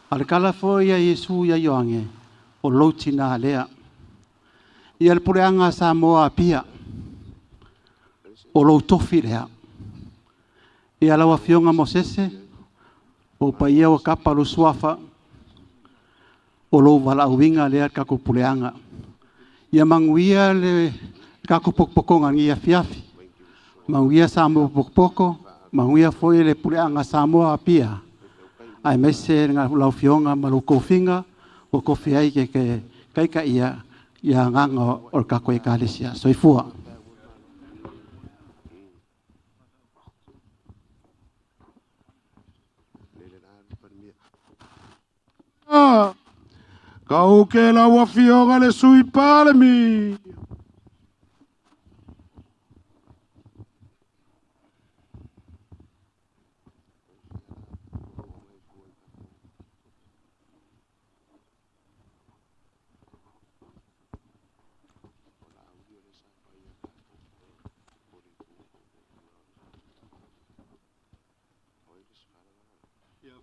Ale kala fo ia Yesu ia yoange o loutina lea. Ia le pureanga Samoa pia o lou tofi lea. Ia lau a fionga Mosese o pa ia o kapa lo suafa o lo wala uinga le kako puleanga. Ia manguia le kako pokpokonga ngia fiafi. Manguia Samoa pokpoko, manguia foi le puleanga Samoa pia. Ai mese nga lau fionga malu kofinga o kofi ai ke kaika ia nganga o kako e Telesia. Soifua. Kau ke lawa fionga le sui palemi.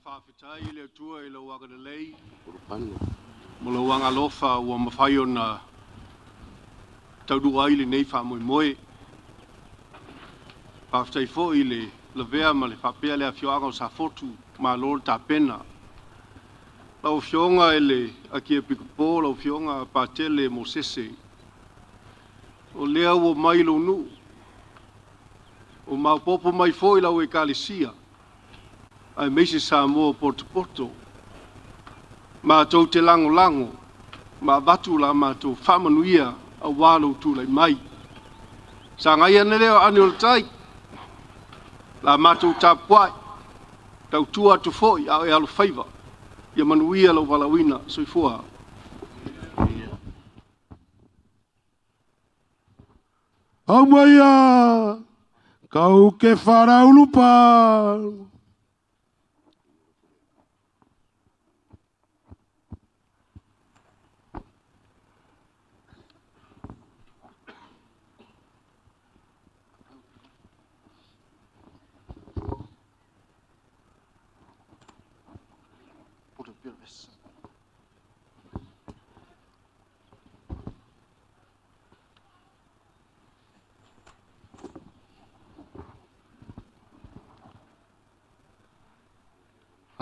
Whawhitai le tua i lau waka de lei. Mo lau wanga lofa ua mawhai o na taurua ile nei wha moe moe. Whawhitai fo i le lawea ma le whapea le a fioanga o sa fotu ma lor ta pena. Lau fionga e le Akiepikopo, lau fionga patele Mosese. O lea ua mai lo nu. O maupopo mai fo i lau e Telesia. Ai meise Samoa porto. Ma tau te lango, ma batu la ma tau whamanuia a wālo tūlai mai. Sa ngai ane leo ane o tai, la ma tau tapuai, tau tua tu foi a e alo whaiva, ia manuia lau walawina, soifua. Au maia, kau ke wharaulupa.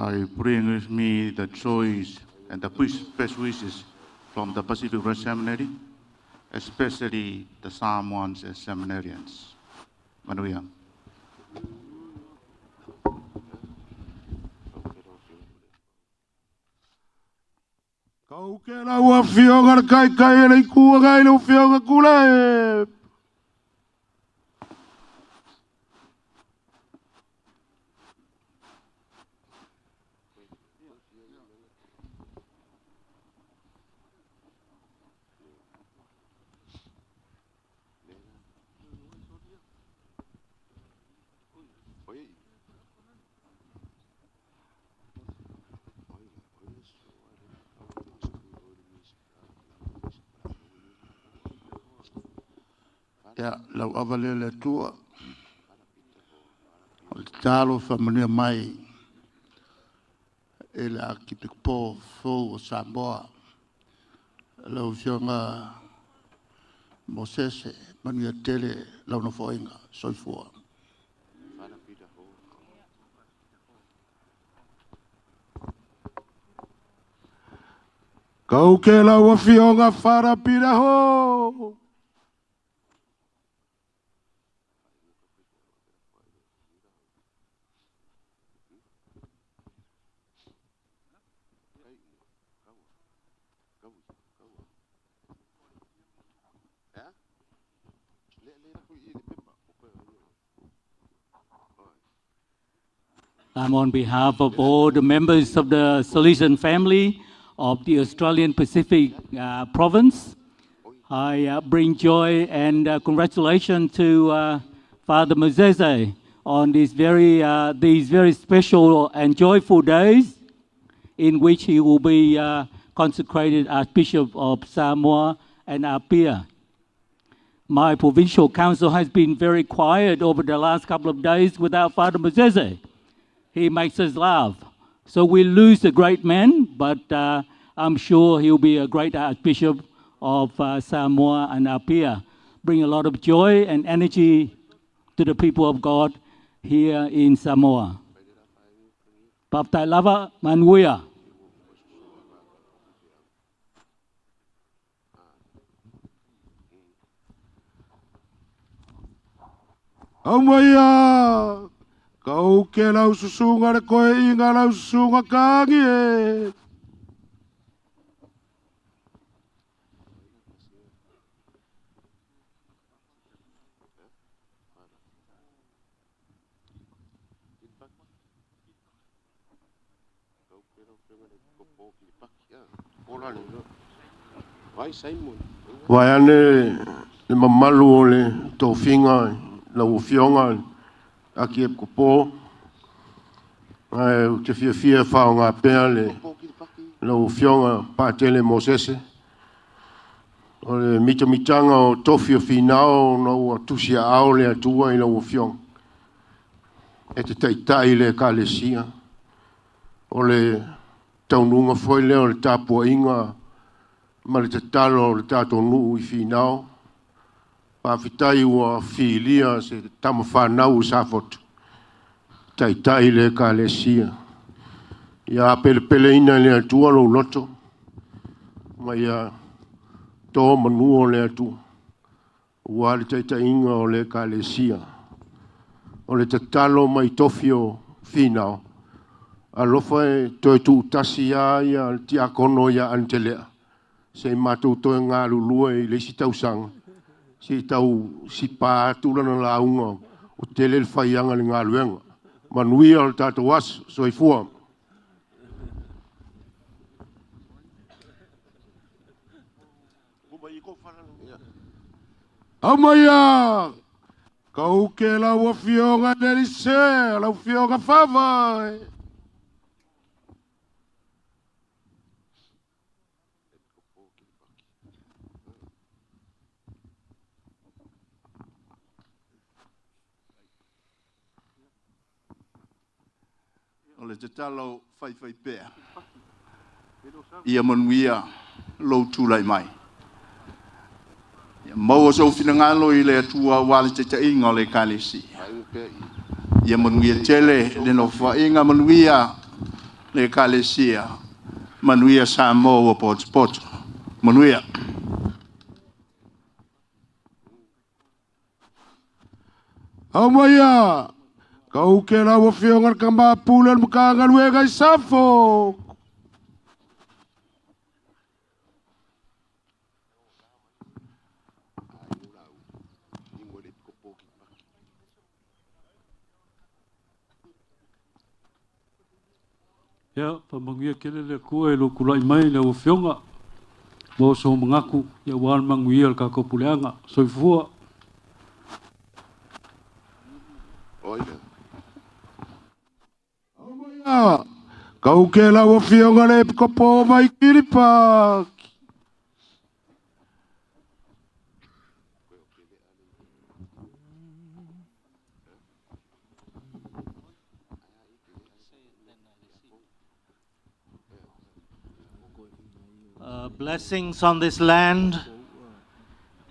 I bring with me the joys and the best wishes from the Pacific Red Seminary, especially the Samoans and seminarians. Manuia. Kau ke laua fionga kai le kua kai le fionga kule. Ya, lau avale le tua. O le talo whamania mai. E le Akiepikopo fōu o Samoa. Lau fionga Mosese, mania tele, lau na whainga, soifua. Kau ke laua fionga wharapira ho. I'm on behalf of all the members of the Salesian family of the Australian Pacific province. I bring joy and congratulations to Father Mosese on these very special and joyful days in which he will be consecrated Archbishop of Samoa and Apia. My provincial council has been very quiet over the last couple of days without Father Mosese. He makes us laugh. So we lose a great man, but I'm sure he'll be a great Archbishop of Samoa and Apia. Bring a lot of joy and energy to the people of God here in Samoa. Paptai lava manuia. Amaya, kau ke lau susunga le koe inga lau susunga kangi e. Vai ane le mamalu o le tōwhinga la uwhionga Akiepikopo. Te fia whao ngā pēr le la uwhionga pātele Mosese. O le mitanga o tofi o whinao na ua tusia ao le atua i la uwhionga. E te taitai le Telesia. O le taununga foi leo le tāpua inga ma le tatalo le tātou nuu i whinao. Pāwhitai ua whilia se tama whanau sāwhotu. Tai le Telesia. Ia pele ina le atua lo loto. Ma ia tō manuo le atua. Ua le inga o le Telesia. O le tatalo mai tofi o whinao. Alofa e toi tu tasi ia ti akono ia antelea. Se mātou toi ngā lulua i leisi tausanga. Se tau si pātura na launga o tele le whaianga le ngā luenga. Manuia o tātou as, so i fua. Amaya, kau ke lau a whionga neri se, lau whionga whawai. O le te talo whai pēr. Ia manuia lou tūlai mai. Ia maua sau whinangalo i le atua wale te inga o le Telesia. Ia manuia tele le no whainga manuia le Telesia. Manuia Samoa poto. Manuia. Amaya. Kau ke la wa whionga ka māpulan maka ngaluega i safo. Ya, pamangia kele le kua e lo kulai mai le wa whionga. Mo so mangaku, ya wan manguia le kakopuleanga, soifua. Oile. Kau ke la wa whionga le Akiepikopo mai kiripa. Blessings on this land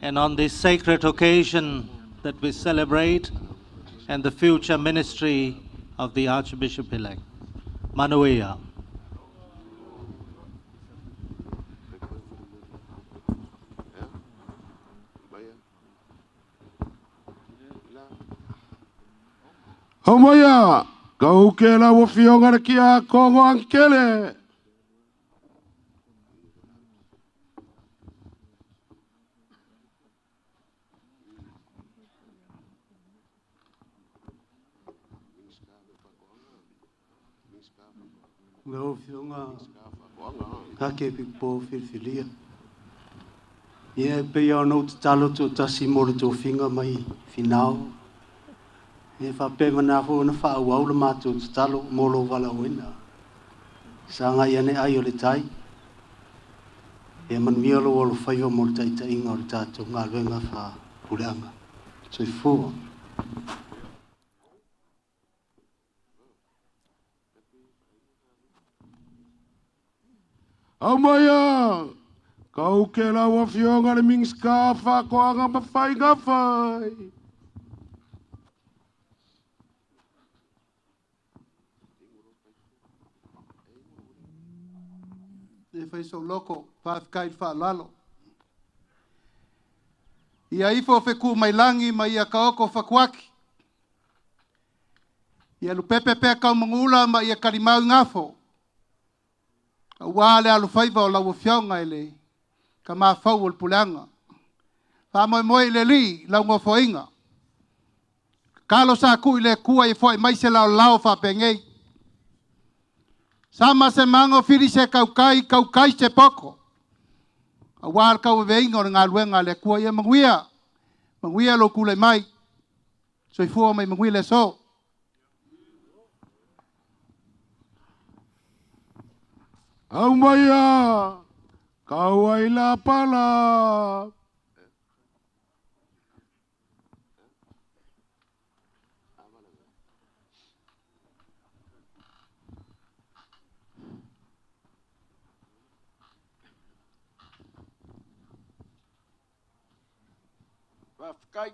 and on this sacred occasion that we celebrate and the future ministry of the Archbishop-elect. Manuia. Amaya, kau ke la wa whionga ki a kongo ankele. Leo fiunga Akiepikopo Fidelia. Ia pe ia no talo to tasi mo to finga mai finao. E fa pe mana fo na fa wa le mato talo mo lo wala wina. Sanga ia ne ai o le tai. E man miolo o lo faiva mo tai tai inga o le tato ngā luenga fa pulanga. So fu. Amaya, kau ke la wa fionga le ming skafa ko anga pa faiga fai. E fai so loko fa kai fa lalo. Ia ifo fe ku mai langi mai ia kaoko fa kwaki. Ia lu pepe pe ka mangula mai ia karimau ngafo. Wale alu faiva o lau fionga ele ka ma fau o pulanga. Fa moi moi le li lau ngo foinga. Kalo sa ku ile kua i foi mai se lau fa pengei. Sama se mango firi se kaukai se poko. A wal kau veinga o ngā luenga le kua ia manguia. Manguia lo kule mai. So i fua mai manguia le so. Au maya, kau ai la pala. Kai.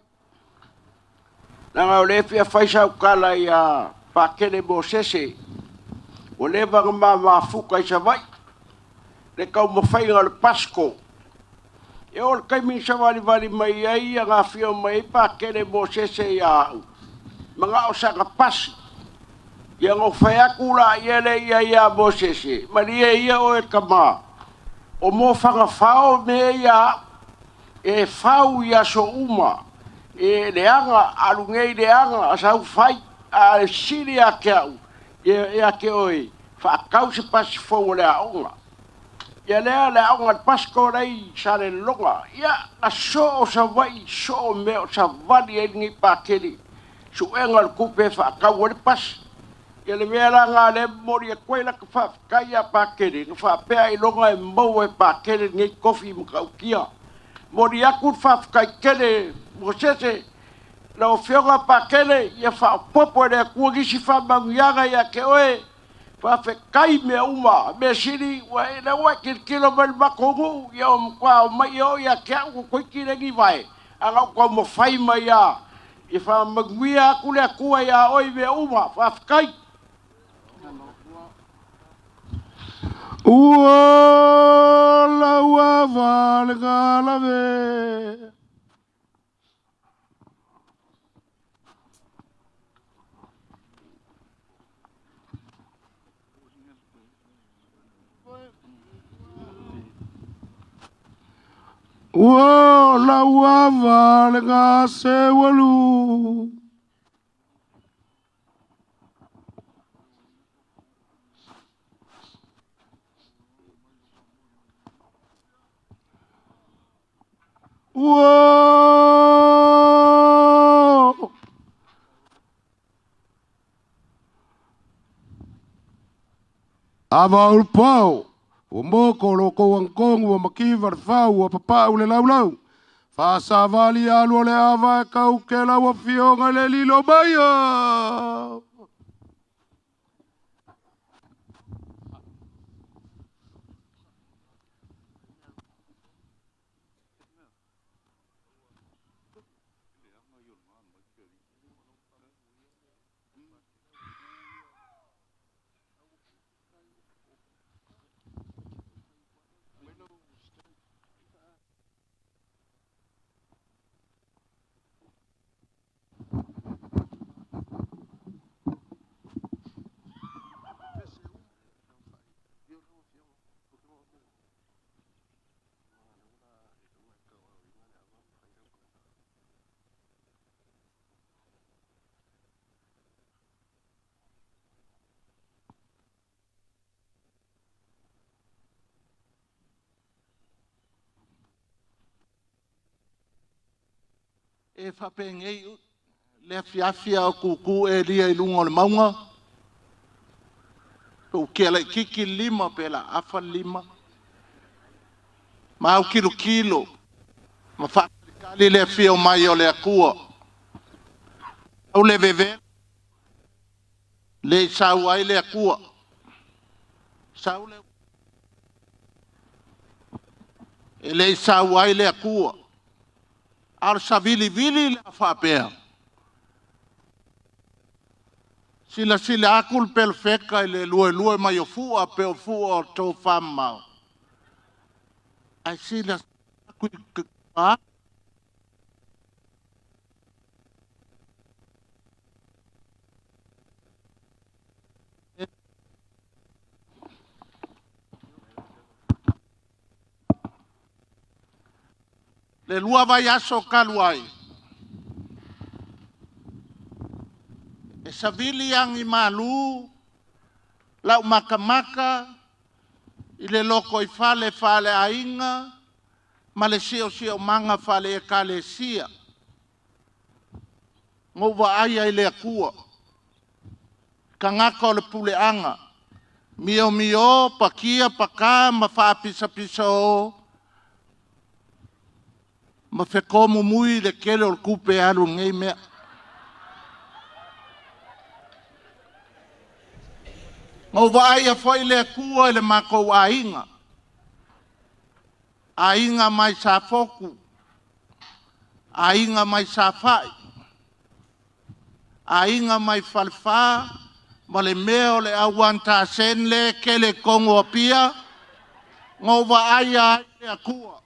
Nanga o le fia faisa ukala ia pakele Mosese. O le vanga ma fuka i savai. Le kau mawhainga le Pasko. E o le kaimi savali vali mai ai a ngā fio mai pakele Mosese ia au. Mga o saka pasi. Ia ngō whaiakula ia le ia Mosese. Mani ia o e kama. O mō whanga whao me ia e whau ia so uma. E leanga, alungei leanga, a sau whai, a siri a ke au. E a ke oi, whaakau se pasi fau le aonga. Ia lea le aonga pasko rei sa le longa. Ia a so o sa vai, so o me o sa vali e ngi pakeri. Su enga le kupe whaakau o le pasi. Ia le mea ranga le mori e koe laka whaakai a pakeri. Nga whaapea i longa e mau e pakeri ngi kofi mkau kia. Mori aku whaakai kele Mosese, la o fionga pakele, ia whaapopo e kua gisi whamangianga ia ke oe, whaafekai mea uma, mea siri, wa e na ua kirkilo mani makongu, ia o mkwa o mai o ia ke au koi kirengi vai, anga kua mo whaima ia, ia whamangia aku lea kua ia oi mea uma, whaafekai. Ua la ua vale galave. Ua la ua vale ga se walu. Whoa! Ava ul pau, o moko loko angkong o makiva fau o Papal le Lulu. Faasalalau alu le ava kau ke la o fionga le Liturgy. e whapengei le fiafia o kuku e lia I lunga o le maunga. O kia le kiki lima pe la afa lima. Ma au kilo. Ma whakali le fia o mai o le akua. Au le veve. Le sau ai le akua. Sau le. E le sau ai le akua. Ar sa vili le whapea. Sila akul pel feka I le lue mai o fua pe o fua o Tofamamao. Ai sila akul kua. Le lua vai aso kaluai. E savili yang I malu, lau makamaka, I le loko I fale ainga, ma le sio manga fale e Telesia. Ngova aia I le akua. Kangaka o le puleanga. Mio, pakia, paka, ma whaapisa o. Ma whekomu mui le kele o le kupe alu ngei mea. Ngau waia foi le kua le mako ainga. Ainga mai sa foku. Ainga mai sa fai. Ainga mai falfa. Ma le meo le awanta sen le kele kongo apia. Ngau waia le kua.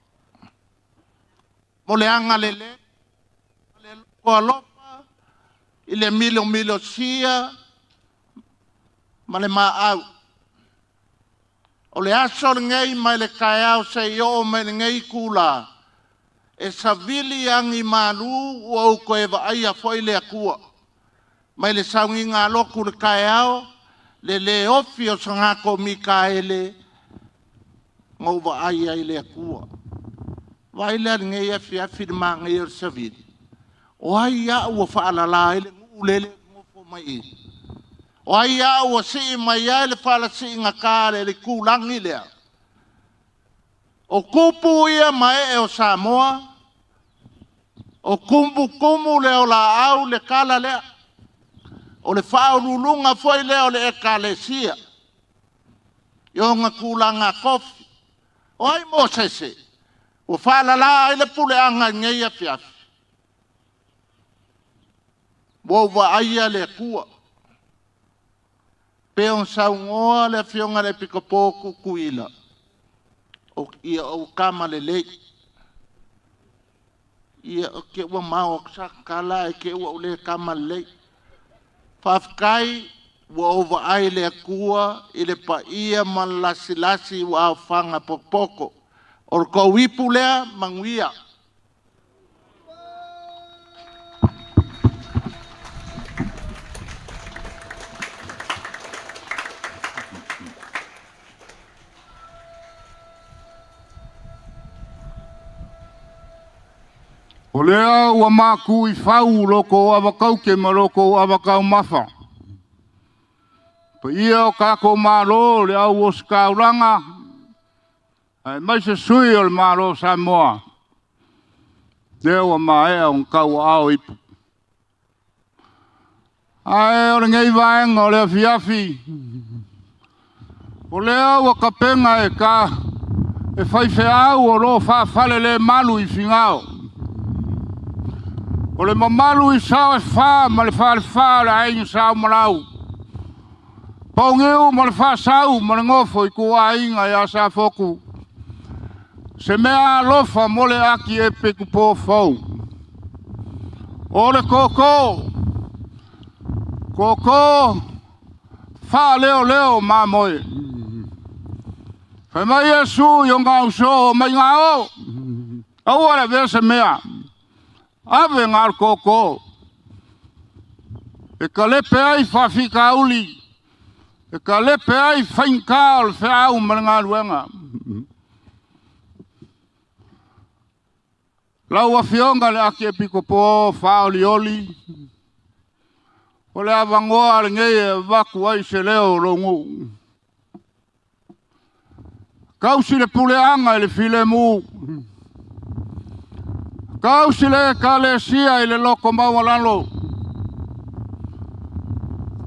Mo le anga le loko lopa. I le milo sia. Ma le maau. O le aso le ngei mai le kaiao se yo mai le ngei kula. E savili angi malu ua uko e vaia foi le akua. Mai le saungi ngā loku le kaiao le ofi o sangako Mikaele ngau vaia I le akua. Vai le ngei afi le maa ngei o savili. O hai a ua Faaalalau I le ngulele ngofo mai O ai au si mai ai le fala si ngakare le kulangi lea. O kupu ia mai o Samoa. O kumu le o la au le kala lea. O le Faaaloaloga foi lea o le Telesia. Yo nga kulanga kofi. O ai Mosese. O Faaalalau le puleanga ngei afiafi. Wova aia le kua. Peon saungoa le fionga le Akiepikopo kukuila. O kama le lei. Ia o ke ua mao sakala e ke ua ule kama le lei. Fafkai ua ova ai le akua I le pa ia malasi ua aufanga pokpoko. O ko wipu lea manguia. O lea ua maku I whau loko awakau ke maloko awakau mawha. Pa ia o kako malo le au o skauranga. Ai mai se sui o le malo Samoa. Lea ua maea on kau ao ipu. Ai o le ngei vaenga o lea fiafi. O lea ua kapenga e ka e whaife au o lo whafale le malu I fingao. O le mamalu I sao e wha ma le wha le ainga sao malau. Paungeu ma le wha sao ma le ngofo I kua inga I asa foku. Se Meaalofa mo le Akiepikopo fau. O le koko. Koko. Wha leo mamoe. Whai mai Yesu I o ngā uso mai ngā o. Au ala vea se mea. Ave ngar koko. E ka lepe ai whawhika uli. E ka lepe ai whainka o le whiau mana ngā ruenga. Laua fionga le Akiepikopo Faaaloaloga. O le avangoa le ngei vaku ai se leo rongu. Kausi le puleanga i le filemu. Kausi le Telesia i le loko mawalalo.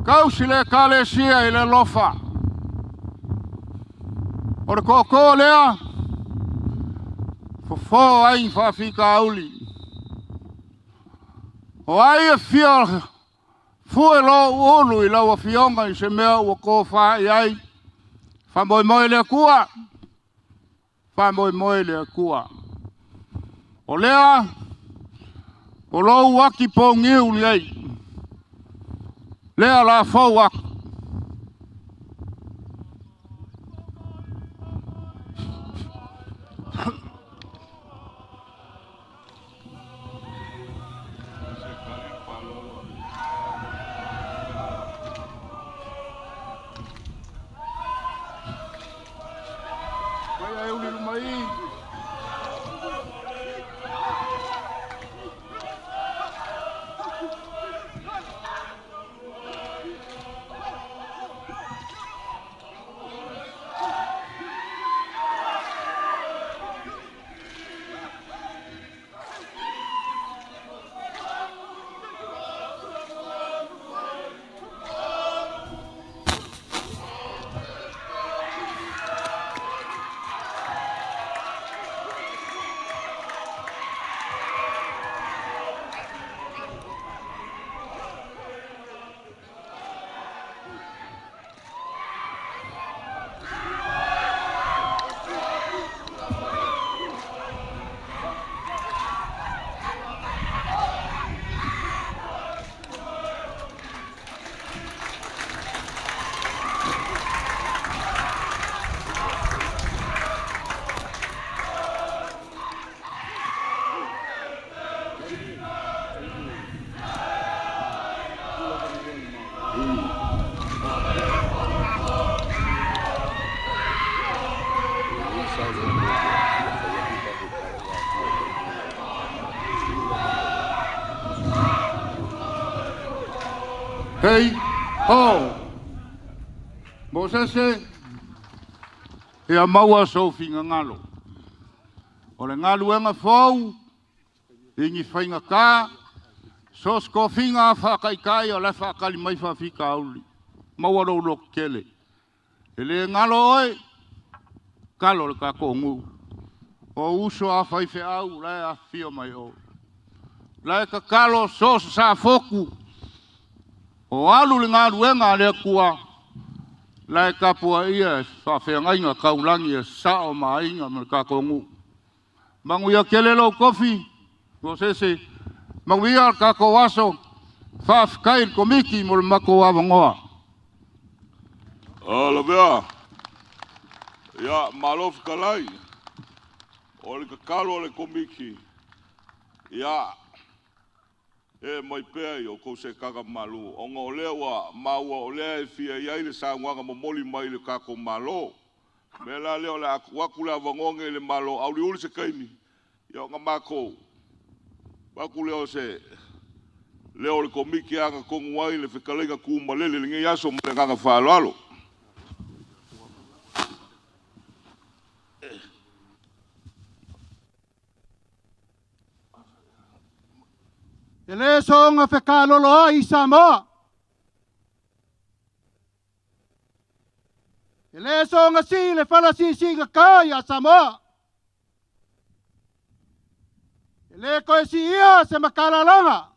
Kausi le Telesia i le Leauvaa. O le koko lea. Fofo ai whawhika auli. O ai e fia fue lo Ulu i laua fionga i se mea ua ko wha i ai. Whamoimoe lea kua. Whamoimoe lea kua. O lea, o lou waki po ngiu li ai. Lea la fau waki. Vai aí, Lulu aí. Hei, ho! Mosese, e maua sofinga ngalo. O le ngalu enga fau, ingi whainga ka, sos ko finga whakaikai o le whakali mai whawhika auli. Maua rau lok kele. E le ngalo oi, kalo le kakongu. O uso a whaife au, lai a fio mai o. Lai ka kalo sos sa foku. O alu le ngā ruenga le kua, lai kapua ia, whawhenga inga kaulangi e sao maa inga me kakongu. Mangu ia kelelo kofi, Mosese, mangu ia kako waso, whawhkai komiki mo le mako awangoa. Leauvaa, ia Meaalofa kalai, o le kakalo le komiki, ia e mai pea i o kou se kaka malu. O ngā olea wa maua olea e fia iai le sānguanga momoli mai le kako malo. Me la leo le waku le awangonge le malo au li uli se kaini. Ia o ngā mako. Waku leo se leo le komiki anga kongu wai le whikalenga kumalele le ngai aso mle nganga Faaaloaloga. E le songa whekalolo i Samoa. E le songa si le whalasi singa kai a Samoa. E le koe si ia se makalalanga.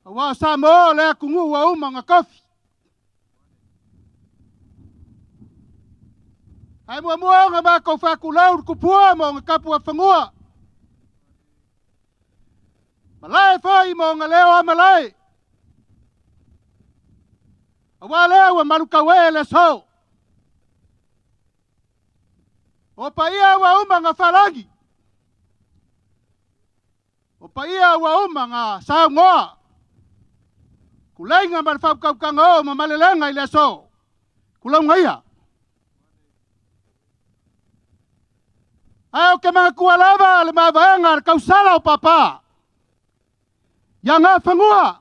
A wā Samoa le kungu wa umanga kofi. Ai mua ngā mako whakulau kupua mo ngā kapua whangua. Malae whai mo ngā leo a Malae. A wā leo a marukawe le so. O pa ia wa umanga wharangi. O pa ia wa umanga saungoa. Kulainga marwhapkaukanga o ma malelenga i le so. Kulaunga ia. Ai o ke mga kualava le mavaenga le kausala o papa. Ia ngā whangua.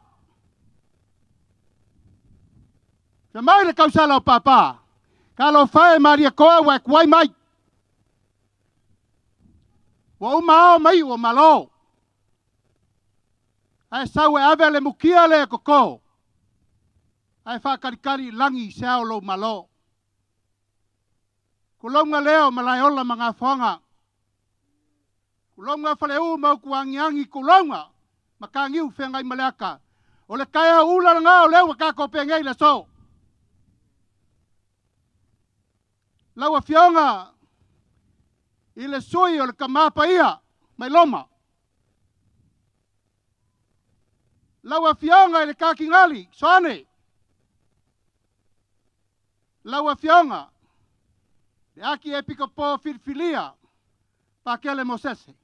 Ke mai le kausala o papa. Ka lo whae maria koa wa kuai mai. Wa umao mai o malo. Ai sau e ave le mukia le koko. Ai whakarikari langi se ao lo malo. Kulonga leo malai ola mga whanga. Kulonga whaleu mau kuangiangi kulonga. Makangiu whengai maleaka. O le kaya ula ngā o leo ka kopengei la so. Laua fionga. I le sui o le kamapa ia. Mai loma. Laua fionga i le kakingali. Soane. Laua fionga. Le Akiepikopo Fidelia. Pakele Mosese.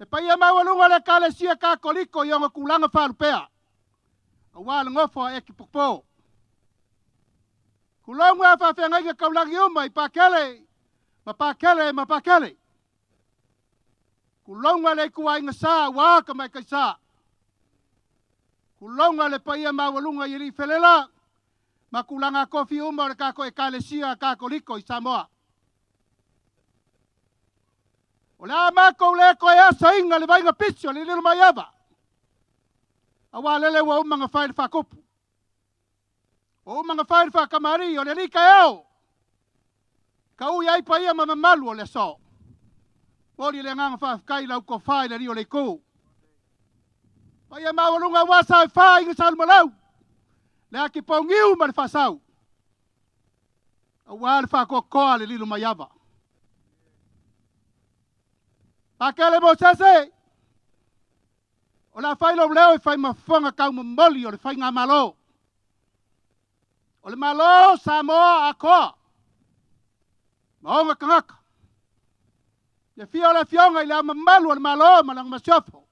E paia mawalunga le Telesia ka koliko i onga kulanga whalupea. A wala ngofo a Akiepikopo. Kulonga whawhengai kaulangi uma i pakele. Mapakele. Kulonga le kuainga sa waka mai kaisa. Kulonga le paia mawalunga i ri felela. Makulanga kofi uma le kako e Telesia ka koliko i Samoa. O le amako le ko e asa inga le vainga pisio le lilu maiava. Awa lele wa umanga whaere whakopu. O umanga whaere whakamari o le rika eo. Ka ui ai paia mamamalu o le so. Mori le nganga whawkai lau ko whae le rio le kou. Paia mawalunga wasa e whae inga salmalau. Le aki pongiu ma le whasau. Awa le whakokoa le lilu maiava. Pakele Mosese. O la whai lo leo e whai mawhanga kau mamoli o le whai ngā malo. O le malo Samoa a koa. Maonga kangaka. Ia fia o le fionga i le mamalu o le malo malanga masiofo.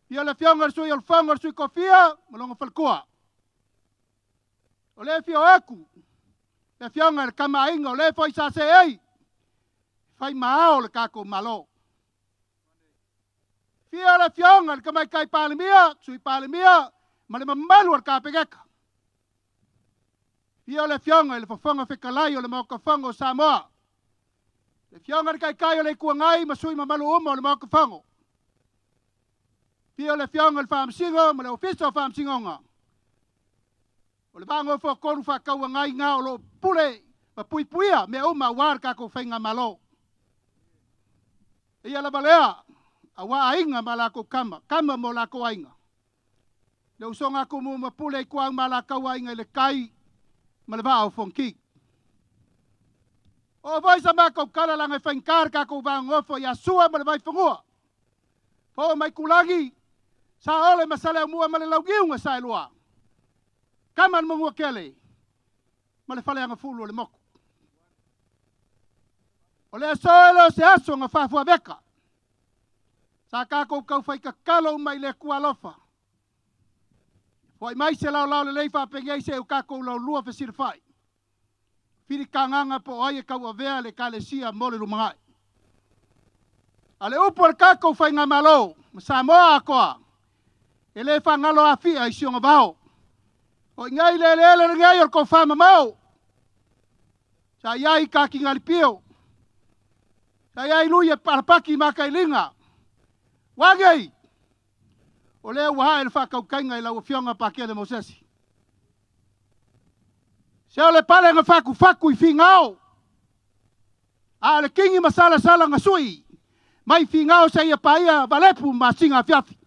Fia o le fionga le sui o le whanga le sui kofia malanga whalkua. O le fia o eku. Le fionga le kama inga o le fai sa se ei. Fai maao le kako malo. Fia le fionga le kamai kai palemia, sui palemia, ma le mamalu al kapegeka. Fia le fionga le fafonga fekalai o le mauka fango Samoa. Le fionga le kai o le kuangai, ma sui mamalu uma o le mauka fango. Fia le fionga le whamsingo, ma le ofiso whamsingonga. O le vango fo koru whakaua ngai ngā o lo pule, ma pui puia, me uma war kako whainga malo. Ia la balea, a wa ainga malako kama mo lako ainga. Le usonga ko mo mapule ko ang malako ainga le kai malaba o fonki. O vai sa mako kala lang e fankar ka ko bang ofo ya sua malaba fungua. Po mai kulangi sa ole masala mo malalawgiu nga sa lua. Kaman mo kele. Malefale ang fulu le moko. O le soelo se aso nga fafua beka. Sa kako kau fai kakalo mai le kualofa. Fai mai se lau le leifa pengei se u kako lau lua fesir fai. Firi kanganga po aie kau avea le Telesia mole lumangai. Ale upo le kako fai ngā malo. Samoa akoa. E le fa ngalo a fia i sionga bao. O ngai le ngai or Tofamamao. Sa iai kaki ngalipio. Kaya iluia parapaki makailinga. Wagei. O lea waha e whakaukainga i lau fionga pakele Mosese. Se o le pale nga whaku i whingao. A le kingi masala nga sui. Mai whingao sa ia paia valepu ma singa fiafi.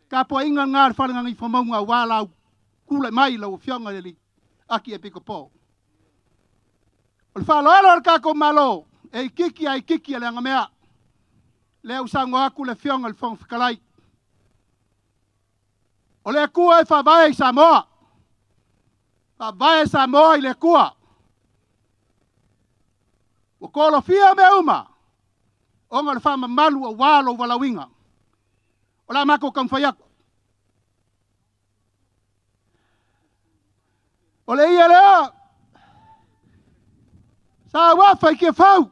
Ka po inga ngā whalangang i whamaunga walau kule mai lau fionga le li Akiepikopo. O le Faaaloaloga kako malo. E kiki le anga mea. Le usango aku le fionga le fong fikalai. O le kua e whawae i Samoa. Whawae Samoa i le kua. O kolo fia me uma. Onga le whama malu a walo walawinga. O la mako kamwhayaku. O le ia lea. Sa wa fai ke fau.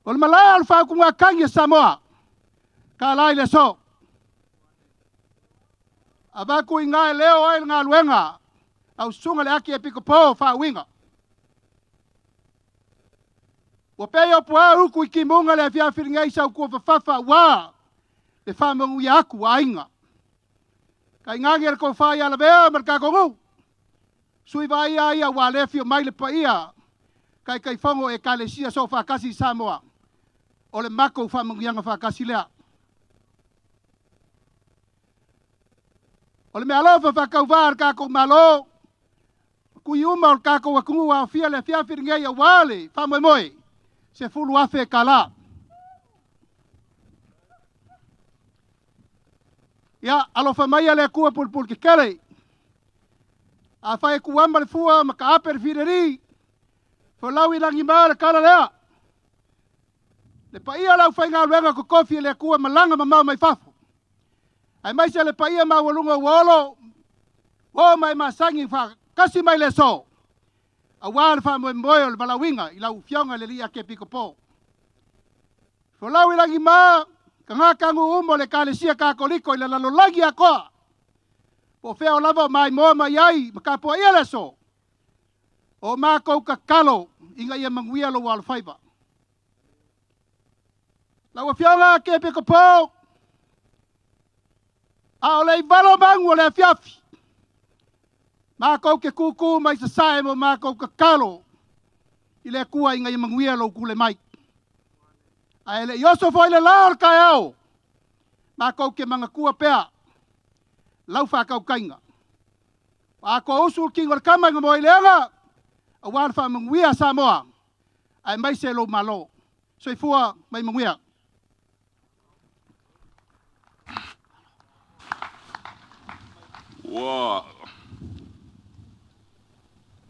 O le Malae al fau kunga kangi Samoa. Ka lai le so. Aba ku inga leo ai nga luenga. Au sunga le Akiepikopo fa winga. Wa pe o pua uku ki munga le fia firinga isa ku fa wa. Le fa mangu ya aku ainga. Kai ngangir ko fa ya le bea merka kongu. Sui vai ai wa le fio mai le paia. Kai fongo e Telesia so fa kasi Samoa. O le mako fa mangu yanga fa kasi lea. O le Meaalofa fa kauvar ka ko malo. Ku yuma ka ko wa kungu wa fia le fia firinga ya wale fa moi. Se fulu afe kala. Ya alofa mai ale kua pulpul ke kere. A fai kuamba le fua maka aper fideri. Folau ilangi mara kala lea. Le paia lau fai ngā luenga ko kofi le kua malanga mamau mai fafo. Ai mai se le paia ma walunga wolo. O mai masangi fa kasi mai le so. A wāre wha moe moe o le balawinga i lau fionga le li Akiepikopo. Folau ilangi mā, ka ngā kangu umo le Telesia ka koliko i le lalolagi a koa. Po feo lava mai moa mai ai, maka po ia le so. O mā kou ka kalo, inga ia manguia lo wala faiba. Lau a fionga Akiepikopo, a o le i valo mangu o le fiafi. Mā kou ke kuku mai sa sae mo mā kou ka kalo. I le kua inga i manguia lo kule mai. A ele ioso foi le lao kai au. Mā kou ke manga kua pea. Lau wha kau kainga. A ko usul kinga kama inga mo i leanga. A wāna wha manguia Samoa. Ai mai se lo malo. So i fua mai manguia. Wow.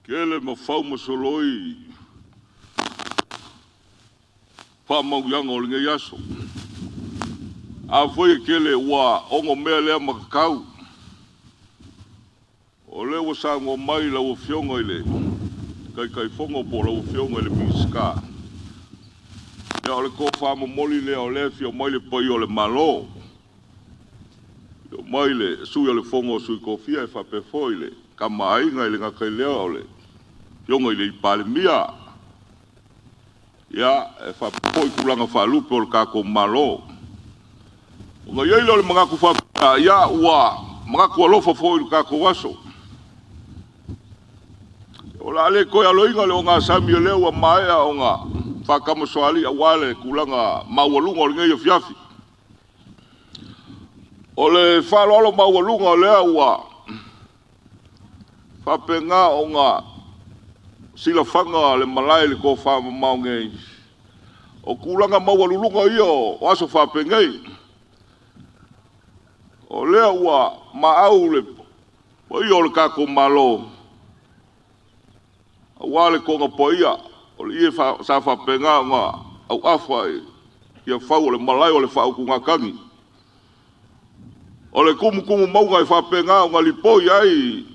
Kele ma fau ma soloi. Pa mau yanga o linga yaso. A foi kele wa ongo mea lea makakau. O le wa sa ngo mai la o fionga ile. Kai fongo po la o fionga ile miska. Ya o le ko fa mo moli le o le fio mai le pai o le malo. Yo mai le sui o le fongo sui kofia e fa pe foile. Kama ainga ile ngakai lea ole. Yonga ile i pale mia. Ya, e fa poi kulanga fa lupe o le kako malo. Nga yei le mga kufa ya ua mga kualofa foi le kako waso. O la ale koe aloinga le o ngā sami le ua maea o ngā whakama soali a wale kulanga maualunga o le ngeia fiafi. O le whaloalo maualunga o lea ua whapenga o ngā sila whanga le Malae le ko Tofamamao ngei. O kulanga maualulunga ia o aso whapengei. O lea ua maau le po ia o le kako malo. A wale konga po ia. O le ie sa whapenga o ngā au awha ia whau o le Malae o le whau ku ngā kangi. O le kumu maunga i whapenga o ngā lipoi ai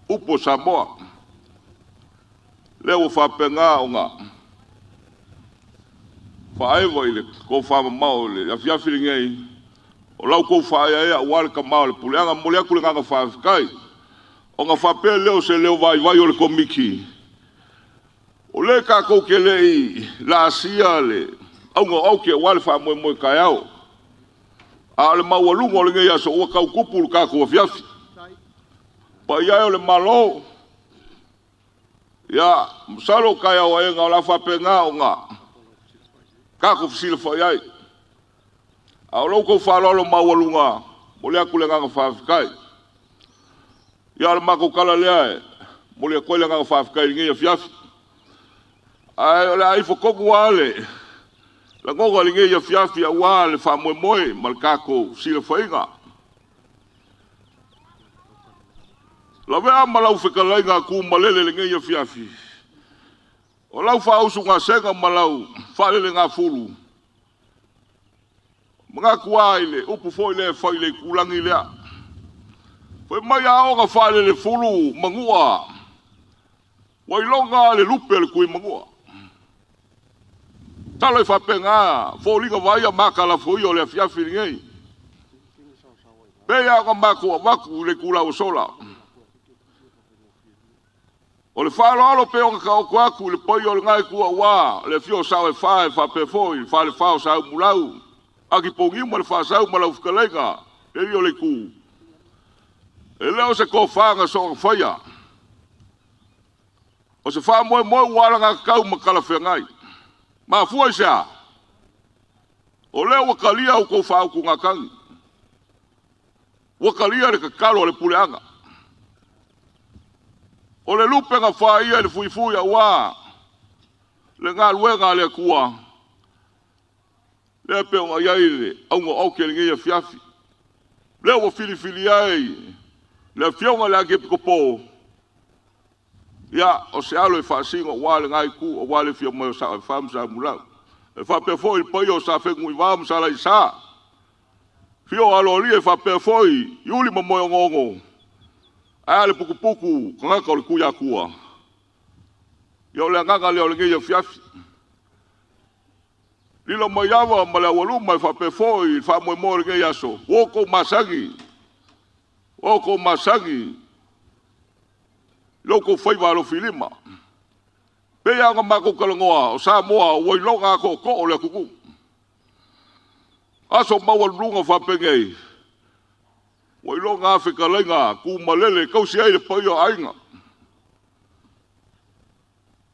upo Samoa. Leo whapenga o ngā whaewa i le ko Tofamamao le a fiafiri ngei o lau kou whaea ea wale ka mao le puleanga mole aku le nganga whaafikai o ngā whapea leo se Leauvaa vai o le komiki o le ka kou ke le i la asia le au ngā au ke wale wha moe kai au a le maualunga o le ngei aso ua kau kupu le ka kou a fiafi pa iai o le malo ya msalo kai au e ngā o la whapenga o ngā kako fisila fa yai au lo ko Faaaloaloga maualunga mo le aku le nganga whaafikai ia le mako kala lea mo le koe le nganga whaafikai ngia fiafi ai o le aifo koku wale la ngonga le ngia fiafi a wale wha moe ma le kako fisila whainga la vea ma lau whikalai ngā ku malele le ngia fiafi o lau whaausu ngā senga ma lau whalele ngā fulu. Mga kua ile, upu fo ile whai le kulangi lea. Whai mai ao ngā whalele fulu mangua. Wailonga le lupe le kui mangua. Talo I whapenga, fōlinga vai a maka la fui o le fiafi ngei. Pea ka maku a waku le kula o sola. O le whaaloalo pe o ka o aku le poi o le ngai kua wā, le fio sao e whae whapefoi, whale whao sao mulau. Aki pongi ma le whaasau ma lau whikalenga, e rio le ku. E leo se ko whaanga so ang whaia. O se wha moe moe waranga kau ma kalawhia ngai. Ma fua isa. O leo wakalia o ko whao ku ngakangi. Wakalia le kakalo le puleanga. O le lupe nga wha ia le fui fui a wā. Le ngā luenga le kua. Le pe o nga iaile, au nga auke le ngeia fiafi. Leo wa fili ai. Le fionga le Akiepikopo. Ya, o se alo e whaasinga o wale ngai ku, o wale fia mai o sa e whaamsa mulau. E whapefoi pai o sa whengu I whaamsa la I sa. Fio alo li e whapefoi, iuli ma moe o ngongo. Aia le puku, kangaka o le kuia kua. Ia o le anganga leo le ngeia fiafi. Lilo mai awa ma le awalu mai whapefoi, whamoe mo le ngeia so. Woko masangi. Woko masangi. Loko whaiwa alo filima. Pea nga mako kalangoa, o Samoa, o wailonga ko o le kuku. Aso maua lunga whapengei. Wailonga Afrika lenga, ku malele, kausi aile pai o ainga.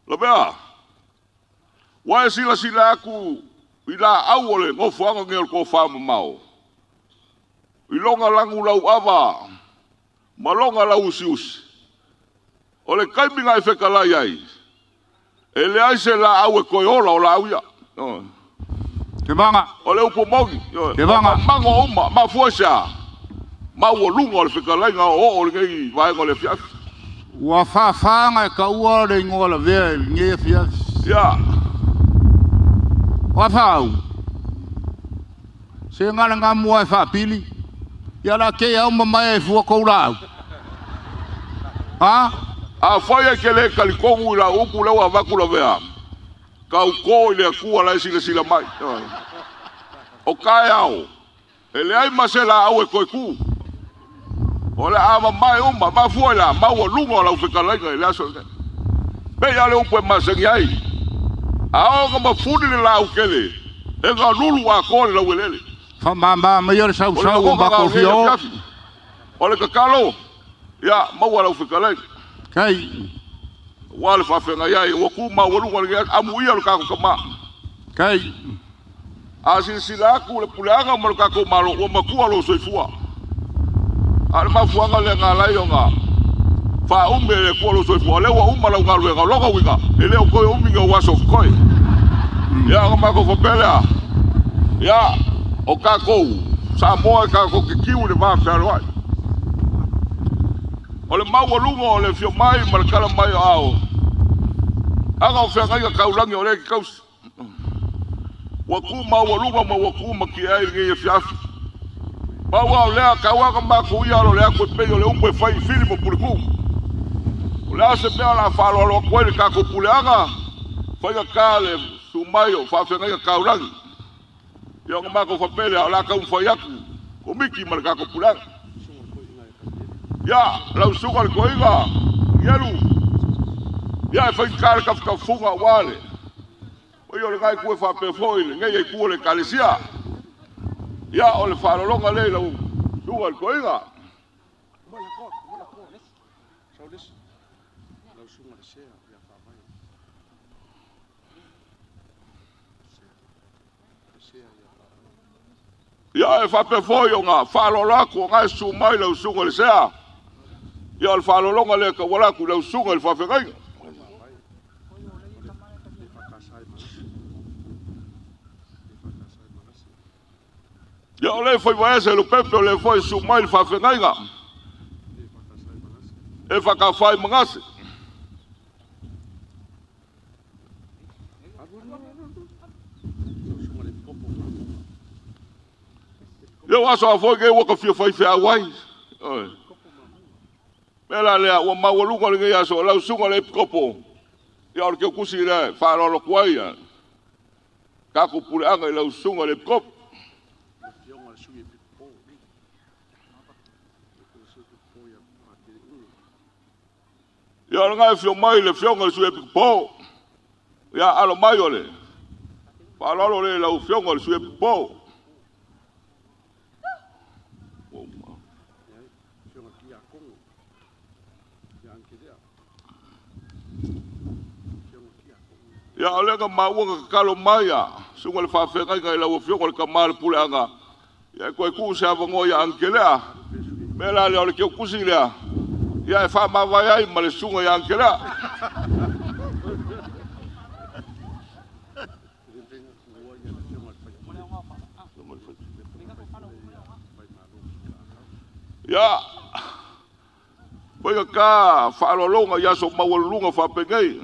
La bea, wae sila aku, ila awole, ngofuanga ngel ko Fafamamao. Ilonga langu lau ava, malonga lau usiusi. O le kaiminga e whekalai ai. E le aise la au e koeola o la auia. Te manga. O le upomongi. Te manga. Mango uma, ma fuasa. Ma ua lunga o le whekalai ngā o le ngei vaenga o le fiafi. Ua whawhanga e ka ua le ingoa la vea nge fiafi. Ya. Wa whau. Se ngana ngā mua e whapili. Ia la kei au mamai e fua kourau. Ha? A whaia ke le kalikongu I la upu lewa waku la vea. Ka uko I le akua la sila mai. O kai au. E le ai masela au e koe ku. O le ama mai uma, ma fua la, ma ua lunga o la uwhekalainga I le aso. Pea le upu e masengi ai. A o ka mafuni le la ukele. E ngā Lulu a kone la welele. Whamama mai ore sau o bako fio. O le kakalo. Ya, ma ua la uwhekalainga. Kai. Wale whawhenga iai, waku ma walunga le amu ia lo kako kama. Kai. A sila aku le puleanga ma lo kako malo, o makua lo soifua. A le mafuanga le ngā lai o ngā. Wha ume le kua lo soifua, le wa uma lau ngā luenga, loka wika, e leo koe uminga waso koe. Ia ngā mako whapelea. Ia, o kako, Samoa kako ke kiu le maa whiaroai. O le maua lunga o le fio mai ma le kala mai o ao. Anga o whengai ka kaulangi o reki kausi. Waku maua lunga ma waku ma ki ai nge fiafi. Maua o lea kauaka mako ia lo lea koe pei o le umpe fai fili mo puliku. O lea se mea la Faaaloaloga koe le kako puleanga. Whaiga ka le sumai o whawhengai ka kaulangi. Ia o mako whapele o la kau mwhai aku. O miki ma le kako puleanga. Ya, lau suka le koiga, yelu. Ya, e whai kare ka whakafunga wale. Oi o le ngai kue whapefoi le, ngai e kua le Telesia. Ya, o le Faaaloaloga le lau suka le koiga. Ya, e whapefoi o ngā Faaaloaloga o ngai sumai lau suka le sea. Ia le Faaaloaloga le ka walaku lau sunga le whawhengainga. Ia o le whai waese lo pepe o le whai sumai le whawhengainga. E whakawhai mangase. Ia waso a whoi ke waka fia whai whea wai. Mela lea ua maualunga le ngai aso lau sunga le Akiepikopo. Ia ora ke kusi le Faaaloaloga ia. Kako pule anga i lau sunga le Akiepikopo. Ia ora ngai fio mai le fionga le Akiepikopo. Ia alo mai ole. Faaaloaloga le lau fionga le Akiepikopo. Ia olega maunga kakalo maia, sunga le whawhengai ngai lau fionga le kamale pule anga. Ia koe kuuse avango ia ankelea, mela le ole keo kusi lea. Ia e whamawai ai ma le sunga ia ankelea. Ia, poika ka Faaaloaloga ia so maualunga whapengei.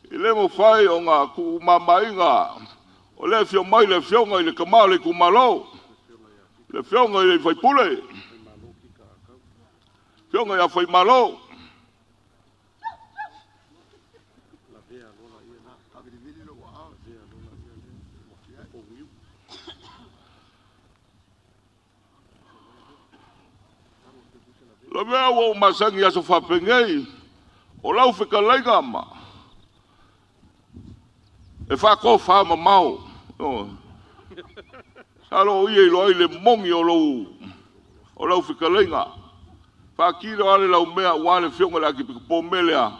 Ile mo fai o ngā ku mamainga o le fio mai le fionga i le kamale ku malo le fionga i le fai pule fionga ia fai malo la mea o masangi aso whapengei o lau whikalaiga ma e whako Fafamamao. Salo ia i loa i le mongi o lau whikalenga. Whakira ale lau mea wane fionga le Akiepikopo melea.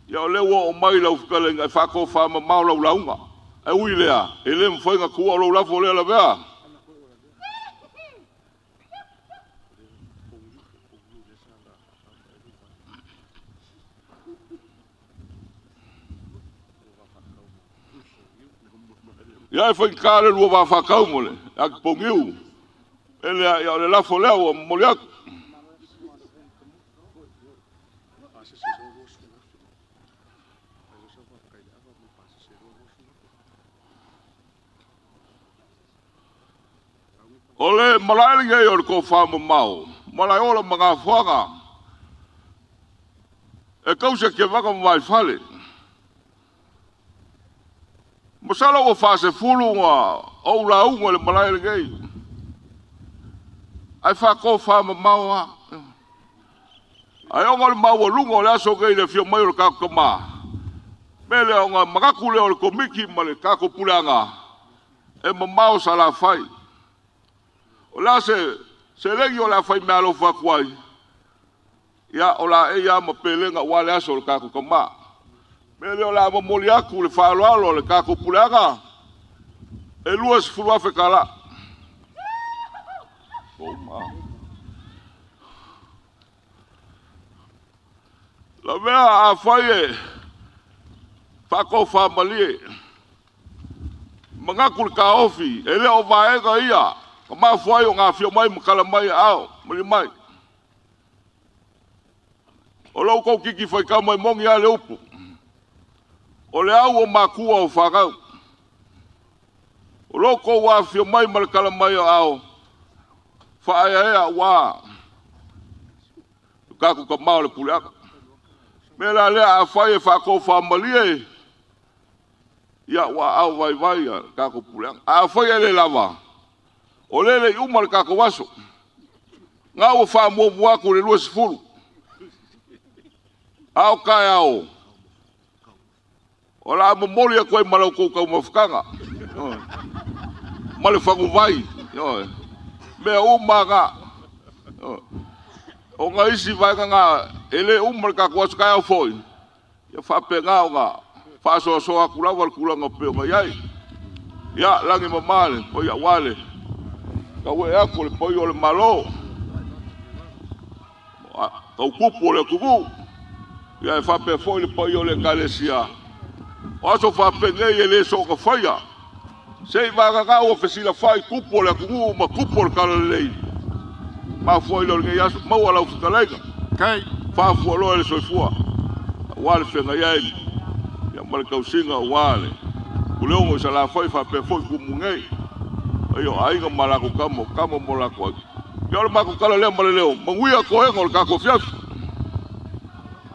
Ia o lewa o mai lau whikalenga e whako Fafamamao lau launga. E ui lea, e le mwhainga kua o lau lafo lea la vea. Ia e whai kāre lua wā whakau mole, aki pongiu. Ele ia o le lafo lea o mole aku. O le Malae ngai o le ko Fafamamao, Malae ola mga whanga. E kausa ke waka mwai whale. Masala o fase fulu nga o launga le Malae ngai. Ai whako Fafamamao a. Ai o ngale maualunga o le aso ngai le fio mai o le kako kama. Mele o ngā makaku le o le komiki ma le kako pulanga. E mamao sa la fai. O la se legi o la fai Meaalofa kuai. Ia o la e ia ma pelenga wale aso le kako kama. Mele o la mamoli aku le Faaaloaloga le kako pulanga. E lua se fulu afe kala. La mea a fai e whako whamalie. Mangaku le ka ofi, e leo vaega ia. Ka mawhai o ngā fio mai makala mai ao, mali mai. O lau kou kiki whai ka mai mongi a le upu. O le au o makua o whakau. O lau kou wā fio mai makala mai ao. Whaia ea wā. Kaku ka mao le puleaka. Mela lea a whai e whako whamalie. Ia wā au vai vai a kako puleaka. A whai e le lava. O lele i umar kako waso. Ngā ua wha muaku le lua sifuru. Ao kai ao. O la mamoli a koe malau kou kau mawhakanga. Male whangu vai. Mea umanga. O ngā isi vai ngā ele umar kako waso kai au foi. Ia whape ngā o ngā. Whasoa kulawa kulanga peo ngā iai. Ia langi mamale. O ia wale. Ka ue ako le poi o le malo. Ka ukupu o le kuku. Ia e whape foi le poi o le Telesia. O aso whape ngei e le soka whaia. Sei waga ngā ua whesila whai kupu o le kuku ma kupu o le kalalei. Ma foi lo ngei aso maua lau whikaleiga. Kei. Whafua loa le soifua. Wale whenga iai. Ia male kausinga o wale. Kuleongo isa la whai whape foi kumu ngei. Ayo ainga malako kamo mo lako. Yo le mako kala le male leo. Manguia ko e ngol kako fiafi.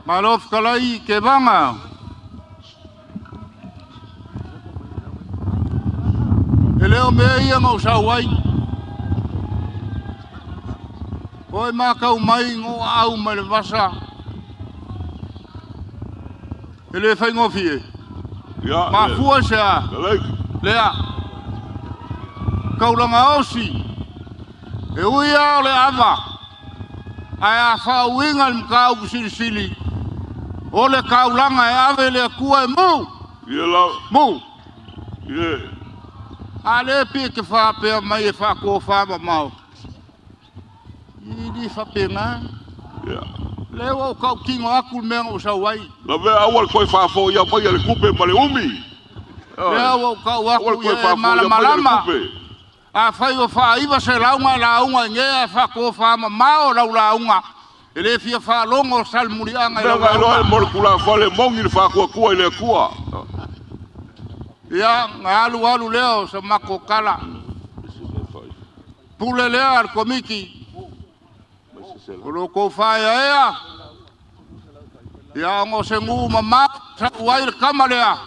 Meaalofa kalai ke vanga. Leo mea ia ngau sauai. Oi makau mai ngō au mai le vasa. Le whai ngofie. Ma fua sea. Lea. Kaulanga osi. E ui ao le ava. Ai a whauinga le mkau pusirisili. O le kaulanga e ave le kua e mu. Mu. A le pia ke whapea mai e whako Fafamamao. Ini whapenga. Le o kau kingo aku mea o sauai. La vea awal koe whafo ia mai le kupe ma le umi. Le o kau aku ia e malamalama. A whai o whaiva se launga launga ngea whako Fafamamao lau launga. E le fia whalongo salmurianga. Nanga e loa e morkula whale mongi le whakua kua i le kua. Ia ngalu alu leo sa mako kala. Pule leo al komiki. Olo ko whaia ea. Ia ngo se ngu mama sa uai le kamalea.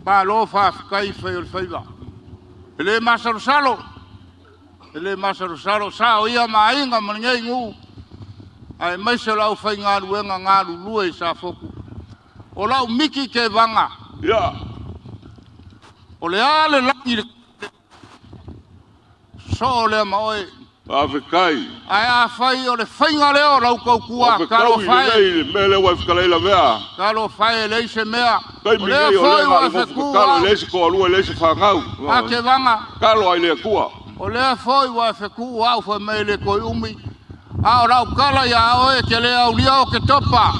Meaalofa Afrikai whai faiga. Ele masarusalo. Ele masarusalo sa o ia mainga maningei ngu. Ai maise lau whai ngalu enga ngalu lue sa foku. O lau miki ke vanga. Ia. O le ale langi le. So le maoe. Afrikai. Ai a whai o le whainga leo lau kaukua. Kalo whai. Mele wa whakalei la mea. Kalo whai leise mea. Kai mi nei o le ngā ngō kalo leise ko alua leise whangau. A ke vanga. Kalo ai le kua. O le foi wa wheku au whai mei le koi umi. A o rau kala ia oe ke le au lia o ke topa.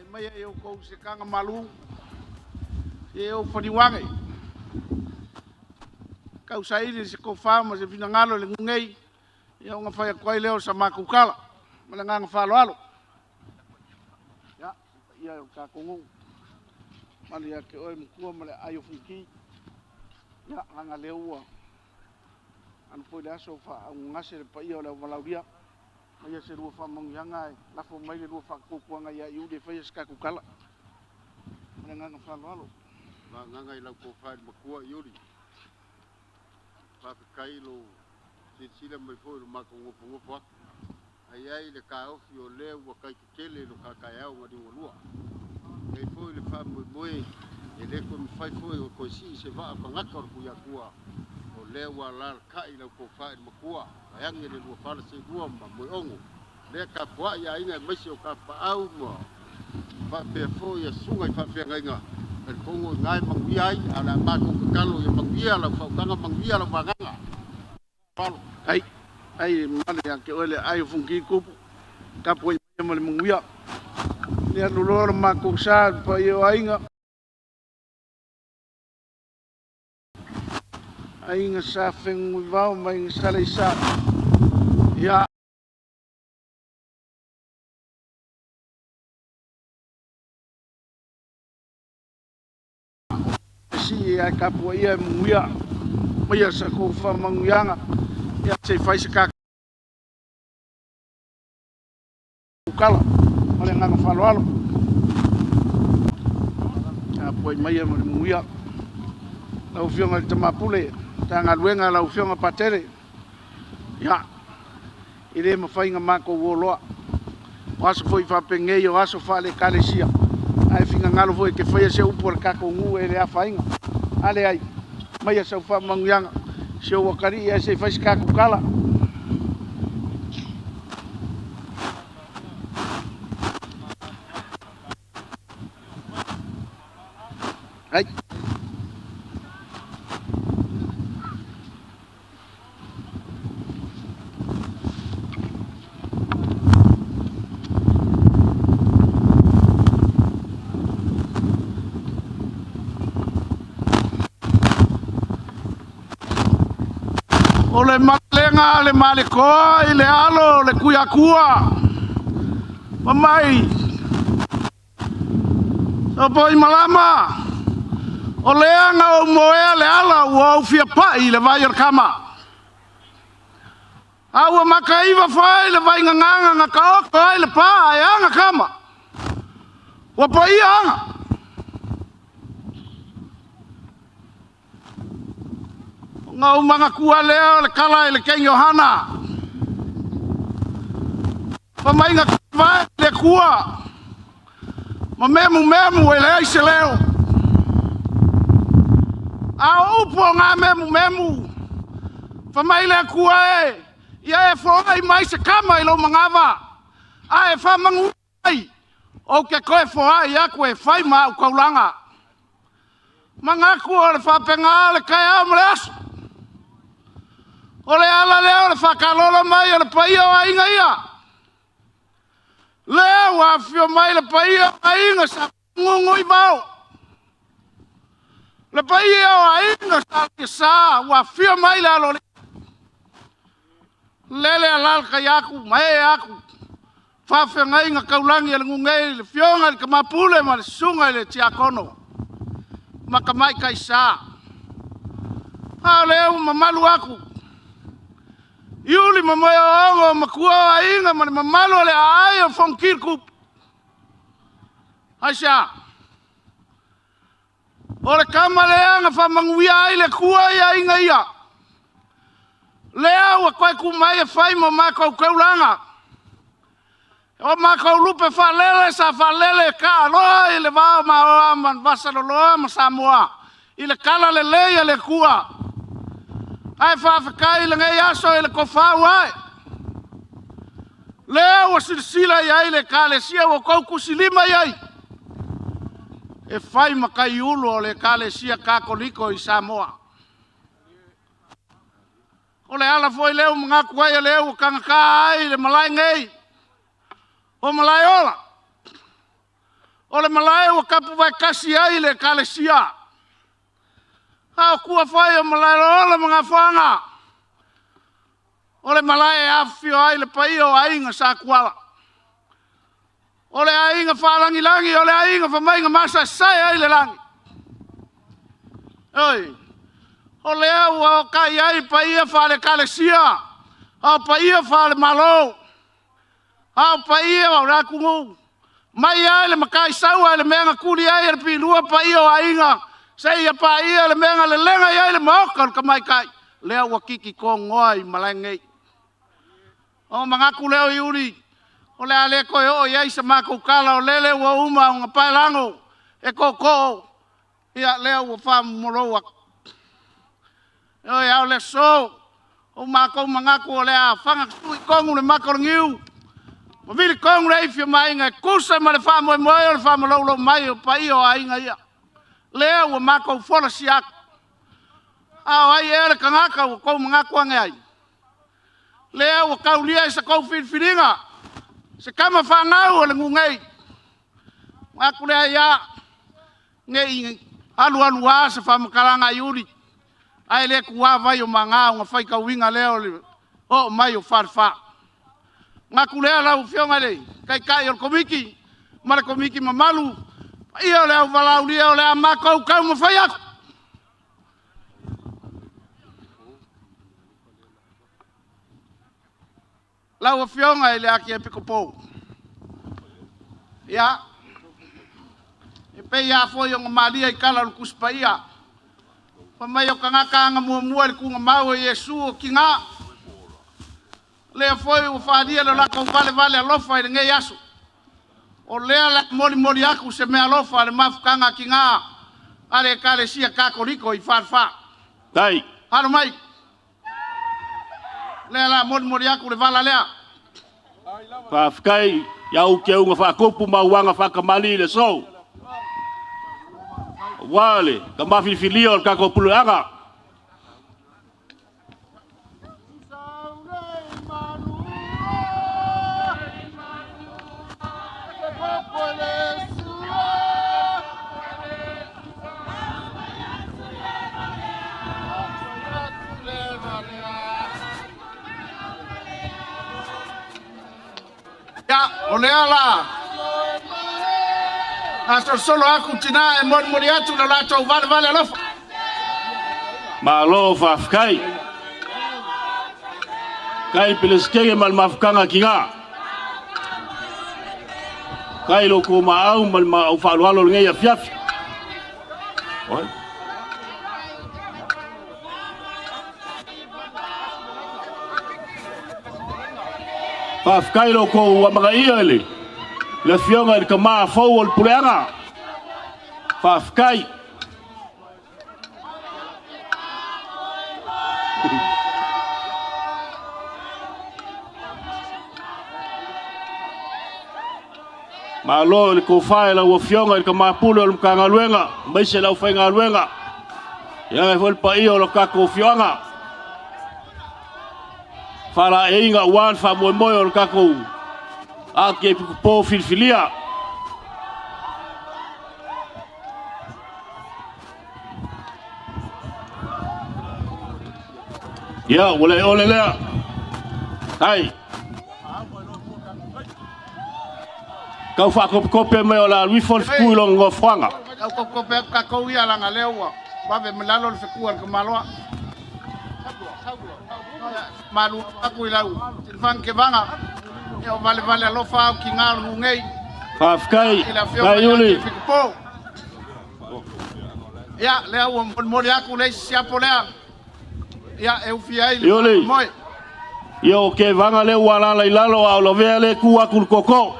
Mai eu ko se kanga malu eu faniwange kau sairi se ko fama se fina ngalo le ngei eu nga fai ko leo sa makukala malanga nga Faaaloalo ya ia ka kongo mali ya ke oi mkua male ayo funki ya nga Leauvaa an foi da so fa ngase pa ia le malauria Maya se rua whamangihanga la fo mai le rua whakukuanga ia iu de whaia ska kukala. Mana nganga Faaaloalo. Ma nganga I lau ko whae makua iuri. Whapekai lo sila mai fo lo mako ngopo aku. Ai le ka ofi o leo wa kai kitele lo ka kai au ngadi walua. Kei fo le wha moe e le ko mi whai fo o ko si se wha ka ngaka o kuia kua. O leo wa lar kai lau ko whae makua. Ayange le lua whala se rua ma moe ongo. Le ka pua ia inga maisi o ka paau mua. Whapea fo ia sunga I whapea ngainga. E kongo ngai manguia ai, ala mako kakalo ia manguia lau whaukanga manguia lau wanganga. Palo. Ai male ya ke ole ai funki kupu. Ka pua ia male manguia. Nia luloro mako sa pa ia ainga. Ainga sa fengu vau mai ngale sa. Ya si ya kapo ia muia mai sa ko fa mangianga ya se fai se ka kala male nganga Faaaloalo ya poi mai muia lau fionga tamapule tanga luenga lau fionga patere ya ile mafainga mako woloa waso foi fa pengei o aso fa le Telesia ai finga ngalo foi ke foi se upor ka ko ngu ele afainga ale ai mai sa fa mangianga se o wakari e se fa ska kukala ai o le malenga le malekoa I le alo le kuiakua mamai o poi malama o leanga o moea le ala o fia pai le vai kama aua makaiva fai le vai nganga nga kaoko ai le pa ai anga kama o poi anga ngau manga kua leo le kala le King Johana. Pamai nga vai le kua. Ma memu ele aise leo. A upo nga memu. Pamai le kua e. Ia e fonga I mai se kama I lo mangava. A e fa mangu. O ke koe foa I aku e fai ma u kaulanga. Mangaku o le whapenga le kai au mle asu. O le ala leo le whakalolo mai o le paia o ainga ia. Leo wa fio mai le paia o ainga sa ngungu i mau. Le paia o ainga sa ki sa wa fio mai le alo le. Lele alal kai aku, mai aku. Whawhenga inga kaulangi le ngungei le fionga le kamapule ma le sunga le tiakono. Makamai kai sa. Ha leo mamalu aku. Iuli mamoya ongo makua a inga ma le mamalu le aia fonkirku. Aisha. O le kamaleanga whamanguia ai le kua ia inga ia. Lea ua koe kumai e whai mo mako kaulanga. O mako lupe whalele sa whalele ka aloha i le vao ma oa man Faasalalau ma Samoa. I le kala le leia le kua. Ai whawhakai le ngai aso i le kofau ai. Lea ua silisila i ai le Telesia ua koukusi lima i ai. E whai makai ulu o le Telesia kakoliko i Samoa. O le ala foi leo mga kuai leo kangaka ai le Malae ngei. O Malae ola. O le Malae o kapu vai kasi ai le Telesia. Ha kua fai o Malae ola mga whanga. O le Malae afio ai le pai o ainga sa kuala. O le ainga whalangi langi, o le ainga whamainga masa sai ai le langi. Oi. O lea ua kai ai pa ia whale Telesia. Au pa ia whale malo. Au pa ia au rakungu. Mai ai le makai sau ai le menga kuri ai le pilua pa ia o ainga. Sei ia pa ia le menga le lenga ai le maoka ka mai kai. Lea ua kiki ko ngoi malengei. O mangaku leo iuri. O lea le koe o iai sa mako kala o lele ua uma o ngapai lango. E koko. Ia lea ua whamu moroa. Oi au le so o mako mangaku o le a whanga tui kongu le mako ngiu. Ma vili kongu le ifio mai inga kusa ma le wha moe moe o le wha malolo mai o pa i o a inga ia. Lea ua mako fola si aku. Au ai ere kangaka o kou mangaku ange ai. Lea ua kaulia i sa kou whiriwhiringa. Se kama whangau o le ngungei. Ngaku lea ia ngei alu alu a sa wha makaranga iuri. Ai le kua vai o manga o fai ka winga leo le o mai o farfa nga kulea la u fionga le kai o komiki mara komiki mamalu ia le o vala u le amako ka mo fai ak la u fionga le Akiepikopo ya e pe ya foi o malia i kala lu kuspaia Pamai o kangaka nga mua le kunga mau e Yesu o kinga. Lea foi o whaadia le lako vale alofa i le ngei aso. O lea la moli aku se Meaalofa le mafukanga kinga. Ale Telesia kakoliko i whaarwha. Tai. Haro mai. Lea la moli aku le vala lea. Whaafukai iau ke unga whaakopu mauanga whakamali le so. Wale, ka mawhiliwhilio ka ko puluanga. Ya, olea la. Hasta solo aku tina e mori atu na lato vale alofa. Meaalofa fkai. Kai pileskege mal mafkanga kinga. Kai loko maau mal ma au Faaaloalo ngai afiafi. Oi. Fafkai loko wa magai ele. Le fionga ka ma fo ol pulenga. Fafkai. Malo le ko fai la wo fionga ka mapule o mkanga luenga, maise la ufainga luenga. Ya e vol pa io lo ka ko fionga. Fala e inga wan fa mo o ka ko. Akiepikopo Fidelity. Ya, ole lea. Hai. Kau fa kope me ola wi fol skulo ngo franga. Kau kope ka ko ia langa lewa. Ba ve melalo le fekuan ke maloa. Malu aku ilau. Tilfan ke banga. Yo vale alofa ki ngalu ngei. Fafkai. Kai yuli. Ya, lea wo mori aku le siapo lea. Ya, eu fiai Yuli. moi. Yo ke vanga le wala la ilalo a lo vele ku akul koko.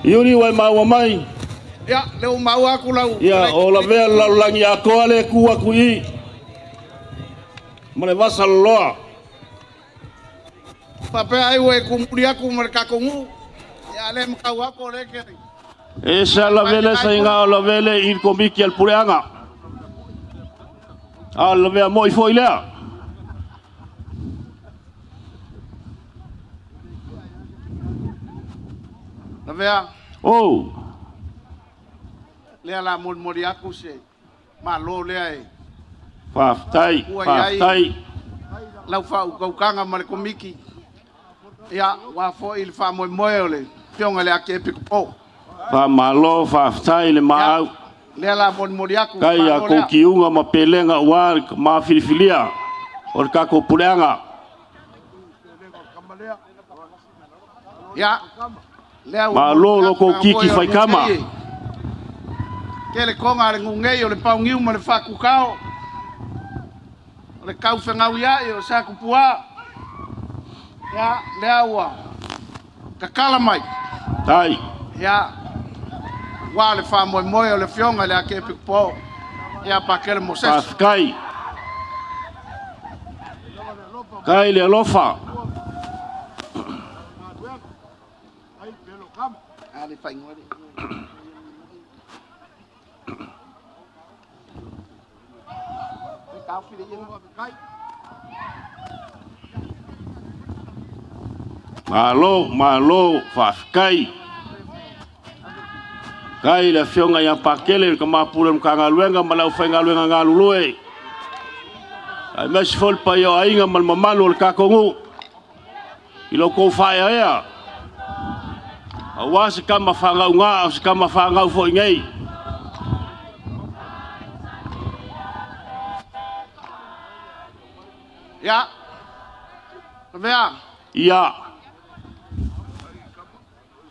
Yuri wai mau mai. Ya, leo mau aku lau. Ya, o la vea la langi a ko ale ku aku i. Mole Faasalalau. Pape ai we kumpuli aku mereka kongu. Ya le mkau ako le keri. Esa la vele sa inga la vele il komiki al pureanga. Al vea moi foi lea. La vea. Oh. Lea la mori aku se. Malo lea e. Faftai. Lau fa ukanga mare komiki. Ya, wa fo il fa moi ole. Pionga le Akiepikopo. Fa malo faftai le mau. Lea la mori aku. Kai ya ko kiunga ma pelenga wa ma filifilia. Or ka ko pureanga. Ya. Malo lo ko kiki fai kama. Kele konga le ngungei o le paungiu ma le fakukao. O le kau fengau ia o sa kupua. Ya, lea ua. Kakala mai. Tai. Ya. Wa le fa moi o le fionga le Akiepikopo. Ya pakele Mosese. Paskai. Kai le lofa. Ali fa ingore. Malo fafkai. Kai le fionga ya pakele ka mapule mkanga luenga malau fainga luenga ngalulue. Ai mes fol pa yo ainga mal mamalu le kakongu. Ilo ko faia ya. Awas kama fanga unga, kama fanga fo ngei. Ya. Vea. Ya.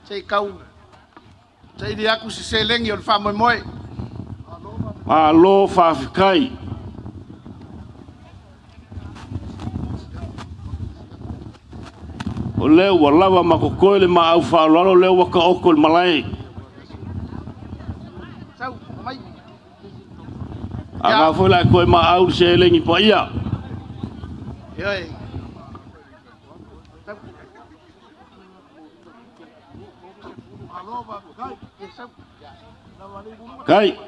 Sei kau. Sei dia aku se selengi o fa moi. Malo fafkai. O leo walawa makokoele ma au Faaaloaloga leo waka oko le Malae. Sau, mai. Anga foi la koe ma au se lengi pa ia. Yoi. Kai.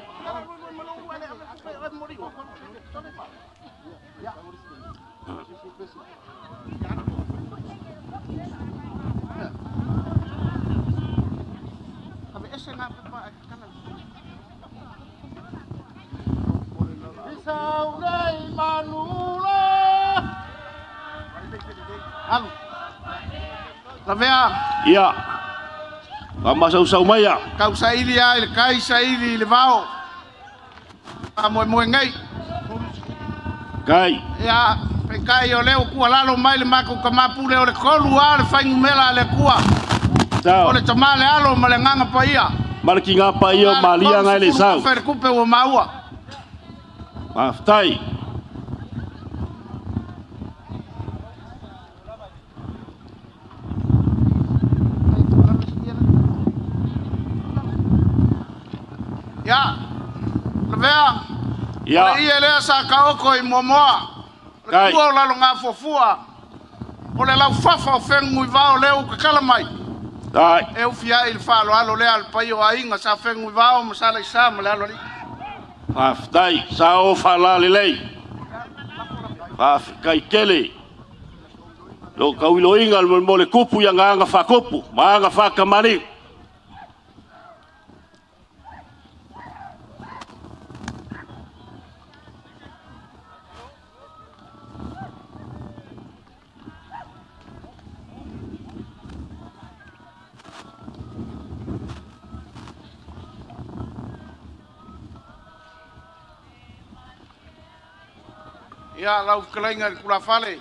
Lavea. Ya. Vamos usau mai ya. Kau saili ai le kai saili Leauvaa. Moi ngai. Kai. Ya, pe kai o leo kua lalo mai le mako ka mapule o le kolu a le faingu mela le kua. Tau. O le tamale alo ma le nganga pa ia. Marki nga pa ia malia ngai le sau. Fer kupe o maua. Maftai. Ya. vea. Ya. Ia lea sa ka oko I momoa. Kai. Kua la longa fofua. Ole lau fafa o fengu I vao leo ka kala mai. Dai. E ufia Il Faaaloalo lea al pai o ainga sa fengu I vao masala isa ma lalo li. Paf dai sao falale lei. Paf kai kele. Lo kauilo inga mo le kupu ya nganga fa kupu, manga fa kamani. Ia lau kalainga kula fale.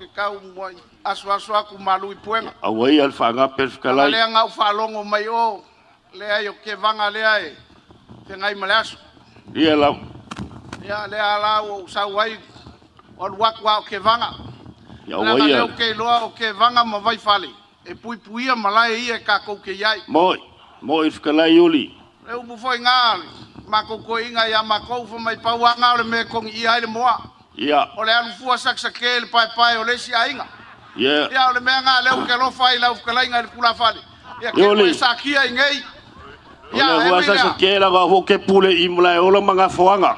Ke kau mo asu aku malu I puenga. Awai al fa nga perfkalai. Lea ngau whalongo mai o. Lea yo ke vanga lea e. Te ngai maleasu. Ia lau. Ia lea lau o sauai. O wakwa o ke vanga. Ia Lea awai leo al. ke loa o ke vanga ma vai fale. E pui puia Malae ia ka kou ke iai. Moi fkalai uli. Leu bufoi ngā. Mako ko inga ia mako fa mai pauanga o le me kong iai le moa. Ia. O le alu fua saksake le pai o le si ainga. Ia. Ia o le mea ngā leu ke lofa I lau fkalainga le pula fale. Ia ke koe sakia I ngei. Ia hua sa kela ga ho ke pule I mla o la manga foanga.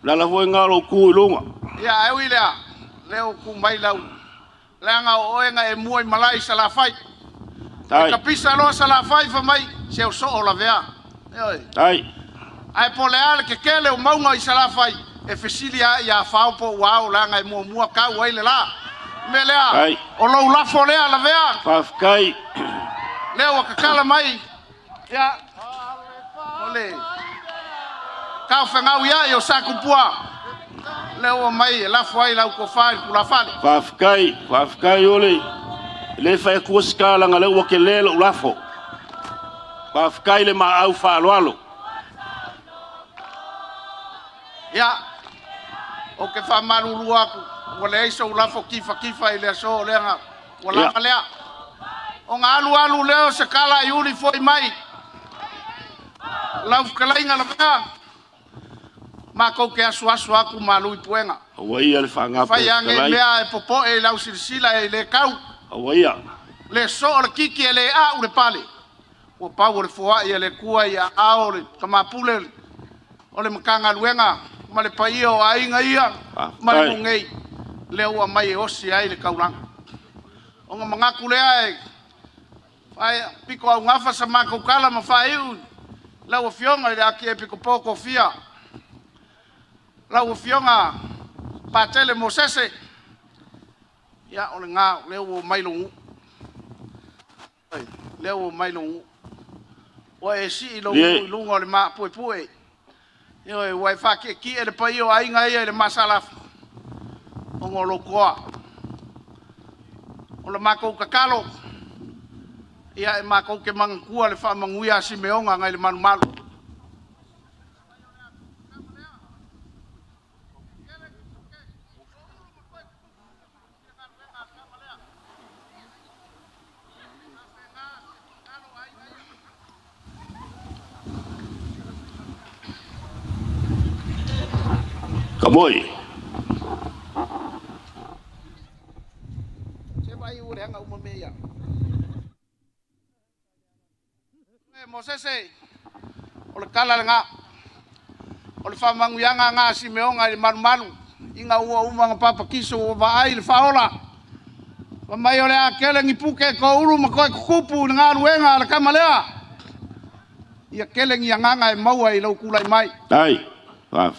La la foi ngalo ku lunga. Ia e wilea. Leo ku mai lau. Leanga o oenga e mua I Malae sala fai. Tai. Ka pisa lo sala fai fa mai. Se o so o la vea. Tai. Ai po le ale ke kele o maunga I sala fai. E fesilia ia fao po wao langa e mua kau ai le la. Me lea. O lou lafo lea la vea. Pafkai. Leo o kakala mai. Ia. Ole. Kau whengau ia I o sakupua. Leo o mai e lafo ai lau ko whai kula whale. Pafkai ole. Le fai kuaskala nga leo ke lelo lafo. Pafkai le ma au Faaaloalo. Ia. O ke whamaruru aku. Wale eiso ulafo kifa I lea so leanga. Wala lea. O ngā alu leo se kala I uli foi mai. Lau kalainga la mea. Mako ke asu aku malu I puenga. Awai al whanga Whai ange mea e popo e lau sirsila e le kau. Awai a. Le so o le kiki e le a ule pale. O pau o le fua I le kua I a ao le kamapule. O le makanga luenga. Ma le pai o ainga ia. Ma le mungei. Le ua mai e osi ai le kauranga. O nga mangaku lea e. Whai piko au ngafa sa mako kala ma whai iu. Lau o fionga I le Akiepikopo kofia. Lau o fionga patele Mosese. Ia o le ngā leo o mailongu. Leo o mailongu. O e si I lunga o le maa pue. Ia e wai whake ki e le pai o ainga ia e le masalafu. O ngolo koa. O le mako kakalo. Ia e mako ke mangkua le wha manguia si meonga ngai le manumalu. Kamoi. Se vai o renga uma meia. Mosese. O le kala nga. O le whamanguianga ngā si meonga I manumalu. Inga ua umanga papa kiso o vaai le whaola. Wa mai o le a kelengi puke ko uru ma koe kukupu ngā ruenga le kamalea. Ia kelengi a nganga e maua I lau kulai mai. Tai.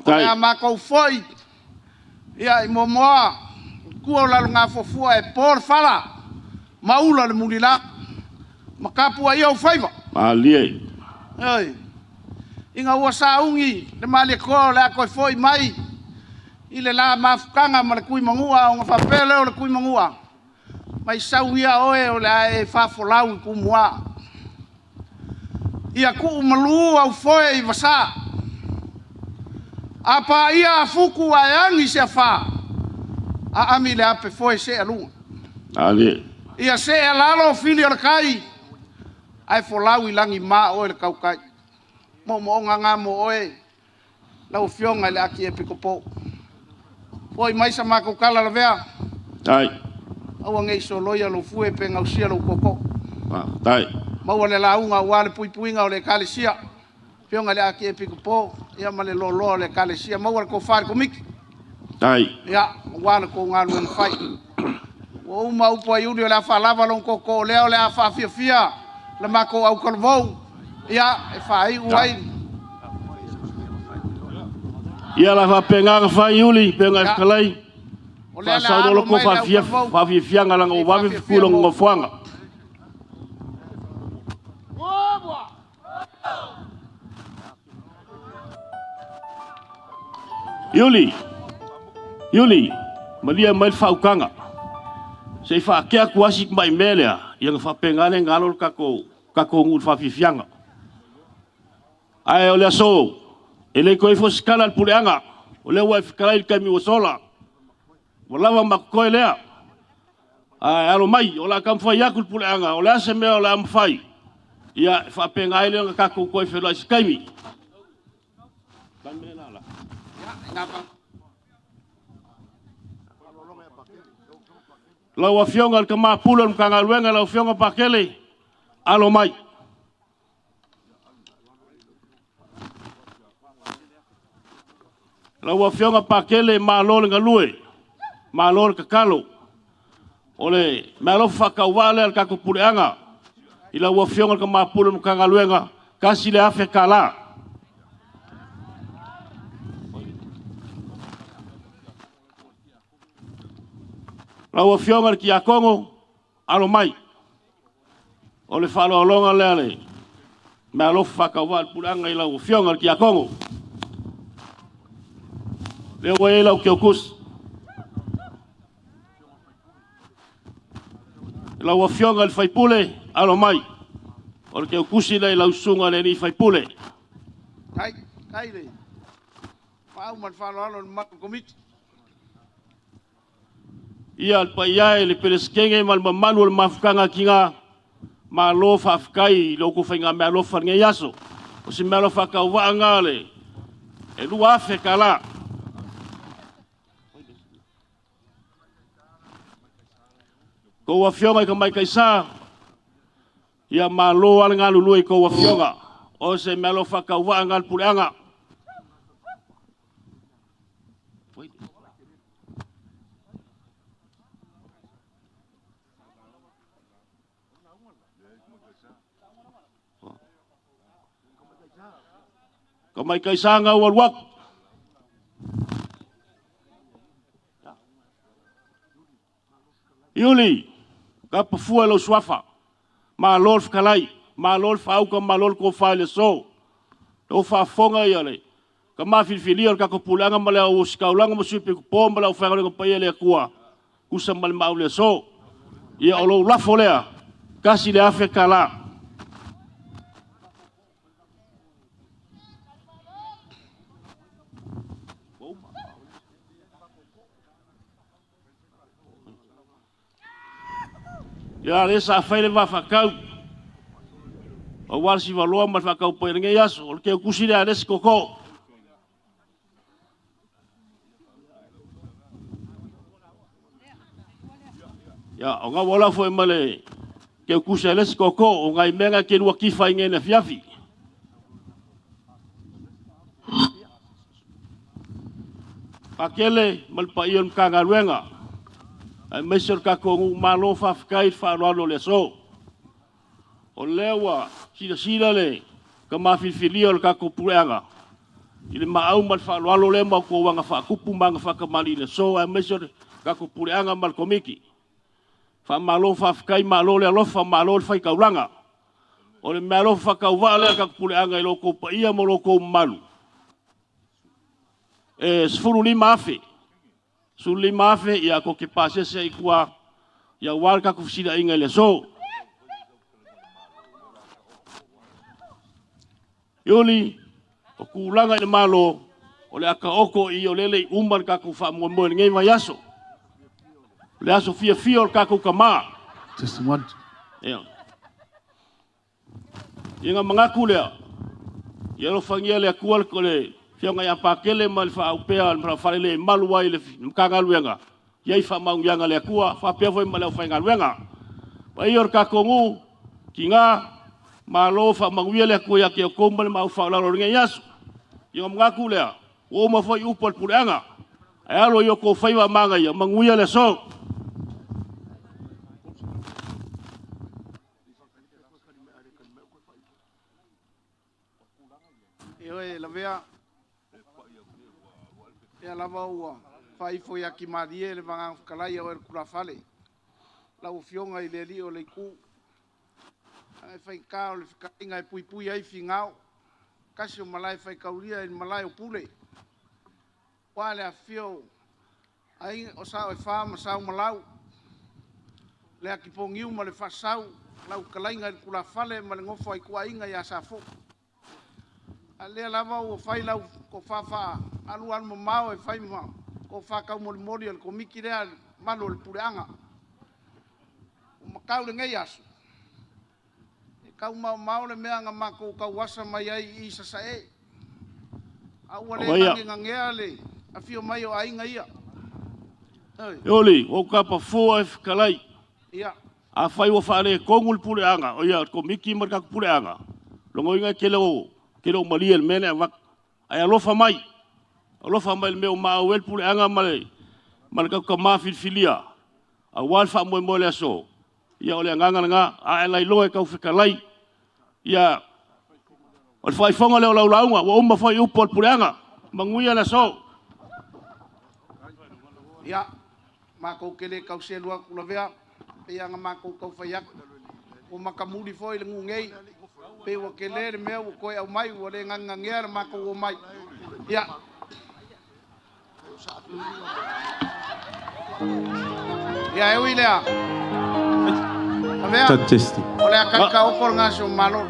Ia mako foi. Ia I momoa. Kua o lalu ngā fofua e por fala. Maula le mulila. Makapua ia o whaiva. Malie. Ei. Inga ua saungi. Le mali ko le a koe foi mai. I le la mafukanga ma le kui mangua. O ngā whapele o le kui mangua. Mai sau ia oe o le a e Faaalolau I kumua. Ia ku malu au foi I vasa. Apa ia fuku a angi se fa. A ami le ape foi se alunga. Ali. Ia se lalo fili o kai. Ai folau I langi ma o le kaukai. mo nganga mo oe lau fionga le Akiepikopo oi mai sa mako kala la vea Tai. Au ngai so loia lo fue pe ngau sia lo koko. Tai. Mau le launga wale puipuinga o le Telesia. Fionga le Akiepikopo ia male lolo le Telesia mau le ko far ko mik. Tai. Ya wale ko ngalu en fai. O mau po yuli le fa lava lon koko le o le fa fia le mako au kolvo. Ya e fai uai. Ia la fa penga fa yuli penga kalai. Pasau dolo ko fa fianga lang o wafi kulong ngo fuanga. Yuli, malia mai faukanga. Sei fa kia kuasik mai melea yang fa pengane ngalol kako ngul fa fianga. Ai ole so, ele ko ifo skala puleanga. Ole wa fikala kami wosola. Wala makoy lea. Alo mai ola kam fa yakul puleanga ola seme ola am fai. Ya fa pengai le ka ko ko fe lo skaimi. Lawa fionga ka ma pulon ka ngalwenga la fionga pakele. Alo mai. Lawa fionga pakele ma lol ngalue. Malor kakalo ole Meaalofa ka wale al ka kupuleanga ila wa fionga ka mapulu ka ngaluenga kasi le afe kala la wa fionga ki akongo alo mai ole Faaaloaloga le Meaalofa ka wale puleanga ila wa fionga ki akongo le wa ila Aukuso la wa fionga le faipule alo mai o ke kusi le la usunga le ni faipule kai le fa man fa lo mat komit ia pa ia le peleskenge mal manuel mafkanga kinga Meaalofa afkai lo ku fainga Meaalofa nge yaso o si Meaalofa ka wa ngale e lu afe kala ko wa fionga ka mai kaisa ia malo al ngalului ko wa fionga o se Meaalofa ka wa ngal puleanga ka mai kaisa nga walwak Yuli kapa fua lo swafa malol kalai malol fau ka malol ko file so do fa fonga yale ka ma filfilio ka ko pulanga mala o skaulang mo supe ko pomba la fa ko payele kuwa kusa mal maule so ya olo la folea kasi le afe kala ya lesa faile va fakau o war si valoa mal fakau poinge yaso o ke kusile ales koko ya o nga wala foi male ke kusile ales koko o ngai menga ke lu kifa ngene fiafi akele mal pa ion kanga luenga Mesor ka ko Meaalofa afkai Faaaloaloga so o lewa sila le ka mafilfilio ka ko puleanga ile maau mal Faaaloaloga ma ko wanga fa kupu manga fa ka mali le so mesor ka ko puleanga mal komiki fa Meaalofa afkai Faaaloaloga Meaalofa ka ulanga o le Meaalofa ka wale ka puleanga ilo ko pa ia mo lo ko malu sfuru ni mafe Suli mafe ya ko ke pase se ikua ya warka ku sida inga le so Yuli o kulanga le malo o le aka oko I o lele umar ka ku fa mo ngai mayaso le aso fia ka ku kama just one ya inga mangaku le Ia lo fangia le akua le kole. Fionga ia pakele ma le whaupea ma whare le maluai le mkangaluenga. Ia i whamauianga le akua, whapea foi ma le whaingaluenga. Pa ior kakongu, ki ngā, Meaalofa mauia le akua ia Akiepikopo le mau Faaaloaloga ringa iasu. Ia ngaku lea, o ma foi Upolu puleanga. Ai alo ia ko whaiwa manga ia, manguia le so. Ewe la vea. Ya la ua. Fai foi aki marie le vanga kalai o kula fale. La o fionga i le li o le ku. Ai fai ka o le fikainga e pui ai fingao. Kasi o Malae fai kaulia i Malae o pule. Wa le afio. Ai o sao e fa ma sao malau. Le aki pongiu ma le fasau. La o kalainga i kula fale ma le ngofo ai kuainga ia sa fo. Ale lava o fai lau ko fafa alu an mau e fai ma ko fa ka mo mori al komiki le malo le pureanga o makau le ngai asu e ka mau le meanga mako ka wasa mai ai i sa e au le ngangea le a fio mai o ainga ia Oli o ka pa fo e kalai ia a fai o fa le kongul pureanga o ia komiki mar ka pureanga longo inga kelo kilo malia mene wak ai alofa mai le meu maawel pule anga male mal ka mafil filia a wal fa mo le so ia ole nganga nga a lai loe ka fika lai ia o fai fonga le launga wa umma fai Upolu pule anga manguia le so ia mako kele ka se lua kula vea pe anga mako ka fai ak o makamuli foi le ngungei pe o ke le me o ko au mai o le nganga ngea ma ko o mai ya ya e wile a statistic o le ka o por nga so malo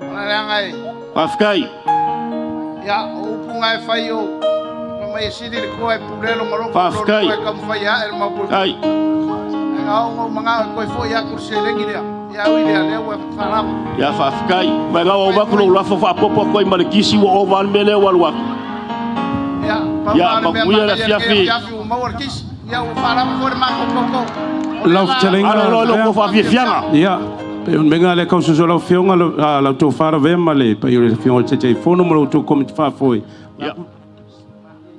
o le ngai afkai ya o punga e fai o mai sidi le ko e pulelo ngaro ko e kam fai ya e ma pu ai nga o manga ko foi ya ko se le ngilia ya wile le o faram ya fafkai mai ga o ba ko la fa popo ko i malkisi o van mele walwa ya ma kuya la fiafi o ma walkis ya o faram for ma ko Lau chalenga lo ko fa fianga ya pe menga le kauso so lau fionga la to fara ve male pa yo le fionga che fono mo to kom fa foi ya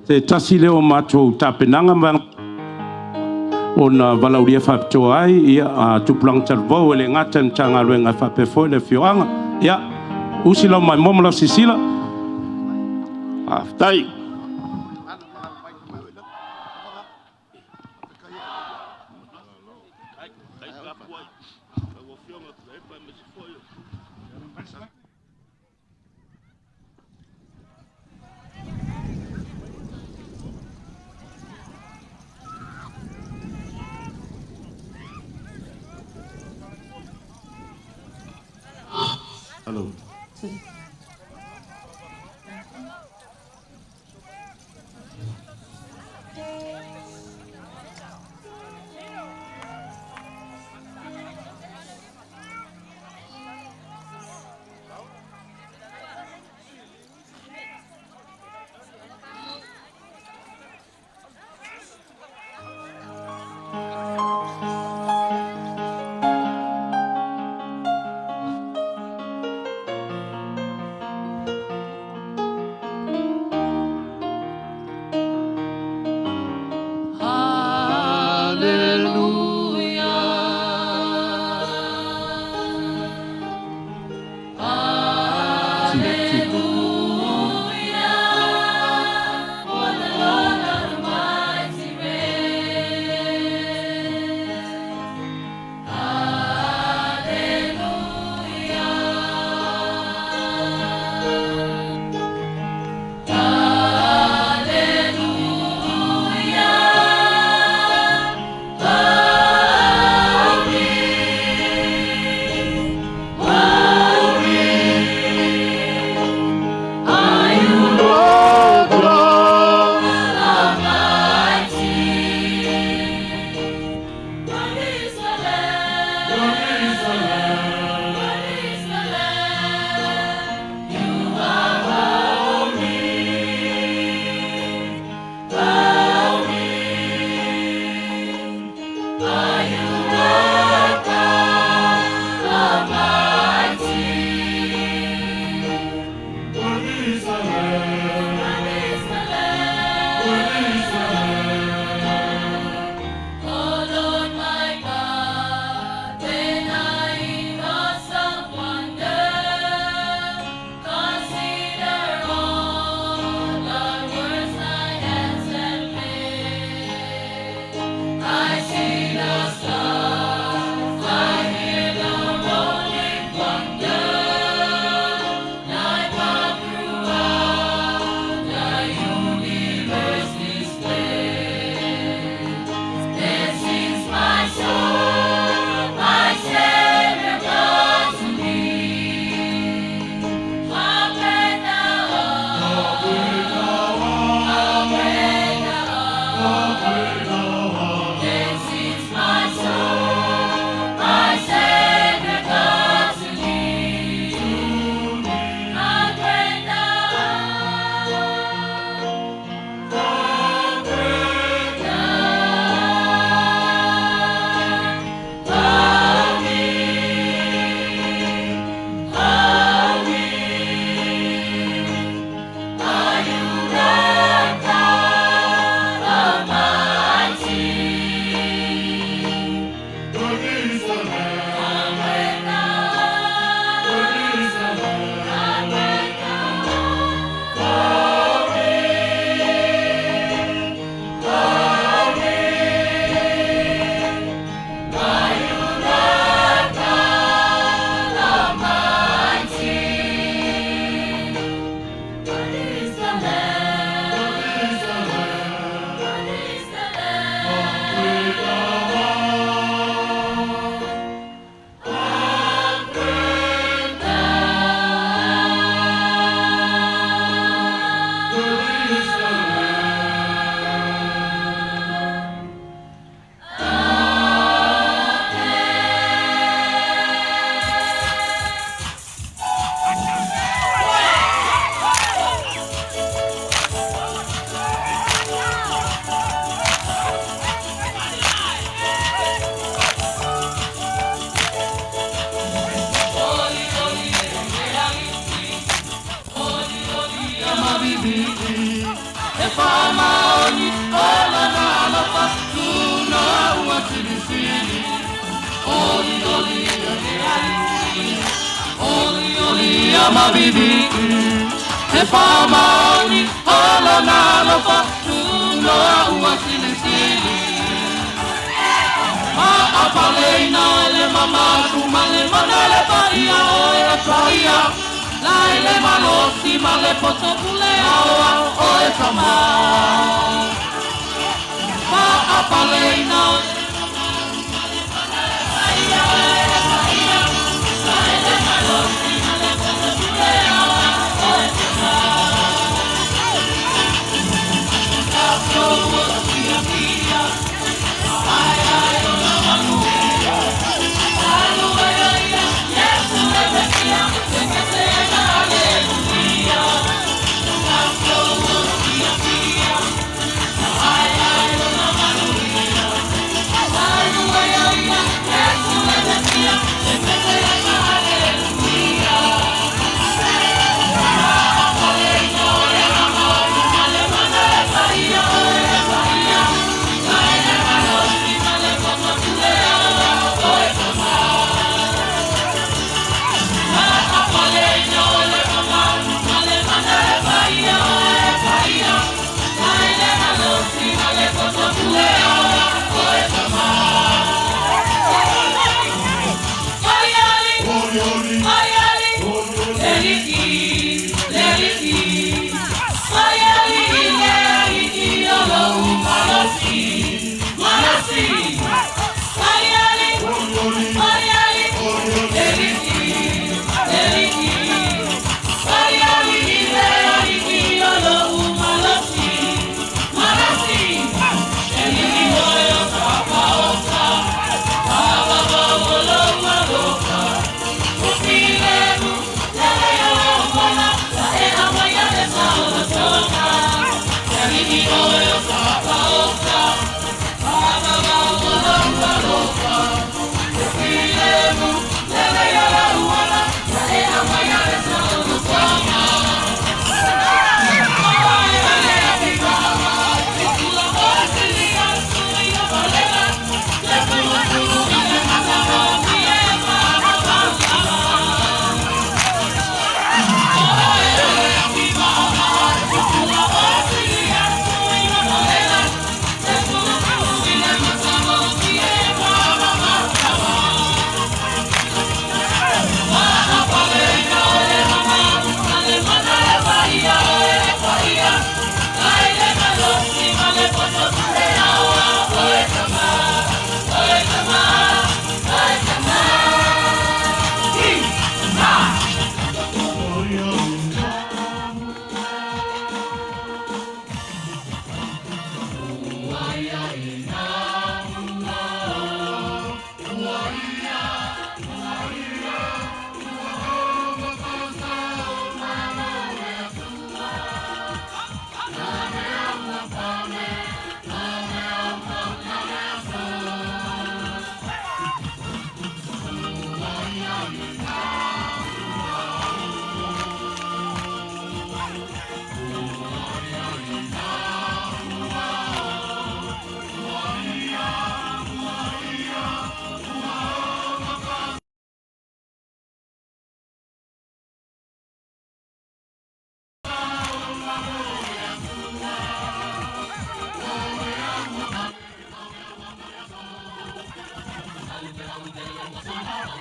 se tasile o mato tapenanga ma ona valauria faapitoa ai ia tupulaga taluvau e le gata matagaluega faapea foi le fioaga ia usi lau mai momo lau sisila aftai Hello. Samoa,